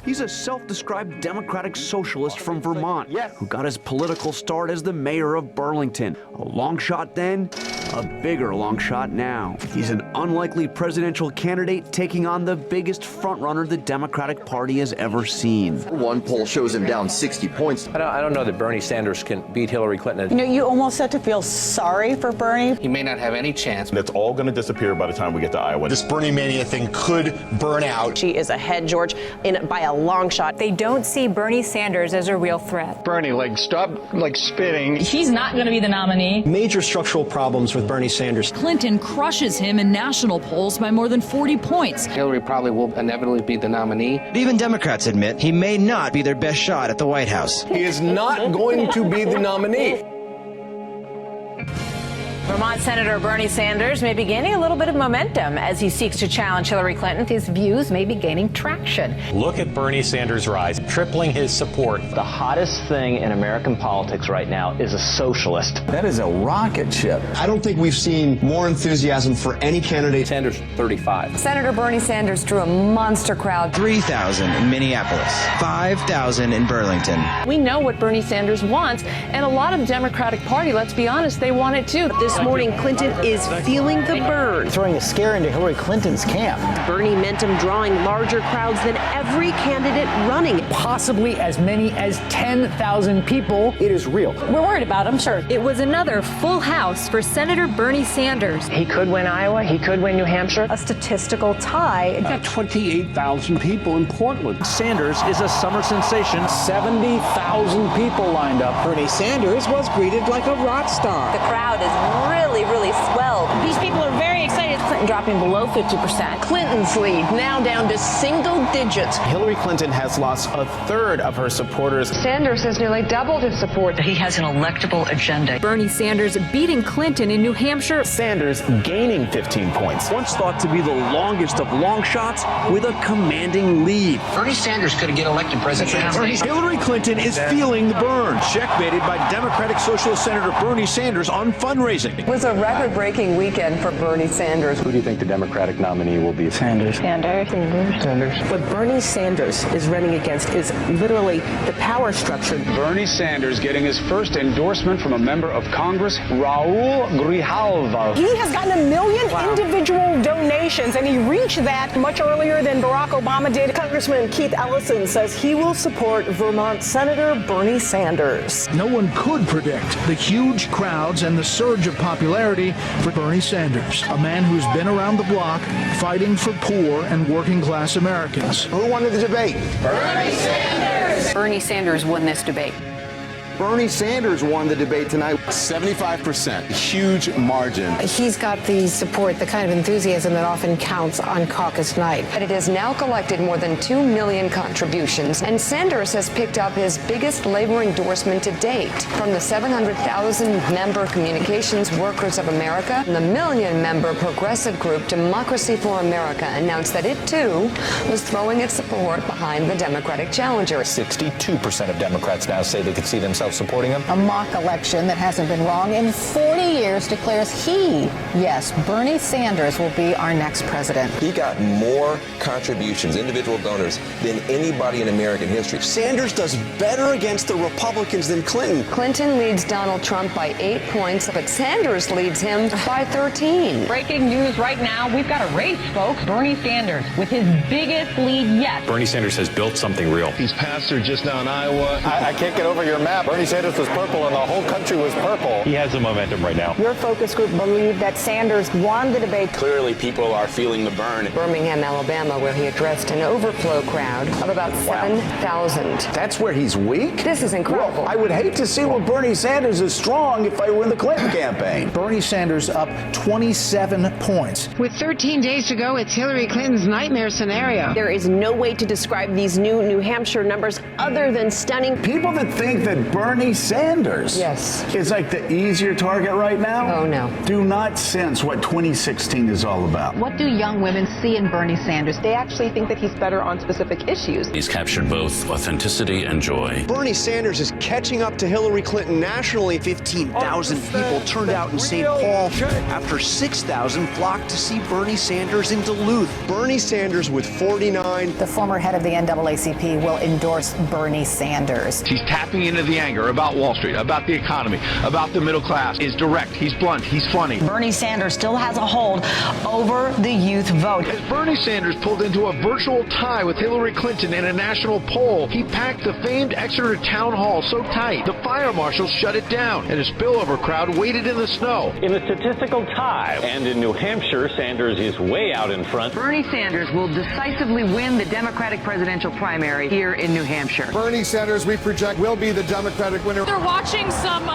He's a self-described democratic socialist from Vermont who got his political start as the mayor of Burlington. A long shot then, a bigger long shot now. He's an unlikely presidential candidate taking on the biggest frontrunner the Democratic Party has ever seen. One poll shows him down 60 points. I don't know that Bernie Sanders can beat Hillary Clinton. You know, you almost have to feel sorry for Bernie. He may not have any chance. That's all going to disappear by the time we get to Iowa. This Bernie mania thing could burn out. She is ahead, George, by a long shot. They don't see Bernie Sanders as a real threat. Bernie, stop spitting. He's not going to be the nominee. Major structural problems with Bernie Sanders. Clinton crushes him in national polls by more than 40 points. Hillary probably will inevitably be the nominee. Even Democrats admit he may not be their best shot at the White House. He is not going to be the nominee. Vermont Senator Bernie Sanders may be gaining a little bit of momentum as he seeks to challenge Hillary Clinton. His views may be gaining traction. Look at Bernie Sanders' rise, tripling his support. The hottest thing in American politics right now is a socialist. That is a rocket ship. I don't think we've seen more enthusiasm for any candidate. Sanders, 35. Senator Bernie Sanders drew a monster crowd. 3,000 in Minneapolis, 5,000 in Burlington. We know what Bernie Sanders wants, and a lot of the Democratic Party, let's be honest, they want it too. This morning, Clinton is feeling the burn. Throwing a scare into Hillary Clinton's camp. Bernie momentum drawing larger crowds than every candidate running. Possibly as many as 10,000 people. It is real. We're worried about him, sure. It was another full house for Senator Bernie Sanders. He could win Iowa. He could win New Hampshire. A statistical tie. Got 28,000 people in Portland. Sanders is a summer sensation. 70,000 people lined up. Bernie Sanders was greeted like a rock star. The crowd is really swelled. These people are very excited. Clinton dropping below 50%. Clinton's lead now down to single digits. Hillary Clinton has lost a third of her supporters. Sanders has nearly doubled his support. He has an electable agenda. Bernie Sanders beating Clinton in New Hampshire. Sanders gaining 15 points. Once thought to be the longest of long shots with a commanding lead. Bernie Sanders could get elected president. Hillary Clinton is feeling the burn. Checkmated by Democratic Socialist Senator Bernie Sanders on fundraising. It was a record-breaking weekend for Bernie Sanders. Who do you think the Democratic nominee will be? Sanders. What Bernie Sanders is running against is literally the power structure. Bernie Sanders getting his first endorsement from a member of Congress, Raul Grijalva. He has gotten 1 million individual donations, and he reached that much earlier than Barack Obama did. Congressman Keith Ellison says he will support Vermont Senator Bernie Sanders. No one could predict the huge crowds and the surge of popularity for Bernie Sanders, a man who's been around the block fighting for poor and working class Americans. Who won the debate? Bernie Sanders! Bernie Sanders won this debate. Bernie Sanders won the debate tonight. 75%. Huge margin. He's got the support, the kind of enthusiasm that often counts on caucus night. But it has now collected more than 2 million contributions, and Sanders has picked up his biggest labor endorsement to date from the 700,000-member Communications Workers of America. The million-member progressive group Democracy for America announced that it, too, was throwing its support behind the Democratic challenger. 62% of Democrats now say they could see themselves supporting him. A mock election that hasn't been wrong in 40 years declares Bernie Sanders will be our next president. He got more contributions, individual donors, than anybody in American history. Sanders does better against the Republicans than Clinton. Clinton leads Donald Trump by 8 points, but Sanders leads him by 13. Breaking news right now. We've got a race, folks. Bernie Sanders with his biggest lead yet. Bernie Sanders has built something real. He's passed her just now in Iowa. I can't get over your map. Bernie Sanders was purple and the whole country was purple. He has the momentum right now. Your focus group believed that Sanders won the debate. Clearly, people are feeling the burn. Birmingham, Alabama, where he addressed an overflow crowd of about 7,000. That's where he's weak? This is incredible. Well, I would hate to see where Bernie Sanders is strong if I were in the Clinton campaign. Bernie Sanders up 27 points. With 13 days to go, it's Hillary Clinton's nightmare scenario. There is no way to describe these new New Hampshire numbers other than stunning. People that think that Bernie Bernie Sanders is like the easier target right now. Oh, no. Do not sense what 2016 is all about. What do young women see in Bernie Sanders? They actually think that he's better on specific issues. He's captured both authenticity and joy. Bernie Sanders is catching up to Hillary Clinton nationally. 15,000 people turned out in St. Paul after 6,000 flocked to see Bernie Sanders in Duluth. Bernie Sanders with 49. The former head of the NAACP will endorse Bernie Sanders. He's tapping into the anger about Wall Street, about the economy, about the middle class. He's direct, he's blunt, he's funny. Bernie Sanders still has a hold over the youth vote. As Bernie Sanders pulled into a virtual tie with Hillary Clinton in a national poll, he packed the famed Exeter Town Hall so tight, the fire marshal shut it down, and a spillover crowd waited in the snow. In a statistical tie, and in New Hampshire, Sanders is way out in front. Bernie Sanders will decisively win the Democratic presidential primary here in New Hampshire. Bernie Sanders, we project, will be the Democratic winner. They're watching some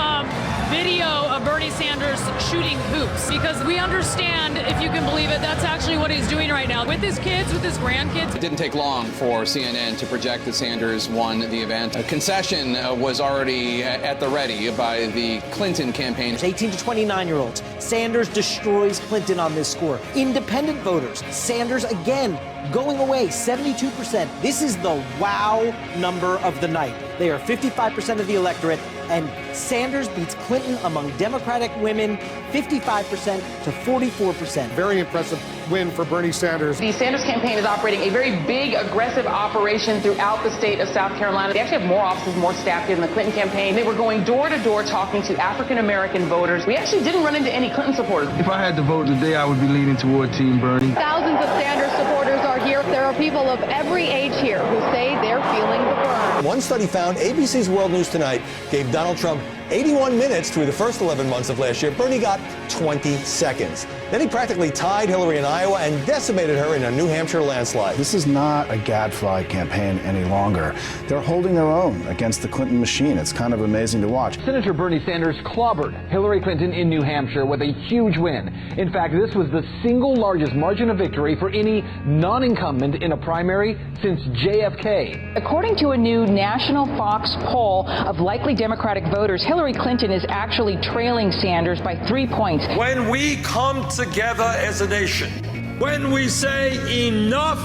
video of Bernie Sanders shooting hoops because we understand, if you can believe it, that's actually what he's doing right now with his kids, with his grandkids. It didn't take long for CNN to project that Sanders won the event. A concession was already at the ready by the Clinton campaign. 18 to 29-year-olds. Sanders destroys Clinton on this score. Independent voters. Sanders again going away, 72%. This is the wow number of the night. They are 55% of the electorate, and Sanders beats Clinton among Democratic women 55% to 44%. Very impressive win for Bernie Sanders. The Sanders campaign is operating a very big, aggressive operation throughout the state of South Carolina. They actually have more offices, more staff here than the Clinton campaign. They were going door to door talking to African-American voters. We actually didn't run into any Clinton supporters. If I had to vote today, I would be leaning toward Team Bernie. Thousands of Sanders supporters are here. There are people of every age here who say they're feeling the burn. One study found ABC's World News Tonight gave Donald Trump 81 minutes through the first 11 months of last year. Bernie got 20 seconds. Then he practically tied Hillary in Iowa and decimated her in a New Hampshire landslide. This is not a gadfly campaign any longer. They're holding their own against the Clinton machine. It's kind of amazing to watch. Senator Bernie Sanders clobbered Hillary Clinton in New Hampshire with a huge win. In fact, this was the single largest margin of victory for any non-incumbent in a primary since JFK. According to a new national Fox poll of likely Democratic voters, Hillary Clinton is actually trailing Sanders by 3 points. When we come together as a nation, when we say enough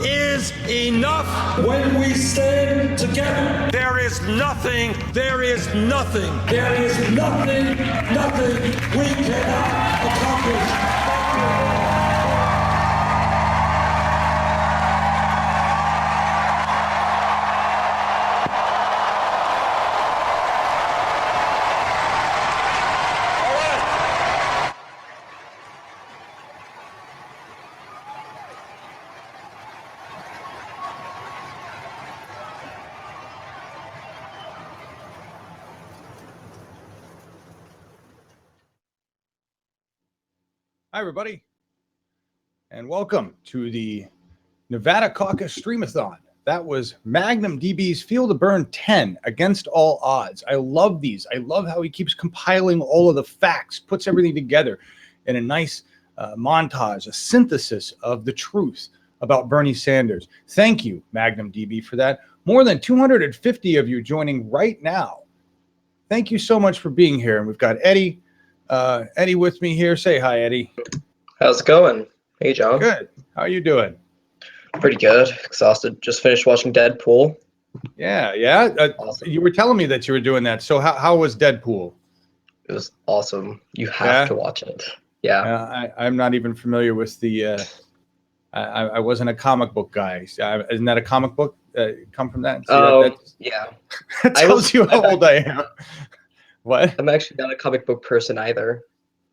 is enough, when we stand together, there is nothing we cannot accomplish. Hi, everybody, and welcome to the Nevada Caucus Stream-A-Thon. That was Magnum DB's Feel the Burn 10 against all odds. I love these. I love how he keeps compiling all of the facts, puts everything together in a nice montage, a synthesis of the truth about Bernie Sanders. Thank you, Magnum DB, for that. More than 250 of you joining right now. Thank you so much for being here. And we've got Eddie with me here. Say hi, Eddie. How's it going? Hey, John. Good. How are you doing? Pretty good. Exhausted. Just finished watching Deadpool. Yeah. Awesome. You were telling me that you were doing that. So how was Deadpool? It was awesome. You have to watch it. Yeah. I'm not even familiar with the. I wasn't a comic book guy. Isn't that a comic book? Come from that? Yeah. That tells you how old I am. What? I'm actually not a comic book person either.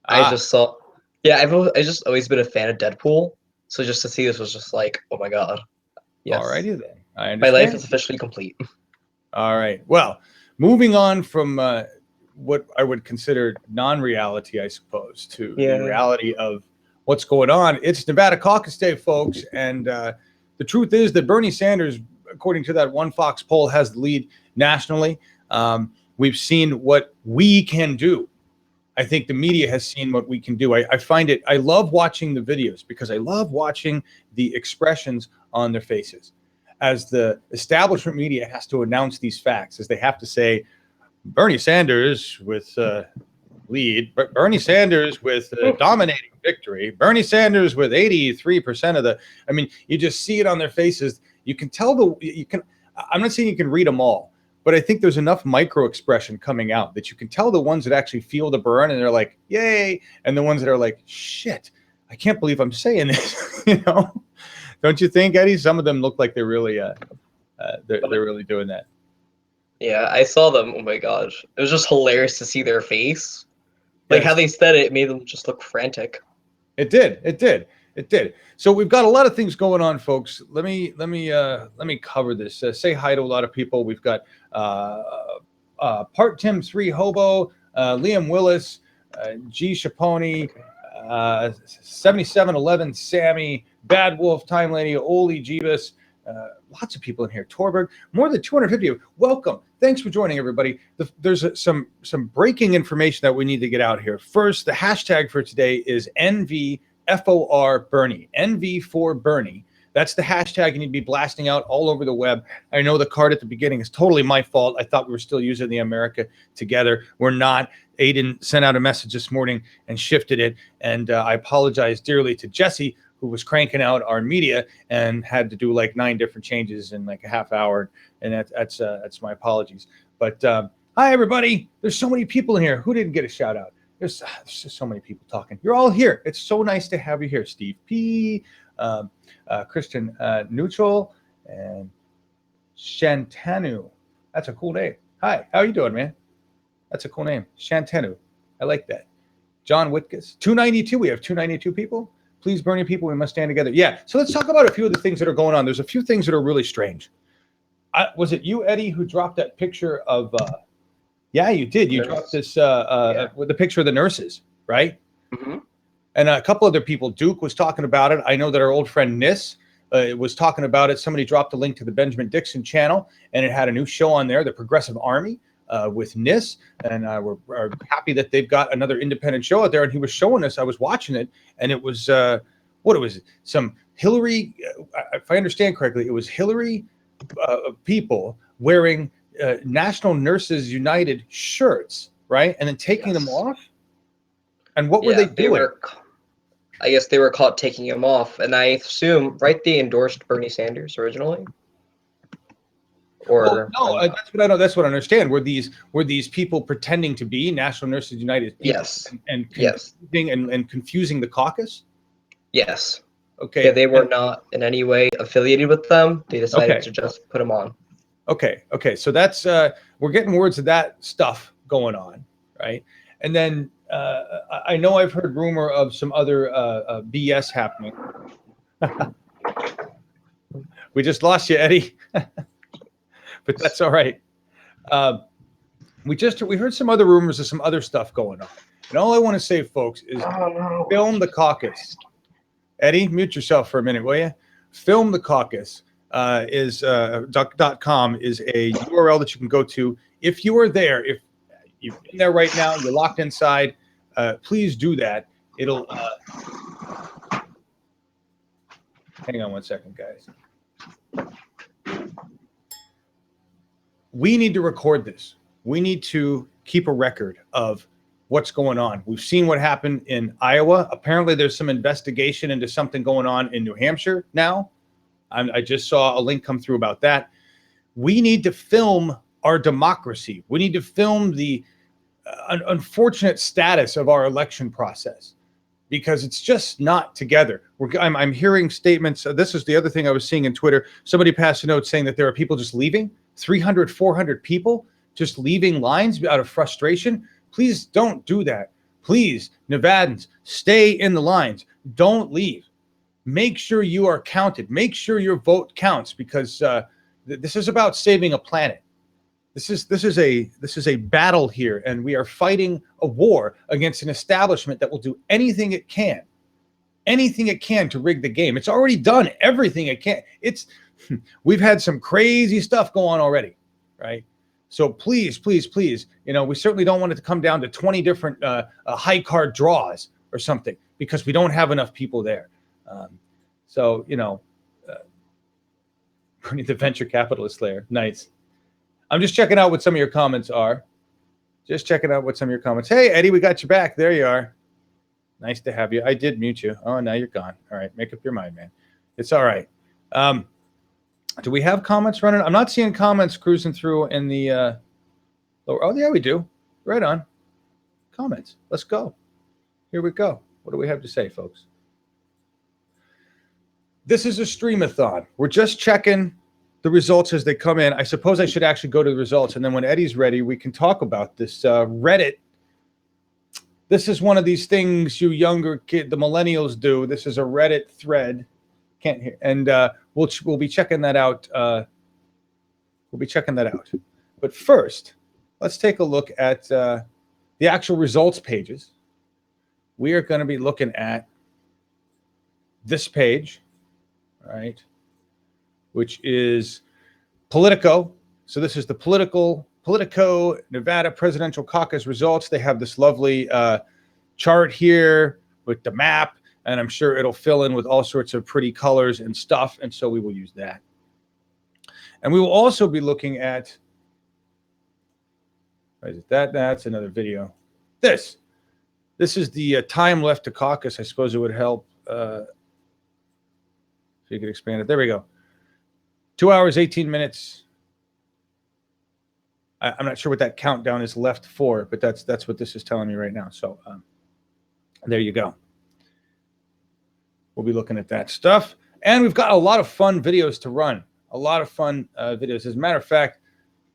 I just saw. Yeah, I just always been a fan of Deadpool. So just to see this was just like, oh my god. Yes. Alrighty then. My life is officially complete. All right. Well, moving on from what I would consider non-reality, I suppose, to the reality of what's going on. It's Nevada Caucus Day, folks, and the truth is that Bernie Sanders, according to that one Fox poll, has the lead nationally. We've seen what we can do. I think the media has seen what we can do. I find it, I love watching the videos because I love watching the expressions on their faces. As the establishment media has to announce these facts, as they have to say, Bernie Sanders with lead. Bernie Sanders with dominating victory. Bernie Sanders with 83% of the. I mean, you just see it on their faces. You can tell I'm not saying you can read them all, but I think there's enough micro expression coming out that you can tell the ones that actually feel the burn and they're like, yay, and the ones that are like, shit, I can't believe I'm saying this. Don't you think, Eddie? Some of them look like they're really they're really doing that. Yeah, I saw them. Oh my gosh, it was just hilarious to see their face, like how they said it made them just look frantic. It did. So we've got a lot of things going on, folks. Let me cover this. Say hi to a lot of people. We've got Part Tim 3 Hobo, Liam Willis, G Chaponi, 7711 Sammy, Bad Wolf, Time Lady, Oli Jeebus. Lots of people in here. Torberg, more than 250 of you. Welcome. Thanks for joining, everybody. There's some breaking information that we need to get out here. First, the hashtag for today is NVFOR Bernie. NV4 Bernie. That's the hashtag you need to be blasting out all over the web. I know the card at the beginning is totally my fault. I thought we were still using the America Together. We're not. Aiden sent out a message this morning and shifted it. And I apologize dearly to Jesse, who was cranking out our media and had to do like 9 different changes in like a half hour. And that's my apologies. But hi, everybody. There's so many people in here. Who didn't get a shout out? There's just so many people talking. You're all here. It's so nice to have you here. Steve P., Christian Neutral, and Shantanu. That's a cool name. Hi, how you doing, man? That's a cool name. Shantanu. I like that. John Whitkus. 292. We have 292 people. Please, Bernie people, we must stand together. Yeah, so let's talk about a few of the things that are going on. There's a few things that are really strange. Was it you, Eddie, who dropped that picture of... yeah, you did. You dropped this with the picture of the nurses, right? Mm-hmm. And a couple other people. Duke was talking about it. I know that our old friend Nis was talking about it. Somebody dropped a link to the Benjamin Dixon channel, and it had a new show on there, The Progressive Army, with Nis. And we're happy that they've got another independent show out there. And he was showing us, I was watching it, and it was, some Hillary, if I understand correctly, it was Hillary people wearing National Nurses United shirts, right? And then taking them off. And what were they doing? I guess they were caught taking them off, and I assume, right? They endorsed Bernie Sanders originally. Or no, that's what I know. That's what I understand. Were these people pretending to be National Nurses United? Yes. And confusing the caucus. Yes. Okay. Yeah, they were not in any way affiliated with them. They decided to just put them on. Okay. So that's we're getting words of that stuff going on, right? And then I know I've heard rumor of some other BS happening. We just lost you, Eddie, but that's all right. We heard some other rumors of some other stuff going on, and all I want to say, folks, is film the caucus. Eddie, mute yourself for a minute, will you? Film the caucus. .com is a URL that you can go to. If you are there, if you're in there right now, you're locked inside, please do that. It'll hang on one second, guys. We need to record this. We need to keep a record of what's going on. We've seen what happened in Iowa. Apparently there's some investigation into something going on in New Hampshire now. I just saw a link come through about that. We need to film our democracy. We need to film the unfortunate status of our election process, because it's just not together. I'm hearing statements. This is the other thing I was seeing in Twitter. Somebody passed a note saying that there are people just leaving, 300, 400 people just leaving lines out of frustration. Please don't do that. Please, Nevadans, stay in the lines. Don't leave. Make sure you are counted. Make sure your vote counts, because this is about saving a planet. This is a battle here, and we are fighting a war against an establishment that will do anything it can to rig the game. It's already done everything it can. We've had some crazy stuff go on already, right? So please, please, please, we certainly don't want it to come down to 20 different high card draws or something, because we don't have enough people there. Bernie the venture capitalist layer. Nice. I'm just checking out what some of your comments are. Just checking out what some of your comments. Hey, Eddie, we got you back. There you are. Nice to have you. I did mute you. Oh, now you're gone. All right, make up your mind, man. It's all right. Do we have comments running? I'm not seeing comments cruising through in the lower. Oh, yeah, we do. Right on. Comments. Let's go. Here we go. What do we have to say, folks? This is a Stream-A-Thon. We're just checking the results as they come in. I suppose I should actually go to the results, and then when Eddie's ready, we can talk about this Reddit. This is one of these things you younger kid, the millennials do. This is a Reddit thread. Can't hear, and we'll be checking that out. We'll be checking that out. But first, let's take a look at the actual results pages. We are going to be looking at this page, right? Which is Politico. So this is the Politico Nevada Presidential Caucus results. They have this lovely chart here with the map, and I'm sure it'll fill in with all sorts of pretty colors and stuff, and so we will use that. And we will also be looking at, is it that's another video. This is the time left to caucus. I suppose it would help if you could expand it. There we go. 2 hours, 18 minutes. I'm not sure what that countdown is left for, but that's what this is telling me right now. So there you go. We'll be looking at that stuff. And we've got a lot of fun videos to run. A lot of fun videos. As a matter of fact,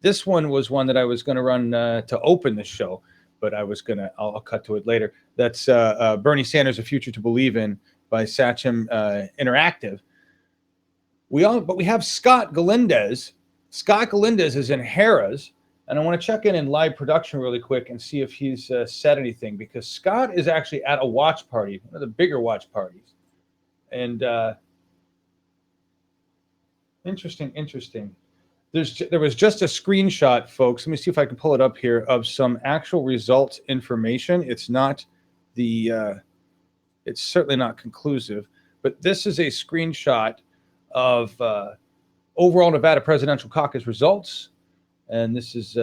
this one was one that I was going to run to open the show, but I'll cut to it later. That's Bernie Sanders, A Future to Believe In by Satcham Interactive. But we have Scott Galindez. Scott Galindez is in Harrah's, and I want to check in live production really quick and see if he's said anything, because Scott is actually at a watch party, one of the bigger watch parties. And interesting. There was just a screenshot, folks. Let me see if I can pull it up here, of some actual results information. It's not it's certainly not conclusive, but this is a screenshot of overall Nevada Presidential Caucus results. And this is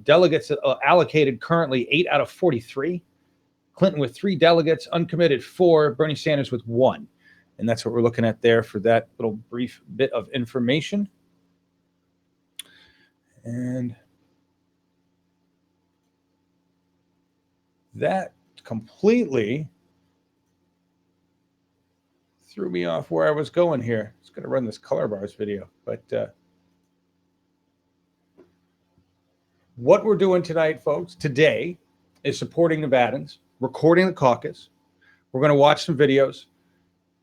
delegates allocated currently 8 out of 43. Clinton with 3 delegates, uncommitted 4, Bernie Sanders with 1. And that's what we're looking at there for that little brief bit of information. And that completely threw me off where I was going here. It's going to run this color bars video, but what we're doing tonight, folks, today is supporting Nevadans, recording the caucus. We're going to watch some videos.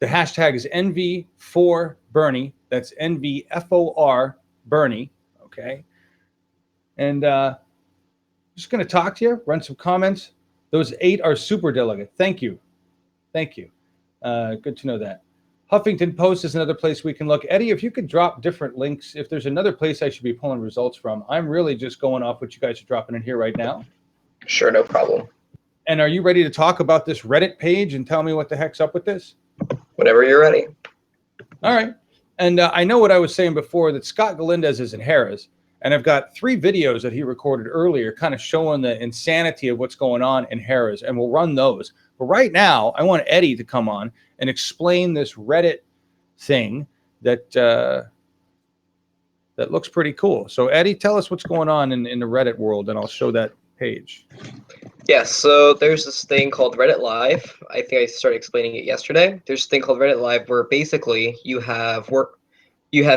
The hashtag is NV4Bernie. That's NVFOR Bernie. Okay. And just going to talk to you, run some comments. Those 8 are super delegate. Thank you. Thank you. Good to know that. Huffington Post is another place we can look. Eddie, if you could drop different links, if there's another place I should be pulling results from. I'm really just going off what you guys are dropping in here right now. Sure, no problem. And are you ready to talk about this Reddit page and tell me what the heck's up with this? Whenever you're ready. All right. And I know what I was saying before, that Scott Galindez is in Harrah's. And I've got 3 videos that he recorded earlier kind of showing the insanity of what's going on in Harrah's, and we'll run those. But right now, I want Eddie to come on and explain this Reddit thing that that looks pretty cool. So, Eddie, tell us what's going on in the Reddit world, and I'll show that page. Yeah, so there's this thing called Reddit Live. I think I started explaining it yesterday. There's a thing called Reddit Live where basically you have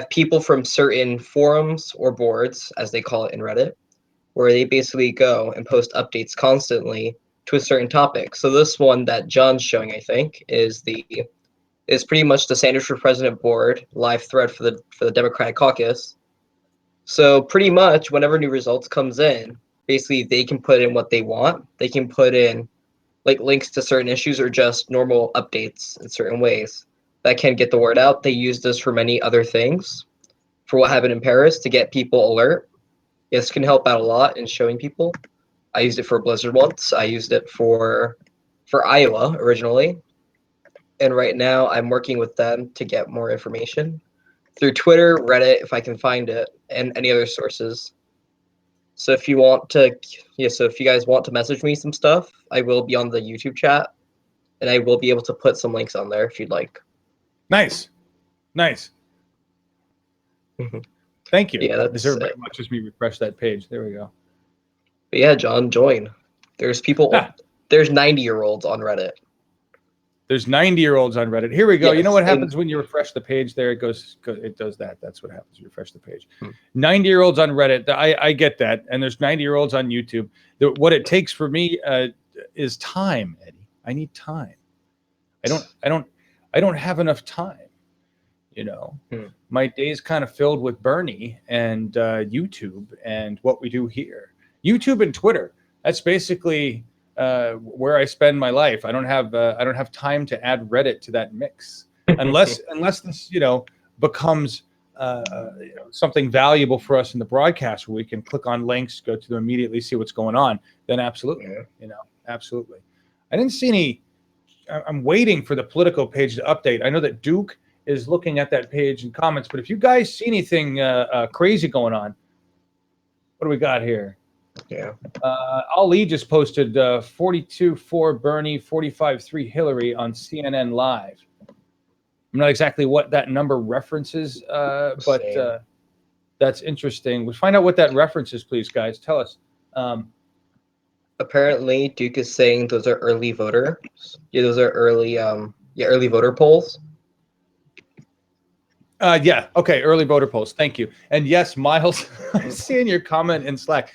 people from certain forums or boards, as they call it in Reddit, where they basically go and post updates constantly to a certain topic. So this one that John's showing, I think, is pretty much the Sanders for President board live thread for the Democratic Caucus. So pretty much whenever new results comes in, basically they can put in what they want. They can put in like links to certain issues or just normal updates in certain ways that can get the word out. They use this for many other things, for what happened in Paris, to get people alert. This can help out a lot in showing people. I used it for Blizzard once. I used it for Iowa originally. And right now I'm working with them to get more information through Twitter, Reddit, if I can find it, and any other sources. So if you want to, so if you guys want to message me some stuff, I will be on the YouTube chat, and I will be able to put some links on there if you'd like. Nice. Thank you. Yeah, Does everybody watches me refresh that page? There we go. But yeah, John, join. There's people. There's 90-year-olds on Reddit. There's 90-year-olds on Reddit. Here we go. Yes, You know what happens when you refresh the page? There it goes. It does that. That's what happens. You refresh the page. 90-year-olds on Reddit. I get that. And there's 90-year-olds on YouTube. What it takes for me is time, Eddie. I need time. I don't have enough time. You know, my day's kind of filled with Bernie and YouTube and what we do here. YouTube and Twitter. That's basically where I spend my life. I don't have time to add Reddit to that mix unless this becomes something valuable for us in the broadcast where we can click on links, go to them immediately, see what's going on. Then absolutely, absolutely. I didn't see any. I'm waiting for the political page to update. I know that Duke is looking at that page in comments, but if you guys see anything crazy going on, what do we got here? Yeah. Ali just posted 42-4 Bernie, 45-3 Hillary on CNN Live. I'm not exactly what that number references, but that's interesting. We'll find out what that references, please, guys. Tell us. Apparently, Duke is saying those are early voters. Yeah, those are early voter polls. Yeah. Okay. Early voter polls. Thank you. And yes, Miles, I see in your comment in Slack,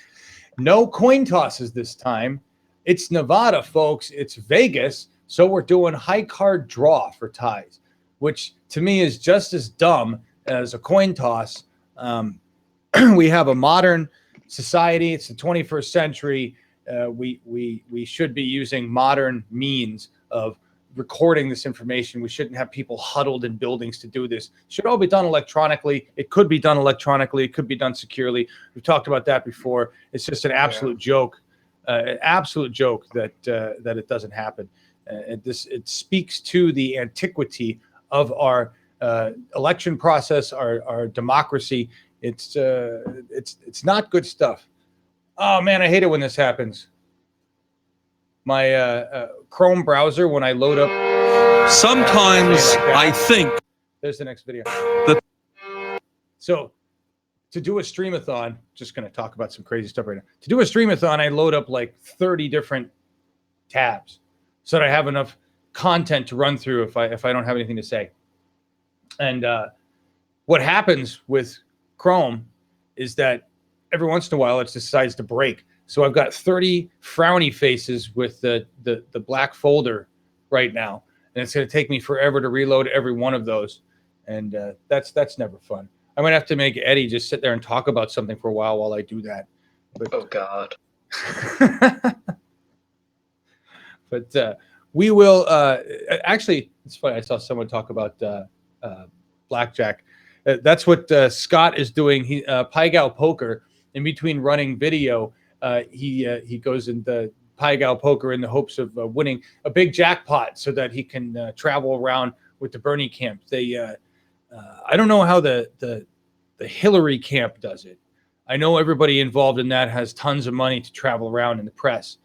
no coin tosses this time. It's Nevada, folks. It's Vegas. So we're doing high card draw for ties, which to me is just as dumb as a coin toss. We have a modern society. It's the 21st century. We should be using modern means of recording this information. We shouldn't have people huddled in buildings to do this. It should all be done electronically. It could be done electronically. It could be done securely. We've talked about that before. It's just an absolute joke, that it doesn't happen. It speaks to the antiquity of our election process, our democracy. It's not good stuff. Oh man, I hate it when this happens. My Chrome browser, when I load up. Sometimes I think. There's the next video. So to do a Stream-A-Thon, just going to talk about some crazy stuff right now. To do a Stream-A-Thon, I load up like 30 different tabs so that I have enough content to run through if I don't have anything to say. And what happens with Chrome is that every once in a while it decides to break. So I've got 30 frowny faces with the black folder right now, and it's going to take me forever to reload every one of those, and that's never fun. I might have to make Eddie just sit there and talk about something for a while I do that. But, oh God. But we will actually. It's funny. I saw someone talk about blackjack. That's what Scott is doing. He Pai Gow Poker. In between running video, he goes into Pai Gow Poker in the hopes of winning a big jackpot so that he can travel around with the Bernie camp. I don't know how the Hillary camp does it. I know everybody involved in that has tons of money to travel around in the press,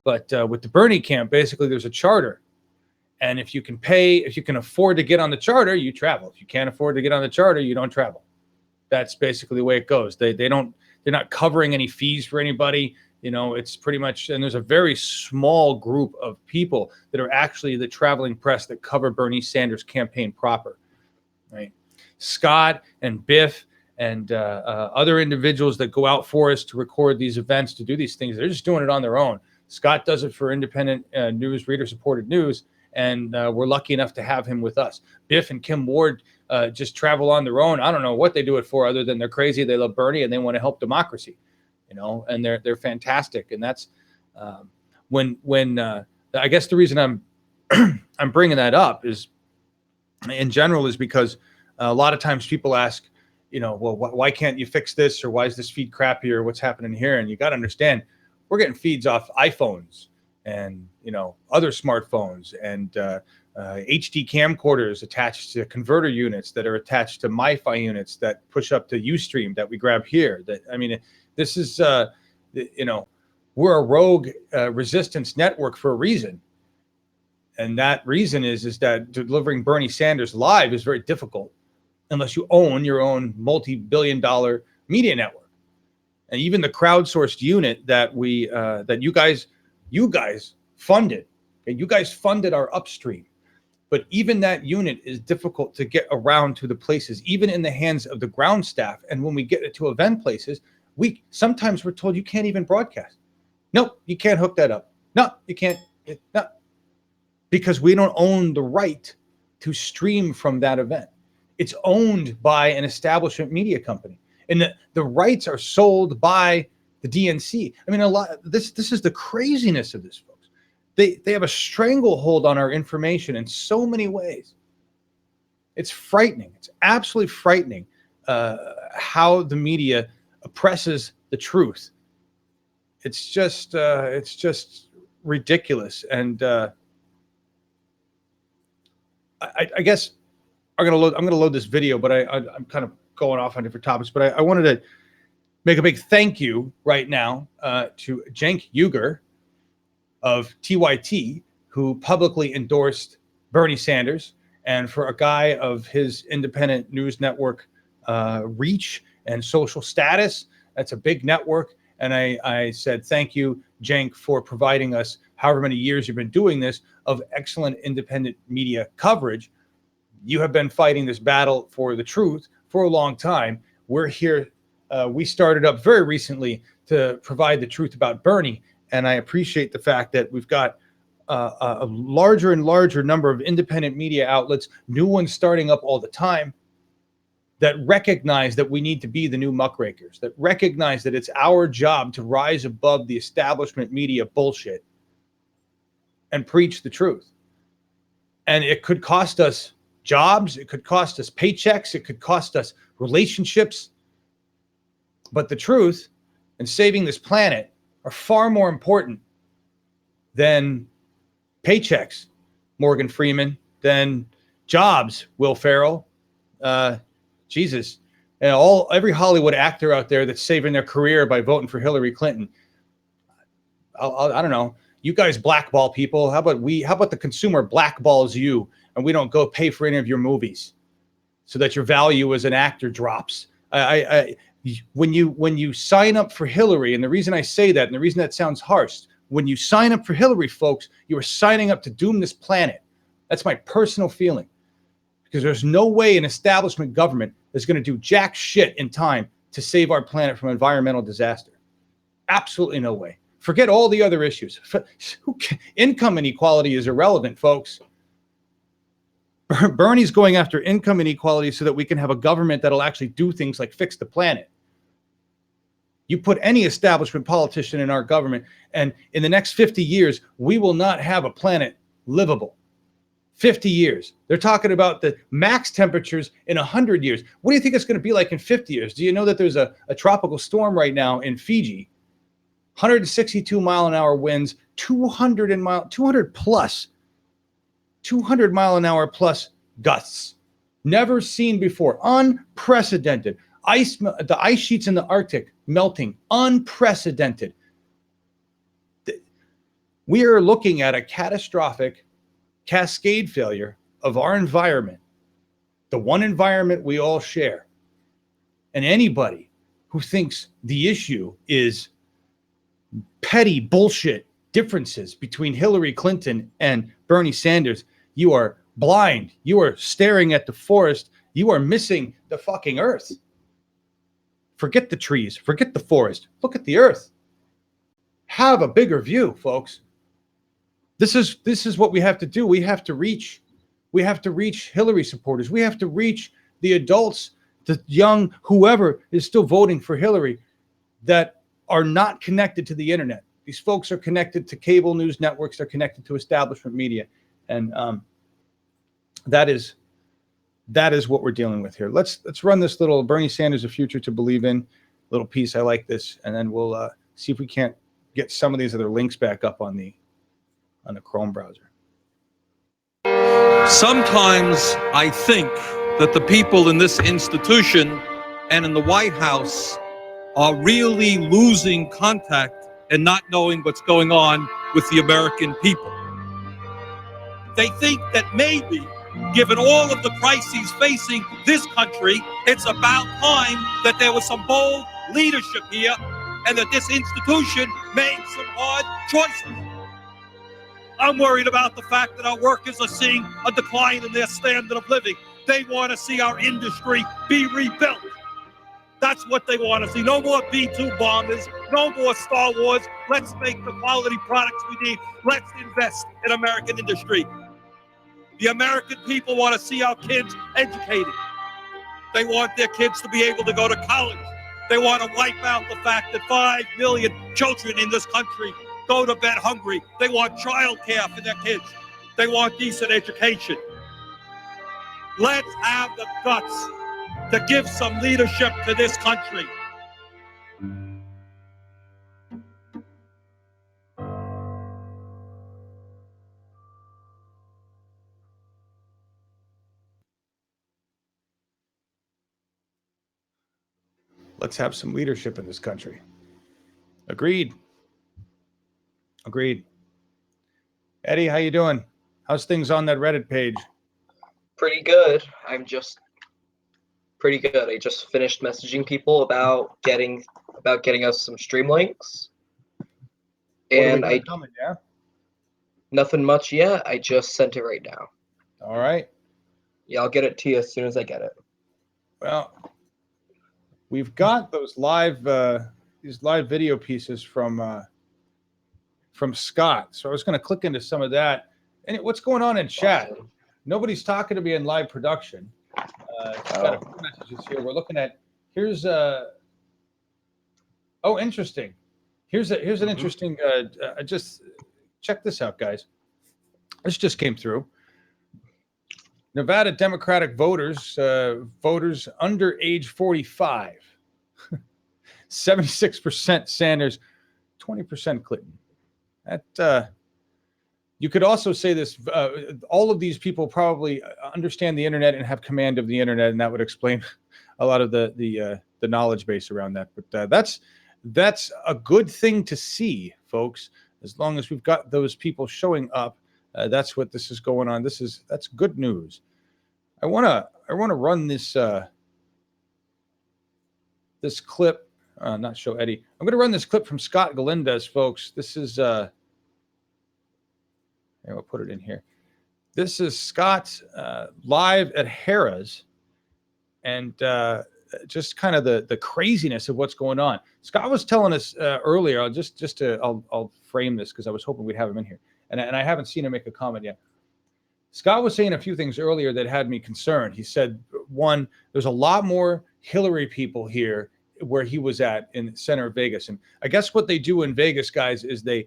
but with the Bernie camp, basically there's a charter, and if you can afford to get on the charter, you travel. If you can't afford to get on the charter, you don't travel. That's basically the way it goes. They're not covering any fees for anybody. You know, it's pretty much, and there's a very small group of people that are actually the traveling press that cover Bernie Sanders' campaign proper, right? Scott and Biff and other individuals that go out for us to record these events, to do these things, they're just doing it on their own. Scott does it for independent news, reader-supported news, and we're lucky enough to have him with us. Biff and Kim Ward just travel on their own. I don't know what they do it for other than they're crazy, they love Bernie, and they want to help democracy, you know, and they're fantastic. And that's when I guess the reason I'm bringing that up is, in general, is because a lot of times people ask, you know, well, why can't you fix this, or why is this feed crappy, or what's happening here? And you got to understand, we're getting feeds off iPhones and, you know, other smartphones and HD camcorders attached to converter units that are attached to MiFi units that push up to Ustream that we grab here. That, I mean, This is, you know, we're a rogue resistance network for a reason. And that reason is that delivering Bernie Sanders live is very difficult unless you own your own multi-billion-dollar media network. And even the crowdsourced unit that that you guys funded, okay, you guys funded our upstream. But even that unit is difficult to get around to the places, even in the hands of the ground staff. And when we get it to event places, sometimes we're told you can't even broadcast. Nope, you can't hook that up. No, you can't. No. Because we don't own the right to stream from that event. It's owned by an establishment media company. And the rights are sold by the DNC. I mean, this is the craziness of this, folks. They have a stranglehold on our information in so many ways. It's frightening. It's absolutely frightening how the media oppresses the truth. It's just ridiculous. And I guess I'm gonna load this video, but I'm kind of going off on different topics. But I wanted to make a big thank you right now to Cenk Uygur of TYT, who publicly endorsed Bernie Sanders, and for a guy of his independent news network reach and social status. That's a big network. And I said, thank you, Cenk, for providing us however many years you've been doing this of excellent independent media coverage. You have been fighting this battle for the truth for a long time. We're here. We started up very recently to provide the truth about Bernie. And I appreciate the fact that we've got a larger and larger number of independent media outlets, new ones starting up all the time, that recognize that we need to be the new muckrakers, that recognize that it's our job to rise above the establishment media bullshit and preach the truth. And it could cost us jobs, it could cost us paychecks, it could cost us relationships. But the truth and saving this planet are far more important than paychecks, Morgan Freeman, than jobs, Will Ferrell. Jesus, and every Hollywood actor out there that's saving their career by voting for Hillary Clinton. I don't know. You guys blackball people. How about the consumer blackballs you, and we don't go pay for any of your movies, so that your value as an actor drops. When you sign up for Hillary, and the reason I say that, and the reason that sounds harsh, when you sign up for Hillary, folks, you are signing up to doom this planet. That's my personal feeling. Because there's no way an establishment government is going to do jack shit in time to save our planet from environmental disaster. Absolutely no way. Forget all the other issues. Income inequality is irrelevant, folks. Bernie's going after income inequality so that we can have a government that'll actually do things like fix the planet. You put any establishment politician in our government, and in the next 50 years, we will not have a planet livable. 50 years. They're talking about the max temperatures in 100 years. What do you think it's going to be like in 50 years? Do you know that there's a tropical storm right now in Fiji? 162 mile an hour winds, 200 mile an hour plus gusts. Never seen before. Unprecedented. The ice sheets in the Arctic melting. Unprecedented. We are looking at a catastrophic cascade failure of our environment, the one environment we all share. And anybody who thinks the issue is petty bullshit differences between Hillary Clinton and Bernie Sanders, you are blind. You are staring at the forest. You are missing the fucking earth. Forget the trees. Forget the forest. Look at the earth. Have a bigger view, folks. This is what we have to do. We have to reach Hillary supporters. We have to reach the adults, the young, whoever is still voting for Hillary, that are not connected to the internet. These folks are connected to cable news networks. They're connected to establishment media. And that is what we're dealing with here. Let's run this little Bernie Sanders, A Future to Believe In little piece. I like this. And then we'll see if we can't get some of these other links back up on the Chrome browser. Sometimes I think that the people in this institution and in the White House are really losing contact and not knowing what's going on with the American people. They think that maybe, given all of the crises facing this country, it's about time that there was some bold leadership here and that this institution made some hard choices. I'm worried about the fact that our workers are seeing a decline in their standard of living. They want to see our industry be rebuilt. That's what they want to see. No more B-2 bombers, no more Star Wars. Let's make the quality products we need. Let's invest in American industry. The American people want to see our kids educated. They want their kids to be able to go to college. They want to wipe out the fact that 5 million children in this country go to bed hungry. They want child care for their kids. They want decent education. Let's have the guts to give some leadership to this country. Let's have some leadership in this country. Agreed. Agreed. Eddie, how you doing? How's things on that Reddit page? Pretty good. I'm just pretty good. I just finished messaging people about getting us some stream links. And coming, yeah? Nothing much yet. I just sent it right now. All right. Yeah, I'll get it to you as soon as I get it. Well, we've got those these live video pieces from Scott. So I was going to click into some of that. And what's going on in chat? Awesome. Nobody's talking to me in live production. Got a few messages here. We're looking at interesting. Here's an interesting. Just check this out, guys. This just came through. Nevada Democratic voters under age 45. 76% Sanders, 20% Clinton. That you could also say this. All of these people probably understand the internet and have command of the internet, and that would explain a lot of the knowledge base around that. But that's a good thing to see, folks. As long as we've got those people showing up, that's what this is going on. That's good news. I wanna run this this clip. Not show Eddie. I'm gonna run this clip from Scott Galindez, folks. This is here, we'll put it in here. This is Scott live at Harrah's, and just kind of the craziness of what's going on. Scott was telling us earlier. I'll frame this because I was hoping we'd have him in here, and I haven't seen him make a comment yet. Scott was saying a few things earlier that had me concerned. He said, one, there's a lot more Hillary people here where he was at in the center of Vegas, and I guess what they do in Vegas, guys, is they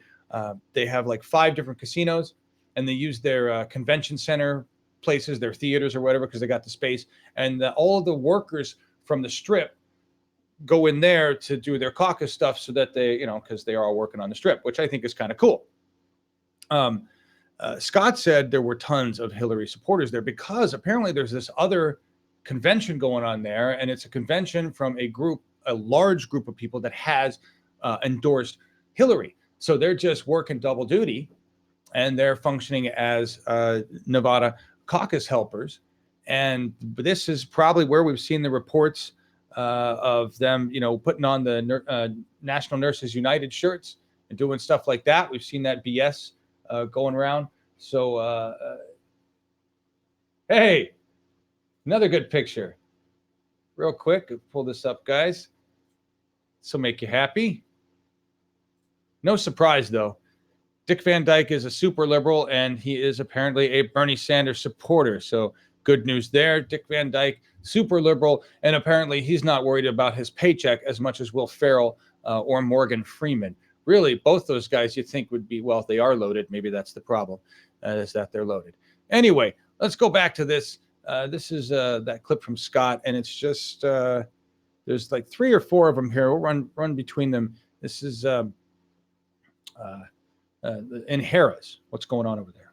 have like 5 different casinos, and they use their convention center places, their theaters or whatever, because they got the space, and all of the workers from the Strip go in there to do their caucus stuff so that they, because they are all working on the Strip, which I think is kind of cool. Scott said there were tons of Hillary supporters there because apparently there's this other convention going on there, and it's a convention from a large group of people that has endorsed Hillary. So they're just working double duty, and they're functioning as Nevada caucus helpers. And this is probably where we've seen the reports of them, putting on the National Nurses United shirts and doing stuff like that. We've seen that BS going around. So, hey, another good picture. Real quick, pull this up, guys. This will make you happy. No surprise, though. Dick Van Dyke is a super liberal, and he is apparently a Bernie Sanders supporter. So good news there. Dick Van Dyke, super liberal, and apparently he's not worried about his paycheck as much as Will Ferrell or Morgan Freeman. Really, both those guys you'd think would be, well, if they are loaded, maybe that's the problem, is that they're loaded. Anyway, let's go back to this. This is that clip from Scott, and it's just, there's like 3 or 4 of them here. We'll run between them. This is in Harrah's. What's going on over there?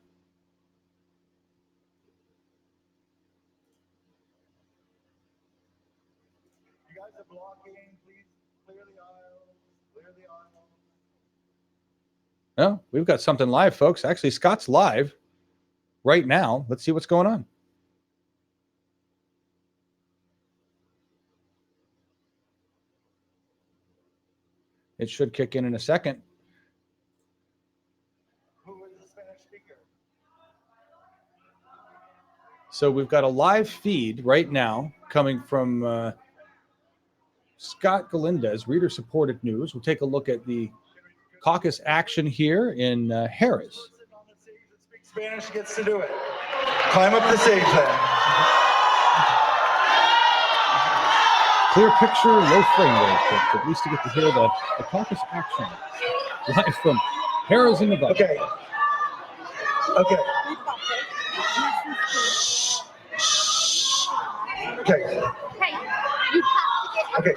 You guys are blocking, please. Oh, we've got something live, folks. Actually, Scott's live right now. Let's see what's going on. It should kick in a second. So we've got a live feed right now coming from Scott Galindez, reader-supported news. We'll take a look at the caucus action here in Harris. Spanish gets to do it. Climb up the stage then. Clear picture, low frame rate, but at least you get to hear the caucus action live from Harris in Nevada. Okay. Okay. Okay. Okay.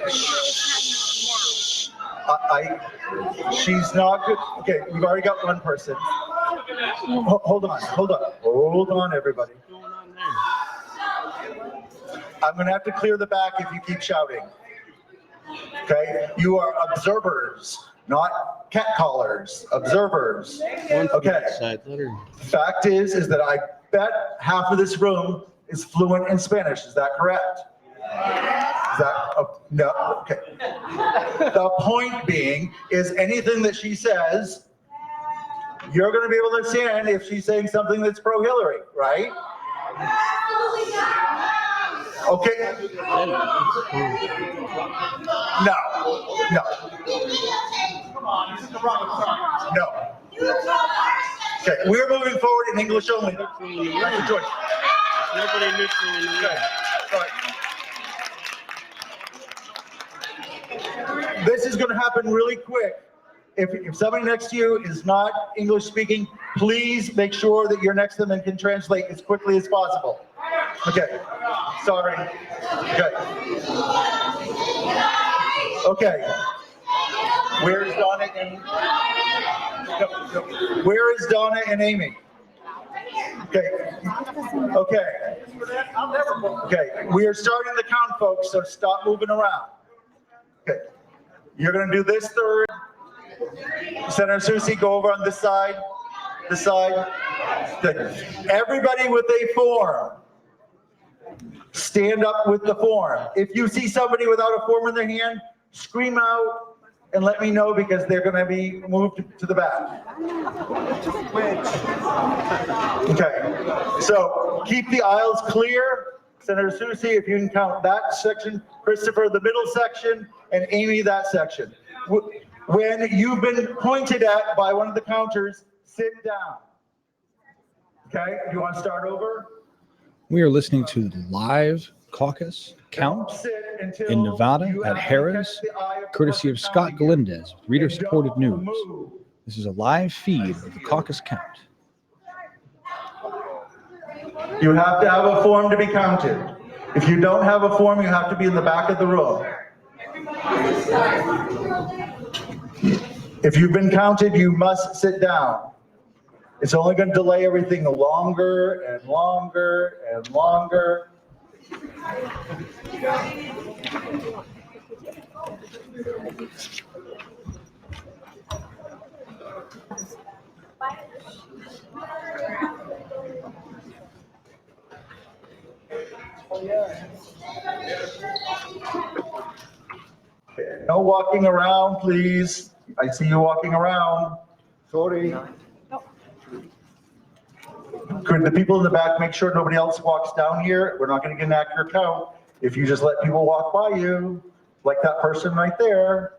She's not good. Okay, we've already got one person. Hold on, everybody. I'm going to have to clear the back if you keep shouting. Okay, you are observers, not catcallers. Observers. Okay. Fact is that I bet half of this room is fluent in Spanish. Is that correct? Is that no? Okay. The point being is anything that she says, you're going to be able to understand if she's saying something that's pro-Hillary, right? Okay. No. Okay, we're moving forward in English only. That's the choice. Nobody neutral in the room. This is going to happen really quick. If somebody next to you is not English speaking, please make sure that you're next to them and can translate as quickly as possible. Okay. Sorry. Okay. Where is Donna and Where is Donna and Amy? Okay. We are starting the count, folks, so stop moving around. Okay. You're going to do this third. Senator Susie, go over on this side. Good. Everybody with a form, stand up with the form. If you see somebody without a form in their hand, scream out and let me know because they're going to be moved to the back. Okay. So keep the aisles clear. Senator Susie, if you can count that section, Christopher, the middle section, and Amy, that section. When you've been pointed at by one of the counters, sit down. Okay, do you want to start over? We are listening to the live caucus count in Nevada at Harris, courtesy of Scott Galindez, reader-supported news. This is a live feed of the caucus count. You have to have a form to be counted. If you don't have a form, you have to be in the back of the room. If you've been counted, you must sit down. It's only going to delay everything longer and longer and longer. No walking around, please. I see you walking around. Sorry. Could the people in the back make sure nobody else walks down here? We're not going to get an accurate count if you just let people walk by you, like that person right there.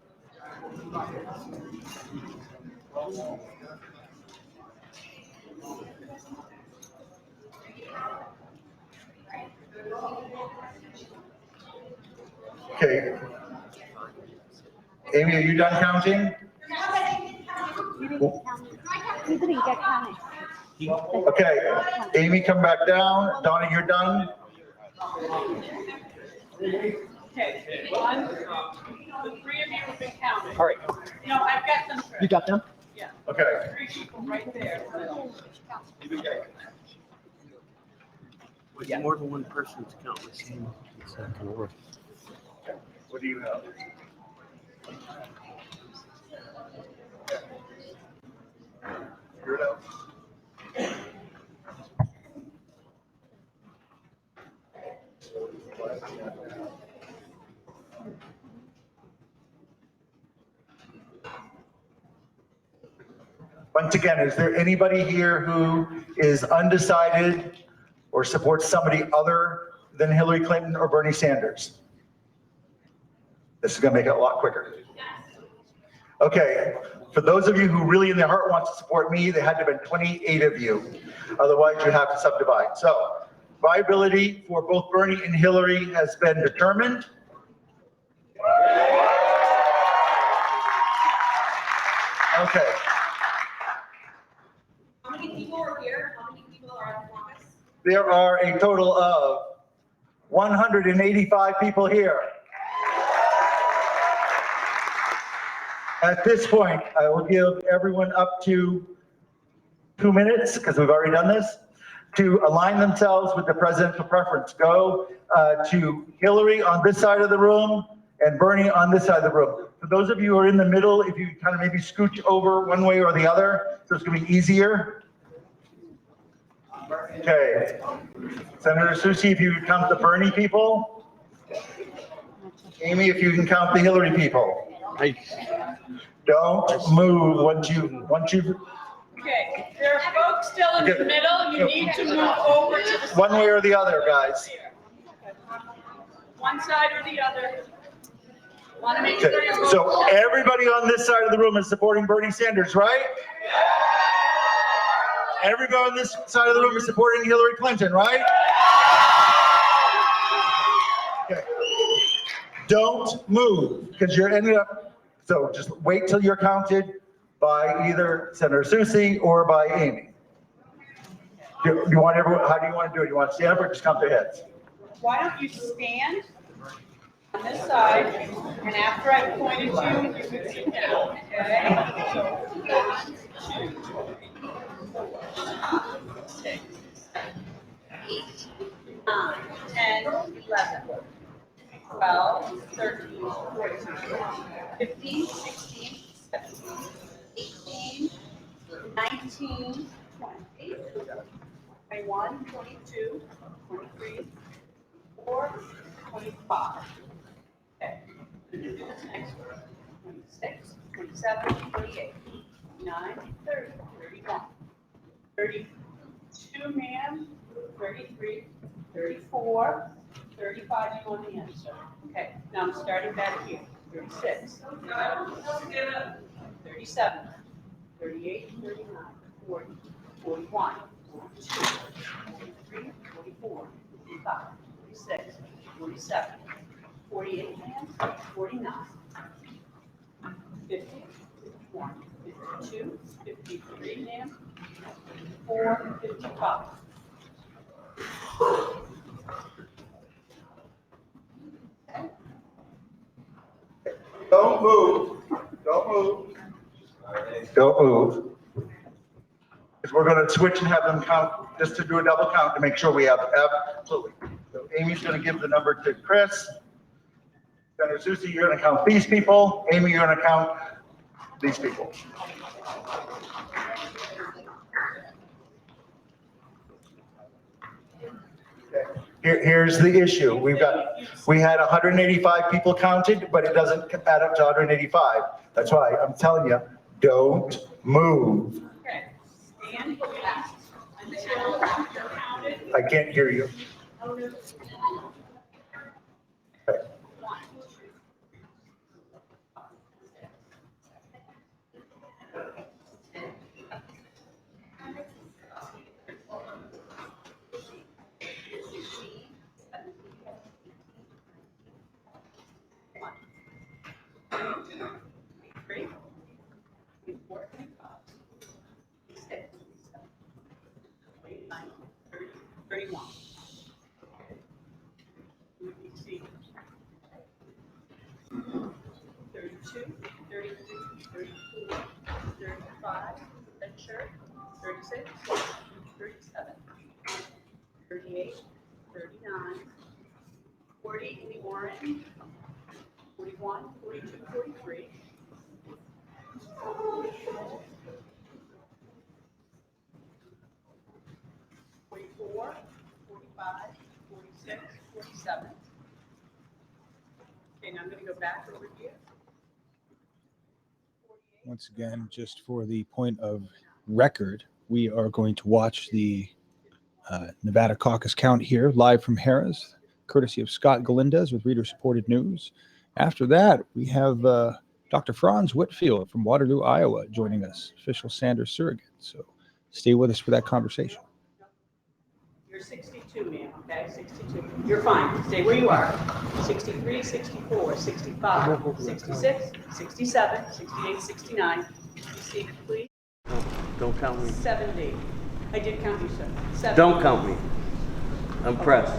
Okay. Amy, are you done counting? You didn't get counted. Okay, Amy, come back down. Donna, you're done? Okay, one, the three of you have been counted. All right. No, I've got them. You got them? Yeah. Okay. Three people right there. With more than one person to count the same. What do you have? Figure it out. Once again, is there anybody here who is undecided or supports somebody other than Hillary Clinton or Bernie Sanders? This is going to make it a lot quicker. Okay, for those of you who really in their heart want to support me, there had to have been 28 of you. Otherwise, you have to subdivide. So, viability for both Bernie and Hillary has been determined. Okay. How many people are here? How many people are at the caucus? There are a total of 185 people here. At this point, I will give everyone up to 2 minutes, because we've already done this, to align themselves with the presidential preference. Go to Hillary on this side of the room and Bernie on this side of the room. For those of you who are in the middle, if you kind of maybe scooch over one way or the other, so it's going to be easier. Okay. Senator Susi, if you count the Bernie people. Amy, if you can count the Hillary people. Don't move once you. Okay, there are folks still in the middle. You need to move over to the one way or the other, guys. one side or the other. Want to make Okay. sure you're So everybody on this side of the room is supporting Bernie Sanders, right? Everybody on this side of the room is supporting Hillary Clinton, right? Okay. Don't move, because you're ending up, so just wait till you're counted by either Senator Susi or by Amy. Do you want everyone, how do you want to do it? You want to stand up or just count their heads? Why don't you stand on this side, and after I pointed you, you can sit down, okay? So 1, 2, 3, 6, 8, 9, 10, 11, 12, 13, 14, 15, 16, 17, 18, 19, 20, 21, 22, 23, 24, 25. Okay. This next one. 26, 27, 28, 29, 30, 31, 32, ma'am, 33, 34, 35, you want the answer. Okay, now I'm starting back here. 36, 37, 38, 39, 40, 41, 42, 43, 44, 45, 46, 47, 48, 49, 50, 51, 52, 53, ma'am, 54, 55. Don't move. Don't move. Don't move. Because we're going to switch and have them count, just to do a double count to make sure we have absolutely. So Amy's going to give the number to Chris. Senator Susi, you're going to count these people. Amy, you're going to count these people. Okay. Here's the issue. We had 185 people counted, but it doesn't add up to 185. That's why I'm telling you, don't move. Okay, stand fast until you're counted. I can't hear you. Okay. 67. Okay, now I'm going to go back over here. Once again, just for the point of record, we are going to watch the Nevada caucus count here live from Harrah's, courtesy of Scott Galindez with reader-supported news. After that, we have Dr. Franz Whitfield from Waterloo, Iowa, joining us, official Sanders surrogate. So stay with us for that conversation. You're 62, ma'am, okay? 62. You're fine. Stay where you are. 63, 64, 65, 66, 67, 68, 69. Seated, please. No, don't count me. 70. I did count you, sir. 70. Don't count me. I'm pressed.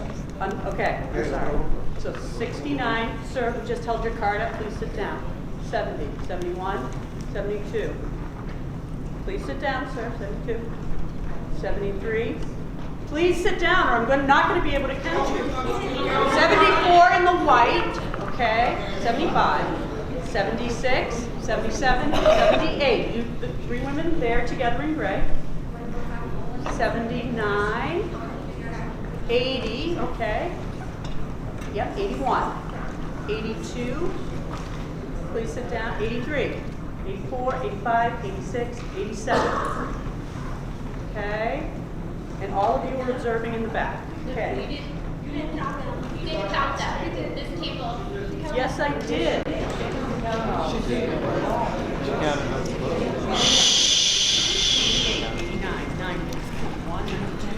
Okay, you're sorry. So 69, sir, who just held your card up, please sit down. 70, 71, 72. Please sit down, sir. 72. 73. Please sit down, or I'm not going to be able to count you. 74 in the white, okay. 75, 76, 77, 78. You, the three women there together in gray. 79, 80, okay. Yep, 81, 82. Please sit down. 83, 84, 85, 86, 87. Okay. And all of you are observing in the back. Okay. You didn't count them. You didn't count that. This table. Yes, I did. 89, 90, 91, 92,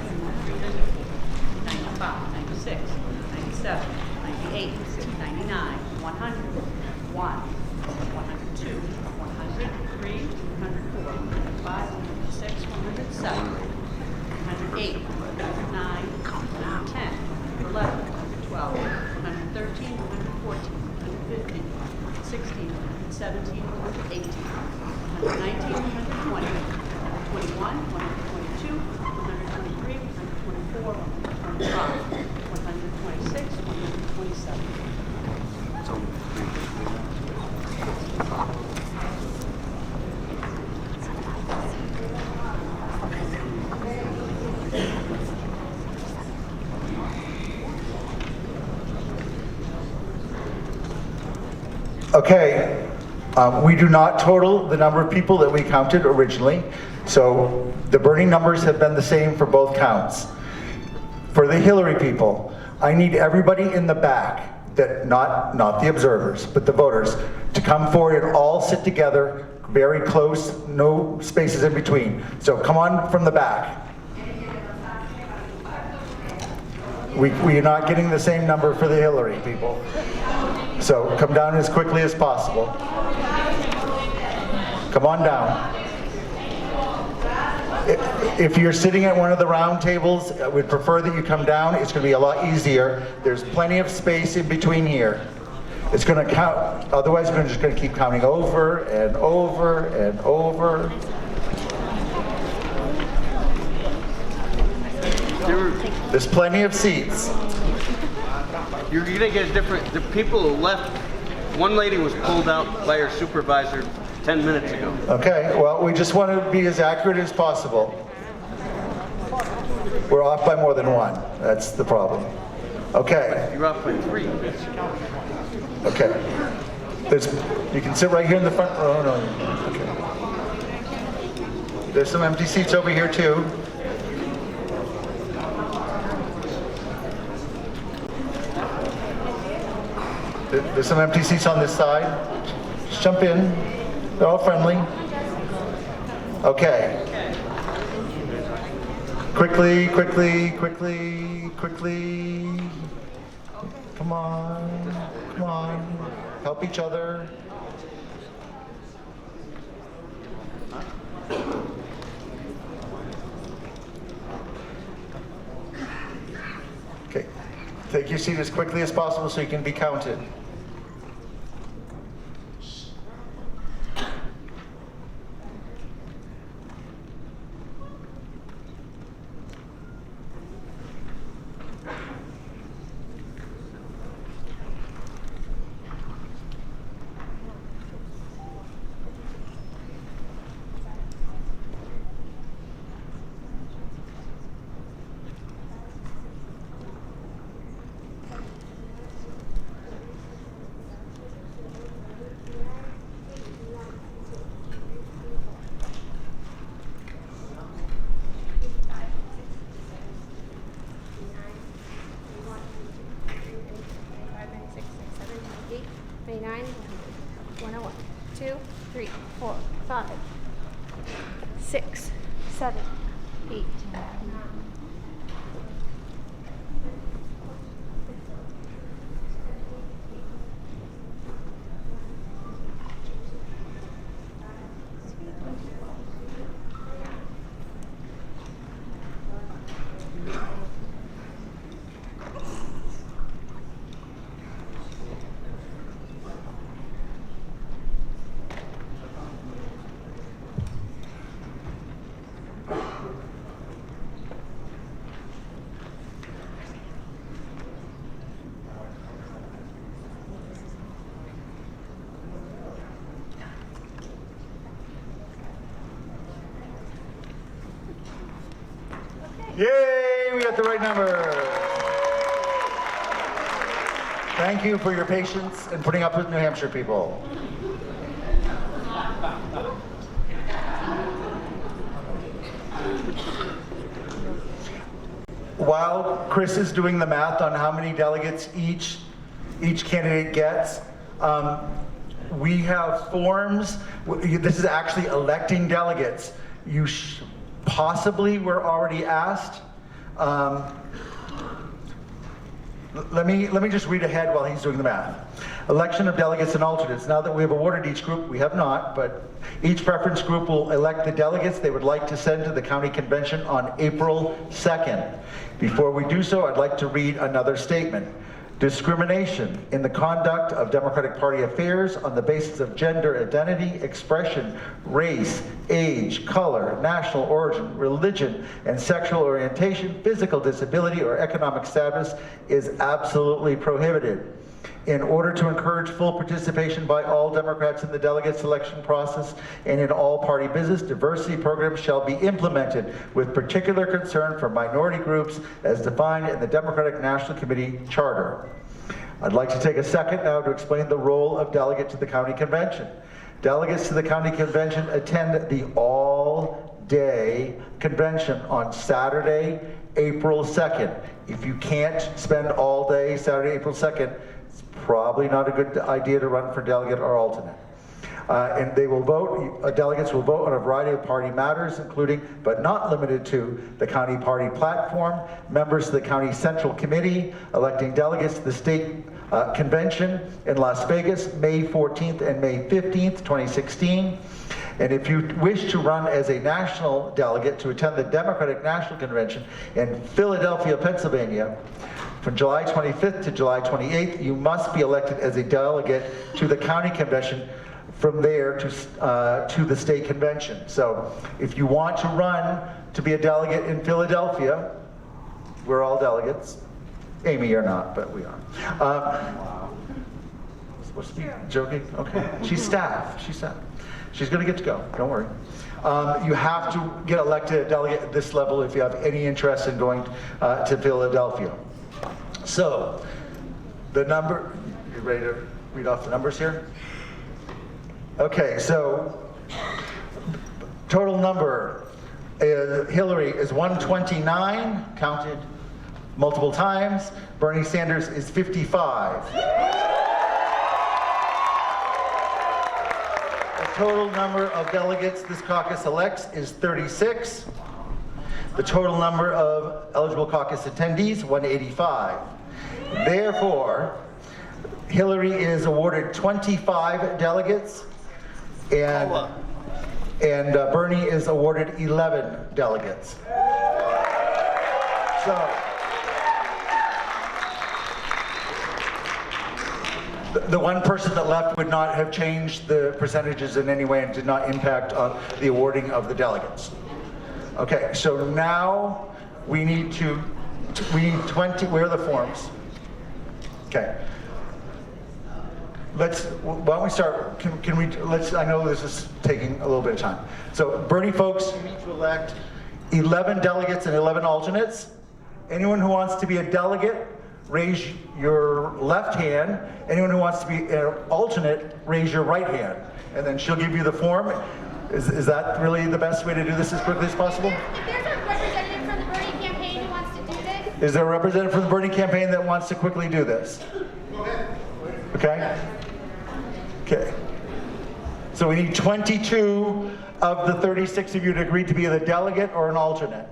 93, 95, 96, 97, 98, 99, 100, 1, 102, 103, 104, 105, 106, 107. 108, 109, 110, 11, 12, 113, 114, 115, 16, 17, 18, 119, 120, 121, 122, 123, 124, 125, 126, 127. Okay, we do not total the number of people that we counted originally, so the burning numbers have been the same for both counts. For the Hillary people, I need everybody in the back, that not the observers, but the voters, to come forward and all sit together, very close, no spaces in between. So come on from the back. We are not getting the same number for the Hillary people. So come down as quickly as possible. Come on down. If you're sitting at one of the round tables, I would prefer that you come down. It's going to be a lot easier. There's plenty of space in between here. It's going to count. Otherwise, we're just going to keep counting over and over and over. There's plenty of seats. You're gonna get different. The people who left, one lady was pulled out by her supervisor 10 minutes ago. Okay, well, we just want to be as accurate as possible. We're off by more than one. That's the problem. Okay. You're off by 3. Okay. You can sit right here in the front row. No. Okay. There's some empty seats over here too. There's some empty seats on this side. Just jump in. They're all friendly. Okay. Quickly, quickly, quickly, quickly. Come on. Come on. Help each other. Okay. Take your seat as quickly as possible so you can be counted. 101, 2, 3, 4, 5, 6, 7, 8. Yay, we got the right number. Thank you for your patience and putting up with New Hampshire people. While Chris is doing the math on how many delegates each candidate gets, we have forms. This is actually electing delegates. You possibly were already asked. Let me just read ahead while he's doing the math. Election of delegates and alternates. Now that we have awarded each group, we have not, but each preference group will elect the delegates they would like to send to the county convention on April 2nd. Before we do so, I'd like to read another statement. Discrimination in the conduct of Democratic Party affairs on the basis of gender identity, expression, race, age, color, national origin, religion, and sexual orientation, physical disability, or economic status is absolutely prohibited. In order to encourage full participation by all Democrats in the delegate selection process and in all party business, diversity programs shall be implemented with particular concern for minority groups as defined in the Democratic National Committee Charter. I'd like to take a second now to explain the role of delegate to the county convention. Delegates to the county convention attend the all-day convention on Saturday, April 2nd. If you can't spend all day Saturday, April 2nd, it's probably not a good idea to run for delegate or alternate. And they will vote, delegates will vote on a variety of party matters, including, but not limited to, the county party platform, members of the county central committee, electing delegates to the state convention in Las Vegas, May 14th and May 15th, 2016. And if you wish to run as a national delegate to attend the Democratic National Convention in Philadelphia, Pennsylvania, from July 25th to July 28th, you must be elected as a delegate to the county convention from there to the state convention. So if you want to run to be a delegate in Philadelphia, we're all delegates. Amy, you're not, but we are. Supposed to be joking? Okay. She's staff. She's staff. She's going to get to go. Don't worry. You have to get elected a delegate at this level if you have any interest in going to Philadelphia. So, the number, you ready to read off the numbers here? Okay, so total number, Hillary is 129, counted multiple times. Bernie Sanders is 55. The total number of delegates this caucus elects is 36. The total number of eligible caucus attendees, 185. Therefore, Hillary is awarded 25 delegates, and Bernie is awarded 11 delegates. So, the one person that left would not have changed the percentages in any way and did not impact on the awarding of the delegates. Okay, so now we need 20, where are the forms? Okay. Why don't we start, I know this is taking a little bit of time. So Bernie folks, you need to elect 11 delegates and 11 alternates. Anyone who wants to be a delegate, raise your left hand. Anyone who wants to be an alternate, raise your right hand. And then she'll give you the form. Is that really the best way to do this as quickly as possible? If there's a representative from the Bernie campaign who wants to do this. Is there a representative from the Bernie campaign that wants to quickly do this? Okay. Okay. So we need 22 of the 36 of you to agree to be the delegate or an alternate.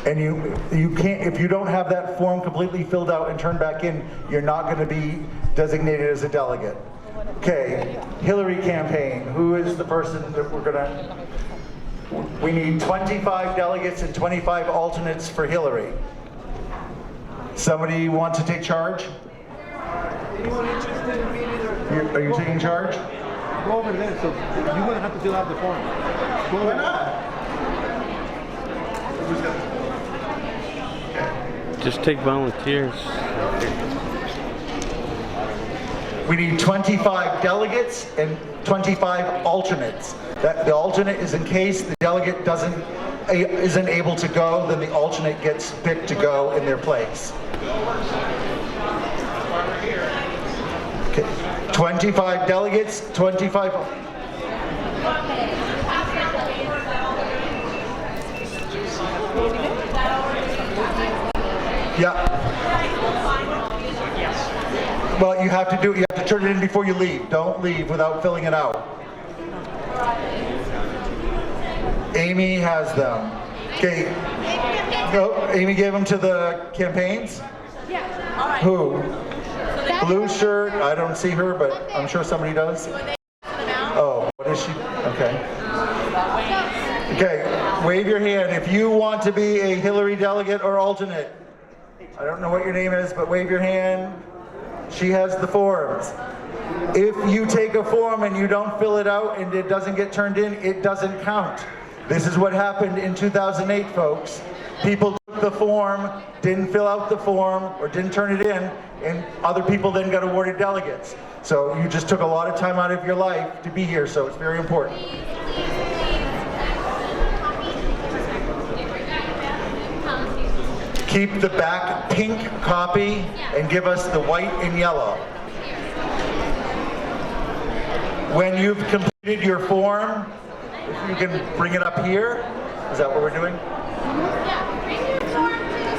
And you can't, if you don't have that form completely filled out and turned back in, you're not going to be designated as a delegate. Okay, Hillary campaign. Who is the person that we're going to... We need 25 delegates and 25 alternates for Hillary. Somebody want to take charge? Anyone interested in being either? Are you taking charge? Go over there, so you're going to have to fill out the form. Go Why not? Just take volunteers. We need 25 delegates and 25 alternates. That the alternate is in case the delegate isn't able to go, then the alternate gets picked to go in their place. Okay. 25 delegates, 25. Yeah. Well, you have to turn it in before you leave. Don't leave without filling it out. Amy has them. Okay. No, Amy gave them to the campaigns? Yeah. All right. Who? Blue shirt. I don't see her, but I'm sure somebody does. Oh, what is she? Okay. Okay, wave your hand if you want to be a Hillary delegate or alternate. I don't know what your name is, but wave your hand. She has the forms. If you take a form and you don't fill it out and it doesn't get turned in, it doesn't count. This is what happened in 2008, folks. People took the form, didn't fill out the form, or didn't turn it in, and other people then got awarded delegates. So you just took a lot of time out of your life to be here, so it's very important. Keep the back pink copy and give us the white and yellow. When you've completed your form, if you can bring it up here. Is that what we're doing? Yeah, bring your form to the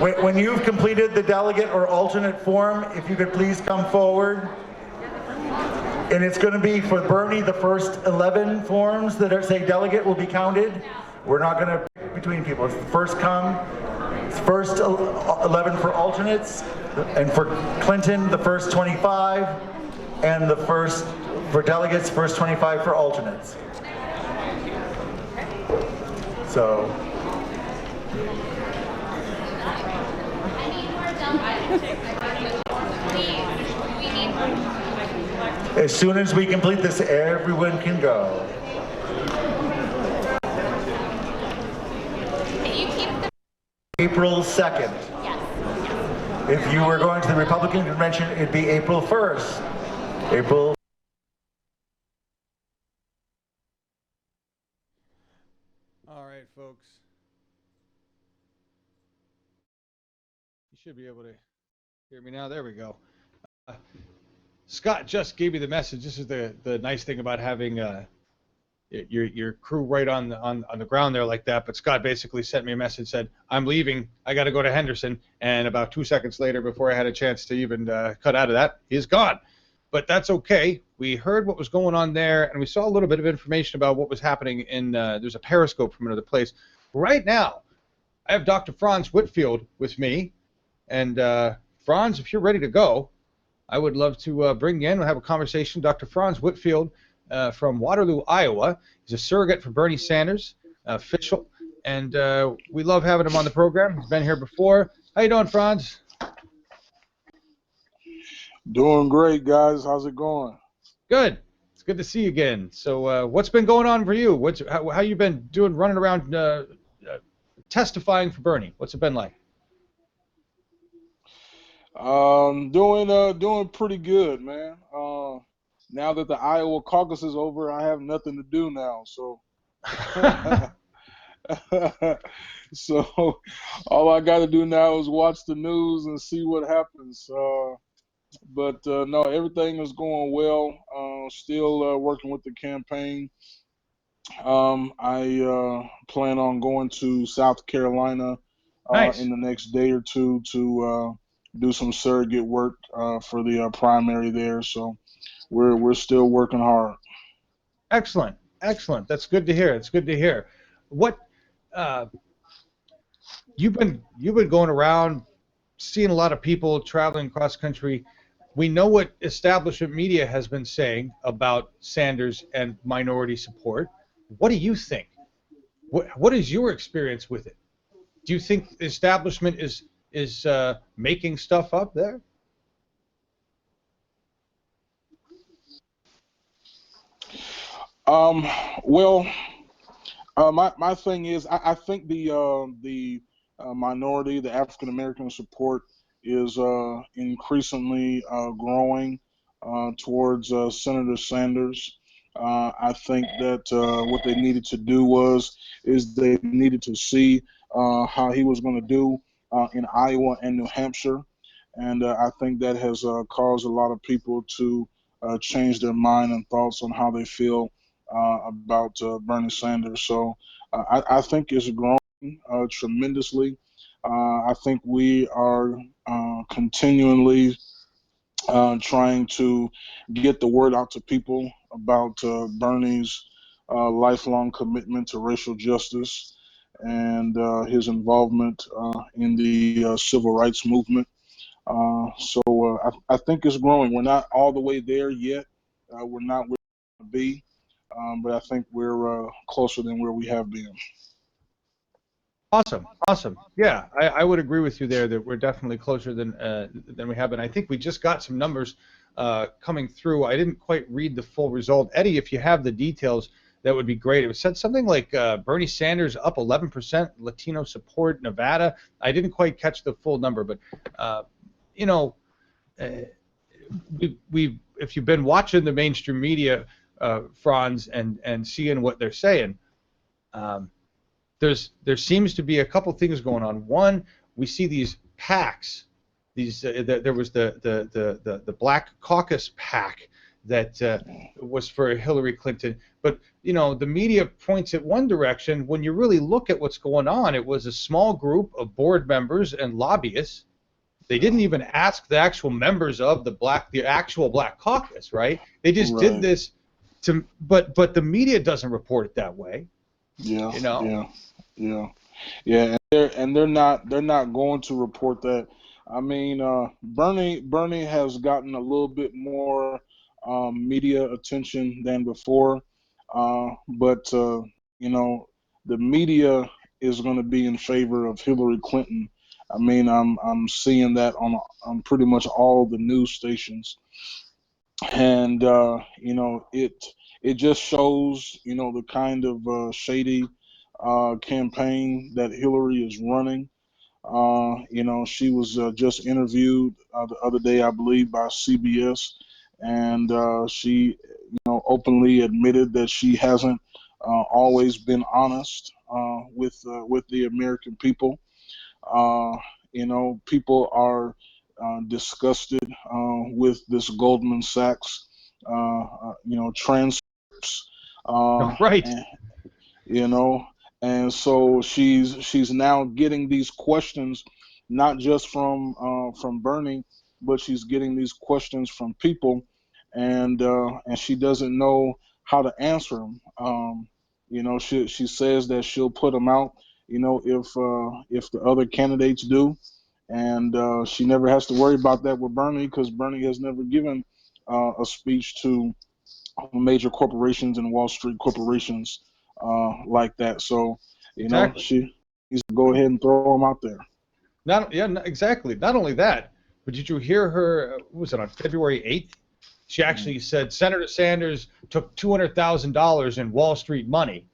stage. When you've completed the delegate or alternate form, if you could please come forward. And it's going to be for Bernie, the first 11 forms that say delegate will be counted. We're not going to pick between people. It's the first come, it's first 11 for alternates, and for Clinton, the first 25, and the first, for delegates, first 25 for alternates. So. As soon as we complete this, everyone can go. April 2nd. Yes. If you were going to the Republican convention, it'd be April 1st. April. All right, folks. You should be able to hear me now. There we go. Scott just gave me the message. This is the nice thing about having your crew right on the ground there like that. But Scott basically sent me a message, said, I'm leaving, I got to go to Henderson. And about 2 seconds later, before I had a chance to even cut out of that, he's gone. But that's okay. We heard what was going on there, and we saw a little bit of information about what was happening in, there's a Periscope from another place. Right now, I have Dr. Franz Whitfield with me. And Franz, if you're ready to go, I would love to bring you in. We'll have a conversation. Dr. Franz Whitfield from Waterloo, Iowa. He's a surrogate for Bernie Sanders, official, and we love having him on the program. He's been here before. How you doing, Franz? Doing great, guys. How's it going? Good. It's good to see you again. So what's been going on for you? How you been doing, running around testifying for Bernie? What's it been like? Doing pretty good, man. Now that the Iowa caucus is over, I have nothing to do now, so so all I got to do now is watch the news and see what happens. But no, everything is going well. Still working with the campaign. I plan on going to South Carolina nice. in the next day or two to do some surrogate work for the primary there. So we're still working hard. Excellent, excellent. That's good to hear. It's good to hear. What you've been going around, seeing a lot of people traveling cross country. We know what establishment media has been saying about Sanders and minority support. What do you think? What is your experience with it? Do you think the establishment is making stuff up there? Well, my thing is, I think the minority, the African American support is increasingly growing towards Senator Sanders. I think that what they needed to do is they needed to see how he was going to do in Iowa and New Hampshire, and I think that has caused a lot of people to change their mind and thoughts on how they feel about Bernie Sanders. So I think it's growing tremendously. I think we are continually trying to get the word out to people about Bernie's lifelong commitment to racial justice and his involvement in the civil rights movement. I think it's growing. We're not all the way there yet. We're not where we want to be, but I think we're closer than where we have been. Awesome, awesome. Yeah, I would agree with you there that we're definitely closer than we have been. I think we just got some numbers coming through. I didn't quite read the full result. Eddie, if you have the details, that would be great. It said something like Bernie Sanders up 11%, Latino support, Nevada. I didn't quite catch the full number, but you know, if you've been watching the mainstream media, Franz, and seeing what they're saying, there seems to be a couple things going on. One, we see these PACs. There was the Black Caucus PAC that was for Hillary Clinton. But you know, the media points at one direction. When you really look at what's going on, it was a small group of board members and lobbyists. They didn't even ask the actual members of the actual Black Caucus, right? They just did this to. But the media doesn't report it that way. Yeah, you know? yeah, and they're not going to report that. I mean, Bernie has gotten a little bit more media attention than before, but you know, the media is going to be in favor of Hillary Clinton. I mean, I'm seeing that on pretty much all the news stations, and you know, it just shows, you know, the kind of shady campaign that Hillary is running. You know, she was just interviewed the other day, I believe, by CBS, and she, you know, openly admitted that she hasn't always been honest with the American people. You know, people are disgusted with this Goldman Sachs, you know, transcripts. Right. And, you know, and so she's now getting these questions, not just from Bernie, but she's getting these questions from people, and she doesn't know how to answer them. You know, she says that she'll put them out, you know, if the other candidates do, and she never has to worry about that with Bernie, because Bernie has never given a speech to major corporations and Wall Street corporations like that. So, you know, she needs to go ahead and throw them out there. Exactly. Not only that, but did you hear her? What was it, on February 8th? She actually said Senator Sanders took $200,000 in Wall Street money,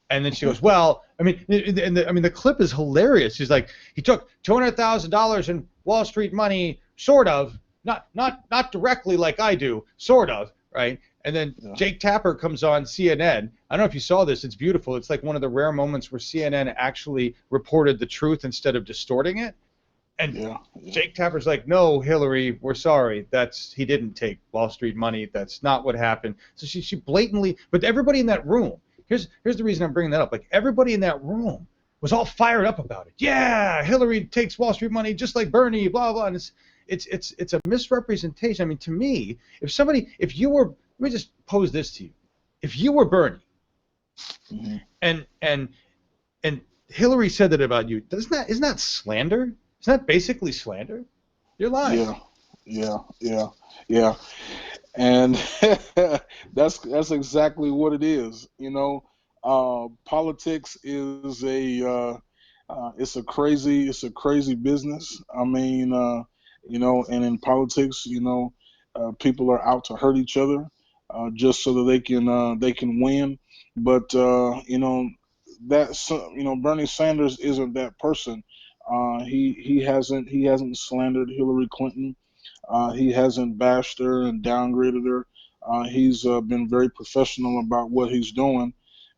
and then she goes, "Well, I mean, the clip is hilarious." She's like, "He took $200,000 in Wall Street money, sort of, not directly like I do, sort of, right?" And then Jake Tapper comes on CNN. I don't know if you saw this. It's beautiful. It's like one of the rare moments where CNN actually reported the truth instead of distorting it. And Jake Tapper's like, "No, Hillary, we're sorry. He didn't take Wall Street money. That's not what happened." So she blatantly, but everybody in that room, here's the reason I'm bringing that up. Like, everybody in that room was all fired up about it. Yeah, Hillary takes Wall Street money just like Bernie, blah blah. And it's a misrepresentation. I mean, to me, if you were, let me just pose this to you: if you were Bernie, and Hillary said that about you, isn't that slander? Isn't that basically slander? You're lying. Yeah. And that's exactly what it is. Politics is it's a crazy business. I mean, and in politics, people are out to hurt each other just so that they can win. But Bernie Sanders isn't that person. He hasn't slandered Hillary Clinton. He hasn't bashed her and downgraded her. He's been very professional about what he's doing.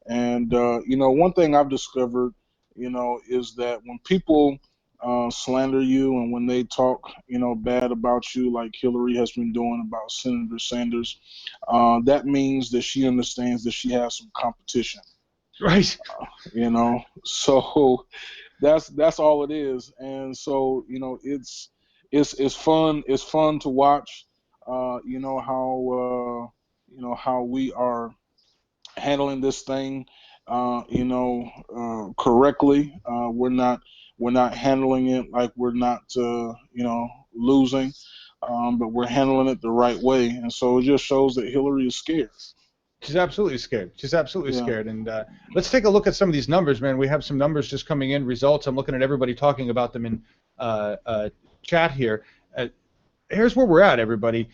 And one thing I've discovered, is that when people slander you and when they talk, bad about you, like Hillary has been doing about Senator Sanders, that means that she understands that she has some competition. Right. So that's all it is. And so it's fun to watch. How we are handling this thing, correctly. We're not handling it like we're not, losing, but we're handling it the right way. And so it just shows that Hillary is scared. She's absolutely scared. She's absolutely Yeah. scared. And let's take a look at some of these numbers, man. We have some numbers just coming in, results. I'm looking at everybody talking about them in chat here. Here's where we're at, everybody.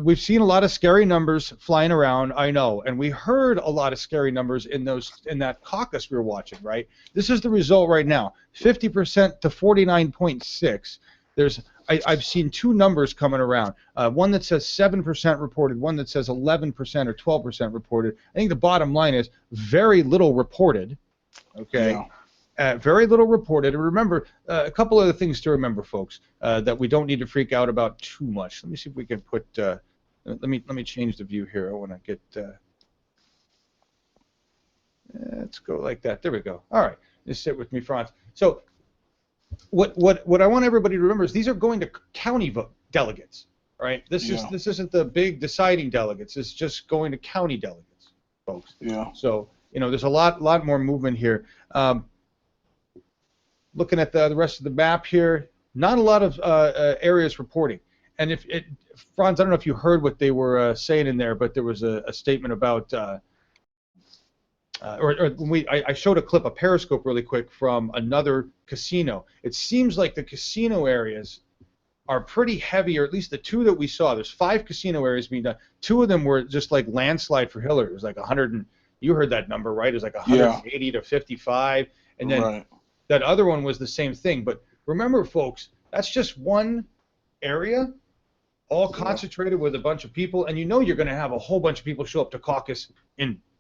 We've seen a lot of scary numbers flying around, I know, and we heard a lot of scary numbers in that caucus we were watching, right? This is the result right now, 50% to 49.6. I've seen two numbers coming around, one that says 7% reported, one that says 11% or 12% reported. I think the bottom line is very little reported, okay? Yeah. Very little reported. And remember, a couple other things to remember, folks, that we don't need to freak out about too much. Let me see if we can put. Let me change the view here. I want to get. Let's go like that. There we go. All right. Just sit with me, Franz. So, what I want everybody to remember is these are going to county delegates. All right. This isn't the big deciding delegates. It's just going to county delegates, folks. Yeah. So there's a lot more movement here. Looking at the rest of the map here, not a lot of areas reporting. And Franz, I don't know if you heard what they were saying in there, but there was a statement about, I showed a clip, a Periscope really quick from another casino. It seems like the casino areas are pretty heavy, or at least the two that we saw. There's 5 casino areas being done. 2 of them were just like landslide for Hillary. It was like 100, and you heard that number, right? It was like 180 to 55. And then right. That other one was the same thing. But remember, folks, that's just one area, all concentrated with a bunch of people. And you're going to have a whole bunch of people show up to caucus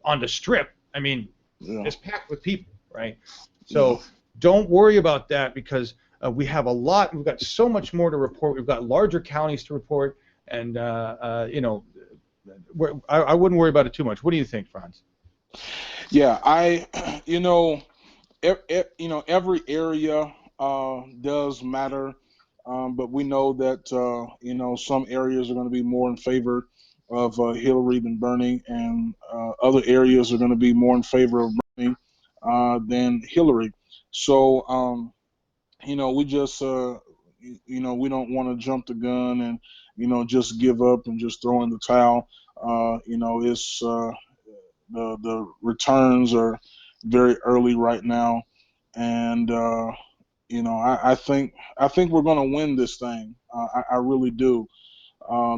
on the Strip. I mean, it's packed with people, right? So don't worry about that, because we have a lot. We've got so much more to report. We've got larger counties to report. And, I wouldn't worry about it too much. What do you think, Franz? Yeah, every area does matter, but we know that some areas are going to be more in favor of Hillary than Bernie, and other areas are going to be more in favor of Bernie than Hillary. So we just we don't want to jump the gun and just give up and just throw in the towel. It's the returns are very early right now, and I think we're going to win this thing. I really do.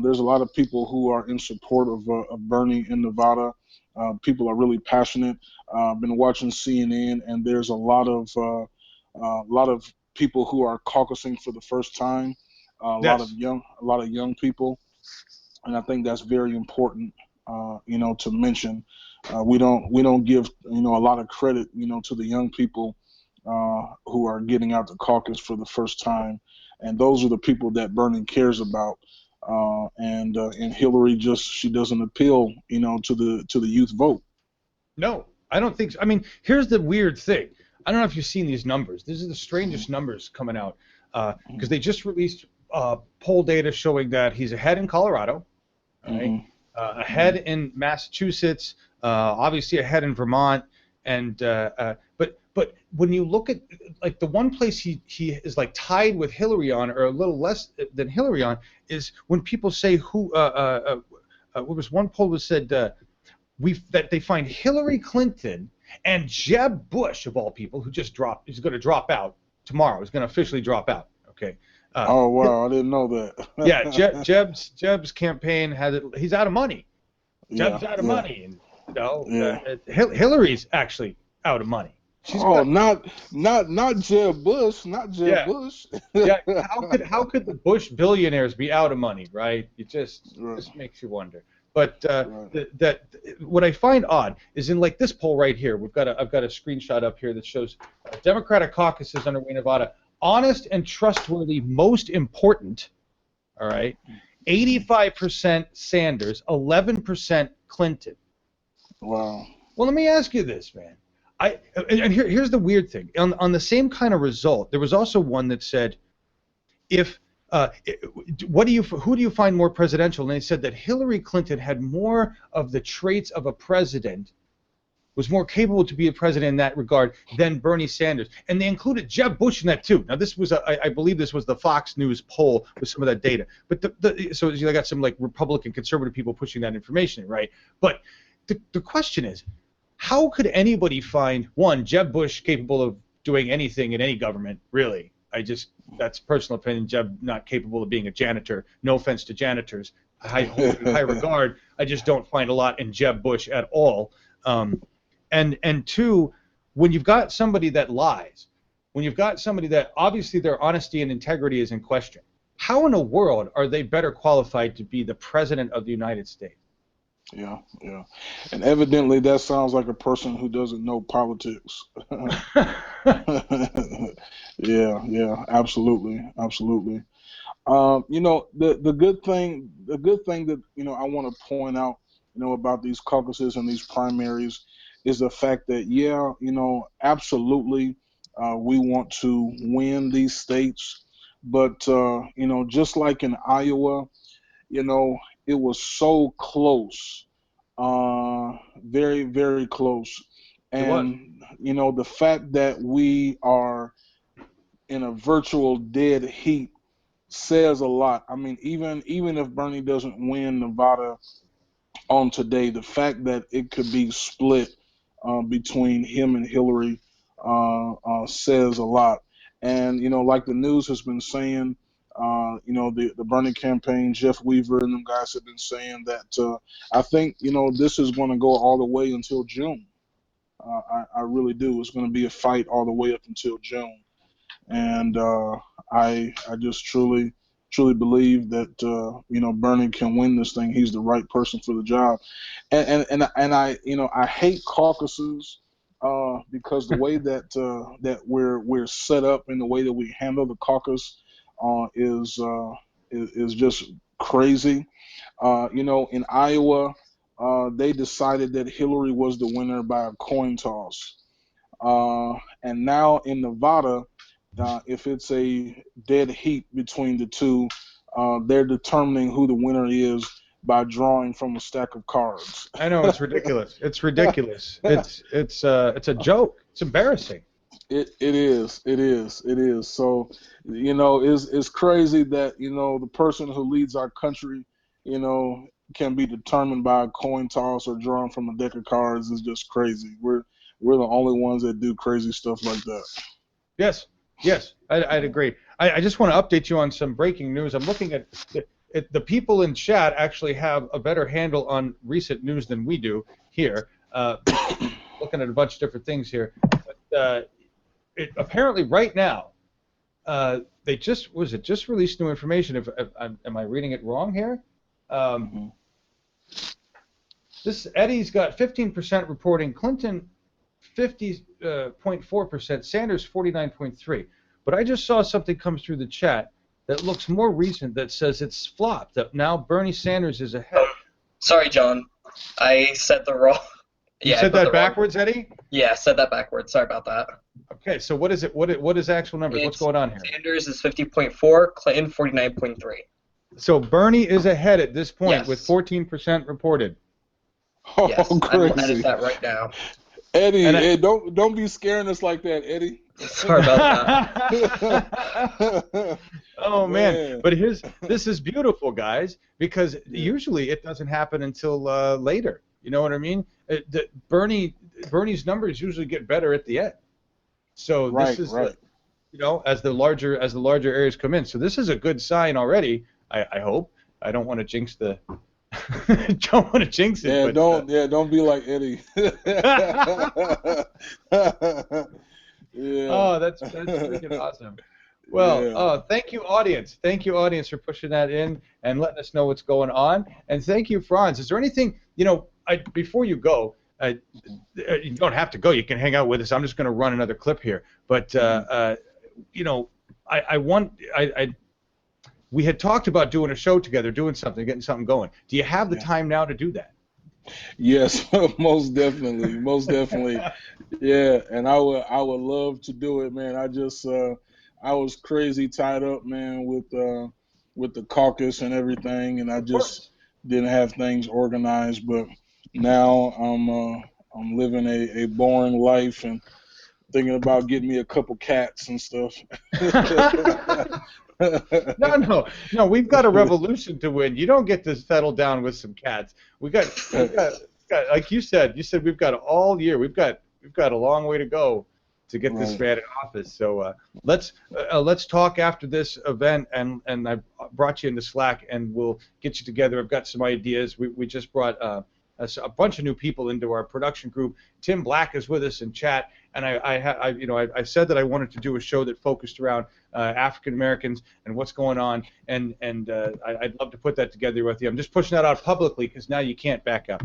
There's a lot of people who are in support of Bernie in Nevada. People are really passionate. I've been watching CNN, and there's a lot of people who are caucusing for the first time. A lot of young people, and I think that's very important. To mention. We don't give a lot of credit to the young people who are getting out the caucus for the first time, and those are the people that Bernie cares about. And Hillary she doesn't appeal to the youth vote. No, I don't think so. I mean, here's the weird thing. I don't know if you've seen these numbers. These are the strangest numbers coming out because they just released poll data showing that he's ahead in Colorado, right? Ahead in Massachusetts, obviously ahead in Vermont, and but when you look at like the one place he is like tied with Hillary on, or a little less than Hillary on, is when people say who what was one poll that said that they find Hillary Clinton and Jeb Bush, of all people, who just dropped, is going to drop out tomorrow. He's going to officially drop out. Okay. Oh wow, I didn't know that. Yeah, Jeb's campaign has it. He's out of money. Jeb's out of money, and you know, Hillary's actually out of money. She's not Jeb Bush, not Jeb Bush. Yeah, how could the Bush billionaires be out of money, right? It just makes you wonder. But that what I find odd is in like this poll right here. I've got a screenshot up here that shows Democratic Caucus is underway in Nevada. Honest and trustworthy, most important. All right, 85% Sanders, 11% Clinton. Wow. Well, let me ask you this, man. Here's the weird thing. On the same kind of result, there was also one that said, who do you find more presidential? And they said that Hillary Clinton had more of the traits of a president, was more capable to be a president in that regard than Bernie Sanders. And they included Jeb Bush in that too. Now this was I believe this was the Fox News poll with some of that data. But so you got some like Republican conservative people pushing that information, right? But the question is, how could anybody find one Jeb Bush capable of doing anything in any government, really? That's personal opinion. Jeb not capable of being a janitor. No offense to janitors. I hold in high regard. I just don't find a lot in Jeb Bush at all. And two, when you've got somebody that lies, when you've got somebody that obviously their honesty and integrity is in question, how in the world are they better qualified to be the president of the United States? Yeah. And evidently that sounds like a person who doesn't know politics. Yeah, absolutely. You know, the good thing that, you know, I want to point out, you know, about these caucuses and these primaries is the fact that, you know, absolutely, we want to win these states, but, you know, just like in Iowa, you know, it was so close, very, very close. And, you know, the fact that we are in a virtual dead heat says a lot. I mean, even if Bernie doesn't win Nevada on today, the fact that it could be split between him and Hillary says a lot. And, you know, like the news has been saying, you know, the Bernie campaign, Jeff Weaver and them guys have been saying that I think, you know, this is going to go all the way until June. I really do. It's going to be a fight all the way up until June. And I just truly believe that, you know, Bernie can win this thing. He's the right person for the job. And I, you know, I hate caucuses because the way that we're set up and the way that we handle the caucus is just crazy. You know, in Iowa, they decided that Hillary was the winner by a coin toss. And now in Nevada, if it's a dead heat between the two, they're determining who the winner is by drawing from a stack of cards. I know, it's ridiculous. It's ridiculous. It's a joke. It's embarrassing. It is. So, you know, it's crazy that, you know, the person who leads our country, you know, can be determined by a coin toss or drawn from a deck of cards. Is just crazy. We're the only ones that do crazy stuff like that. Yes, I'd agree. I just want to update you on some breaking news. I'm looking at the people in chat actually have a better handle on recent news than we do here. Looking at a bunch of different things here. But, apparently right now, they just released new information. Am I reading it wrong here? This Eddie's got 15% reporting Clinton 50.4%, Sanders 49.3%. But I just saw something come through the chat that looks more recent that says it's flopped. That now Bernie Sanders is ahead. Sorry, John. I said the wrong. You said that backwards, Eddie? Yeah, I said that backwards. Sorry about that. Okay, so what is it? What is actual numbers? What's going on here? Sanders is 50.4, Clinton 49.3. So Bernie is ahead at this point Yes. with 14% reported. Oh, Yes, I'm crazy. at that right now. Eddie, hey, don't be scaring us like that, Eddie. Sorry about that. Oh man, but this is beautiful, guys, because usually it doesn't happen until later. You know what I mean? Bernie's numbers usually get better at the end. So this is you know, as the larger areas come in. So this is a good sign already. I hope. I don't want to jinx the. Don't want to jinx it. Yeah, but, don't be like Eddie. Yeah. Oh, that's freaking awesome. Well, thank you, audience. Thank you, audience, for pushing that in and letting us know what's going on. And thank you, Franz. Is there anything, you know, before you go, you don't have to go. You can hang out with us. I'm just going to run another clip here. But, you know, we had talked about doing a show together, doing something, getting something going. Do you have the time now to do that? Yes, most definitely, most definitely. Yeah, and I would love to do it, man. I was crazy tied up, man, with the caucus and everything, and I just didn't have things organized. But now I'm living a boring life and thinking about getting me a couple cats and stuff. No, we've got a revolution to win. You don't get to settle down with some cats. We got like you said we've got all year. We've got a long way to go to get this man in office. So let's talk after this event, and I brought you into Slack, and we'll get you together. I've got some ideas. We just brought a bunch of new people into our production group. Tim Black is with us in chat, and I said that I wanted to do a show that focused around African Americans and what's going on, and I'd love to put that together with you. I'm just pushing that out publicly because now you can't back up.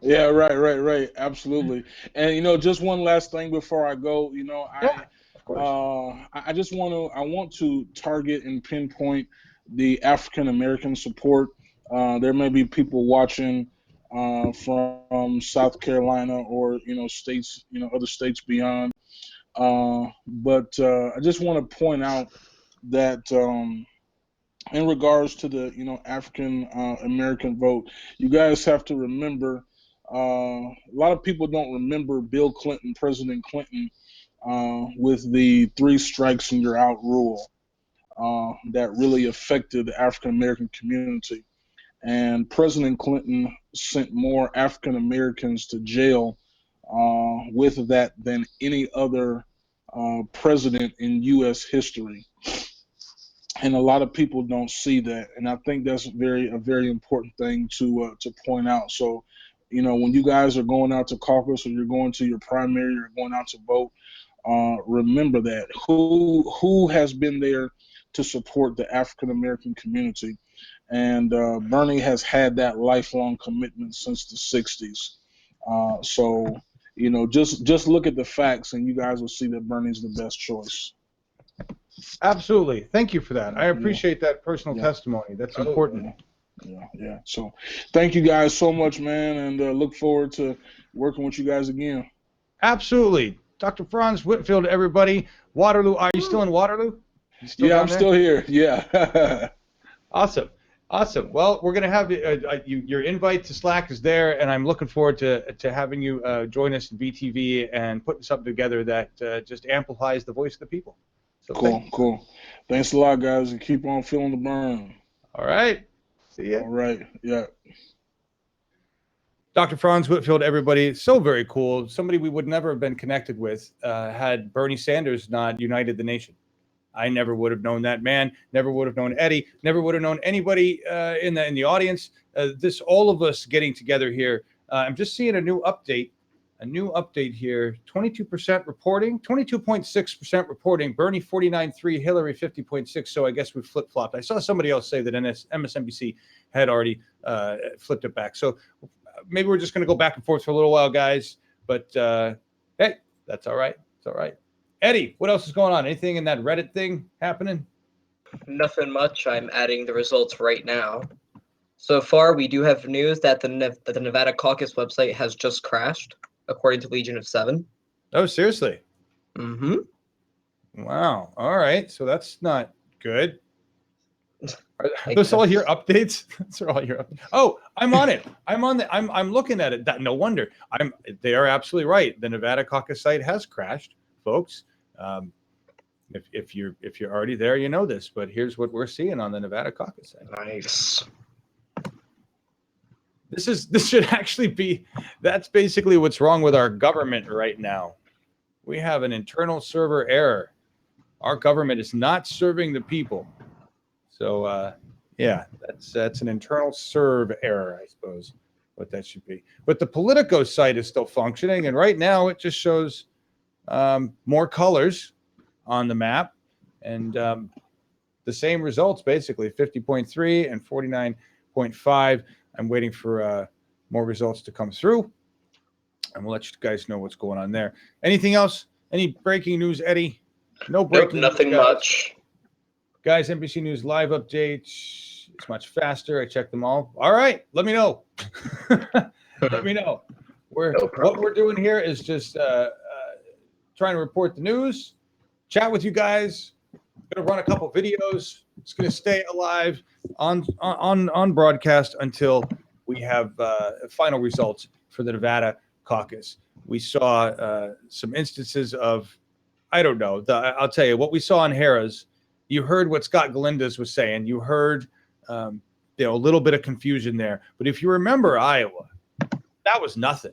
Yeah, right, absolutely. And you know, just one last thing before I go, you know, I just want to target and pinpoint the African American support. There may be people watching from South Carolina or states, other states beyond. But I just want to point out that in regards to the African American vote, you guys have to remember. A lot of people don't remember Bill Clinton, President Clinton, with the 3 strikes and you're out rule that really affected the African American community. And President Clinton sent more African Americans to jail with that than any other president in U.S. history. And a lot of people don't see that, and I think that's a very important thing to point out. So, when you guys are going out to caucus or you're going to your primary or going out to vote, remember that who has been there to support the African American community. And Bernie has had that lifelong commitment since the 60s. So, just look at the facts and you guys will see that Bernie's the best choice. Absolutely. Thank you for that. I appreciate that personal testimony. That's important. Yeah. So thank you guys so much, man, and look forward to working with you guys again. Absolutely. Dr. Franz Whitfield, everybody. Waterloo. Are you still in Waterloo? I'm still here. Yeah. Awesome. Well, we're going to have your invite to Slack is there, and I'm looking forward to having you join us in BTV and putting something together that just amplifies the voice of the people. So cool. Thanks a lot, guys, and keep on feeling the burn. All right. See ya. All right. Yeah. Dr. Franz Whitfield, everybody. So very cool. Somebody we would never have been connected with had Bernie Sanders not united the nation. I never would have known that man. Never would have known Eddie. Never would have known anybody in the audience. All of us getting together here. I'm just seeing a new update. Here. 22% reporting. 22.6% reporting. Bernie 49.3. Hillary 50.6. So I guess we flip-flopped. I saw somebody else say that MSNBC had already flipped it back. So maybe we're just going to go back and forth for a little while, guys. But hey, that's all right. It's all right. Eddie, what else is going on? Anything in that Reddit thing happening? Nothing much. I'm adding the results right now. So far, we do have news that the Nevada Caucus website has just crashed, according to Legion of 7. Oh, seriously? Mm-hmm. Wow. All right. So that's not good. Are those all your updates? Those are all your updates. Oh, I'm on it. I'm looking at it. No wonder. They are absolutely right. The Nevada Caucus site has crashed, folks. If you're already there, you know this. But here's what we're seeing on the Nevada Caucus site. Nice. This should actually be. That's basically what's wrong with our government right now. We have an internal server error. Our government is not serving the people. So yeah, that's an internal serve error, I suppose, what that should be. But the Politico site is still functioning, and right now it just shows more colors on the map, and the same results, basically 50.3 and 49.5. I'm waiting for more results to come through, and we'll let you guys know what's going on there. Anything else? Any breaking news, Eddie? No breaking nope, nothing news, guys. much. Guys, NBC News live updates. It's much faster. I checked them all. All right, let me know. Let me know. What we're doing here is just trying to report the news, chat with you guys. Going to run a couple videos. It's going to stay alive on broadcast until we have final results for the Nevada caucus. We saw some instances of, I don't know. I'll tell you what we saw in Harrah's. You heard what Scott Galindez was saying. You heard, a little bit of confusion there. But if you remember Iowa, that was nothing.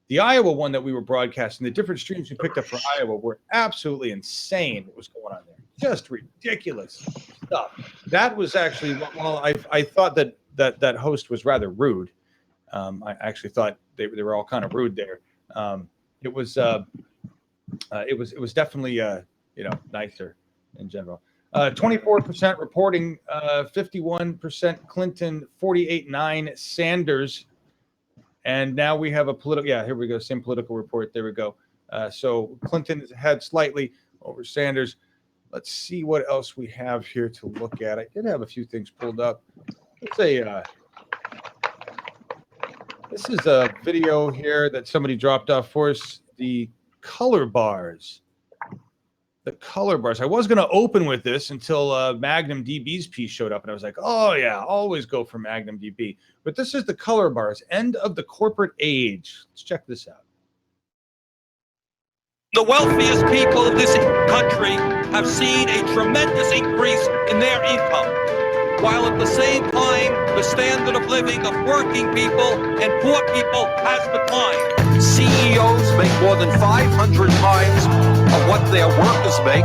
The Iowa one that we were broadcasting, the different streams we picked up for Iowa were absolutely insane. What was going on there? Just ridiculous stuff. That was actually, well, I thought that host was rather rude. I actually thought they were all kind of rude there. It was definitely nicer in general. 24% reporting, 51% Clinton, 48.9 Sanders, and now we have a political. Yeah, here we go. Same political report. There we go. So Clinton is ahead slightly over Sanders. Let's see what else we have here to look at. I did have a few things pulled up. This is a video here that somebody dropped off for us. The color bars. The color bars. I was going to open with this until Magnum DB's piece showed up, and I was like, oh, yeah, always go for Magnum DB. But this is the color bars. End of the corporate age. Let's check this out. The wealthiest people of this country have seen a tremendous increase in their income, while at the same time, the standard of living of working people and poor people has declined. CEOs make more than 500 times of what their workers make.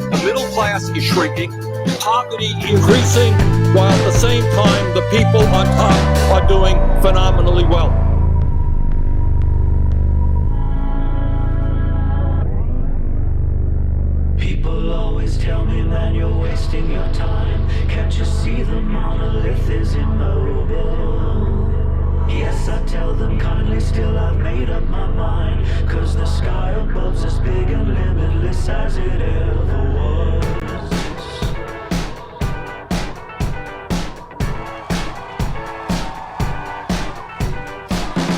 The middle class is shrinking. Poverty increasing, while at the same time, the people on top are doing phenomenally well. People always tell me, man, you're wasting your time. Can't you see the monolith is immobile? Yes, I tell them kindly, still I've made up my mind. 'Cause the sky above's as big and limitless as it ever was.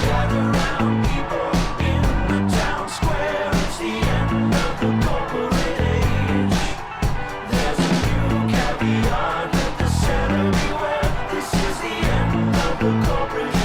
Gather round people in the town square. It's the end of the corporate age. There's a new caveat, let the center beware. This is the end of the corporate age.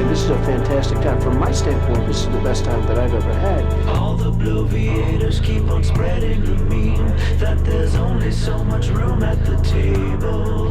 This is a fantastic time. From my standpoint, this is the best time that I've ever had. All the bloviators keep on spreading the meme that there's only so much room at the table,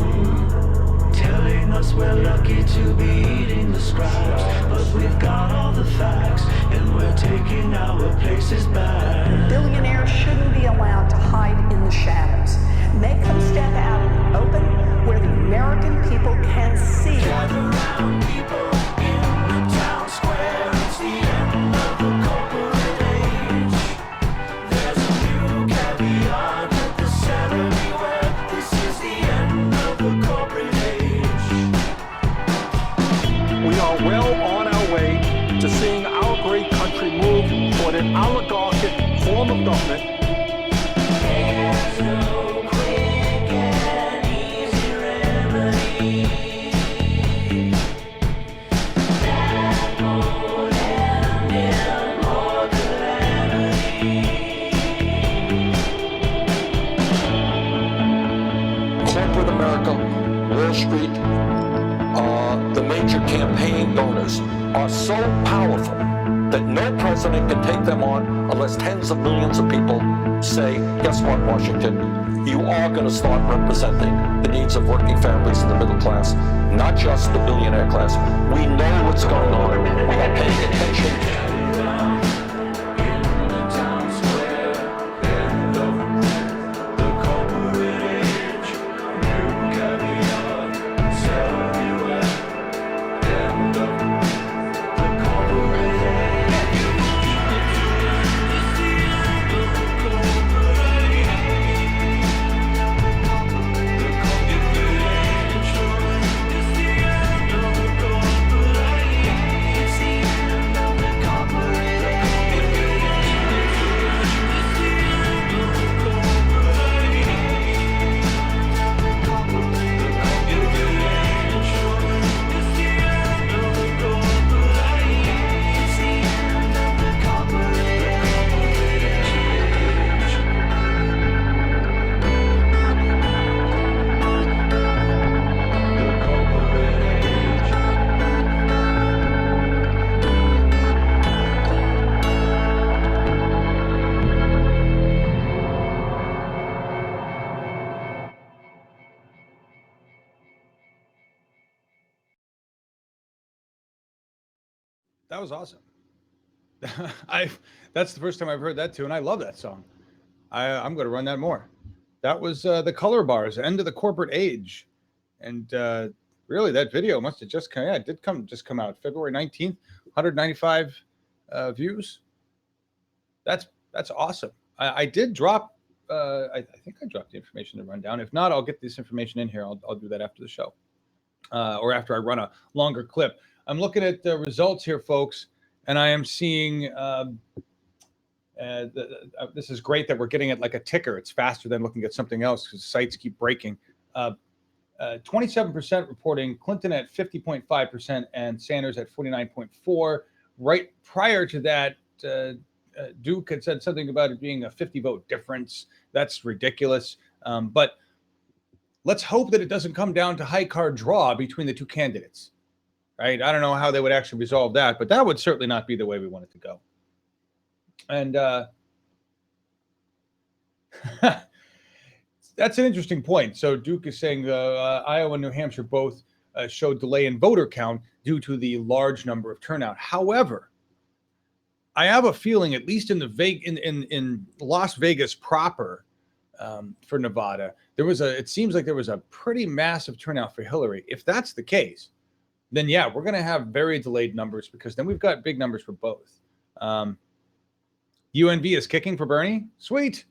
telling us we're lucky to be eating the scraps, but we've got all the facts and we're taking our places back. Billionaires shouldn't be allowed to hide in the shadows. Make them step out in the open where the American people can see. Gather round people in the town square. It's the end of the corporate age. There's Wall Street, the major campaign donors are so powerful that no president can take them on unless tens of millions of people say, guess what, Washington, you are going to start representing the needs of working families and the middle class, not just the billionaire class. We know what's going on. We are paying attention. That was awesome. That's the first time I've heard that tune. I love that song. I'm going to run that more. That was the Color Bars, End of the Corporate Age. And really, that video must have just come. Yeah, it did just come out February 19th, 195 views. That's awesome. I did drop, I think I dropped the information to run down. If not, I'll get this information in here. I'll do that after the show or after I run a longer clip. I'm looking at the results here, folks, and I am seeing this is great that we're getting it like a ticker. It's faster than looking at something else because sites keep breaking. 27% reporting Clinton at 50.5% and Sanders at 49.4%. Right prior to that, Duke had said something about it being a 50-vote difference. That's ridiculous. But let's hope that it doesn't come down to high card draw between the two candidates. Right? I don't know how they would actually resolve that, but that would certainly not be the way we want it to go. And that's an interesting point. So Duke is saying Iowa and New Hampshire both showed delay in voter count due to the large number of turnout. However, I have a feeling, at least in in Las Vegas proper, for Nevada, it seems like there was a pretty massive turnout for Hillary. If that's the case, then yeah, we're going to have very delayed numbers because then we've got big numbers for both. UNV is kicking for Bernie. Sweet.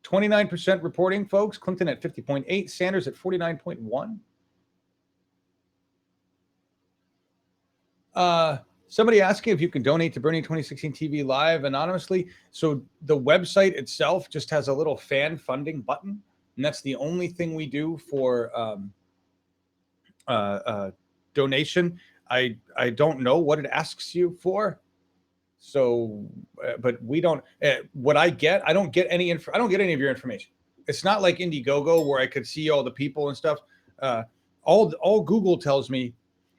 29% reporting, folks. Clinton at 50.8, Sanders at 49.1. Somebody asking if you can donate to Bernie 2016 TV Live anonymously. So the website itself just has a little fan funding button, and that's the only thing we do for donation. I don't know what it asks you for. So, but we don't. What I get, I don't get any I don't get any of your information. It's not like Indiegogo where I could see all the people and stuff. All Google tells me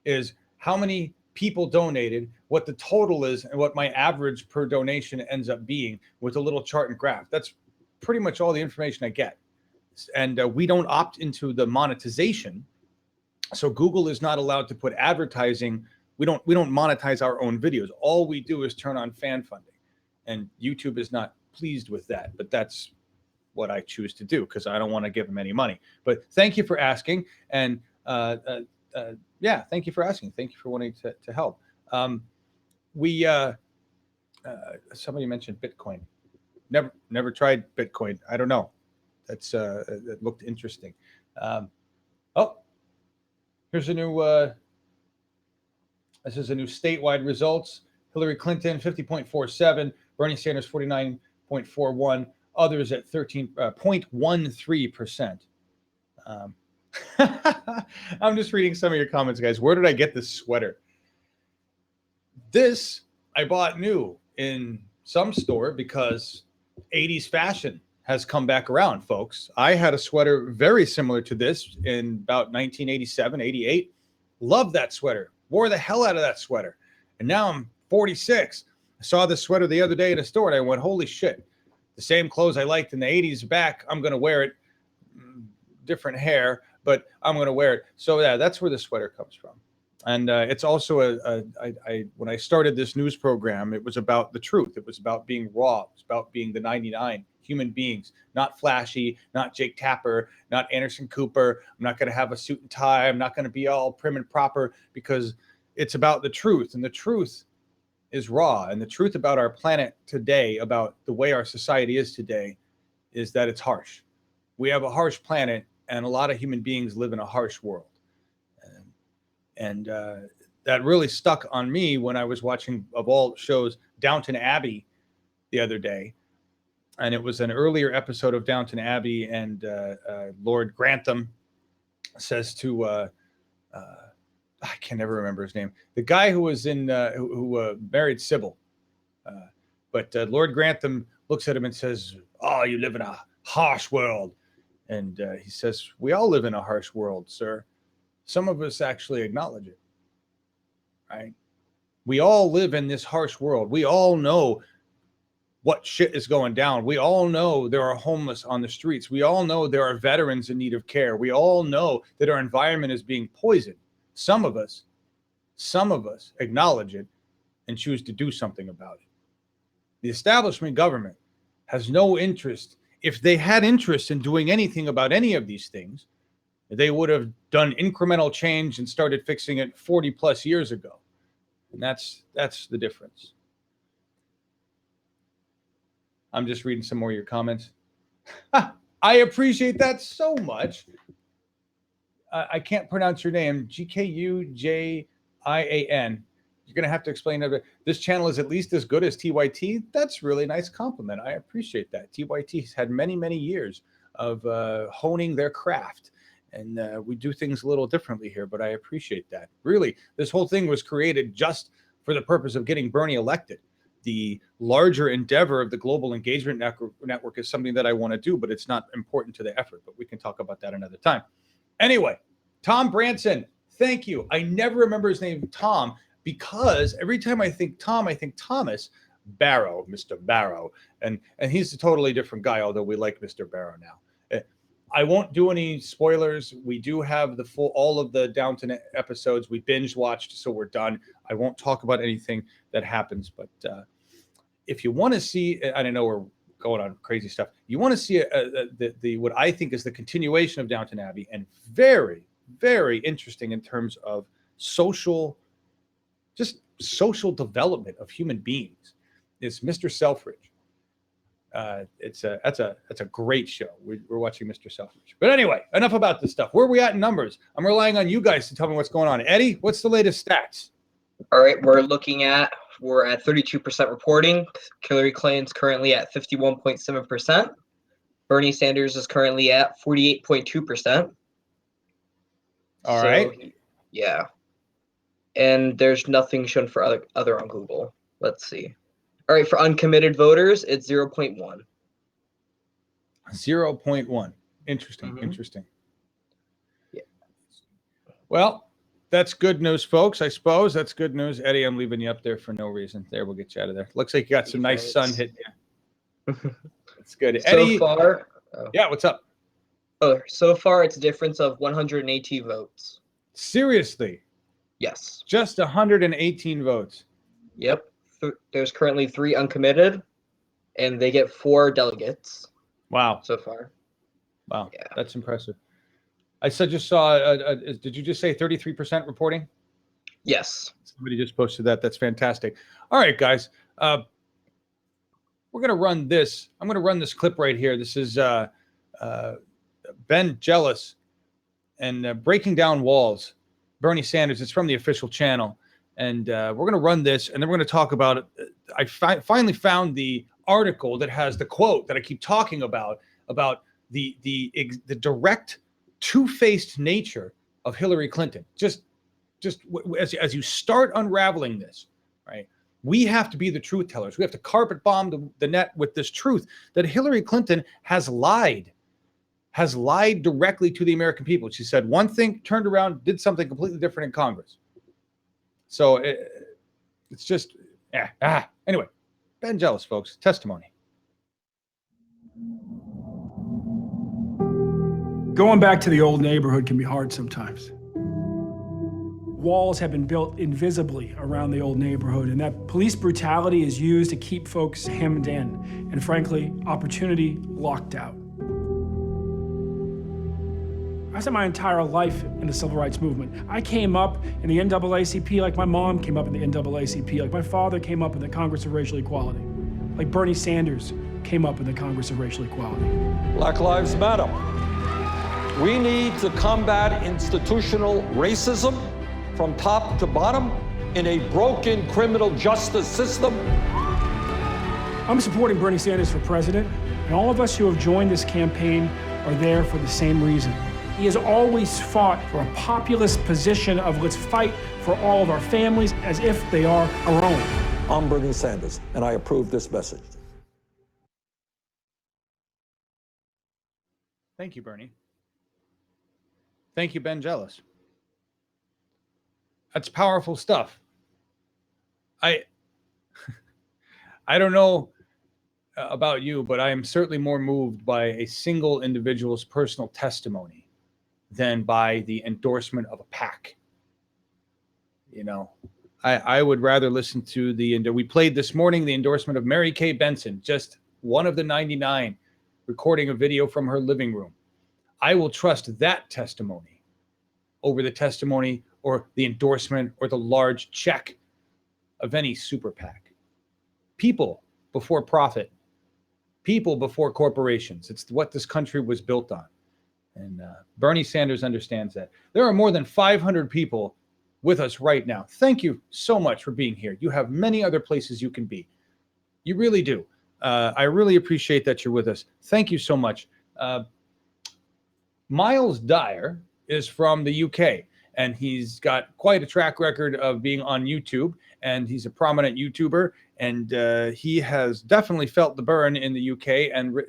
is how many people donated, what the total is, and what my average per donation ends up being with a little chart and graph. That's pretty much all the information I get. And we don't opt into the monetization. So Google is not allowed to put advertising. We don't monetize our own videos. All we do is turn on fan funding, and YouTube is not pleased with that. But that's what I choose to do because I don't want to give them any money. But thank you for asking, and yeah, thank you for asking. Thank you for wanting to help. Somebody mentioned Bitcoin. Never tried Bitcoin. I don't know. That's it looked interesting. Oh, here's a new. This is a new statewide results. Hillary Clinton 50.47, Bernie Sanders 49.41, others at 13.13%. I'm just reading some of your comments, guys. Where did I get this sweater? This I bought new in some store because 80s fashion has come back around, folks. I had a sweater very similar to this in about 1987, 88. Loved that sweater. Wore the hell out of that sweater. And now I'm 46. I saw this sweater the other day in a store and I went, holy shit. The same clothes I liked in the 80s back, I'm going to wear it. Different hair, but I'm going to wear it. So yeah, that's where the sweater comes from. And it's also when I started this news program, it was about the truth. It was about being raw. It was about being the 99 human beings, not flashy, not Jake Tapper, not Anderson Cooper. I'm not going to have a suit and tie. I'm not going to be all prim and proper, because it's about the truth. And the truth is raw. And the truth about our planet today, about the way our society is today, is that it's harsh. We have a harsh planet, and a lot of human beings live in a harsh world. And that really stuck on me when I was watching, of all shows, Downton Abbey the other day. And it was an earlier episode of Downton Abbey, and Lord Grantham says to, I can never remember his name, the guy who was in, who married Sybil. But Lord Grantham looks at him and says, oh, you live in a harsh world. And he says, we all live in a harsh world, sir. Some of us actually acknowledge it, right? We all live in this harsh world. We all know what shit is going down. We all know there are homeless on the streets. We all know there are veterans in need of care. We all know that our environment is being poisoned. Some of us acknowledge it and choose to do something about it. The establishment government has no interest. If they had interest in doing anything about any of these things, they would have done incremental change and started fixing it 40 plus years ago. And that's the difference. I'm just reading some more of your comments. I appreciate that so much. I can't pronounce your name. GKUJIAN. You're going to have to explain it. This channel is at least as good as TYT. That's really nice compliment. I appreciate that. TYT has had many, many years of honing their craft. And we do things a little differently here, but I appreciate that. Really, this whole thing was created just for the purpose of getting Bernie elected. The larger endeavor of the Global Engagement Network is something that I want to do, but it's not important to the effort. But we can talk about that another time. Anyway, Tom Branson, thank you. I never remember his name, Tom, because every time I think Tom, I think Thomas Barrow, Mr. Barrow. And he's a totally different guy, although we like Mr. Barrow now. I won't do any spoilers. We do have all of the Downton episodes. We binge watched, so we're done. I won't talk about anything that happens, but if you want to see, I don't know, we're going on crazy stuff. You want to see the what I think is the continuation of Downton Abbey, and very, very interesting in terms of social development of human beings, is Mr. Selfridge. That's a great show. We're watching Mr. Selfridge. But anyway, enough about this stuff. Where are we at in numbers? I'm relying on you guys to tell me what's going on. Eddie, what's the latest stats? All right, we're at 32% reporting. Hillary Clinton's currently at 51.7%. Bernie Sanders is currently at 48.2%. All right. Yeah. And there's nothing shown for other on Google. Let's see. All right, for uncommitted voters, it's 0.1. 0.1. Interesting. Interesting. Yeah. Well, that's good news, folks. I suppose that's good news. Eddie, I'm leaving you up there for no reason. There, we'll get you out of there. Looks like you got some nice sun hitting you. That's good. Eddie, So far, yeah, what's up? Oh, so far it's a difference of 180 votes. Seriously? Yes. Just 118 votes. Yep. There's currently 3 uncommitted, and they get 4 delegates. Wow. So far. Wow. Yeah. That's impressive. I just saw, did you just say 33% reporting? Yes. Somebody just posted that. That's fantastic. All right, guys. We're going to run this. I'm going to run this clip right here. This is Ben Jealous and Breaking Down Walls. Bernie Sanders. It's from the official channel. And we're going to run this, and then we're going to talk about it. I finally found the article that has the quote that I keep talking about the direct two-faced nature of Hillary Clinton. Just as you start unraveling this, right? We have to be the truth tellers. We have to carpet bomb the net with this truth that Hillary Clinton has lied directly to the American people. She said one thing, turned around, did something completely different in Congress. So it's just, Anyway, Ben Jealous, folks, testimony. Going back to the old neighborhood can be hard sometimes. Walls have been built invisibly around the old neighborhood, and that police brutality is used to keep folks hemmed in, and frankly, opportunity locked out. I spent my entire life in the civil rights movement. I came up in the NAACP like my mom came up in the NAACP, like my father came up in the Congress of Racial Equality, like Bernie Sanders came up in the Congress of Racial Equality. Black Lives Matter. We need to combat institutional racism from top to bottom in a broken criminal justice system. I'm supporting Bernie Sanders for president, and all of us who have joined this campaign are there for the same reason. He has always fought for a populist position of let's fight for all of our families as if they are our own. I'm Bernie Sanders, and I approve this message. Thank you, Bernie. Thank you, Ben Jealous. That's powerful stuff. I don't know about you, but I am certainly more moved by a single individual's personal testimony than by the endorsement of a PAC. You know, I would rather listen to we played this morning the endorsement of Mary Kay Benson, just one of the 99, recording a video from her living room. I will trust that testimony over the testimony or the endorsement or the large check of any super PAC. People before profit. People before corporations. It's what this country was built on. And Bernie Sanders understands that. There are more than 500 people with us right now. Thank you so much for being here. You have many other places you can be. You really do. I really appreciate that you're with us. Thank you so much. Miles Dyer is from the UK, and he's got quite a track record of being on YouTube, and he's a prominent YouTuber, and he has definitely felt the burn in the UK and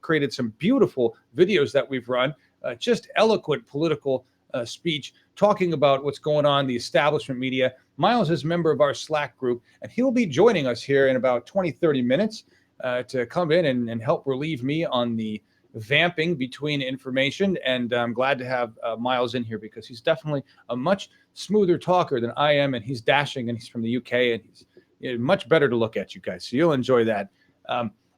created some beautiful videos that we've run, just eloquent political speech, talking about what's going on in the establishment media. Miles is a member of our Slack group, and he'll be joining us here in about 20-30 minutes to come in and help relieve me on the vamping between information. And I'm glad to have Miles in here because he's definitely a much smoother talker than I am, and he's dashing, and he's from the UK, and he's much better to look at, you guys. So you'll enjoy that.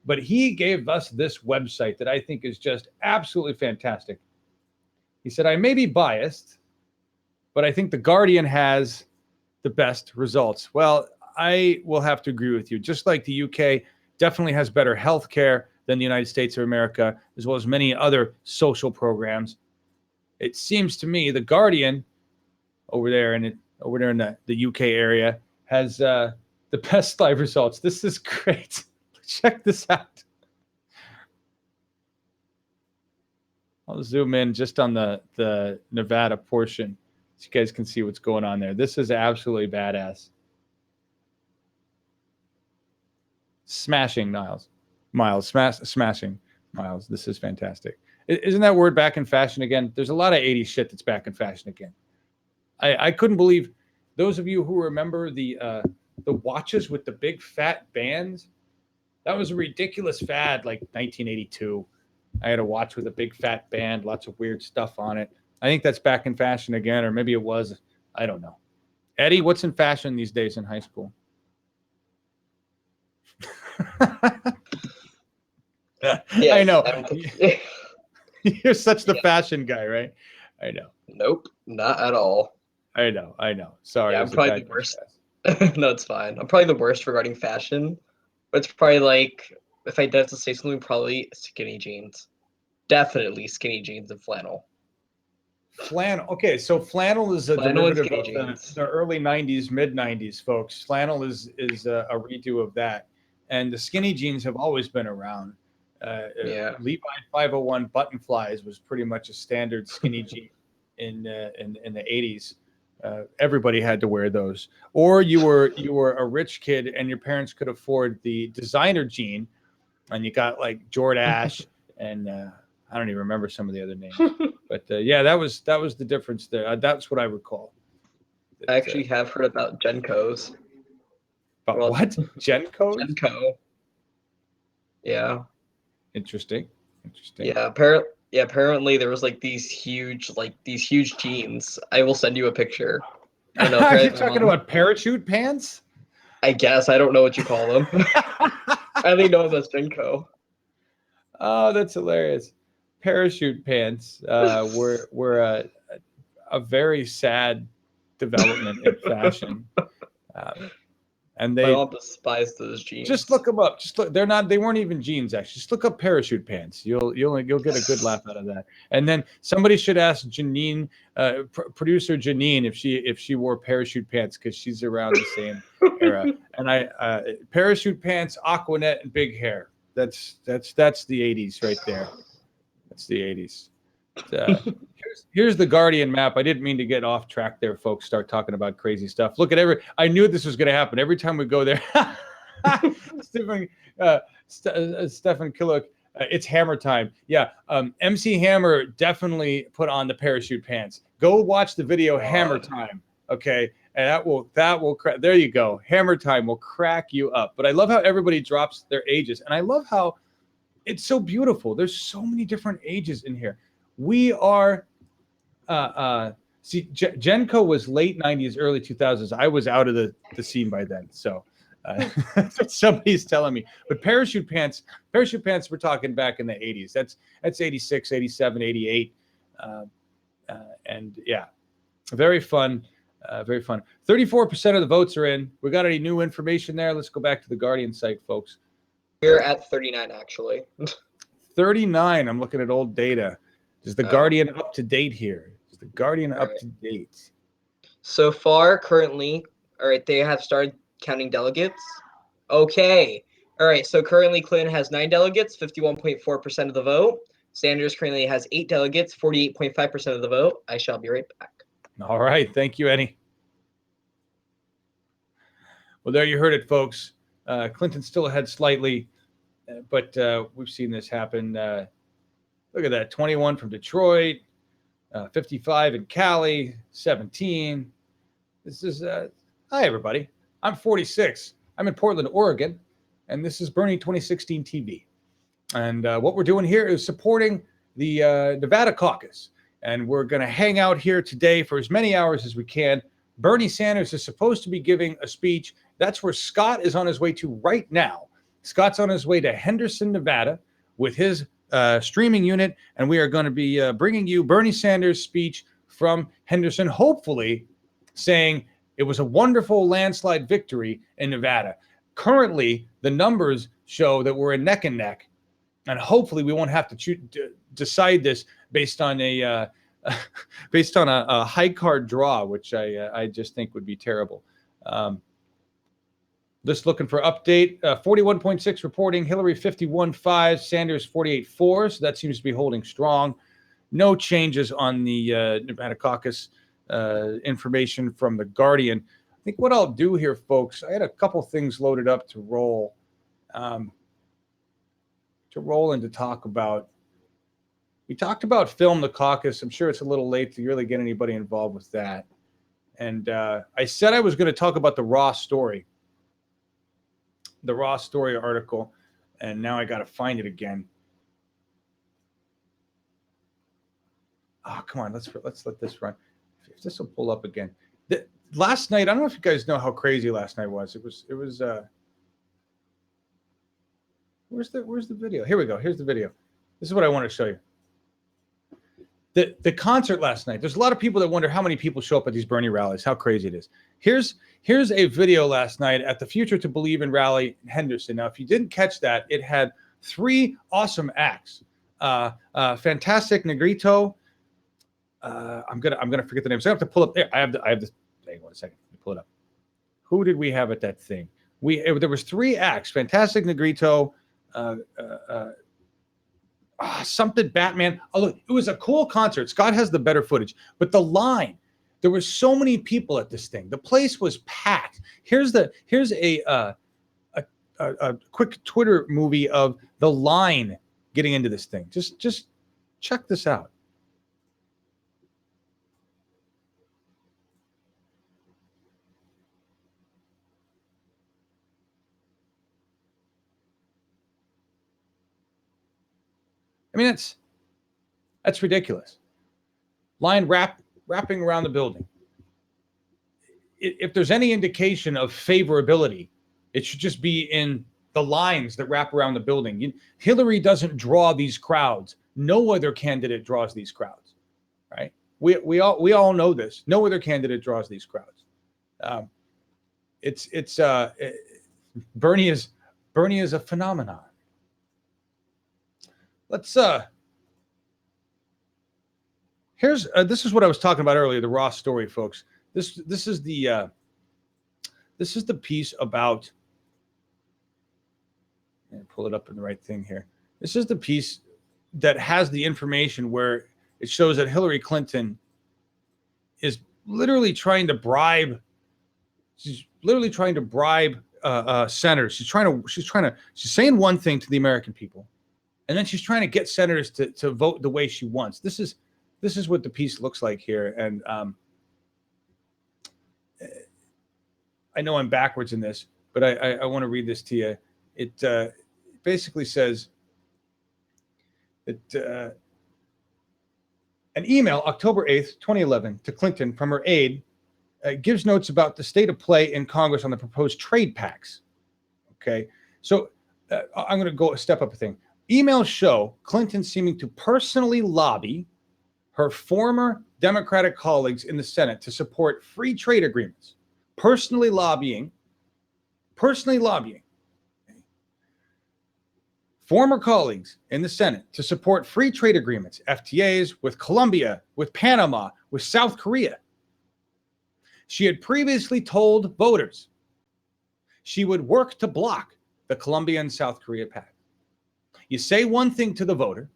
But he gave us this website that I think is just absolutely fantastic. He said, I may be biased, but I think The Guardian has the best results. Well, I will have to agree with you. Just like the UK definitely has better health care than the United States of America, as well as many other social programs. It seems to me The Guardian over there in the UK area has the best live results. This is great. Check this out. I'll zoom in just on the Nevada portion so you guys can see what's going on there. This is absolutely badass. Smashing, smashing, Miles. This is fantastic. Isn't that word back in fashion again? There's a lot of 80s shit that's back in fashion again. I couldn't believe, those of you who remember the watches with the big fat bands, that was a ridiculous fad, like 1982. I had a watch with a big fat band, lots of weird stuff on it. I think that's back in fashion again, or maybe it was. I don't know. Eddie, what's in fashion these days in high school? Yeah, I know. You're such the fashion guy, right? I know. Nope, not at all. I know. Sorry. Yeah, I'm probably the worst. No, it's fine. I'm probably the worst regarding fashion, but it's probably like, if I had to say something, probably skinny jeans. Definitely skinny jeans and flannel. Flannel. Okay, so flannel is a derivative of the early 90s, mid 90s, folks. Flannel is a redo of that. And the skinny jeans have always been around. Levi 501 button flies was pretty much a standard skinny jean in the 80s. Everybody had to wear those. Or you were a rich kid and your parents could afford the designer jean, and you got like Jordache and I don't even remember some of the other names. But yeah, that was the difference there. That's what I recall. I actually have heard about Gencos. About what? Gencos? Genco. Yeah. Interesting. Yeah, apparently there was like these huge jeans. I will send you a picture. I don't know. Are you talking about parachute pants? I guess. I don't know what you call them. I only know them as Genco. Oh, that's hilarious. Parachute pants were a very sad development in fashion. And My mom despised those jeans. Just look them up. Just look. They weren't even jeans actually. Just look up parachute pants. You'll get a good laugh out of that. And then somebody should ask Janine, producer Janine, if she wore parachute pants, because she's around the same era. And parachute pants, Aquanet, and big hair. That's the 80s right there. That's the 80s. Here's the Guardian map. I didn't mean to get off track there, folks. Start talking about crazy stuff. Look at I knew this was going to happen every time we go there. Stefan Killock, it's Hammer time. Yeah, MC Hammer definitely put on the parachute pants. Go watch the video Hammer Time. Okay, and that will crack. There you go. Hammer Time will crack you up. But I love how everybody drops their ages, and I love how it's so beautiful. There's so many different ages in here. We are, Genco was late 90s, early 2000s. I was out of the scene by then. So somebody's telling me. But parachute pants, we're talking back in the 80s. That's 86, 87, 88. And yeah, very fun. Very fun. 34% of the votes are in. We got any new information there? Let's go back to the Guardian site, folks. We're at 39, actually. 39. I'm looking at old data. Is the Guardian up to date here? Is the Guardian up to date? So far, currently, all right, they have started counting delegates. Okay. All right, so currently Clinton has 9 delegates, 51.4% of the vote. Sanders currently has 8 delegates, 48.5% of the vote. I shall be right back. All right. Thank you, Eddie. Well, there you heard it, folks. Clinton still ahead slightly, but we've seen this happen. Look at that, 21 from Detroit, 55 in Cali, 17. This is, hi, everybody. I'm 46. I'm in Portland, Oregon, and this is Bernie 2016 TV. And what we're doing here is supporting the Nevada caucus. And we're going to hang out here today for as many hours as we can. Bernie Sanders is supposed to be giving a speech. That's where Scott is on his way to right now. Scott's on his way to Henderson, Nevada, with his streaming unit, and we are going to be bringing you Bernie Sanders' speech from Henderson, hopefully saying it was a wonderful landslide victory in Nevada. Currently, the numbers show that we're a neck and neck, and hopefully we won't have to decide this based on a high card draw, which I just think would be terrible. Just looking for update, 41.6 reporting, Hillary 51.5, Sanders 48.4, so that seems to be holding strong. No changes on the Nevada caucus information from the Guardian. I think what I'll do here, folks, I had a couple things loaded up to roll and to talk about. We talked about Film the Caucus. I'm sure it's a little late to really get anybody involved with that. And I said I was going to talk about the Raw story. The Raw story article, and now I got to find it again. Oh, come on, let's let this run. If this will pull up again. Last night, I don't know if you guys know how crazy last night was. It was. Where's the video? Here we go. Here's the video. This is what I want to show you. The concert last night. There's a lot of people that wonder how many people show up at these Bernie rallies. How crazy it is. Here's a video last night at the Future to Believe in rally in Henderson. Now, if you didn't catch that, it had 3 awesome acts. Fantastic Negrito. I'm gonna forget the name. So I have to pull up there. I have the. Hang on a second. Let me pull it up. Who did we have at that thing? There was 3 acts. Fantastic Negrito. Something Batman. Oh, look, it was a cool concert. Scott has the better footage, but the line There were so many people at this thing. The place was packed. Here's a quick Twitter movie of the line getting into this thing. Just check this out. I mean, that's ridiculous. Line wrapping around the building. If there's any indication of favorability, it should just be in the lines that wrap around the building. Hillary doesn't draw these crowds. No other candidate draws these crowds, right? We all know this. No other candidate draws these crowds. Bernie is a phenomenon. Let's this is what I was talking about earlier, the Ross story, folks. This is the piece about, and pull it up in the right thing here. This is the piece that has the information where it shows that Hillary Clinton is literally trying to bribe. She's literally trying to bribe senators. She's saying one thing to the American people, and then she's trying to get senators to vote the way she wants. This is what the piece looks like here, and I know I'm backwards in this, but I want to read this to you. It basically says that an email, October 8th, 2011, to Clinton from her aide gives notes about the state of play in Congress on the proposed trade pacts. Okay, so I'm going to go a step up a thing. Emails show Clinton seeming to personally lobby her former Democratic colleagues in the Senate to support free trade agreements. Personally lobbying former colleagues in the Senate to support free trade agreements, FTAs, with Colombia, with Panama, with South Korea. She had previously told voters she would work to block the Colombia and South Korea pact. You say one thing to the voter,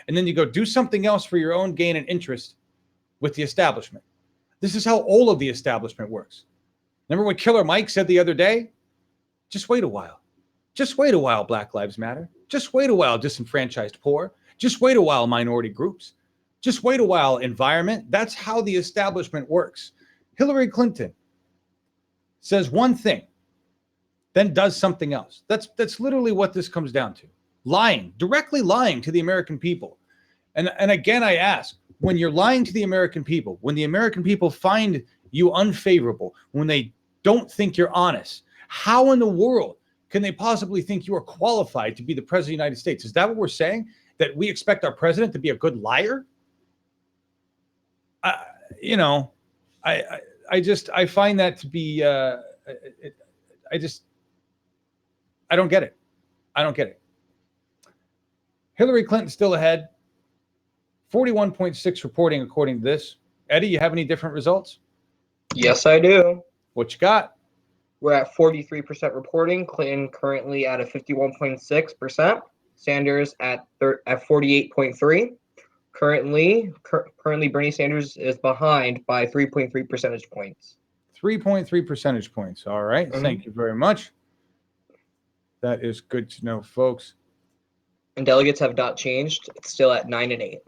and then you go do something else for your own gain and interest with the establishment. This is how all of the establishment works. Remember what Killer Mike said the other day? Just wait a while. Just wait a while, Black Lives Matter. Just wait a while, disenfranchised poor. Just wait a while, minority groups. Just wait a while, environment. That's how the establishment works. Hillary Clinton says one thing, then does something else. That's literally what this comes down to. Lying, directly lying to the American people. And again, I ask, when you're lying to the American people, when the American people find you unfavorable, when they don't think you're honest, how in the world can they possibly think you are qualified to be the president of the United States? Is that what we're saying? That we expect our president to be a good liar? I find that to be, I don't get it. I don't get it. Hillary Clinton still ahead. 41.6 reporting according to this. Eddie, you have any different results? Yes, I do. What you got? We're at 43% reporting. Clinton currently at a 51.6%. Sanders at 48.3%. Currently, Bernie Sanders is behind by 3.3 percentage points. 3.3 percentage points. All right. Mm-hmm. Thank you very much. That is good to know, folks. And delegates have not changed. It's still at 9 and 8.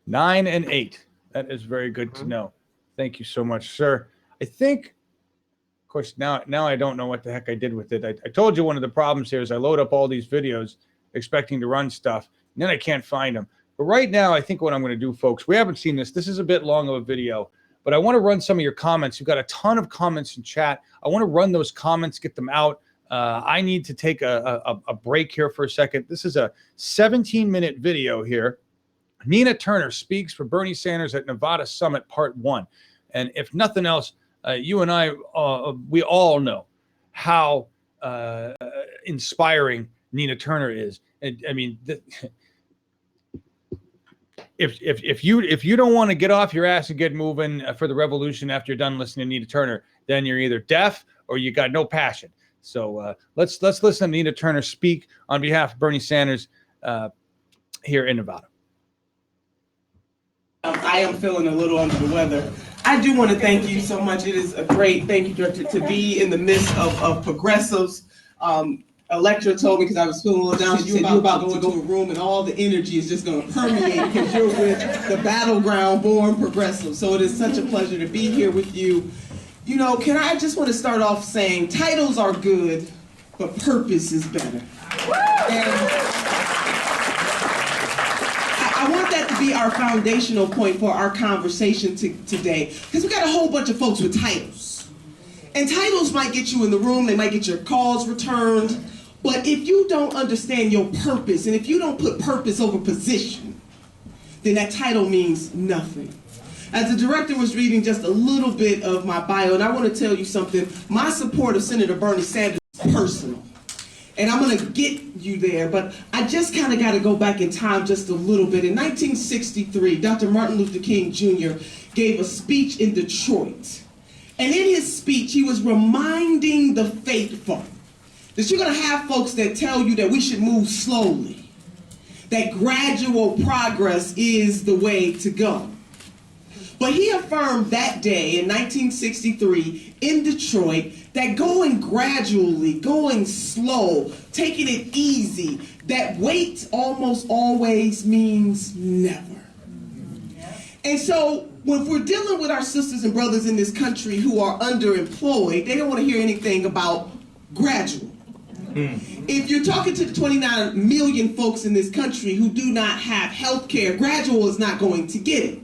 9 and 8. That is very good to know. Thank you so much, sir. I think, of course, now I don't know what the heck I did with it. I told you one of the problems here is I load up all these videos expecting to run stuff, and then I can't find them. But right now, I think what I'm going to do, folks, we haven't seen this. This is a bit long of a video, but I want to run some of your comments. You've got a ton of comments in chat. I want to run those comments, get them out. I need to take a break here for a second. This is a 17-minute video here. Nina Turner speaks for Bernie Sanders at Nevada Summit Part 1. And if nothing else, you and I, we all know how inspiring Nina Turner is. I mean, if you don't want to get off your ass and get moving for the revolution after you're done listening to Nina Turner, then you're either deaf or you got no passion. So let's listen to Nina Turner speak on behalf of Bernie Sanders here in Nevada. I am feeling a little under the weather. I do want to thank you so much. It is a great, thank you, Director, to be in the midst of progressives. Electra told me, because I was feeling a little down, she said you're about to go into a room and all the energy is just going to permeate because you're with the battleground born progressives. So it is such a pleasure to be here with you. You know, I just want to start off saying titles are good, but purpose is better. And I want that to be our foundational point for our conversation today, because we got a whole bunch of folks with titles. And titles might get you in the room, they might get your calls returned, but if you don't understand your purpose, and if you don't put purpose over position, then that title means nothing. As the director was reading just a little bit of my bio, and I want to tell you something, my support of Senator Bernie Sanders is personal. And I'm going to get you there, but I just kind of got to go back in time just a little bit. In 1963, Dr. Martin Luther King Jr. gave a speech in Detroit. And in his speech, he was reminding the faithful that you're going to have folks that tell you that we should move slowly, that gradual progress is the way to go. But he affirmed that day in 1963 in Detroit that going gradually, going slow, taking it easy, that wait almost always means never. And so when we're dealing with our sisters and brothers in this country who are underemployed, they don't want to hear anything about gradual. If you're talking to the 29 million folks in this country who do not have health care, gradual is not going to get it.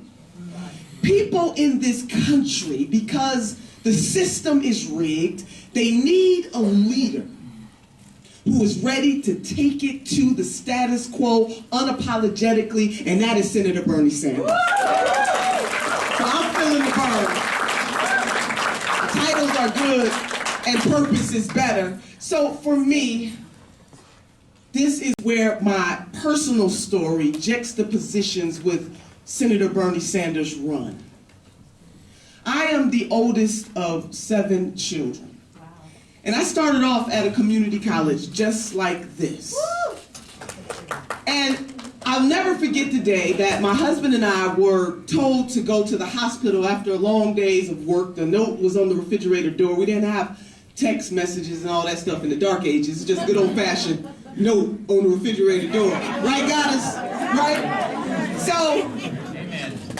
People in this country, because the system is rigged, they need a leader who is ready to take it to the status quo unapologetically, and that is Senator Bernie Sanders. So I'm feeling the burn. Titles are good and purpose is better. So for me, this is where my personal story juxtapositions with Senator Bernie Sanders' run. I am the oldest of 7 children. And I started off at a community college just like this. And I'll never forget the day that my husband and I were told to go to the hospital after long days of work. The note was on the refrigerator door. We didn't have text messages and all that stuff in the dark ages. Just good old-fashioned note on the refrigerator door. Right, goddess? Right? So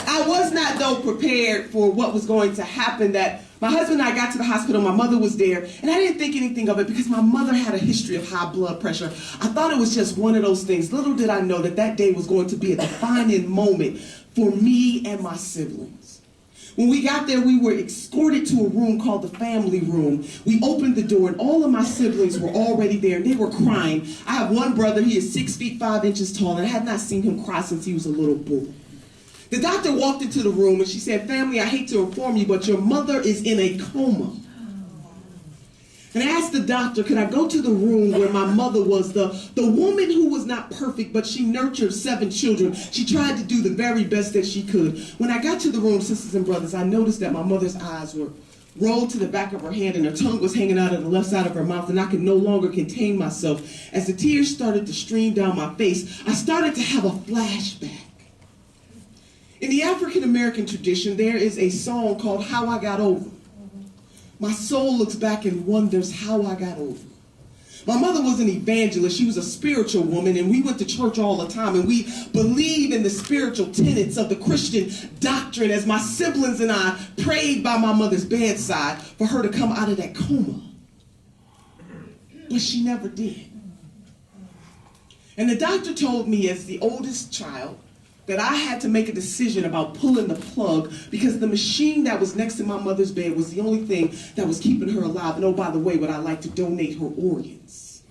I was not, though, prepared for what was going to happen. That my husband and I got to the hospital, my mother was there, and I didn't think anything of it because my mother had a history of high blood pressure. I thought it was just one of those things. Little did I know that that day was going to be a defining moment for me and my siblings. When we got there, we were escorted to a room called the family room. We opened the door, and all of my siblings were already there, and they were crying. I have one brother, he is 6 feet 5 inches tall, and I had not seen him cry since he was a little boy. The doctor walked into the room and she said, "Family, I hate to inform you, but your mother is in a coma." And I asked the doctor, could I go to the room where my mother was, the woman who was not perfect, but she nurtured 7 children. She tried to do the very best that she could. When I got to the room, sisters and brothers, I noticed that my mother's eyes were rolled to the back of her hand and her tongue was hanging out of the left side of her mouth, and I could no longer contain myself. As the tears started to stream down my face, I started to have a flashback. In the African-American tradition, there is a song called How I Got Over. My soul looks back and wonders how I got over. My mother was an evangelist. She was a spiritual woman, and we went to church all the time, and we believed in the spiritual tenets of the Christian doctrine as my siblings and I prayed by my mother's bedside for her to come out of that coma. But she never did. And the doctor told me as the oldest child that I had to make a decision about pulling the plug because the machine that was next to my mother's bed was the only thing that was keeping her alive. And oh, by the way, would I like to donate her organs?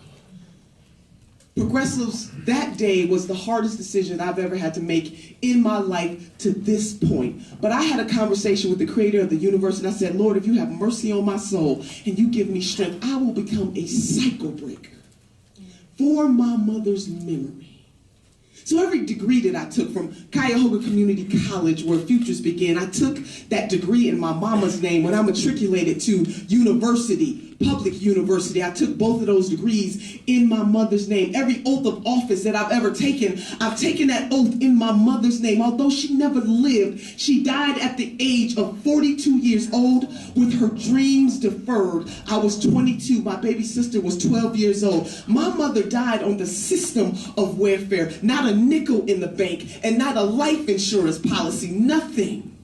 Progressives, that day was the hardest decision I've ever had to make in my life to this point. But I had a conversation with the creator of the universe, and I said, Lord, if you have mercy on my soul and you give me strength, I will become a cycle breaker for my mother's memory. So every degree that I took from Cuyahoga Community College, where futures began, I took that degree in my mama's name when I matriculated to university, public university. I took both of those degrees in my mother's name. Every oath of office that I've ever taken, I've taken that oath in my mother's name. Although she never lived, she died at the age of 42 years old with her dreams deferred. I was 22. My baby sister was 12 years old. My mother died on the system of welfare, not a nickel in the bank and not a life insurance policy, nothing.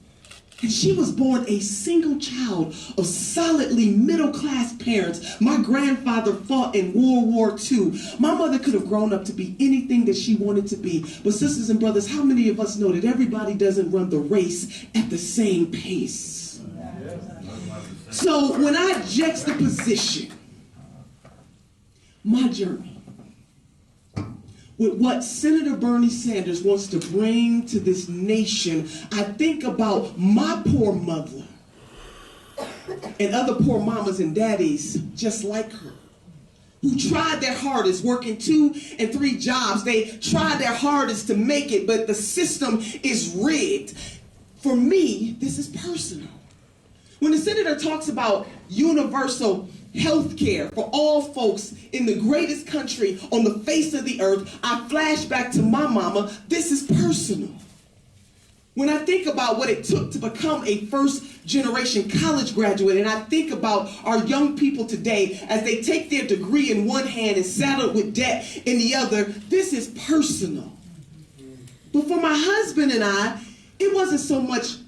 And she was born a single child of solidly middle-class parents. My grandfather fought in World War II. My mother could have grown up to be anything that she wanted to be. But sisters and brothers, how many of us know that everybody doesn't run the race at the same pace? So when I juxtaposition my journey with what Senator Bernie Sanders wants to bring to this nation, I think about my poor mother and other poor mamas and daddies just like her, who tried their hardest, working 2 and 3 jobs. They tried their hardest to make it, but the system is rigged. For me, this is personal. When the senator talks about universal health care for all folks in the greatest country on the face of the earth, I flash back to my mama. This is personal. When I think about what it took to become a first-generation college graduate, and I think about our young people today as they take their degree in one hand and saddle it with debt in the other, this is personal. But for my husband and I, it wasn't so much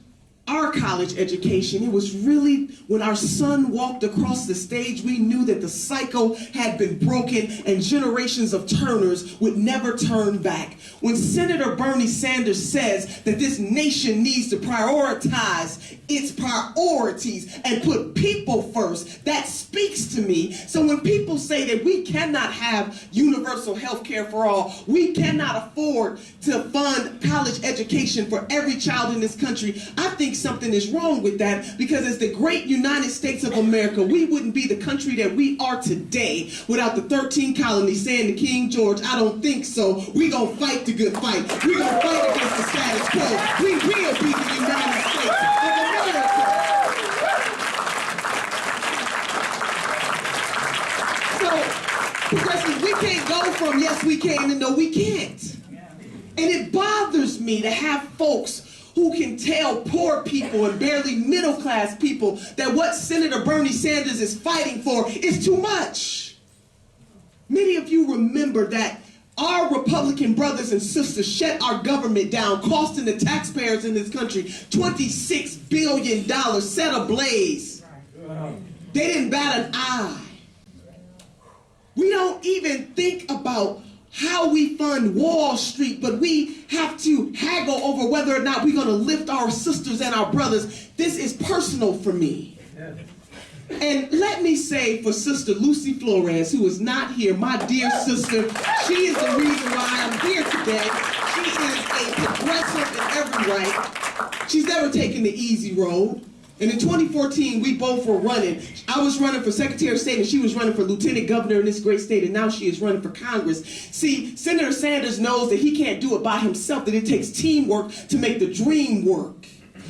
our college education. It was really when our son walked across the stage, we knew that the cycle had been broken and generations of turners would never turn back. When Senator Bernie Sanders says that this nation needs to prioritize its priorities and put people first, that speaks to me. So when people say that we cannot have universal health care for all, we cannot afford to fund college education for every child in this country, I think something is wrong with that, because as the great United States of America, we wouldn't be the country that we are today without the 13 colonies saying to King George, I don't think so. We gonna fight the good fight. We gonna fight against the status quo. We will be the United States of America. So, progressives, we can't go from yes we can to no we can't. And it bothers me to have folks who can tell poor people and barely middle-class people that what Senator Bernie Sanders is fighting for is too much. Many of you remember that our Republican brothers and sisters shut our government down, costing the taxpayers in this country $26 billion, set ablaze. They didn't bat an eye. We don't even think about how we fund Wall Street, but we have to haggle over whether or not we're going to lift our sisters and our brothers. This is personal for me. And let me say for Sister Lucy Flores, who is not here, my dear sister, she is the reason why I'm here today. She is a progressive in every right. She's never taken the easy road. And in 2014, we both were running. I was running for Secretary of State, and she was running for Lieutenant Governor in this great state, and now she is running for Congress. See, Senator Sanders knows that he can't do it by himself, that it takes teamwork to make the dream work.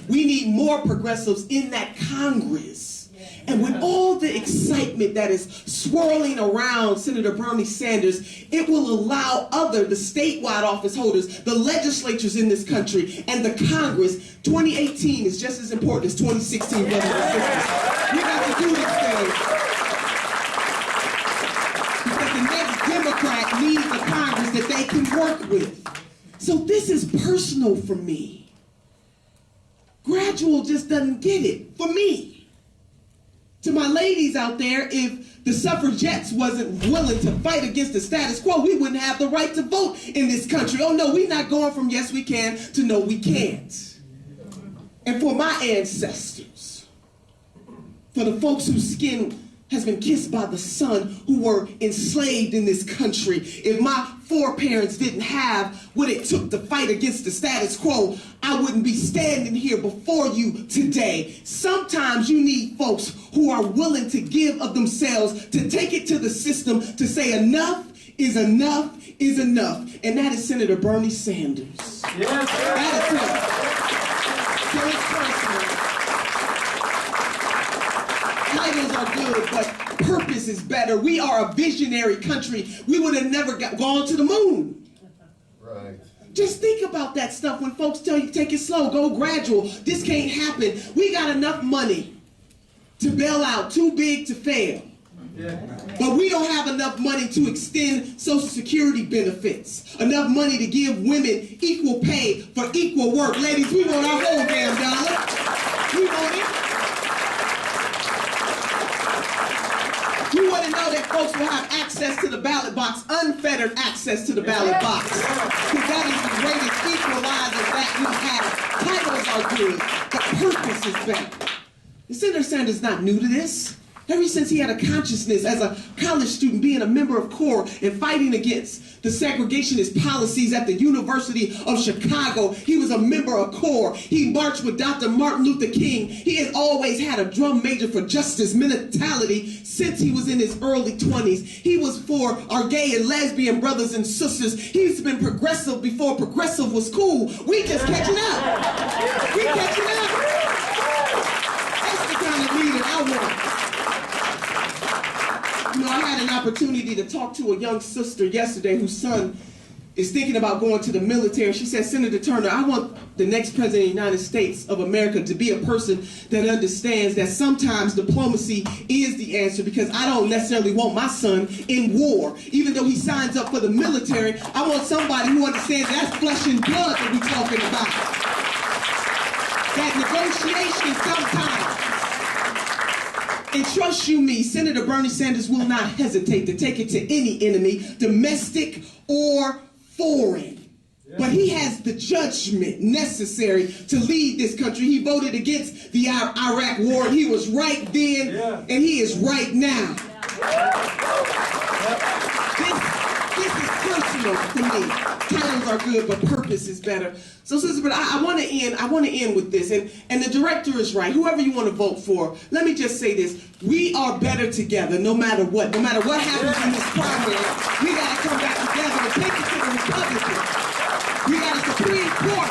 We need more progressives in that Congress. And with all the excitement that is swirling around Senator Bernie Sanders, it will allow the statewide office holders, the legislatures in this country, and the Congress. 2018 is just as important as 2016, brothers and sisters. We got to do this thing. Because the next Democrat needs a Congress that they can work with. So this is personal for me. Gradual just doesn't get it, for me. To my ladies out there, if the suffragettes wasn't willing to fight against the status quo, we wouldn't have the right to vote in this country. Oh no, we're not going from yes we can to no we can't. And for my ancestors, for the folks whose skin has been kissed by the sun, who were enslaved in this country, if my foreparents didn't have what it took to fight against the status quo, I wouldn't be standing here before you today. Sometimes you need folks who are willing to give of themselves, to take it to the system, to say enough is enough is enough. And that is Senator Bernie Sanders. Yes. That is him. So it's personal. Titles are good, but but purpose is better. We are a visionary country. We would have never gone to the moon. Right. Just think about that stuff when folks tell you, take it slow, go gradual. This can't happen. We got enough money to bail out, too big to fail. But we don't have enough money to extend Social Security benefits, enough money to give women equal pay for equal work. Ladies, we want our whole damn dollar. We want it. We want to know that folks will have access to the ballot box, unfettered access to the ballot box. Because that is the greatest equalizer that we have. Titles are good, but purpose is better. And Senator Sanders is not new to this. Ever since he had a consciousness as a college student, being a member of CORE and fighting against the segregationist policies at the University of Chicago, he was a member of CORE. He marched with Dr. Martin Luther King. He has always had a drum major for justice mentality since he was in his early 20s. He was for our gay and lesbian brothers and sisters. He's been progressive before progressive was cool. We just catching up. We catching up. That's the kind of leader I want. You know, I had an opportunity to talk to a young sister yesterday whose son is thinking about going to the military. She said, Senator Turner, I want the next president of the United States of America to be a person that understands that sometimes diplomacy is the answer, because I don't necessarily want my son in war. Even though he signs up for the military, I want somebody who understands that's flesh and blood that we're talking about. That negotiation sometimes. And trust you me, Senator Bernie Sanders will not hesitate to take it to any enemy, domestic or foreign. But he has the judgment necessary to lead this country. He voted against the Iraq war. He was right then, and he is right now. This is personal to me. Titles are good, but purpose is better. So, Sister, but I want to end with this, and the director is right. Whoever you want to vote for, let me just say this: we are better together, no matter what. No matter what happens in this primary, we got to come back together and take it to the Republicans. We got a Supreme Court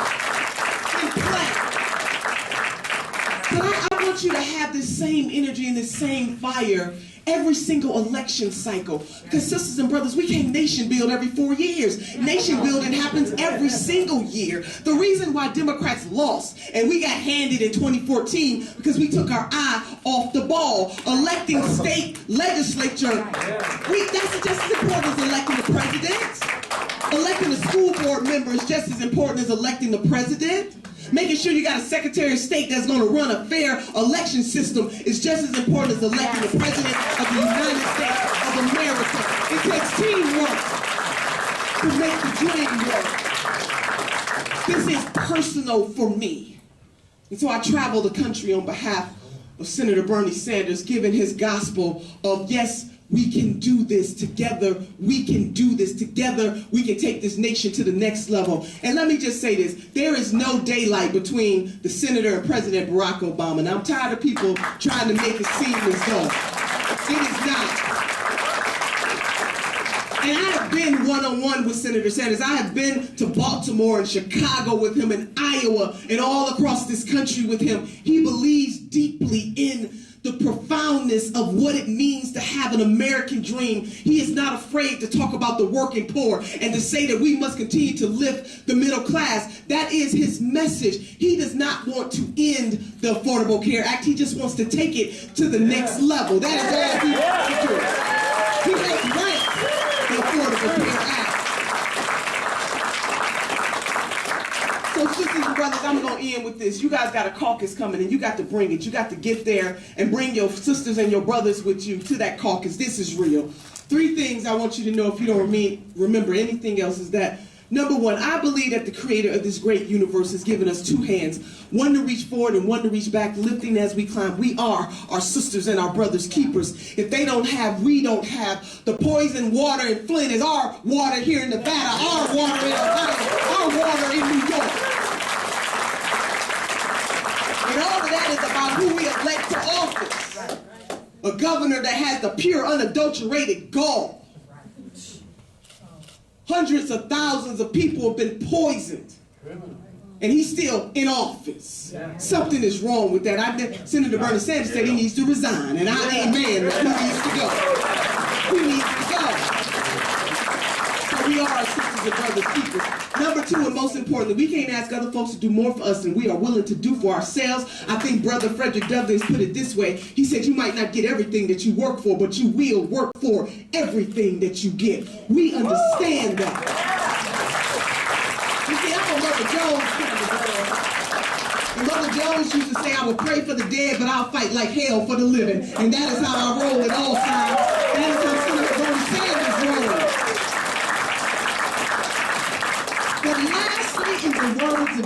in play. But I want you to have this same energy and this same fire every single election cycle. Because sisters and brothers, we can't nation build every 4 years. Nation building happens every single year. The reason why Democrats lost and we got handed in 2014 because we took our eye off the ball. Electing state legislature, that's just as important as electing the president. Electing the school board member is just as important as electing the president. Making sure you got a Secretary of State that's going to run a fair election system is just as important as electing the President of the United States of America. It takes teamwork to make the dream work. This is personal for me. And so I travel the country on behalf of Senator Bernie Sanders, giving his gospel of, yes, we can do this together. We can do this together. We can take this nation to the next level. And let me just say this. There is no daylight between the Senator and President Barack Obama. And I'm tired of people trying to make it seem as though it is not. And I have been one-on-one with Senator Sanders. I have been to Baltimore and Chicago with him, and Iowa, and all across this country with him. He believes deeply in the profoundness of what it means to have an American dream. He is not afraid to talk about the working poor and to say that we must continue to lift the middle class. That is his message. He does not want to end the Affordable Care Act. He just wants to take it to the next level. That is all he wants to do. He has ranked the Affordable Care Act. So, sisters and brothers, I'm going to end with this. You guys got a caucus coming, and you got to bring it. You got to get there and bring your sisters and your brothers with you to that caucus. This is real. 3 things I want you to know if you don't remember anything else is that, number 1, I believe that the creator of this great universe has given us 2 hands, one to reach forward and one to reach back, lifting as we climb. We are our sisters and our brothers' keepers. If they don't have, we don't have. The poison water in Flint is our water here in Nevada, our water in Ohio, our water in New York. And all of that is about who we elect to office. A governor that has the pure, unadulterated gall. Hundreds of thousands of people have been poisoned. And he's still in office. Something is wrong with that. Senator Bernie Sanders said he needs to resign, and I amen that he needs to go. He needs to go. So we are our sisters and brothers keepers. Number two, and most importantly, we can't ask other folks to do more for us than we are willing to do for ourselves. I think Brother Frederick Douglass put it this way. He said, you might not get everything that you work for, but you will work for everything that you get. We understand that. You see, I'm a Mother Jones kind of girl. And Mother Jones used to say, I will pray for the dead, but I'll fight like hell for the living. And that is how I roll at all times. That is how Senator Bernie Sanders rolls. But lastly, in the words of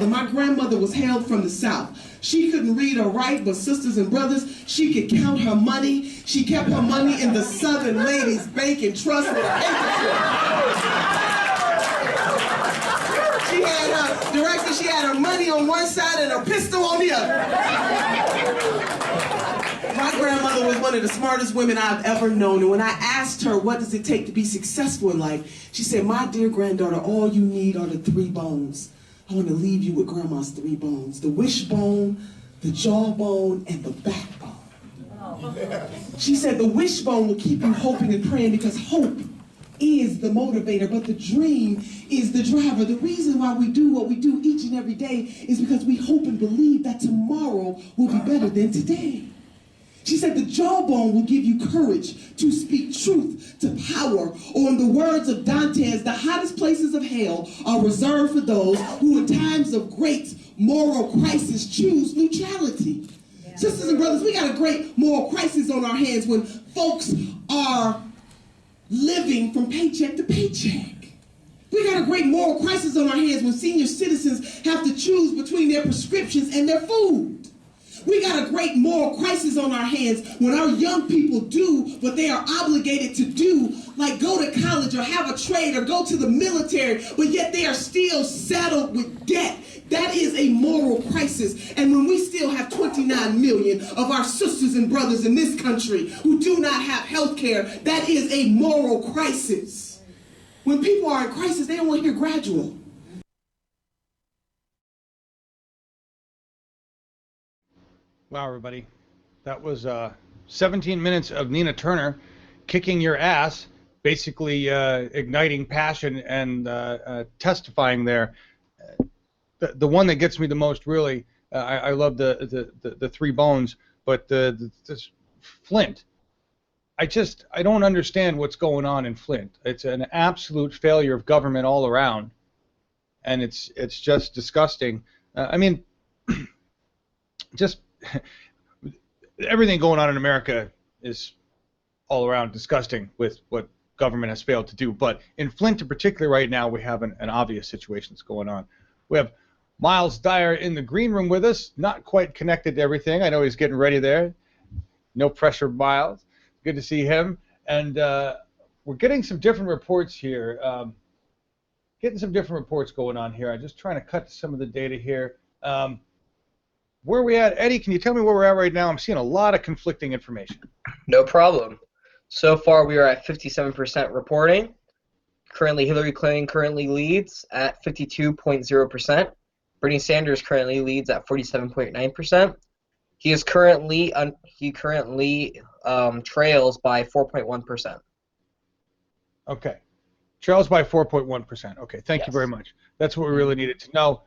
my grandmother was hailed from the South. She couldn't read or write, but sisters and brothers, she could count her money. She kept her money in the Southern Ladies Bank and Trust with a handkerchief. She had her director, she had her money on one side and her pistol on the other. My grandmother was one of the smartest women I've ever known, and when I asked her what does it take to be successful in life, she said, my dear granddaughter, all you need are the 3 bones. I want to leave you with grandma's 3 bones: the wishbone, the jawbone, and the backbone. She said the wishbone will keep you hoping and praying because hope is the motivator, but the dream is the driver. The reason why we do what we do each and every day is because we hope and believe that tomorrow will be better than today. She said the jawbone will give you courage to speak truth to power, or in the words of Dante's, the hottest places of hell are reserved for those who in times of great moral crisis choose neutrality. Yeah. Sisters and brothers, we got a great moral crisis on our hands when folks are living from paycheck to paycheck. We got a great moral crisis on our hands when senior citizens have to choose between their prescriptions and their food. We got a great moral crisis on our hands when our young people do what they are obligated to do, like go to college or have a trade or go to the military, but yet they are still saddled with debt. That is a moral crisis. And when we still have 29 million of our sisters and brothers in this country who do not have health care, that is a moral crisis. When people are in crisis, they don't want to hear gradual. Wow, everybody. That was 17 minutes of Nina Turner kicking your ass, basically igniting passion and testifying there. The one that gets me the most, really, I love the 3 bones, but this Flint. I don't understand what's going on in Flint. It's an absolute failure of government all around, and it's just disgusting. I mean, just everything going on in America is all around disgusting with what government has failed to do. But in Flint in particular right now, we have an obvious situation that's going on. We have Miles Dyer in the green room with us, not quite connected to everything. I know he's getting ready there. No pressure, Miles. Good to see him. And we're getting some different reports here. Getting some different reports going on here. I'm just trying to cut to some of the data here. Where are we at? Eddie, can you tell me where we're at right now? I'm seeing a lot of conflicting information. No problem. So far, we are at 57% reporting. Currently, Hillary Clinton leads at 52.0%. Bernie Sanders currently leads at 47.9%. He currently trails by 4.1%. Okay. Trails by 4.1%. Okay, thank you very much. That's what we really needed to know.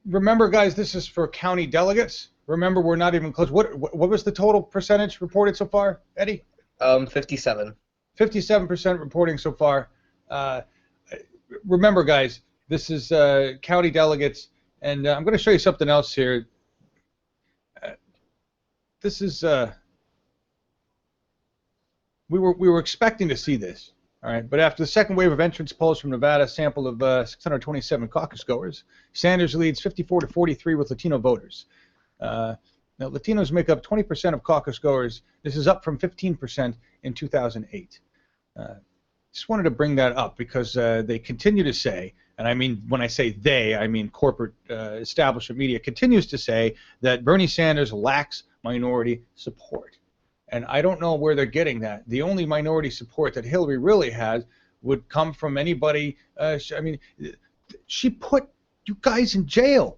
Remember, guys, this is for county delegates. Remember, we're not even close. What was the total percentage reported so far, Eddie? 57. 57% reporting so far. Remember, guys, this is county delegates, and I'm going to show you something else here. This is we were expecting to see this. All right, but after the second wave of entrance polls from Nevada, sample of 627 caucus goers, Sanders leads 54-43 with Latino voters. Now, Latinos make up 20% of caucus goers. This is up from 15% in 2008. Just wanted to bring that up because they continue to say, and I mean, when I say they, I mean corporate establishment media continues to say that Bernie Sanders lacks minority support. And I don't know where they're getting that. The only minority support that Hillary really has would come from anybody. I mean, she put you guys in jail.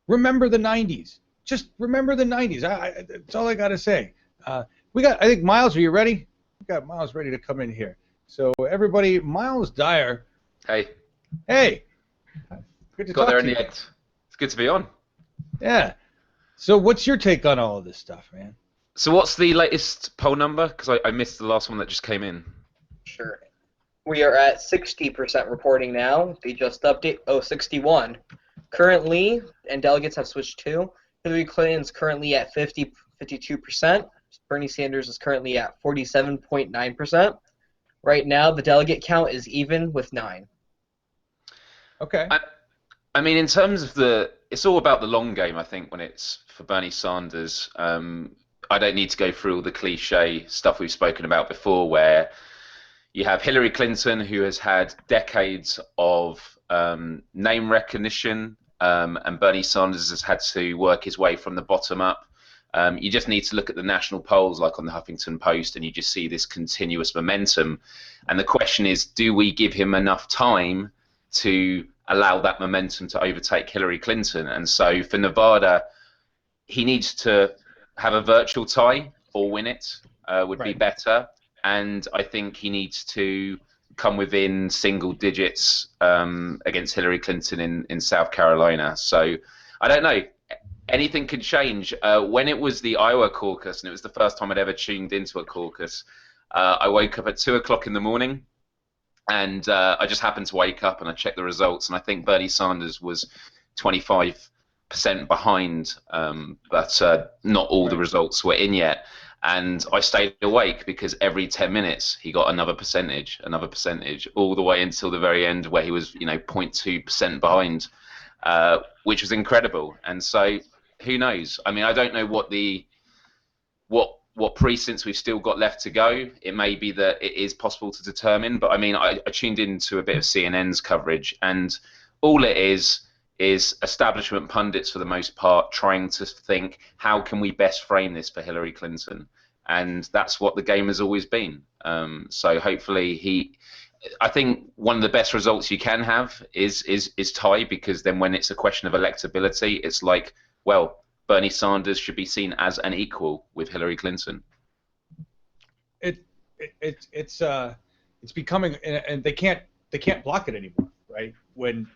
Remember the 90s. Just remember the 90s. That's all I got to say. I think, Miles, are you ready? We got Miles ready to come in here. So everybody, Miles Dyer. Hey. Hey. Good to Got talk there to in you. the end. It's good to be on. Yeah. So what's your take on all of this stuff, man? So what's the latest poll number? Because I missed the last one that just came in. Sure. We are at 60% reporting now. They just update 61. Currently, and delegates have switched too, Hillary Clinton's currently at 52%. Bernie Sanders is currently at 47.9%. Right now, the delegate count is even with 9. Okay. I mean, in terms of it's all about the long game, I think, when it's for Bernie Sanders. I don't need to go through all the cliche stuff we've spoken about before, where you have Hillary Clinton, who has had decades of name recognition, and Bernie Sanders has had to work his way from the bottom up. You just need to look at the national polls, like on the Huffington Post, and you just see this continuous momentum. And the question is, do we give him enough time to allow that momentum to overtake Hillary Clinton? And so for Nevada, he needs to have a virtual tie or win it would be better. And I think he needs to come within single digits against Hillary Clinton in South Carolina. So I don't know. Anything could change. When it was the Iowa caucus, and it was the first time I'd ever tuned into a caucus, I woke up at 2 o'clock in the morning, and I just happened to wake up and I checked the results, and I think Bernie Sanders was 25% behind, but not all the results were in yet. And I stayed awake because every 10 minutes he got another percentage, all the way until the very end, where he was, 0.2% behind, which was incredible. And so, who knows? I mean, I don't know what precincts we've still got left to go. It may be that it is possible to determine, but I mean, I tuned into a bit of CNN's coverage, and all it is establishment pundits for the most part trying to think, how can we best frame this for Hillary Clinton? And that's what the game has always been. So hopefully I think one of the best results you can have is tie, because then when it's a question of electability, it's like, well, Bernie Sanders should be seen as an equal with Hillary Clinton. It's becoming, and they can't block it anymore, right? When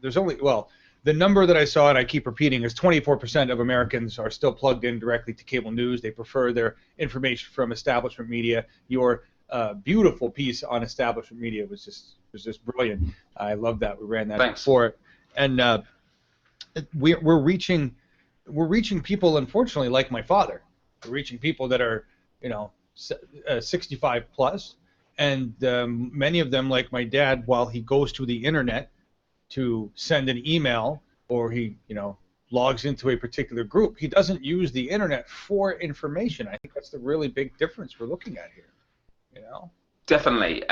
there's only, the number that I saw, and I keep repeating, is 24% of Americans are still plugged in directly to cable news. They prefer their information from establishment media. Your beautiful piece on establishment media was just brilliant. I love that. We ran that before, and we're reaching people, unfortunately, like my father. We're reaching people that are 65 plus, and many of them, like my dad, while he goes to the internet to send an email, or he logs into a particular group, he doesn't use the internet for information. I think that's the really big difference we're looking at here. Definitely.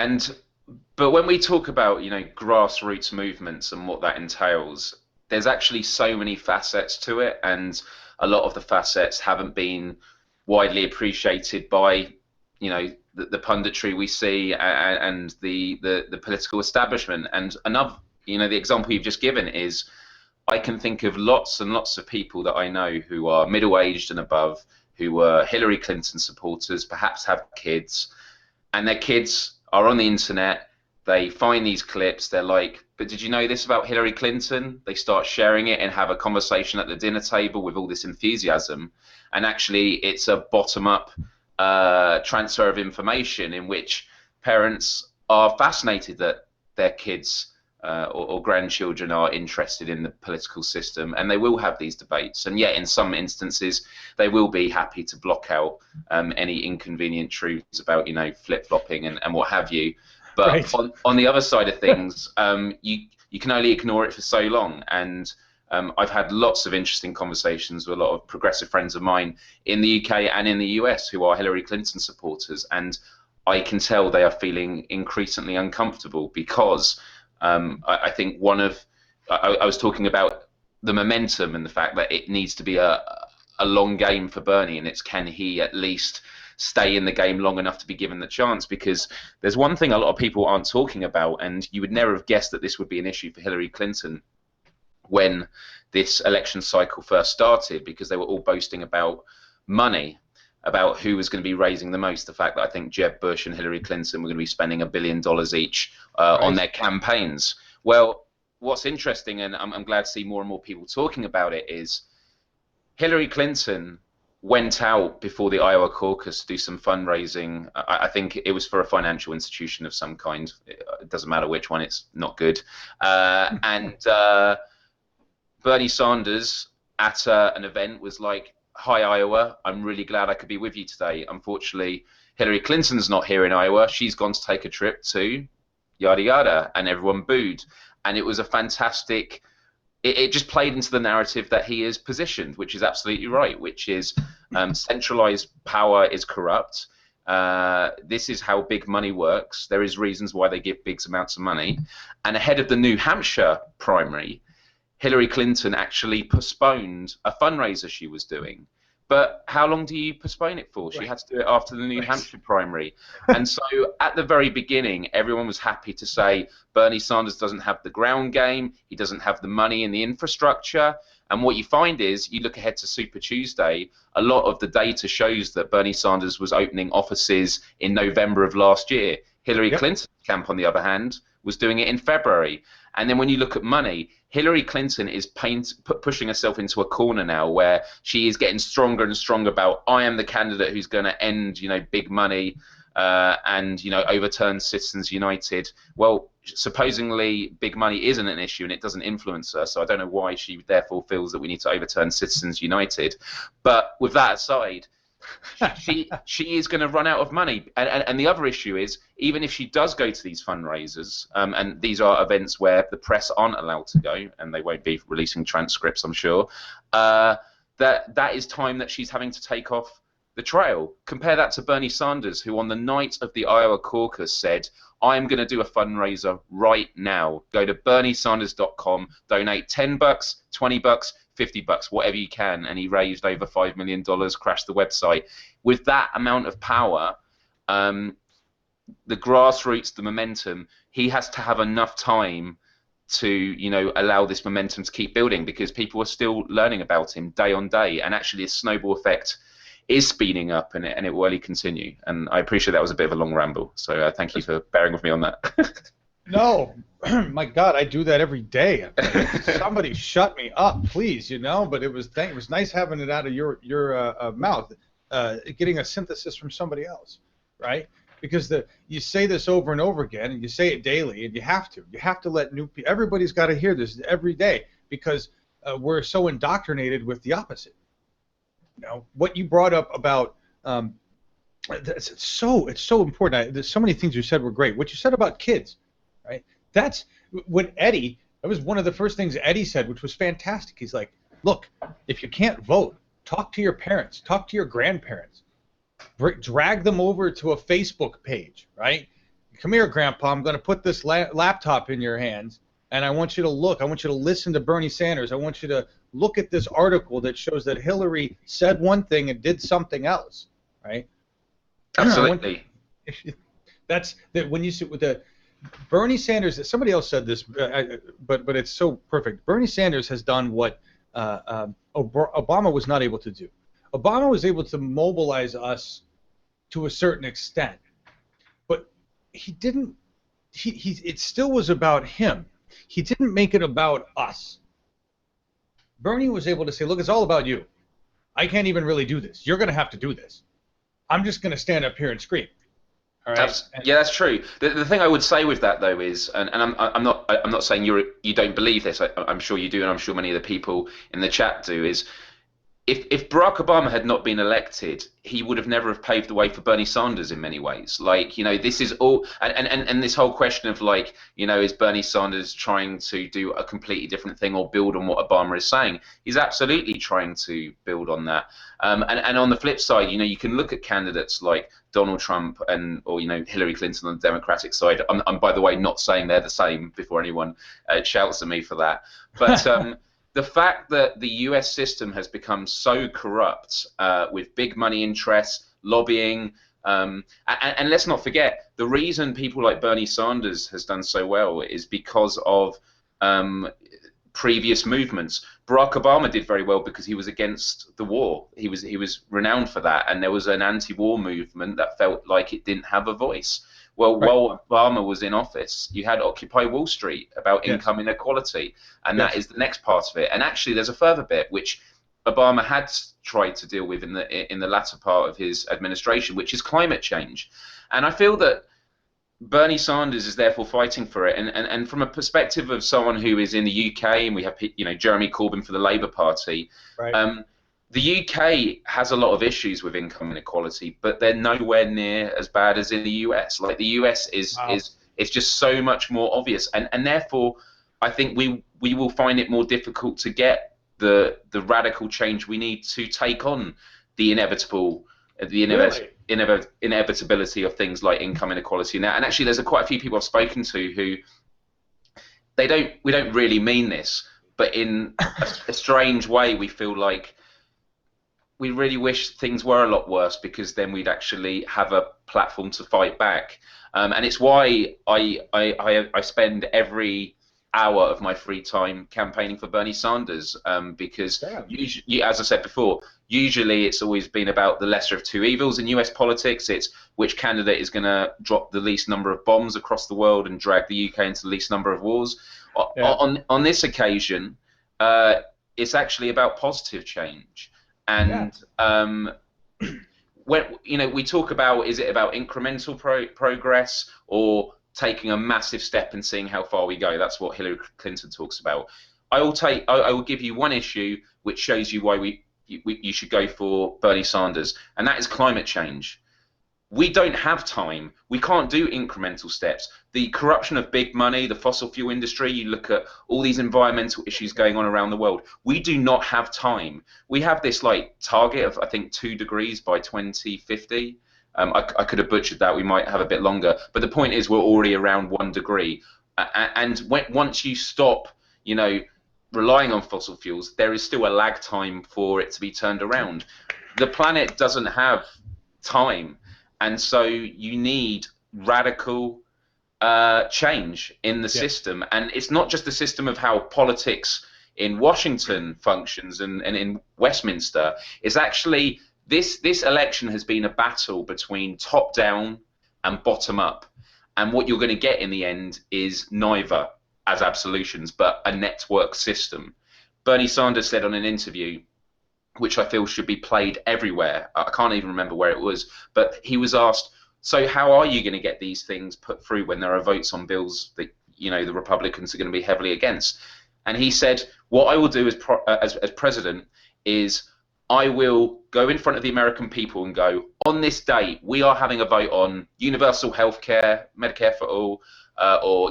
But when we talk about grassroots movements and what that entails, there's actually so many facets to it, and a lot of the facets haven't been widely appreciated by the punditry we see and the political establishment. And another, the example you've just given is, I can think of lots and lots of people that I know who are middle-aged and above, who were Hillary Clinton supporters, perhaps have kids, and their kids are on the internet. They find these clips, they're like, but did you know this about Hillary Clinton? They start sharing it and have a conversation at the dinner table with all this enthusiasm. And actually, it's a bottom-up transfer of information in which parents are fascinated that their kids or grandchildren are interested in the political system, and they will have these debates. And yet, in some instances, they will be happy to block out any inconvenient truths about, flip-flopping and what have you. But on the other side of things, you can only ignore it for so long. And I've had lots of interesting conversations with a lot of progressive friends of mine in the UK and in the US who are Hillary Clinton supporters, and I can tell they are feeling increasingly uncomfortable because I think I was talking about the momentum and the fact that it needs to be a long game for Bernie, and it's, can he at least stay in the game long enough to be given the chance. Because there's one thing a lot of people aren't talking about, and you would never have guessed that this would be an issue for Hillary Clinton when this election cycle first started, because they were all boasting about money, about who was going to be raising the most. The fact that I think Jeb Bush and Hillary Clinton were going to be spending $1 billion each on their campaigns. Well, what's interesting, and I'm glad to see more and more people talking about it, is Hillary Clinton went out before the Iowa caucus to do some fundraising. I think it was for a financial institution of some kind. It doesn't matter which one, it's not good. And Bernie Sanders at an event was like, "Hi Iowa, I'm really glad I could be with you today. Unfortunately, Hillary Clinton's not here in Iowa. She's gone to take a trip to yada yada," and everyone booed. And it was a fantastic, it just played into the narrative that he is positioned, which is absolutely right, which is centralized power is corrupt. This is how big money works. There is reasons why they give big amounts of money. And ahead of the New Hampshire primary, Hillary Clinton actually postponed a fundraiser she was doing. But how long do you postpone it for? She had to do it after the New Hampshire primary. And so at the very beginning, everyone was happy to say Bernie Sanders doesn't have the ground game, he doesn't have the money and the infrastructure. And what you find is, you look ahead to Super Tuesday, a lot of the data shows that Bernie Sanders was opening offices in November of last year. Hillary Clinton's camp, on the other hand, was doing it in February. And then when you look at money, Hillary Clinton is pushing herself into a corner now where she is getting stronger and stronger about, I am the candidate who's going to end, big money and, overturn Citizens United. Well, supposedly big money isn't an issue and it doesn't influence her. So I don't know why she therefore feels that we need to overturn Citizens United. But with that aside, she is going to run out of money. And the other issue is, even if she does go to these fundraisers, and these are events where the press aren't allowed to go, and they won't be releasing transcripts, I'm sure, that is time that she's having to take off the trail. Compare that to Bernie Sanders, who on the night of the Iowa caucus said, I'm going to do a fundraiser right now. Go to berniesanders.com, donate $10, $20, $50, whatever you can, and he raised over $5 million, crashed the website. With that amount of power, the grassroots, the momentum, he has to have enough time to, allow this momentum to keep building, because people are still learning about him day on day, and actually this snowball effect is speeding up, and it will only continue. And I appreciate that was a bit of a long ramble, so thank you for bearing with me on that. No, my God, I do that every day. Somebody shut me up, please. But it was nice having it out of your mouth, getting a synthesis from somebody else, right? Because you say this over and over again, and you say it daily, and you have to let new people. Everybody's got to hear this every day, because we're so indoctrinated with the opposite. What you brought up about it's so important. There's so many things you said were great. What you said about kids. Right? That's what Eddie, that was one of the first things Eddie said, which was fantastic. He's like, look, if you can't vote, talk to your parents, talk to your grandparents, drag them over to a Facebook page, right? Come here, Grandpa, I'm going to put this laptop in your hands, and I want you to look. I want you to listen to Bernie Sanders. I want you to look at this article that shows that Hillary said one thing and did something else, right? Absolutely. That's that when you sit with the Bernie Sanders, somebody else said this, but it's so perfect. Bernie Sanders has done what Obama was not able to do. Obama was able to mobilize us to a certain extent, but he didn't. It still was about him. He didn't make it about us. Bernie was able to say, look, it's all about you. I can't even really do this. You're going to have to do this. I'm just going to stand up here and scream. All right. Yeah, that's true. The thing I would say with that though is, and I'm not saying you don't believe this. I'm sure you do, and I'm sure many of the people in the chat do. Is if Barack Obama had not been elected, he would have never have paved the way for Bernie Sanders in many ways. Like, this is all, and this whole question of like, is Bernie Sanders trying to do a completely different thing or build on what Obama is saying? He's absolutely trying to build on that. And on the flip side, you can look at candidates like Donald Trump or Hillary Clinton on the Democratic side. I'm by the way not saying they're the same before anyone shouts at me for that. But the fact that the US system has become so corrupt with big money interests, lobbying. And let's not forget, the reason people like Bernie Sanders has done so well is because of previous movements. Barack Obama did very well because he was against the war. He was renowned for that, and there was an anti-war movement that felt like it didn't have a voice. Well, while Obama was in office, you had Occupy Wall Street about income inequality, and that is the next part of it. And actually, there's a further bit which Obama had tried to deal with in the latter part of his administration, which is climate change. And I feel that Bernie Sanders is therefore fighting for it, and from a perspective of someone who is in the UK, and we have Jeremy Corbyn for the Labour Party. The UK has a lot of issues with income inequality, but they're nowhere near as bad as in the US. Like the US is just so much more obvious, and therefore I think we will find it more difficult to get the radical change we need to take on the inevitability of things like income inequality now. And actually, there's quite a few people I've spoken to who we don't really mean this, but in a strange way, we feel like we really wish things were a lot worse, because then we'd actually have a platform to fight back. And it's why I spend every hour of my free time campaigning for Bernie Sanders, because usually, as I said before, usually it's always been about the lesser of two evils in US politics. It's which candidate is going to drop the least number of bombs across the world and drag the UK into the least number of wars. On this occasion, it's actually about positive change. And when we talk about, is it about incremental progress or taking a massive step and seeing how far we go? That's what Hillary Clinton talks about. I will give you one issue which shows you why you should go for Bernie Sanders, and that is climate change. We don't have time. We can't do incremental steps. The corruption of big money, the fossil fuel industry, you look at all these environmental issues going on around the world. We do not have time. We have this target of, I think, 2 degrees by 2050. I could have butchered that. We might have a bit longer. But the point is, we're already around 1 degree. And once you stop, relying on fossil fuels, there is still a lag time for it to be turned around. The planet doesn't have time. And so you need radical change in the system. And it's not just the system of how politics in Washington functions and in Westminster. It's actually, this election has been a battle between top down and bottom up. And what you're going to get in the end is neither as absolutions, but a network system. Bernie Sanders said on an interview, which I feel should be played everywhere. I can't even remember where it was, but he was asked, so how are you going to get these things put through when there are votes on bills that the Republicans are going to be heavily against? And he said, what I will do as president is I will go in front of the American people and go, on this date, we are having a vote on universal health care, Medicare for all, or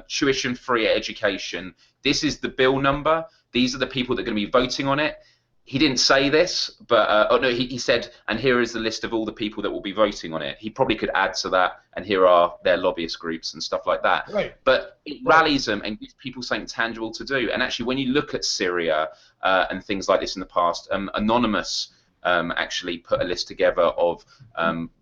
tuition-free education. This is the bill number. These are the people that are going to be voting on it. He didn't say this, but he said, and here is the list of all the people that will be voting on it. He probably could add to that, and here are their lobbyist groups and stuff like that. Right. But it rallies them and gives people something tangible to do. And actually, when you look at Syria and things like this in the past, Anonymous actually put a list together of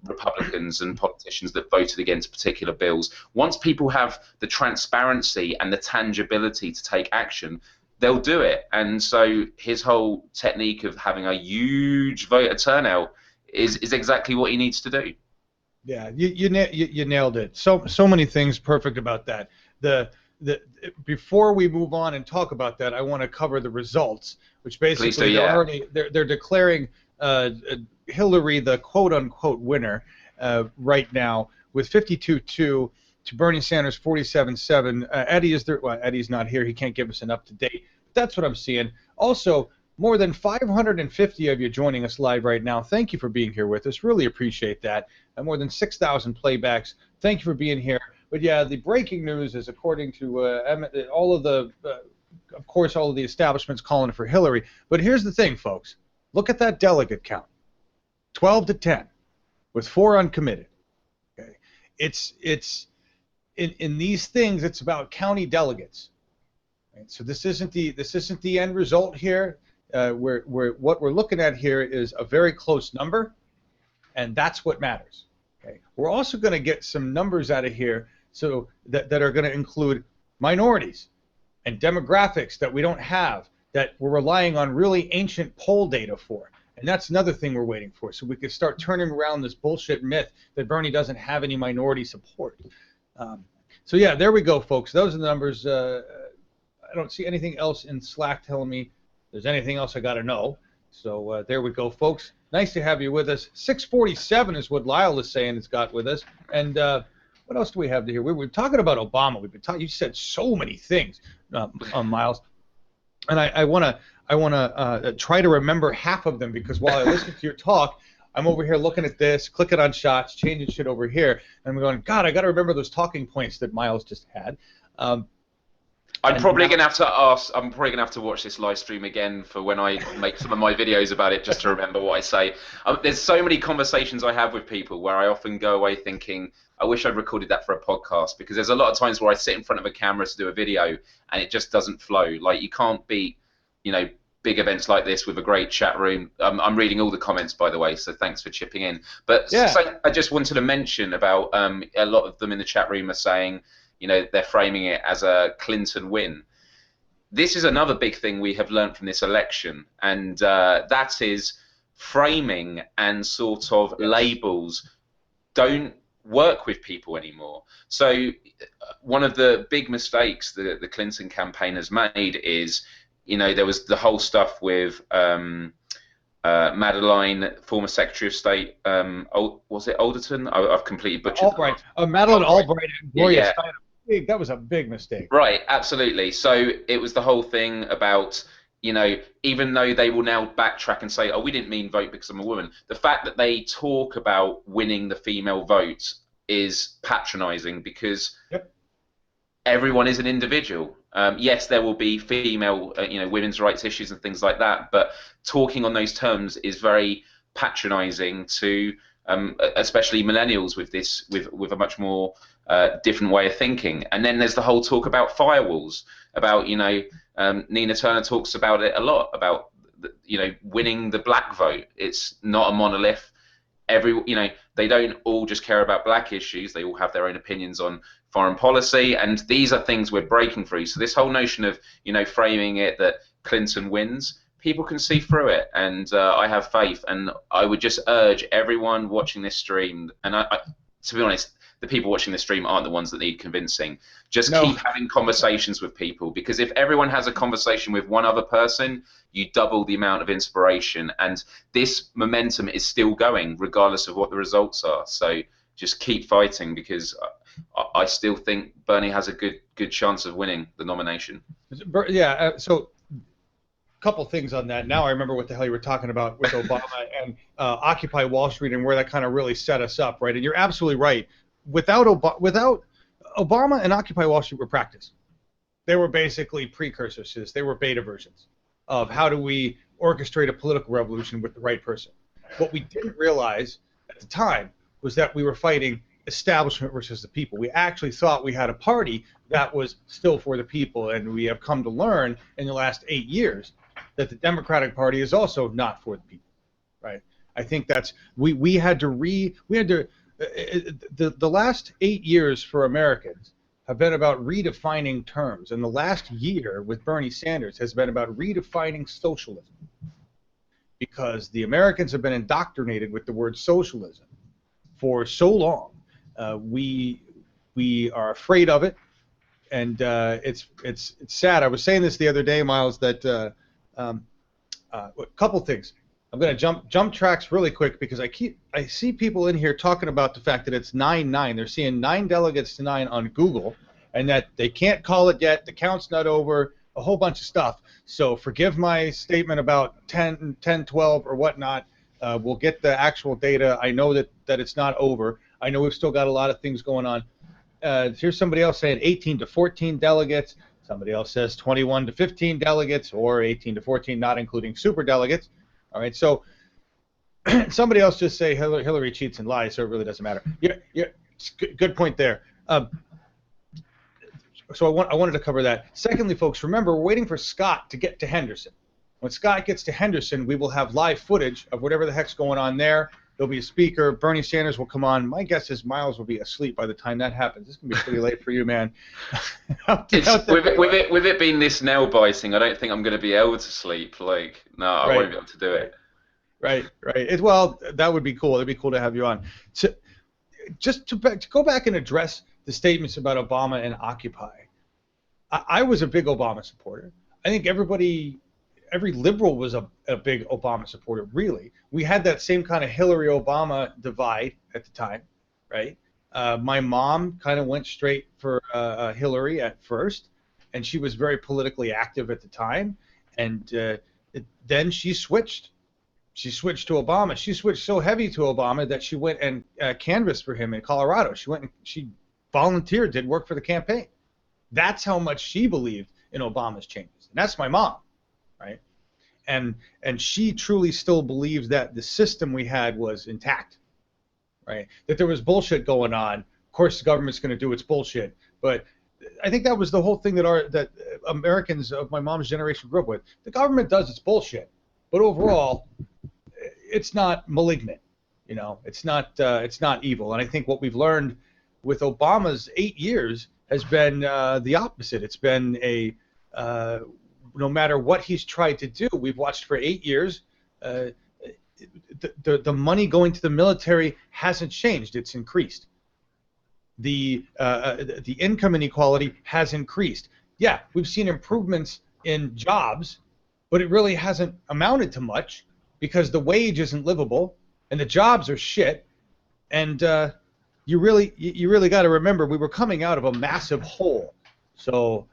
Republicans and politicians that voted against particular bills. Once people have the transparency and the tangibility to take action, they'll do it. And so his whole technique of having a huge voter turnout is exactly what he needs to do. Yeah, you nailed it. So many things perfect about that. Before we move on and talk about that, I want to cover the results, which basically they're declaring Hillary the quote-unquote winner right now with 52-2 to Bernie Sanders 47-7. Eddie is there. Well, Eddie's not here. He can't give us an up-to-date. That's what I'm seeing. Also, more than 550 of you joining us live right now. Thank you for being here with us. Really appreciate that. And more than 6,000 playbacks. Thank you for being here. But yeah, the breaking news is, according to all of the, of course, all of the establishments calling for Hillary. But here's the thing, folks. Look at that delegate count. 12-10, with 4 uncommitted. Okay, it's in these things, it's about county delegates. Right? So this isn't the end result here. What we're looking at here is a very close number, And that's what matters. Okay. We're also going to get some numbers out of here so that are going to include minorities and demographics that we don't have, that we're relying on really ancient poll data for. And that's another thing we're waiting for, so we can start turning around this bullshit myth that Bernie doesn't have any minority support. So yeah, there we go, folks. Those are the numbers. I don't see anything else in Slack telling me there's anything else I got to know. So there we go, folks. Nice to have you with us. 647 is what Lyle is saying it's got with us. And what else do we have to hear? We were talking about Obama. We've been talking. You said so many things, Miles. And I want to try to remember half of them, because while I listen to your talk, I'm over here looking at this, clicking on shots, changing shit over here, and I'm going, God, I got to remember those talking points that Miles just had. I'm probably gonna have to watch this live stream again for when I make some of my videos about it, just to remember what I say. There's so many conversations I have with people where I often go away thinking, I wish I'd recorded that for a podcast, because there's a lot of times where I sit in front of a camera to do a video and it just doesn't flow. Like, you can't beat, big events like this with a great chat room. I'm reading all the comments, by the way, so thanks for chipping in. But yeah. So I just wanted to mention about a lot of them in the chat room are saying, they're framing it as a Clinton win. This is another big thing we have learned from this election, and that is framing and sort of labels don't work with people anymore. So one of the big mistakes the Clinton campaign has made is, there was the whole stuff with Madeleine, former Secretary of State, was it Alderton? I've completely butchered Albright. Madeleine Albright and Gloria Steinem. That was a big mistake. Right, absolutely. So it was the whole thing about, even though they will now backtrack and say, oh, we didn't mean vote because I'm a woman, the fact that they talk about winning the female vote is patronizing, because everyone is an individual. Yes, there will be female, women's rights issues and things like that, but talking on those terms is very patronizing to especially millennials with a much more different way of thinking. And then there's the whole talk about firewalls, about, Nina Turner talks about it a lot, about, winning the black vote. It's not a monolith. They don't all just care about black issues. They all have their own opinions on foreign policy, and these are things we're breaking through. So this whole notion of, framing it that Clinton wins, people can see through it, and I have faith. And I would just urge everyone watching this stream, and I to be honest, the people watching the stream aren't the ones that need convincing. Just keep having conversations with people, because if everyone has a conversation with one other person, you double the amount of inspiration. And this momentum is still going regardless of what the results are. So just keep fighting, because I still think Bernie has a good chance of winning the nomination. Yeah, so a couple things on that. Now I remember what the hell you were talking about with Obama and Occupy Wall Street, and where that kind of really set us up, right? And you're absolutely right. Without Obama and Occupy Wall Street were practice. They were basically precursors to this. They were beta versions of how do we orchestrate a political revolution with the right person. What we didn't realize at the time was that we were fighting establishment versus the people. We actually thought we had a party that was still for the people, and we have come to learn in the last 8 years that the Democratic Party is also not for the people, right? I think that's we had to the last 8 years for Americans have been about redefining terms, and the last year with Bernie Sanders has been about redefining socialism, because the Americans have been indoctrinated with the word socialism for so long. We are afraid of it, and it's sad. I was saying this the other day, Miles, that a couple things. I'm going to jump tracks really quick, because I see people in here talking about the fact that it's 9-9. They're seeing 9 delegates to 9 on Google, and that they can't call it yet. The count's not over. A whole bunch of stuff. So forgive my statement about 10, 12, or whatnot. We'll get the actual data. I know that it's not over. I know we've still got a lot of things going on. Here's somebody else saying 18 to 14 delegates. Somebody else says 21 to 15 delegates, or 18 to 14, not including super delegates. All right, so somebody else just say Hillary cheats and lies, so it really doesn't matter. Yeah, good point there. So I wanted to cover that. Secondly, folks, remember, we're waiting for Scott to get to Henderson. When Scott gets to Henderson, we will have live footage of whatever the heck's going on there. There'll be a speaker. Bernie Sanders will come on. My guess is Miles will be asleep by the time that happens. It's gonna be pretty late for you, man. With it being this nail biting, I don't think I'm going to be able to sleep. Like, no, I won't be able to do it. Right. Well, that would be cool. It'd be cool to have you on. So, just to go back and address the statements about Obama and Occupy. I was a big Obama supporter. I think every liberal was a big Obama supporter, really. We had that same kind of Hillary-Obama divide at the time, right? My mom kind of went straight for Hillary at first, and she was very politically active at the time. And then she switched. She switched to Obama. She switched so heavy to Obama that she went and canvassed for him in Colorado. She went and she volunteered, did work for the campaign. That's how much she believed in Obama's changes. And that's my mom, right? And she truly still believes that the system we had was intact, right? That there was bullshit going on. Of course, the government's going to do its bullshit, but I think that was the whole thing that Americans of my mom's generation grew up with. The government does its bullshit, but overall, it's not malignant. You know, it's not evil. And I think what we've learned with Obama's 8 years has been the opposite. It's been no matter what he's tried to do, we've watched for 8 years. The money going to the military hasn't changed; it's increased. The income inequality has increased. Yeah, we've seen improvements in jobs, but it really hasn't amounted to much because the wage isn't livable and the jobs are shit. And you really got to remember we were coming out of a massive hole. So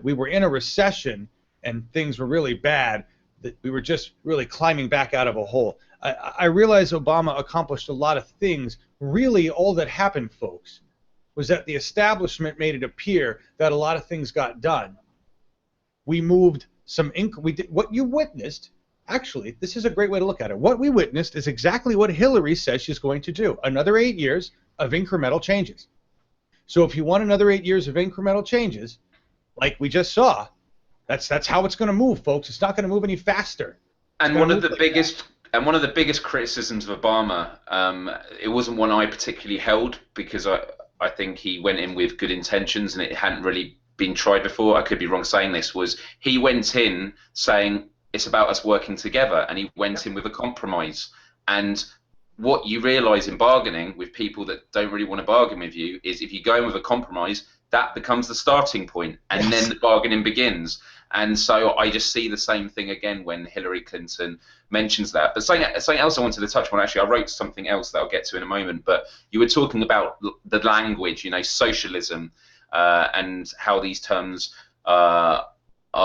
we were in a recession and things were really bad. That we were just really climbing back out of a hole. I realize Obama accomplished a lot of things. Really, all that happened, folks, was that the establishment made it appear that a lot of things got done. We moved we did what you witnessed. Actually, this is a great way to look at it. What we witnessed is exactly what Hillary says she's going to do. Another 8 years of incremental changes. So if you want another 8 years of incremental changes, like we just saw, that's how it's going to move, folks. It's not going to move any faster. And one of the biggest criticisms of Obama, it wasn't one I particularly held because I think he went in with good intentions and it hadn't really been tried before. I could be wrong saying this. Was he went in saying it's about us working together, and he went in with a compromise. And what you realise in bargaining with people that don't really want to bargain with you is if you go in with a compromise, that becomes the starting point, and then the bargaining begins. And so I just see the same thing again when Hillary Clinton mentions that. But something else I wanted to touch on, actually, I wrote something else that I'll get to in a moment, but you were talking about the language, socialism, and how these terms are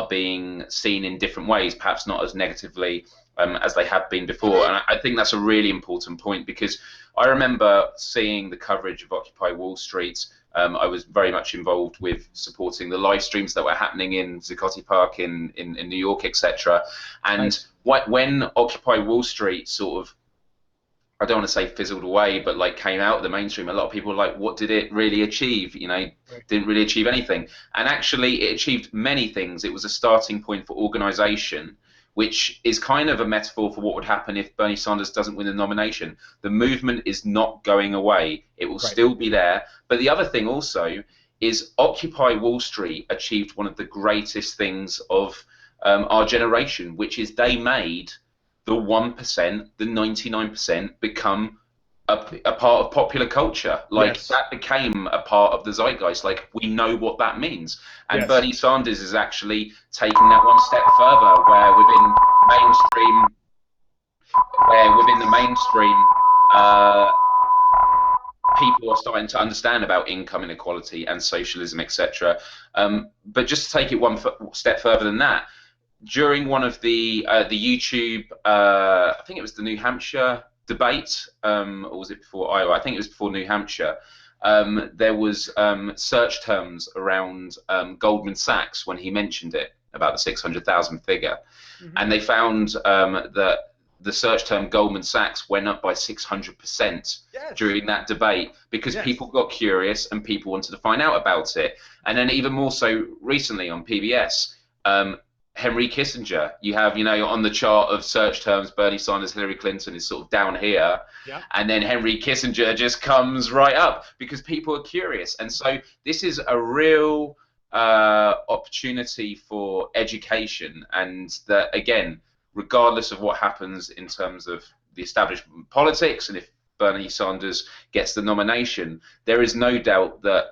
being seen in different ways, perhaps not as negatively as they have been before. And I think that's a really important point because I remember seeing the coverage of Occupy Wall Street. I was very much involved with supporting the live streams that were happening in Zuccotti Park in New York, etc. And when Occupy Wall Street sort of, I don't want to say fizzled away, but like came out of the mainstream, a lot of people were like, what did it really achieve? Didn't really achieve anything. And actually it achieved many things. It was a starting point for organization, which is kind of a metaphor for what would happen if Bernie Sanders doesn't win the nomination. The movement is not going away. It will still be there. But the other thing also is Occupy Wall Street achieved one of the greatest things of our generation, which is they made the 1%, the 99% become a part of popular culture. That became a part of the zeitgeist. Like, we know what that means. And Bernie Sanders is actually taking that one step further, where within the mainstream, people are starting to understand about income inequality and socialism, etc. But just to take it one step further than that, during one of the YouTube, I think it was the New Hampshire debate, or was it before Iowa? I think it was before New Hampshire. There was search terms around Goldman Sachs when he mentioned it, about the 600,000 figure. And they found that the search term Goldman Sachs went up by 600% during that debate because people got curious and people wanted to find out about it. And then even more so recently on PBS, Henry Kissinger. You have, on the chart of search terms, Bernie Sanders, Hillary Clinton is sort of down here. Yeah. And then Henry Kissinger just comes right up because people are curious. And so this is a real opportunity for education. And that, again, regardless of what happens in terms of the establishment politics and if Bernie Sanders gets the nomination, there is no doubt that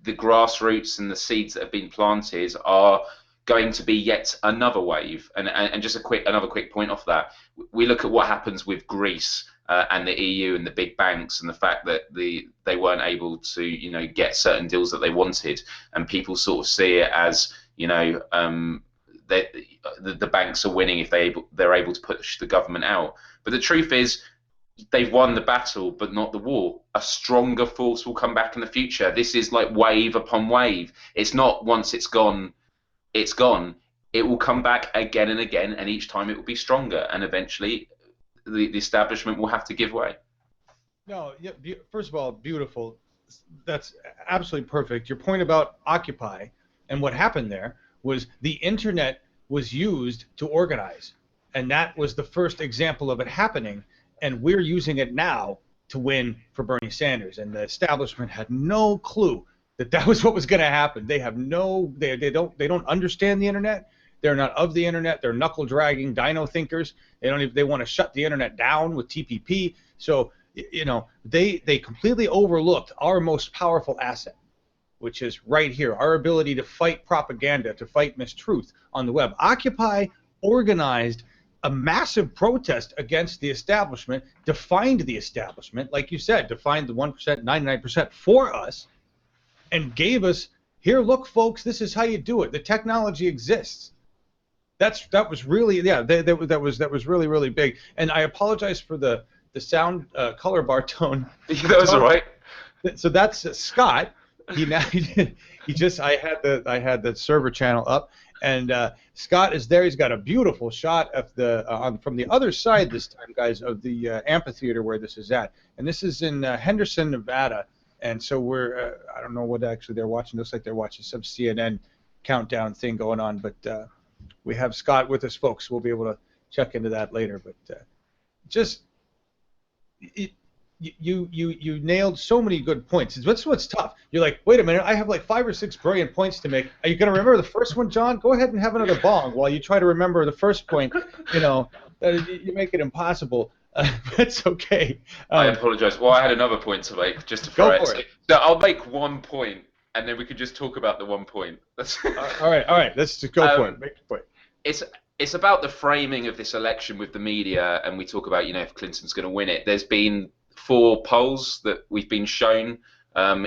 the grassroots and the seeds that have been planted are going to be yet another wave. And just another quick point off that, we look at what happens with Greece and the EU and the big banks and the fact that they weren't able to get certain deals that they wanted, and people sort of see it as the banks are winning if they're able to push the government out. But the truth is, they've won the battle, but not the war. A stronger force will come back in the future. This is like wave upon wave. It's not once it's gone, it's gone. It will come back again and again, and each time it will be stronger. And eventually, the establishment will have to give way. No, yeah, first of all, beautiful. That's absolutely perfect. Your point about Occupy and what happened there was the internet was used to organize, and that was the first example of it happening. And we're using it now to win for Bernie Sanders. And the establishment had no clue that was what was going to happen. They have they don't understand the internet. They're not of the internet. They're knuckle dragging dino thinkers. They want to shut the internet down with TPP. So they completely overlooked our most powerful asset, which is right here, our ability to fight propaganda, to fight mistruth on the web. Occupy organized a massive protest against the establishment, defined the establishment, like you said, defined the 1%, 99% for us, and gave us, here, look, folks, this is how you do it. The technology exists. That was really, yeah, that was really, really big. And I apologize for the sound color bar tone. That was all right. So that's Scott. I had the server channel up. And Scott is there. He's got a beautiful shot of from the other side this time, guys, of the amphitheater where this is at. And this is in Henderson, Nevada. And so we're, I don't know what actually they're watching. Looks like they're watching some CNN countdown thing going on. But we have Scott with us, folks. We'll be able to check into that later. But you nailed so many good points. That's what's tough. You're like, wait a minute, I have like 5 or 6 brilliant points to make. Are you going to remember the first one, John? Go ahead and have another bong while you try to remember the first point. You make it impossible. That's okay. I apologize. Well, I had another point to make, just to throw it. So I'll make one point, and then we could just talk about the one point. All right. Let's just go for it. Make the point. It's about the framing of this election with the media, and we talk about if Clinton's going to win it. There's been 4 polls that we've been shown,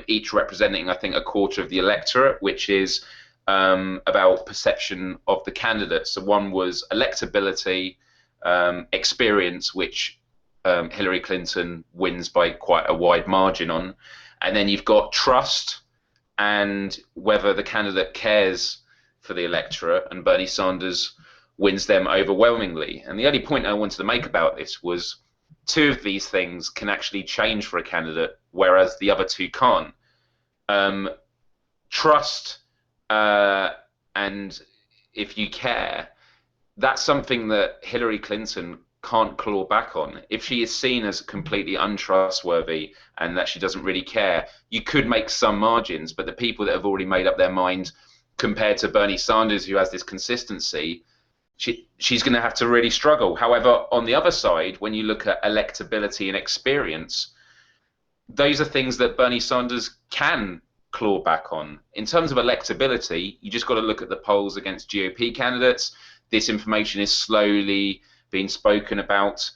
each representing, I think, a quarter of the electorate, which is about perception of the candidates. So one was electability, experience, which Hillary Clinton wins by quite a wide margin on. And then you've got trust and whether the candidate cares for the electorate, and Bernie Sanders wins them overwhelmingly. And the only point I wanted to make about this was 2 of these things can actually change for a candidate, whereas the other 2 can't. Trust and if you care, that's something that Hillary Clinton can't claw back on. If she is seen as completely untrustworthy and that she doesn't really care, you could make some margins, but the people that have already made up their mind compared to Bernie Sanders, who has this consistency, she's going to have to really struggle. However, on the other side, when you look at electability and experience, those are things that Bernie Sanders can claw back on. In terms of electability, you just got to look at the polls against GOP candidates. This information is slowly being spoken about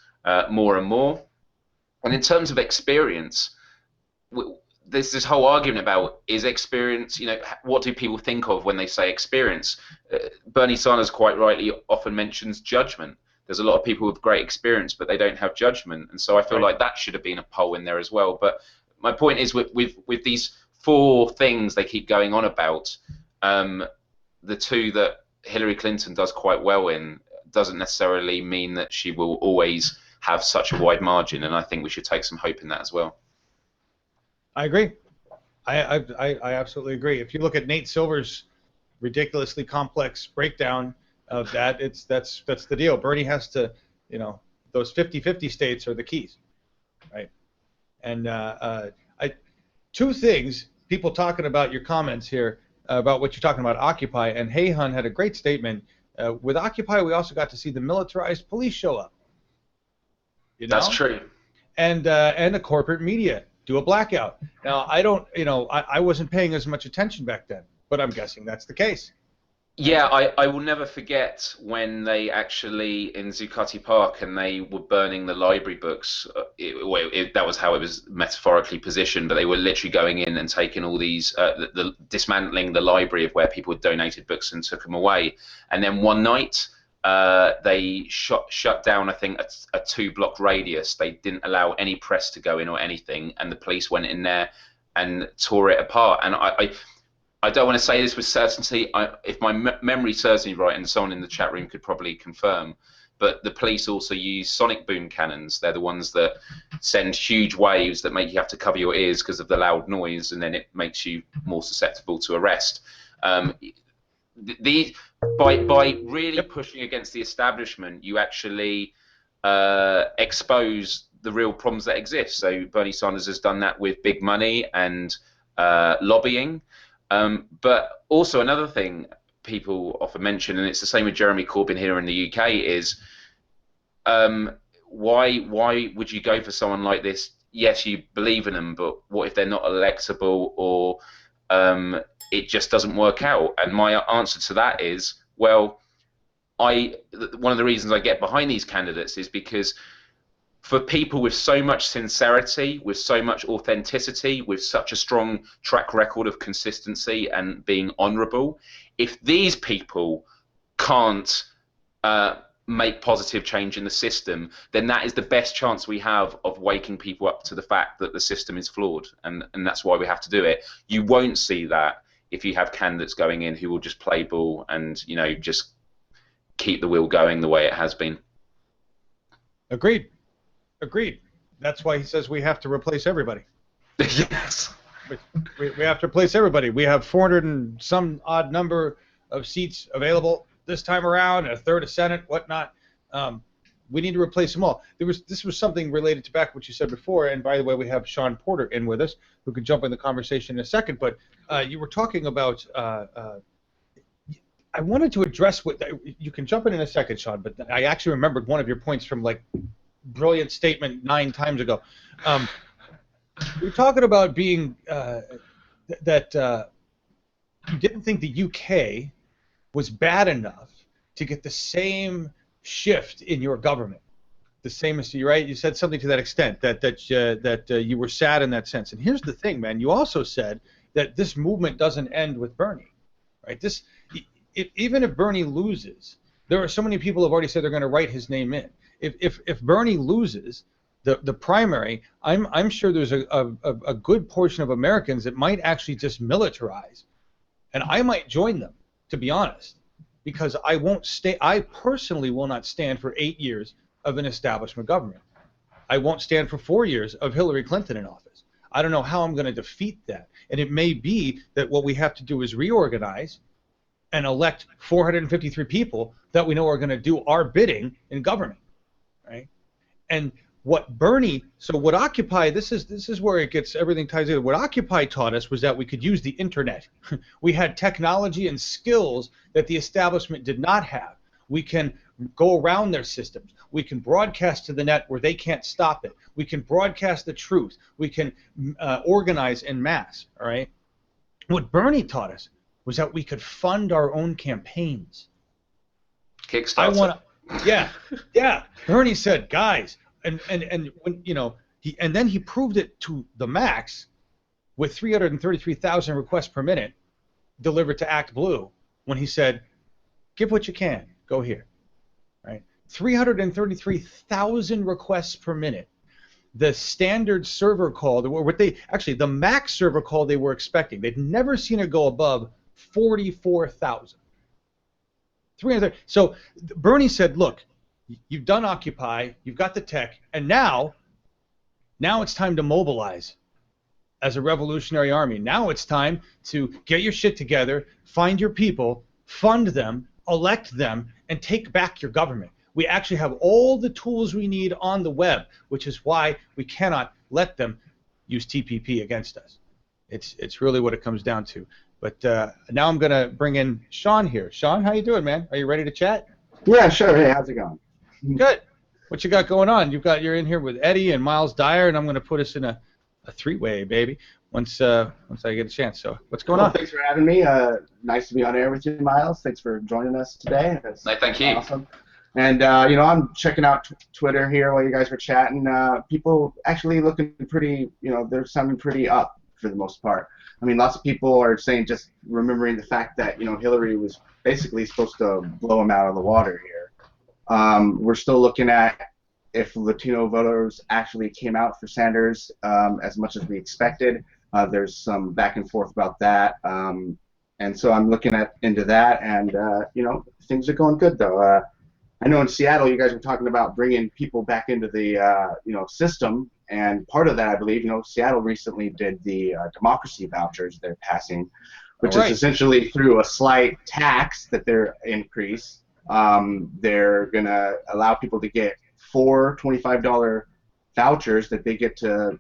more and more. And in terms of experience, there's this whole argument about, is experience, what do people think of when they say experience? Bernie Sanders quite rightly often mentions judgment. There's a lot of people with great experience, but they don't have judgment. And so I feel like that should have been a poll in there as well. But my point is with these 4 things they keep going on about, the 2 that Hillary Clinton does quite well in doesn't necessarily mean that she will always have such a wide margin. And I think we should take some hope in that as well. I agree. I absolutely agree. If you look at Nate Silver's ridiculously complex breakdown of that. That's the deal. Bernie has to, those 50-50 states are the keys, right? And two things, people talking about your comments here about what you're talking about Occupy, and Hayhun had a great statement. With Occupy, we also got to see the militarized police show up. That's true. And the corporate media do a blackout. Now, I wasn't paying as much attention back then, but I'm guessing that's the case. Yeah, I will never forget when they actually, in Zuccotti Park, and they were burning the library books. That was how it was metaphorically positioned, but they were literally going in and taking all these, dismantling the library of where people had donated books and took them away. And then one night, they shut down, I think, a 2-block radius. They didn't allow any press to go in or anything, and the police went in there and tore it apart. And I don't want to say this with certainty. If my memory serves me right, and someone in the chat room could probably confirm, but the police also use sonic boom cannons. They're the ones that send huge waves that make you have to cover your ears because of the loud noise, and then it makes you more susceptible to arrest. By really pushing against the establishment, you actually expose the real problems that exist. So Bernie Sanders has done that with big money and lobbying. But also another thing people often mention, and it's the same with Jeremy Corbyn here in the UK, is why would you go for someone like this? Yes, you believe in them, but what if they're not electable, or it just doesn't work out? And my answer to that is, well, one of the reasons I get behind these candidates is because for people with so much sincerity, with so much authenticity, with such a strong track record of consistency and being honourable, if these people can't make positive change in the system, then that is the best chance we have of waking people up to the fact that the system is flawed, and that's why we have to do it. You won't see that if you have candidates going in who will just play ball and just keep the wheel going the way it has been. Agreed. That's why he says we have to replace everybody. Yes. We have to replace everybody. We have 400 and some odd number of seats available this time around, a third of Senate, whatnot. We need to replace them all. This was something related to back what you said before, and by the way, we have Sean Porter in with us, who could jump in the conversation in a second, but you were talking about, I wanted to address what, you can jump in a second, Sean, but I actually remembered one of your points from brilliant statement 9 times ago. We're talking about being that you didn't think the UK was bad enough to get the same shift in your government, the same as you, right? You said something to that extent, that you were sad in that sense. And here's the thing, man. You also said that this movement doesn't end with Bernie, right? Even if Bernie loses, there are so many people who have already said they're going to write his name in. If Bernie loses the primary, I'm sure there's a good portion of Americans that might actually just militarize, and I might join them, to be honest, because I personally will not stand for 8 years of an establishment government. I won't stand for 4 years of Hillary Clinton in office. I don't know how I'm going to defeat that, and it may be that what we have to do is reorganize and elect 453 people that we know are going to do our bidding in government. Right? And what Occupy, this is where it gets, everything ties in. What Occupy taught us was that we could use the internet. We had technology and skills that the establishment did not have. We can go around their systems. We can broadcast to the net where they can't stop it. We can broadcast the truth. We can organize en masse. All right. What Bernie taught us was that we could fund our own campaigns. Kickstarter. Yeah. Bernie said, guys, and when and then he proved it to the max with 333,000 requests per minute delivered to Act Blue when he said, give what you can, go here, right? 333,000 requests per minute. The standard server call, the max server call they were expecting, they'd never seen it go above 44,000. 300. So Bernie said, look, you've done Occupy, you've got the tech, and now it's time to mobilize as a revolutionary army. Now it's time to get your shit together, find your people, fund them, elect them and take back your government. We actually have all the tools we need on the web, which is why we cannot let them use TPP against us. It's really what it comes down to. But now I'm going to bring in Sean here. Sean, how you doing, man? Are you ready to chat? Yeah, sure. Hey, how's it going? Good. What you got going on? You're in here with Eddie and Miles Dyer, and I'm going to put us in a three-way, baby, once I get a chance. So what's going on? Thanks for having me. Nice to be on air with you, Miles. Thanks for joining us today. That's thank you. Awesome. And I'm checking out Twitter here while you guys were chatting. People actually looking pretty, they're sounding pretty up for the most part. I mean, lots of people are saying, just remembering the fact that Hillary was basically supposed to blow him out of the water here. We're still looking at if Latino voters actually came out for Sanders as much as we expected. There's some back and forth about that. And so I'm looking into that, and things are going good though. I know in Seattle you guys were talking about bringing people back into the system, and part of that, I believe, Seattle recently did the democracy vouchers they're passing, which is essentially through a slight tax that they're increase. They're gonna allow people to get 4 $25 vouchers that they get to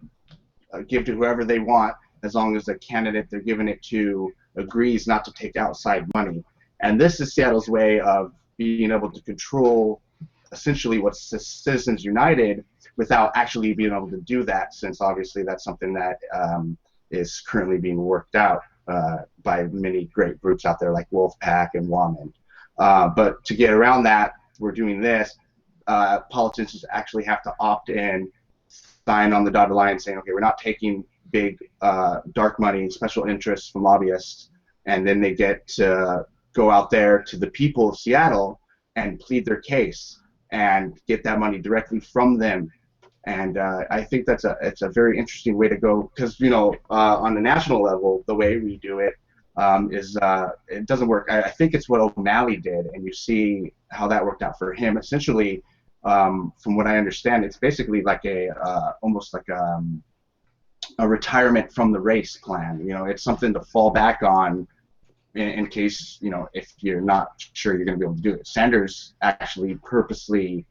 give to whoever they want, as long as the candidate they're giving it to agrees not to take outside money. And this is Seattle's way of being able to control essentially what's Citizens United without actually being able to do that, since obviously that's something that is currently being worked out by many great groups out there like Wolfpack and Woman. But to get around that, we're doing this. Politicians actually have to opt in, sign on the dotted line saying, okay, we're not taking big dark money, special interests from lobbyists, and then they get to go out there to the people of Seattle and plead their case and get that money directly from them. And I think it's a very interesting way to go, because on the national level, the way we do it is it doesn't work. I think it's what O'Malley did, and you see how that worked out for him. Essentially, from what I understand, it's basically like almost like a retirement from the race plan. It's something to fall back on in case, if you're not sure you're going to be able to do it. Sanders actually purposely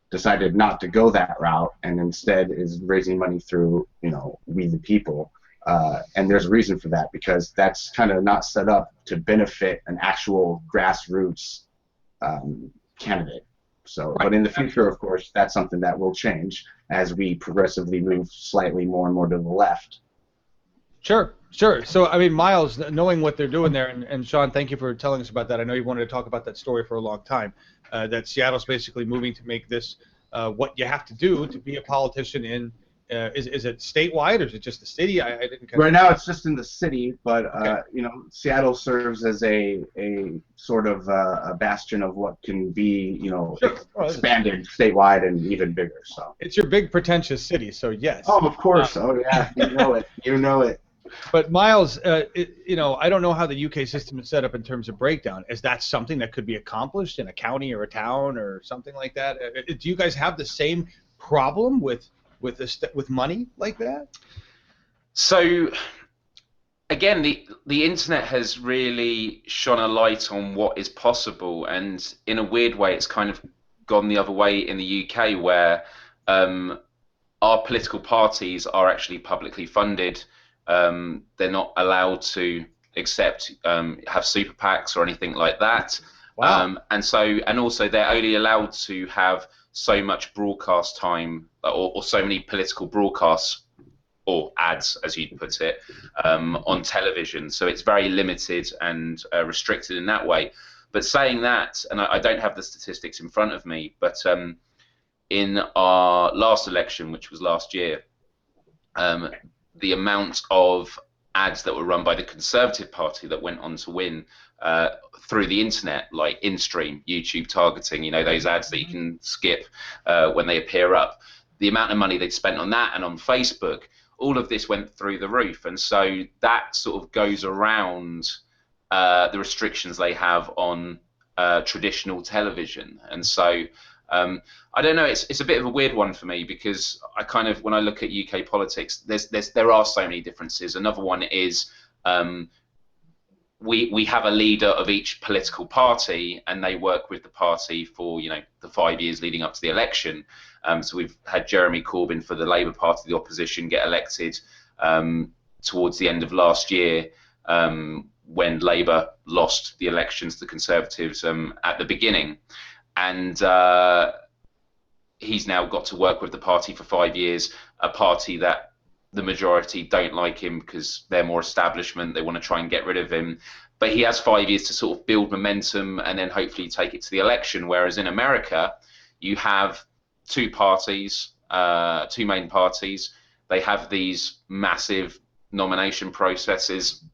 decided not to go that route, and instead is raising money through, we the people. And there's a reason for that, because that's kind of not set up to benefit an actual grassroots candidate. So, but in the future, of course, that's something that will change as we progressively move slightly more and more to the left. Sure. So, I mean, Miles, knowing what they're doing there, and Sean, thank you for telling us about that. I know you wanted to talk about that story for a long time, that Seattle's basically moving to make this what you have to do to be a politician in, is it statewide, or is it just the city? I didn't. Right now it's just in the city, but Seattle serves as a sort of a bastion of what can be, expanded statewide and even bigger. So it's your big pretentious city, so yes. Oh, of course. Oh yeah, you know it. But Miles, I don't know how the UK system is set up in terms of breakdown. Is that something that could be accomplished in a county or a town or something like that? Do you guys have the same problem with money like that? So again, the internet has really shone a light on what is possible, and in a weird way, it's kind of gone the other way in the UK, where our political parties are actually publicly funded. They're not allowed to accept have super PACs or anything like that. Wow. And also they're only allowed to have so much broadcast time, or so many political broadcasts or ads, as you'd put it, on television. So it's very limited and restricted in that way. But saying that, and I don't have the statistics in front of me, but in our last election, which was last year, the amount of ads that were run by the Conservative Party that went on to win through the internet, like in-stream, YouTube targeting, those ads that you can skip when they appear up, the amount of money they'd spent on that and on Facebook, all of this went through the roof. And so that sort of goes around the restrictions they have on traditional television. And so I don't know, it's a bit of a weird one for me, because I kind of, when I look at UK politics, there are so many differences. Another one is we have a leader of each political party, and they work with the party for the 5 years leading up to the election. So we've had Jeremy Corbyn for the Labour Party, the opposition, get elected towards the end of last year, when Labour lost the elections to the Conservatives at the beginning, and he's now got to work with the party for 5 years, a party that the majority don't like him because they're more establishment, they want to try and get rid of him. But he has 5 years to sort of build momentum and then hopefully take it to the election. Whereas in America, you have two parties, two main parties. They have these massive nomination processes,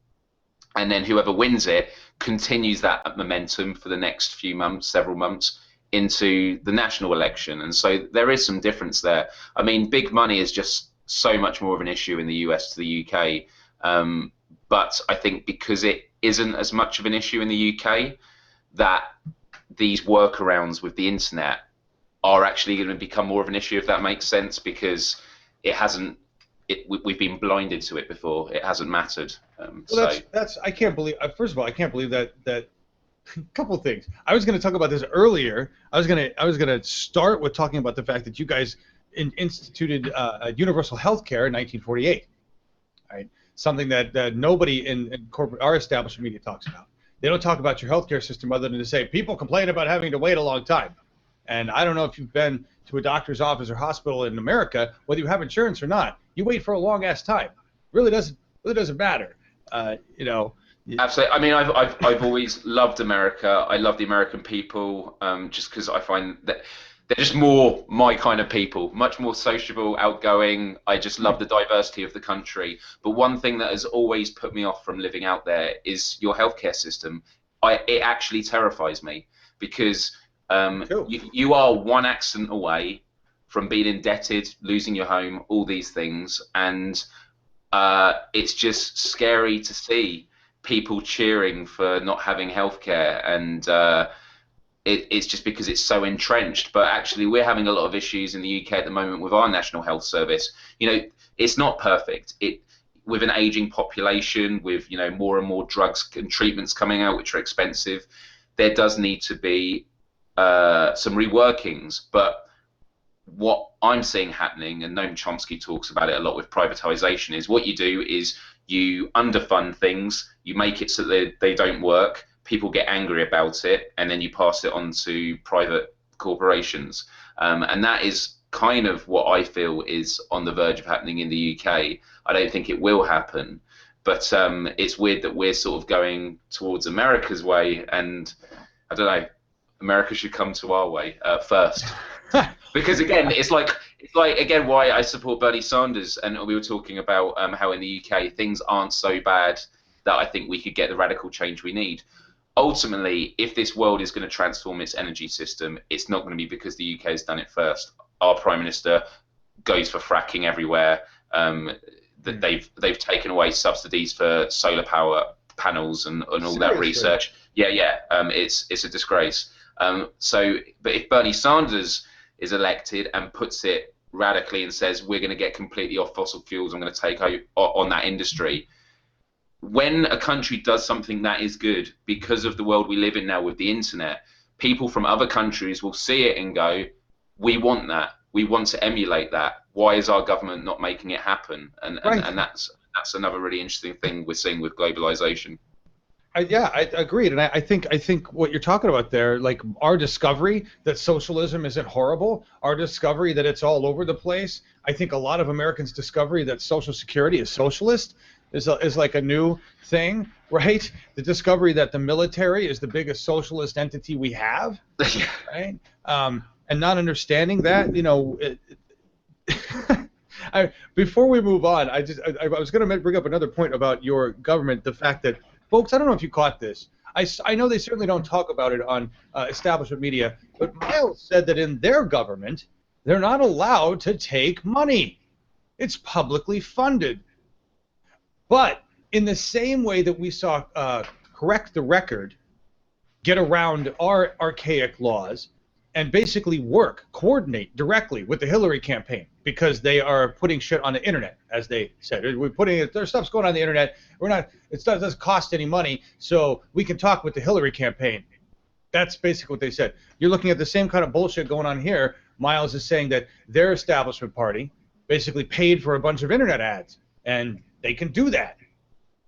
and then whoever wins it continues that momentum for the next few months, several months, into the national election. And so there is some difference there. I mean, big money is just so much more of an issue in the US to the UK. But I think because it isn't as much of an issue in the UK, that these workarounds with the internet are actually going to become more of an issue, if that makes sense, because it hasn't. We've been blinded to it before. It hasn't mattered. Well, that's I can't believe. First of all, I can't believe that a couple of things. I was going to talk about this earlier. I was going to start with talking about the fact that you guys instituted universal health care in 1948. Right, something that nobody in corporate, our establishment media talks about. They don't talk about your healthcare system other than to say people complain about having to wait a long time. And I don't know if you've been to a doctor's office or hospital in America, whether you have insurance or not. You wait for a long ass time. Really doesn't matter. Absolutely. I mean, I've always loved America. I love the American people, just because I find that they're just more my kind of people, much more sociable, outgoing. I just love the diversity of the country. But one thing that has always put me off from living out there is your healthcare system. It actually terrifies me, because you are one accident away from being indebted, losing your home, all these things, and it's just scary to see people cheering for not having healthcare, and it's just because it's so entrenched. But actually, we're having a lot of issues in the UK at the moment with our National Health Service. It's not perfect. With an aging population, with more and more drugs and treatments coming out, which are expensive, there does need to be some reworkings. But what I'm seeing happening, and Noam Chomsky talks about it a lot with privatization, is what you do is you underfund things, you make it so that they don't work, people get angry about it, and then you pass it on to private corporations. And that is kind of what I feel is on the verge of happening in the UK. I don't think it will happen, but it's weird that we're sort of going towards America's way, and I don't know, America should come to our way first. Because again, it's like again why I support Bernie Sanders, and we were talking about how in the UK things aren't so bad that I think we could get the radical change we need. Ultimately, if this world is going to transform its energy system, it's not going to be because the UK has done it first. Our Prime Minister goes for fracking everywhere. That they've taken away subsidies for solar power panels and all that research. Yeah. It's a disgrace. But if Bernie Sanders is elected and puts it radically and says we're going to get completely off fossil fuels, I'm going to take on that industry. When a country does something that is good, because of the world we live in now with the internet, people from other countries will see it and go, we want that. We want to emulate that. Why is our government not making it happen? And that's another really interesting thing we're seeing with globalization. I agreed, and I think what you're talking about there, like our discovery that socialism isn't horrible, our discovery that it's all over the place. I think a lot of Americans' discovery that Social Security is socialist is like a new thing, right? The discovery that the military is the biggest socialist entity we have, right? And not understanding that, before we move on, I was going to bring up another point about your government, the fact that, folks, I don't know if you caught this. I know they certainly don't talk about it on establishment media, but Miles said that in their government, they're not allowed to take money. It's publicly funded. But in the same way that we saw Correct the Record get around our archaic laws, and basically coordinate directly with the Hillary campaign because they are putting shit on the internet, as they said. We're putting it, there's stuff's going on the internet. It doesn't cost any money, so we can talk with the Hillary campaign. That's basically what they said. You're looking at the same kind of bullshit going on here. Miles is saying that their establishment party basically paid for a bunch of internet ads, and they can do that.